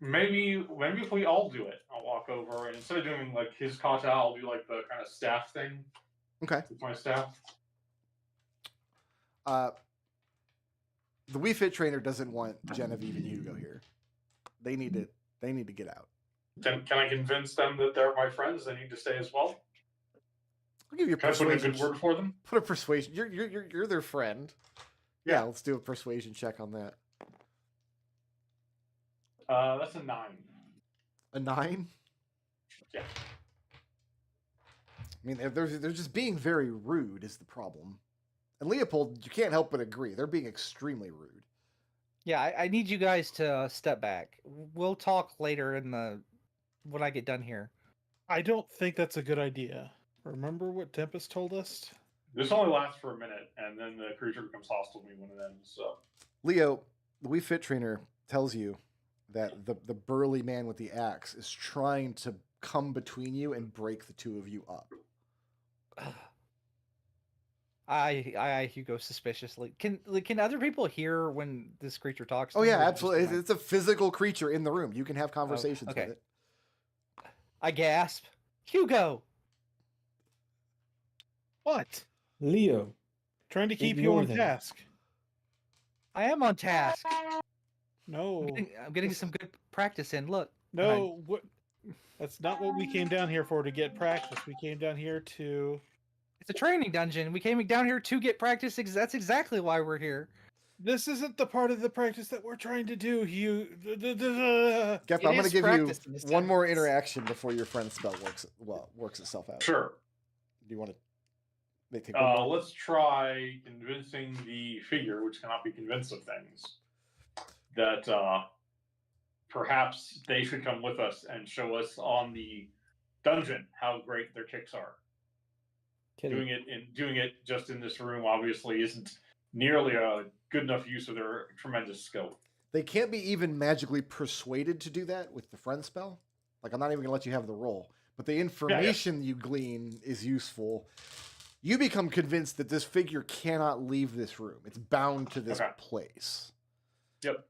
Maybe if we all do it, I'll walk over and instead of doing like his kata, I'll do like the kind of staff thing. Okay. With my staff. The Wii Fit trainer doesn't want Genevieve and Hugo here. They need to get out. Can I convince them that they're my friends? They need to stay as well. I'll give you a Can I put in a persuasion. good word for them? Put a persuasion. You're their friend. Yeah, let's do a persuasion check on that. That's a 9. A 9? Yeah. I mean, they're just being very rude is the problem. And Léopold, you can't help but agree. They're being extremely rude. Yeah, I need you guys to step back. We'll talk later when I get done here. I don't think that's a good idea. Remember what Tempest told us? This only lasts for a minute, and then the creature becomes hostile to me when it ends. So, Leo, the Wii Fit trainer tells you that the burly man with the axe is trying to come between you and break the two of you up. I Hugo suspiciously. Can other people hear when this creature talks? Oh to me, yeah, or is it absolutely. just It's a physical creature in the room. You can have conversations okay. with it. I gasp. Hugo. What? Leo, Trying to keep you Ignore on them. task. I am on task. No. I'm getting some good practice in. Look. No, what? That's not what we came down here for, to get practice. We came down here to... It's a training dungeon. We came down here to get practice. That's exactly why we're here. This isn't the part of the practice that we're trying to do, Hugh. Geppa, I'm going to give you one more interaction before your friend spell works itself out. sure. Do you want to take one more? Let's try convincing the figure, which cannot be convinced of things, that perhaps they should come with us and show us on the dungeon how great their kicks are. Doing it just in this room obviously isn't nearly a good enough use of their tremendous skill. They can't be even magically persuaded to do that with the friend spell. Like, I'm not even going to let you have the roll. But the information you glean is useful. You become convinced that this figure cannot leave this room. It's bound to this place. Yep.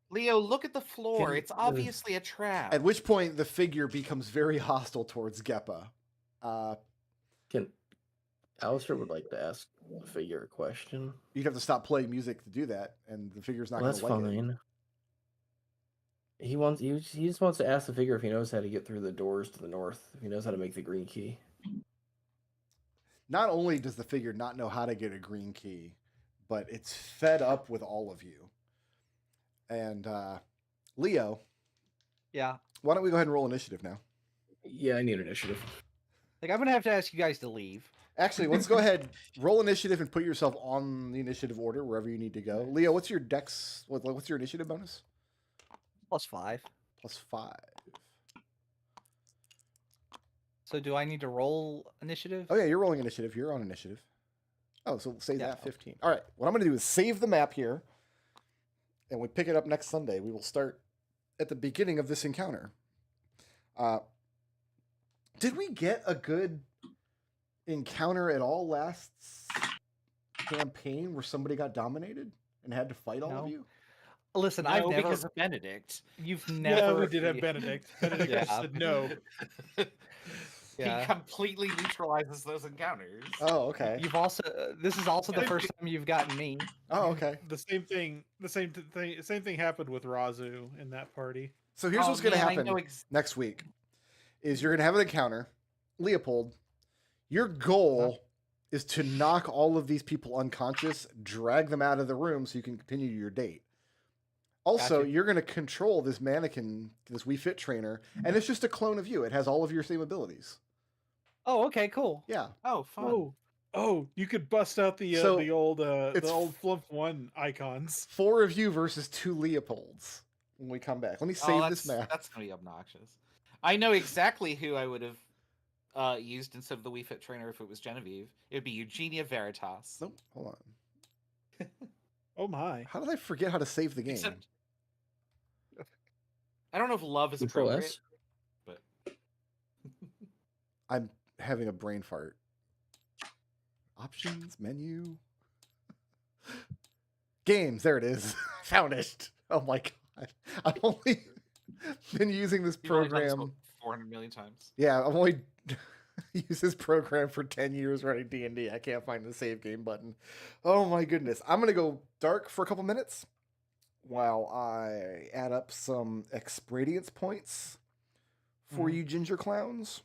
Leo, look at the floor. It's obviously a trap. At which point, the figure becomes very hostile towards Geppa. Alister would like to ask the figure a question. You'd have to stop playing music to do that, and the figure's not going That's to like fine. it. He just wants to ask the figure if he knows how to get through the doors to the north. If he knows how to make the green key. Not only does the figure not know how to get a green key, but it's fed up with all of you. And Leo. Yeah. Why don't we go ahead and roll initiative now? Yeah, I need initiative. Like, I'm gonna have to ask you guys to leave. Actually, let's go ahead, roll initiative, and put yourself on the initiative order wherever you need to go. Leo, what's your dex? What's your initiative bonus? +5. +5. So do I need to roll initiative? Oh yeah, you're rolling initiative. You're on initiative. Oh, so we'll save Yeah. that 15. All right. What I'm going to do is save the map here, and we pick it up next Sunday. We will start at the beginning of this encounter. Did we get a good encounter at all last campaign where somebody got dominated and had to fight all of No. you? Listen, No, I've never. because of Benedict. You've Yeah, never. we did have Benedict. Benedict just Yeah. said no. Yeah. He completely neutralizes those encounters. Oh, okay. You've also. This is also the first time you've gotten me. Oh, okay. The same thing happened with Razu in that party. So here's what's going to man, I happen know next week is you're going to have an encounter. Leopold, your goal is to knock all of these people unconscious, drag them out of the room so you can continue your date. Also, Gotcha. you're going to control this mannequin, this We Fit trainer, and it's just a clone of you. It has all of your same abilities. Oh, okay, cool. Yeah. Oh, fun. Oh, you could bust out the So, old it's Flumph 1 icons. 4 of you versus 2 Leopolds when we come back. Let me save this map. That's gonna be obnoxious. I know exactly who I would have used instead of the Wii Fit trainer if it was Genevieve. It would be Eugenia Veritas. Nope, hold on. Oh my. How did I forget how to save the game? Except, I don't know if love is Control appropriate, S? but I'm having a brain fart. Options, menu. Games, there it is. Found it. Oh my god. I've only been using this you've only done this program. about 400 million times. Yeah, I've only used this program for 10 years running D&D. I can't find the save game button. Oh my goodness. I'm going to go dark for a couple minutes while I add up some experience points for you ginger clowns.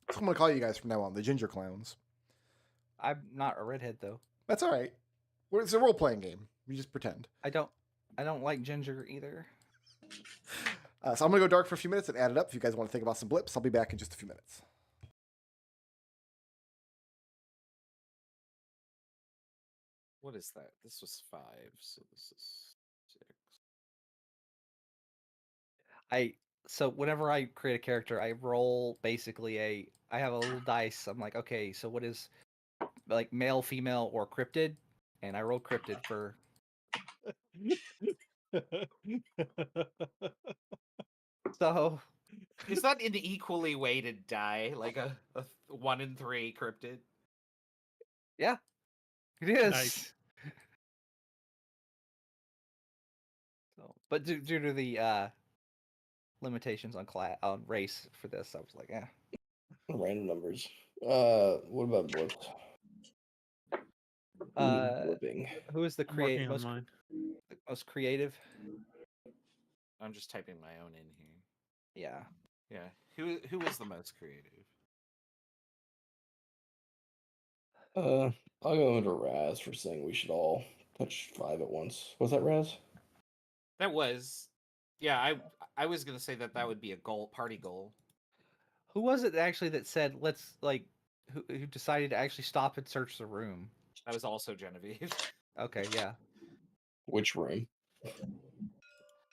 That's what I'm going to call you guys from now on, the ginger clowns. I'm not a redhead though. That's all right. It's a role-playing game. You just pretend. I don't like ginger either. So I'm going to go dark for a few minutes and add it up. If you guys want to think about some blips, I'll be back in just a few minutes. What is that? This was 5, so this is 6. So whenever I create a character, I roll basically I have a little dice. I'm like, okay, so what is like male, female, or cryptid? And I roll cryptid for so Is that an equally weighted die, like a 1 in 3 cryptid? yeah. It is. Nice. So, but due to the limitations on race for this, I was like, yeah. Random numbers. What about blips? Blipping. Who is the I'm working most, on mine. most creative? I'm just typing my own in here. Yeah. Yeah. Who is the most creative? I'll go into Raz for saying we should all touch 5 at once. Was that Raz? That was, yeah. I was gonna say that would be a party goal. Who was it actually that said let's like who decided to actually stop and search the room? That was also Genevieve. Okay, yeah. Which room?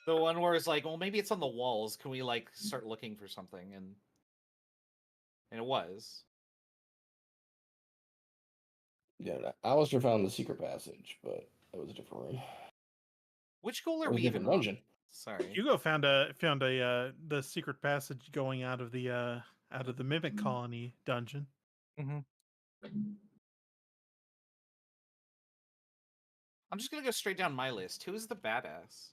The one where it's like, well, maybe it's on the walls. Can we like start looking for something? And it was. Yeah, Alister found the secret passage, but that was a different room. Which goal It are was a we even different on? dungeon. Sorry. Hugo found the secret passage going out of the mimic colony dungeon. Mm-hmm. I'm just gonna go straight down my list. Who is the badass?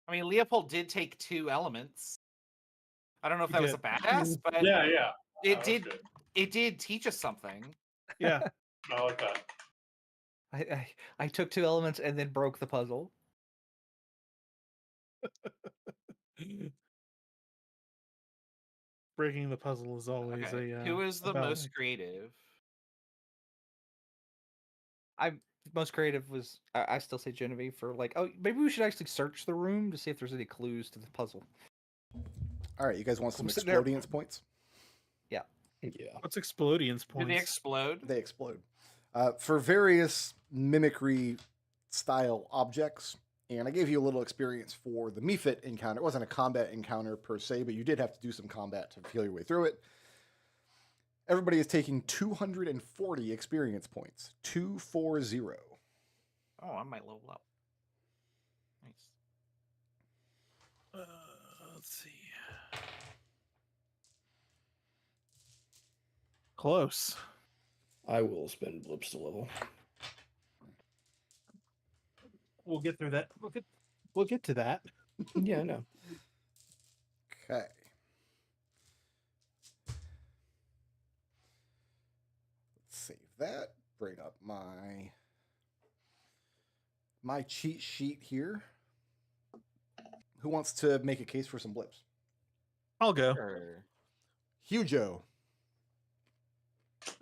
I mean, Léopold did take 2 elements. I don't know if He that was did. a badass, but Yeah. it That was did. good. It did teach us something. Yeah. I like that. I took 2 elements and then broke the puzzle. Breaking the puzzle is always Okay. a. Who is the about- most creative? Most creative was I still say Genevieve for like, oh, maybe we should actually search the room to see if there's any clues to the puzzle. All right, you guys want some I'm sitting there- explodience points? Yeah. What's explodience Did points? they explode? They explode. For various mimicry style objects, and I gave you a little experience for the Mephit encounter. It wasn't a combat encounter per se, but you did have to do some combat to feel your way through it. Everybody is taking 240 experience points. 240. Oh, I might level up. Nice. Let's see. Close. I will spend blips to level. We'll get through that. We'll get to that. Yeah, I know. Okay. Let's save that. Bring up my cheat sheet here. Who wants to make a case for some blips? I'll go. Sure. Hugo.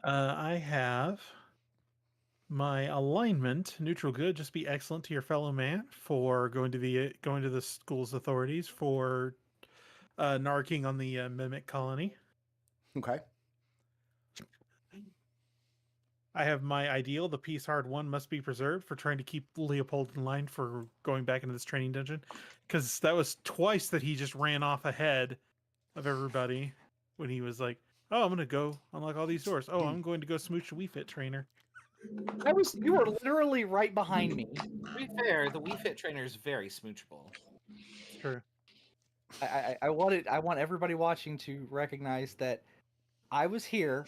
I have my alignment neutral good. Just be excellent to your fellow man for going to the school's authorities for narking on the mimic colony. Okay. I have my ideal. The peace hard one must be preserved for trying to keep Léopold in line for going back into this training dungeon, because that was twice that he just ran off ahead of everybody when he was like, "Oh, I'm gonna go unlock all these doors. Oh, I'm going to go smooch a Wii Fit trainer." You were literally right behind me. To be fair, the Wii Fit trainer is very smoochable. True. I want everybody watching to recognize that I was here,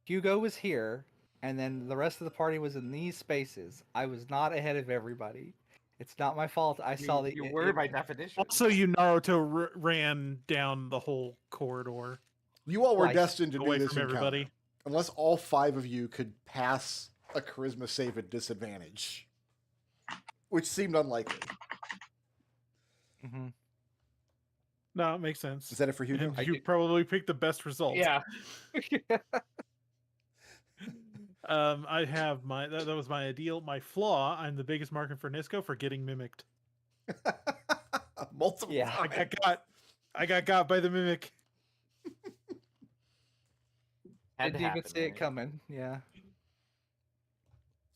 Hugo was here, and then the rest of the party was in these spaces. I was not ahead of everybody. It's not my fault. I saw that You were by definition. Also, you Naruto ran down the whole corridor You all were Twice. destined to do away this from encounter. everybody. Unless all 5 of you could pass a charisma save at disadvantage, which seemed unlikely. Mm-hmm. No, it makes sense. Is that it for Hugo? And you probably picked the best result. Yeah. I have that was my ideal. My flaw, I'm the biggest marker for Nisco for getting mimicked. Multiple Yeah. times. I got by the mimic. Had to Didn't even happen, see it right? coming. Yeah.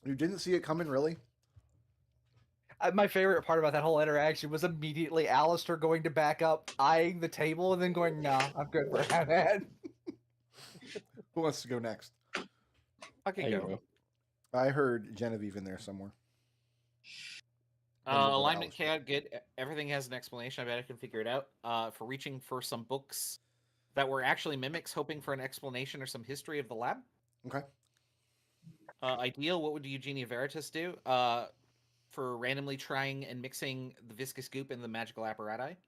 You didn't see it coming, really? My favorite part about that whole interaction was immediately Alister going to back up, eyeing the table, and then going, "No, I'm good for that." Who wants to go next? I can I go. go. I heard Genevieve in there somewhere. Alignment chaos, good. Everything has an explanation. I bet I can figure it out. For reaching for some books that were actually mimics, hoping for an explanation or some history of the lab. Okay. Ideal, what would Eugenia Veritas do? For randomly trying and mixing the viscous goop in the magical apparatus.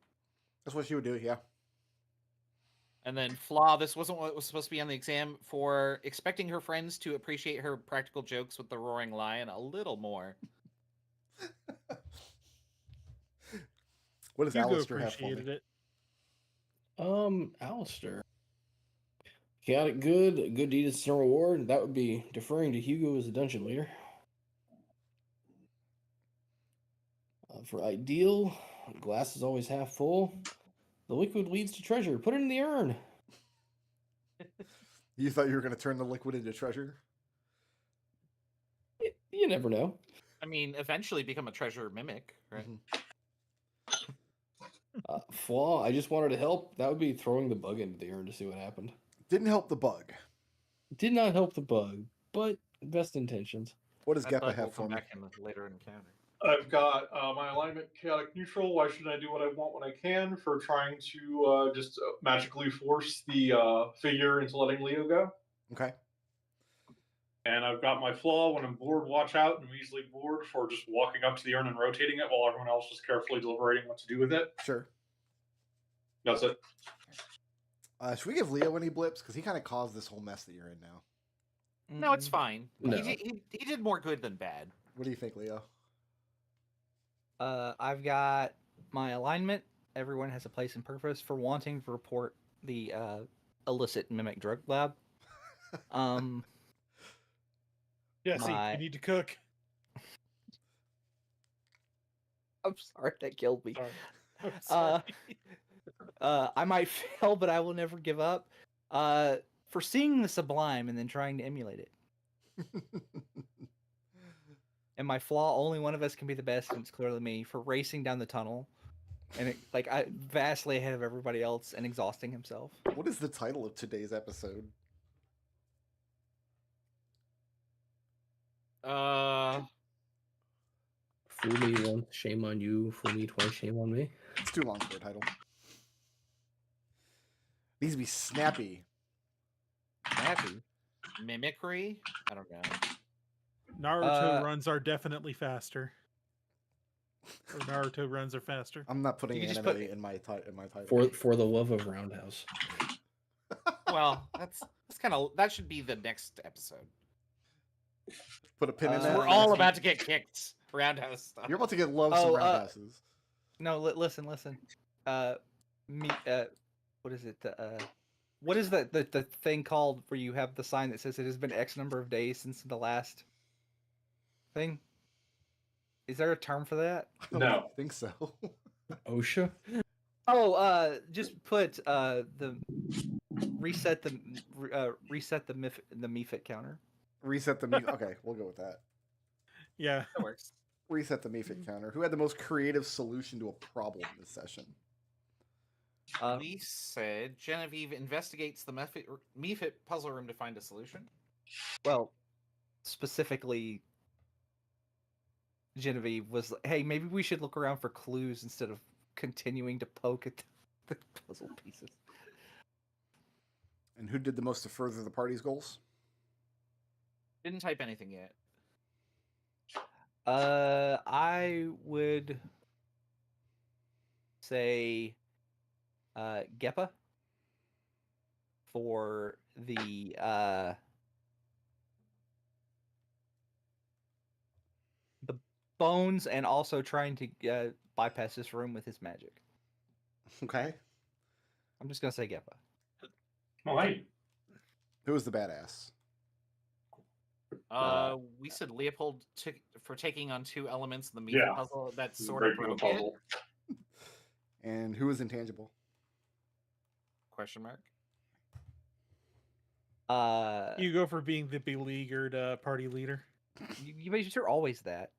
That's what she would do, yeah. And then flaw, this wasn't what was supposed to be on the exam, for expecting her friends to appreciate her practical jokes with the roaring lion a little more. What does Hugo Alister have for me? appreciated it. Alister. Chaotic good deed is some reward. That would be deferring to Hugo as a dungeon leader. For ideal, glass is always half full. The liquid leads to treasure. Put it in the urn. You thought you were going to turn the liquid into treasure? You never know. I mean, eventually become a treasure mimic, right? Flaw, I just wanted to help. That would be throwing the bug into the urn to see what happened. Didn't help the bug. Did not help the bug, but best intentions. What does I thought Geppa we'll have for come me? back in the later encounter. I've got my alignment chaotic neutral. Why should I do what I want when I can? For trying to just magically force the figure into letting Leo go. Okay. And I've got my flaw. When I'm bored, watch out. And I'm easily bored for just walking up to the urn and rotating it while everyone else is carefully deliberating what to do with it. Sure. That's it. Should we give Leo any blips? Because he kind of caused this whole mess that you're in now. No, it's fine. No. He did more good than bad. What do you think, Leo? I've got my alignment. Everyone has a place and purpose for wanting to report the illicit mimic drug lab. Yeah, see, My- you need to cook. I'm sorry, that killed me. Sorry. I'm sorry. I might fail, but I will never give up. For seeing the sublime and then trying to emulate it. And my flaw, only one of us can be the best, and it's clearly me, for racing down the tunnel. And I vastly ahead of everybody else and exhausting himself. What is the title of today's episode? Fool me once, shame on you. Fool me twice, shame on me. It's too long for a title. Needs to be snappy. Snappy. Mimicry? I don't know. Naruto runs are definitely faster. Or Naruto runs are faster. I'm not putting You can just anime put- in my title. For the love of Roundhouse. Well, that's kind of that should be the next episode. Put a pin in that. We're all about to get kicked. Roundhouse stuff. You're about to get love some roundhouses. No, listen. What is it? What is the thing called where you have the sign that says it has been X number of days since the last thing? Is there a term for that? I No. don't think so. OSHA? Oh, just put the reset the Mephit counter. Reset the Mephit. Okay, we'll go with that. Yeah. That works. Reset the Mephit counter. Who had the most creative solution to a problem this session? Lee said Genevieve investigates the Mephit puzzle room to find a solution. Well, specifically, Genevieve was like, hey, maybe we should look around for clues instead of continuing to poke at the puzzle pieces. And who did the most to further the party's goals? Didn't type anything yet. I would say Geppa for the bones and also trying to bypass this room with his magic. Okay. I'm just gonna say Geppa. All right. Who was the badass? We said Léopold for taking on 2 elements in the Mephit Yeah. puzzle. That's sort of Breaking the broke it. puzzle. And who was intangible? Question mark. You go for being the beleaguered party leader. You're always that.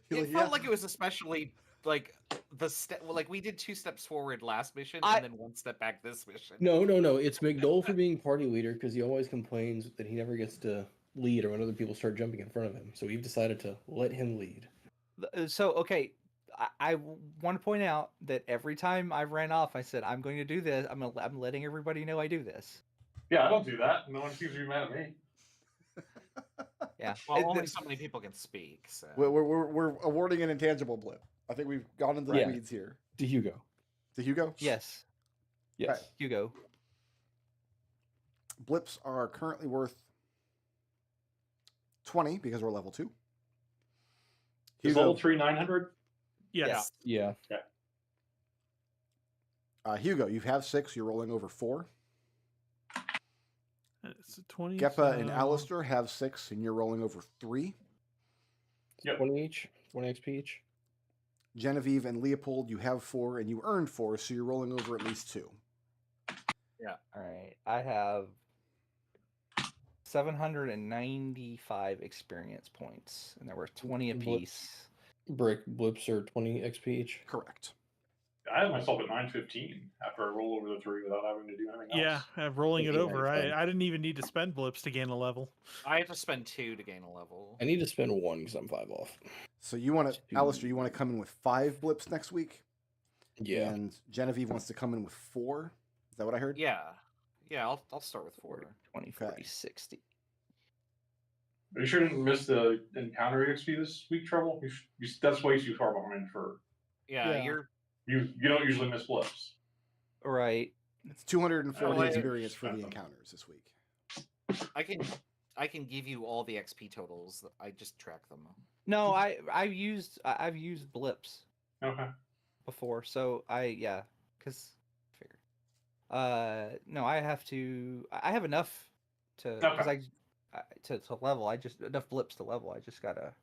It felt like it was especially like the step. Like we did 2 steps forward last mission and then 1 step back this mission. No. It's McDohl for being party leader because he always complains that he never gets to lead or when other people start jumping in front of him. So we've decided to let him lead. So, okay, I want to point out that every time I ran off, I said, I'm going to do this. I'm letting everybody know I do this. Yeah, I don't do that. No one seems to be mad at me. Yeah. Well, only so many people can speak. So. We're awarding an intangible blip. I think we've gone into the Yeah. weeds here. To Hugo. To Hugo? Yes. Yes. Okay. Hugo. Blips are currently worth 20 because we're level 2. Is level 3 900? Yes. Yeah. Hugo, you have 6. You're rolling over 4. It's 20. Geppa and so- Alister have 6, and you're rolling over 3. Yep. 20 each. 20 XP each. Genevieve and Léopold, you have 4, and you earned 4, so you're rolling over at least 2. All right. I have 795 experience points, and there were 20 apiece. Brick blips are 20 XP each. Correct. I had myself at 915 after I roll over the 3 without having to do anything else. Yeah, rolling it over. 1895. I didn't even need to spend blips to gain a level. I have to spend 2 to gain a level. I need to spend 1 because I'm 5 off. So you want to, Two. Alister, you want to come in with 5 blips next week? Yeah. And Genevieve wants to come in with 4? Is that what I heard? Yeah. I'll start with 4. 20, 40, 60. Are you sure you didn't miss the encounter XP this week, Treble? That's way too far behind for Yeah, Yeah. you. You don't usually miss blips. Right. It's 240 Oh, I- experience for the encounters this week. I can give you all the XP totals. I just track them. No, I've used blips Okay. before, so because figure. No, I have enough to because to level. I just enough blips to level. I just gotta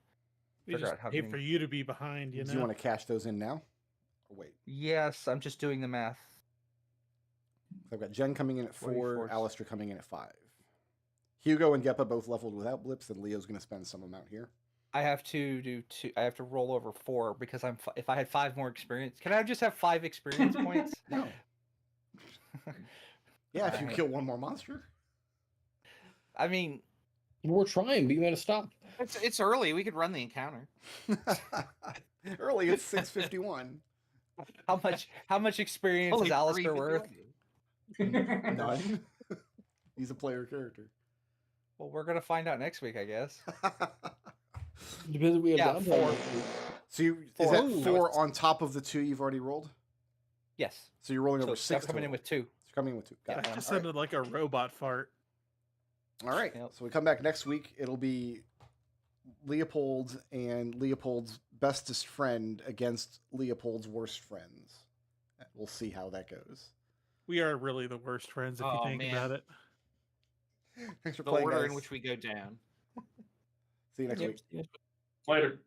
We figure just out how hate many. for you to be behind, you Do know? you want to cash those in now? Or wait. Yes, I'm just doing the math. So I've got Jen coming in at 4, 44. Alister coming in at 5. Hugo and Geppa both leveled without blips, and Leo's going to spend some amount here. I have to do 2. I have to roll over 4 because if I had 5 more experience, can I just have 5 experience points? No. Yeah, if you Alright. kill one more monster. I mean, We're trying, but you gotta stop. It's early. We could run the encounter. Early, it's 6:51. How much experience Only is Alister worth? 3:51. None. He's a player character. Well, we're gonna find out next week, I guess. Depends if we have Yeah, downtime 4. next week. So is Four. that Ooh. 4 on top of the 2 you've already rolled? Yes. So you're rolling So over 6 coming in total. with 2. So you're coming in with 2. Got That it. just All right. sounded like a robot fart. All right. Yep. So we come back next week. It'll be Léopold and Léopold's bestest friend against Léopold's worst friends. We'll see how that goes. We are really the worst friends if you Oh, think man. about it. Thanks for The playing, order guys. in which we go down. See you next week. Later.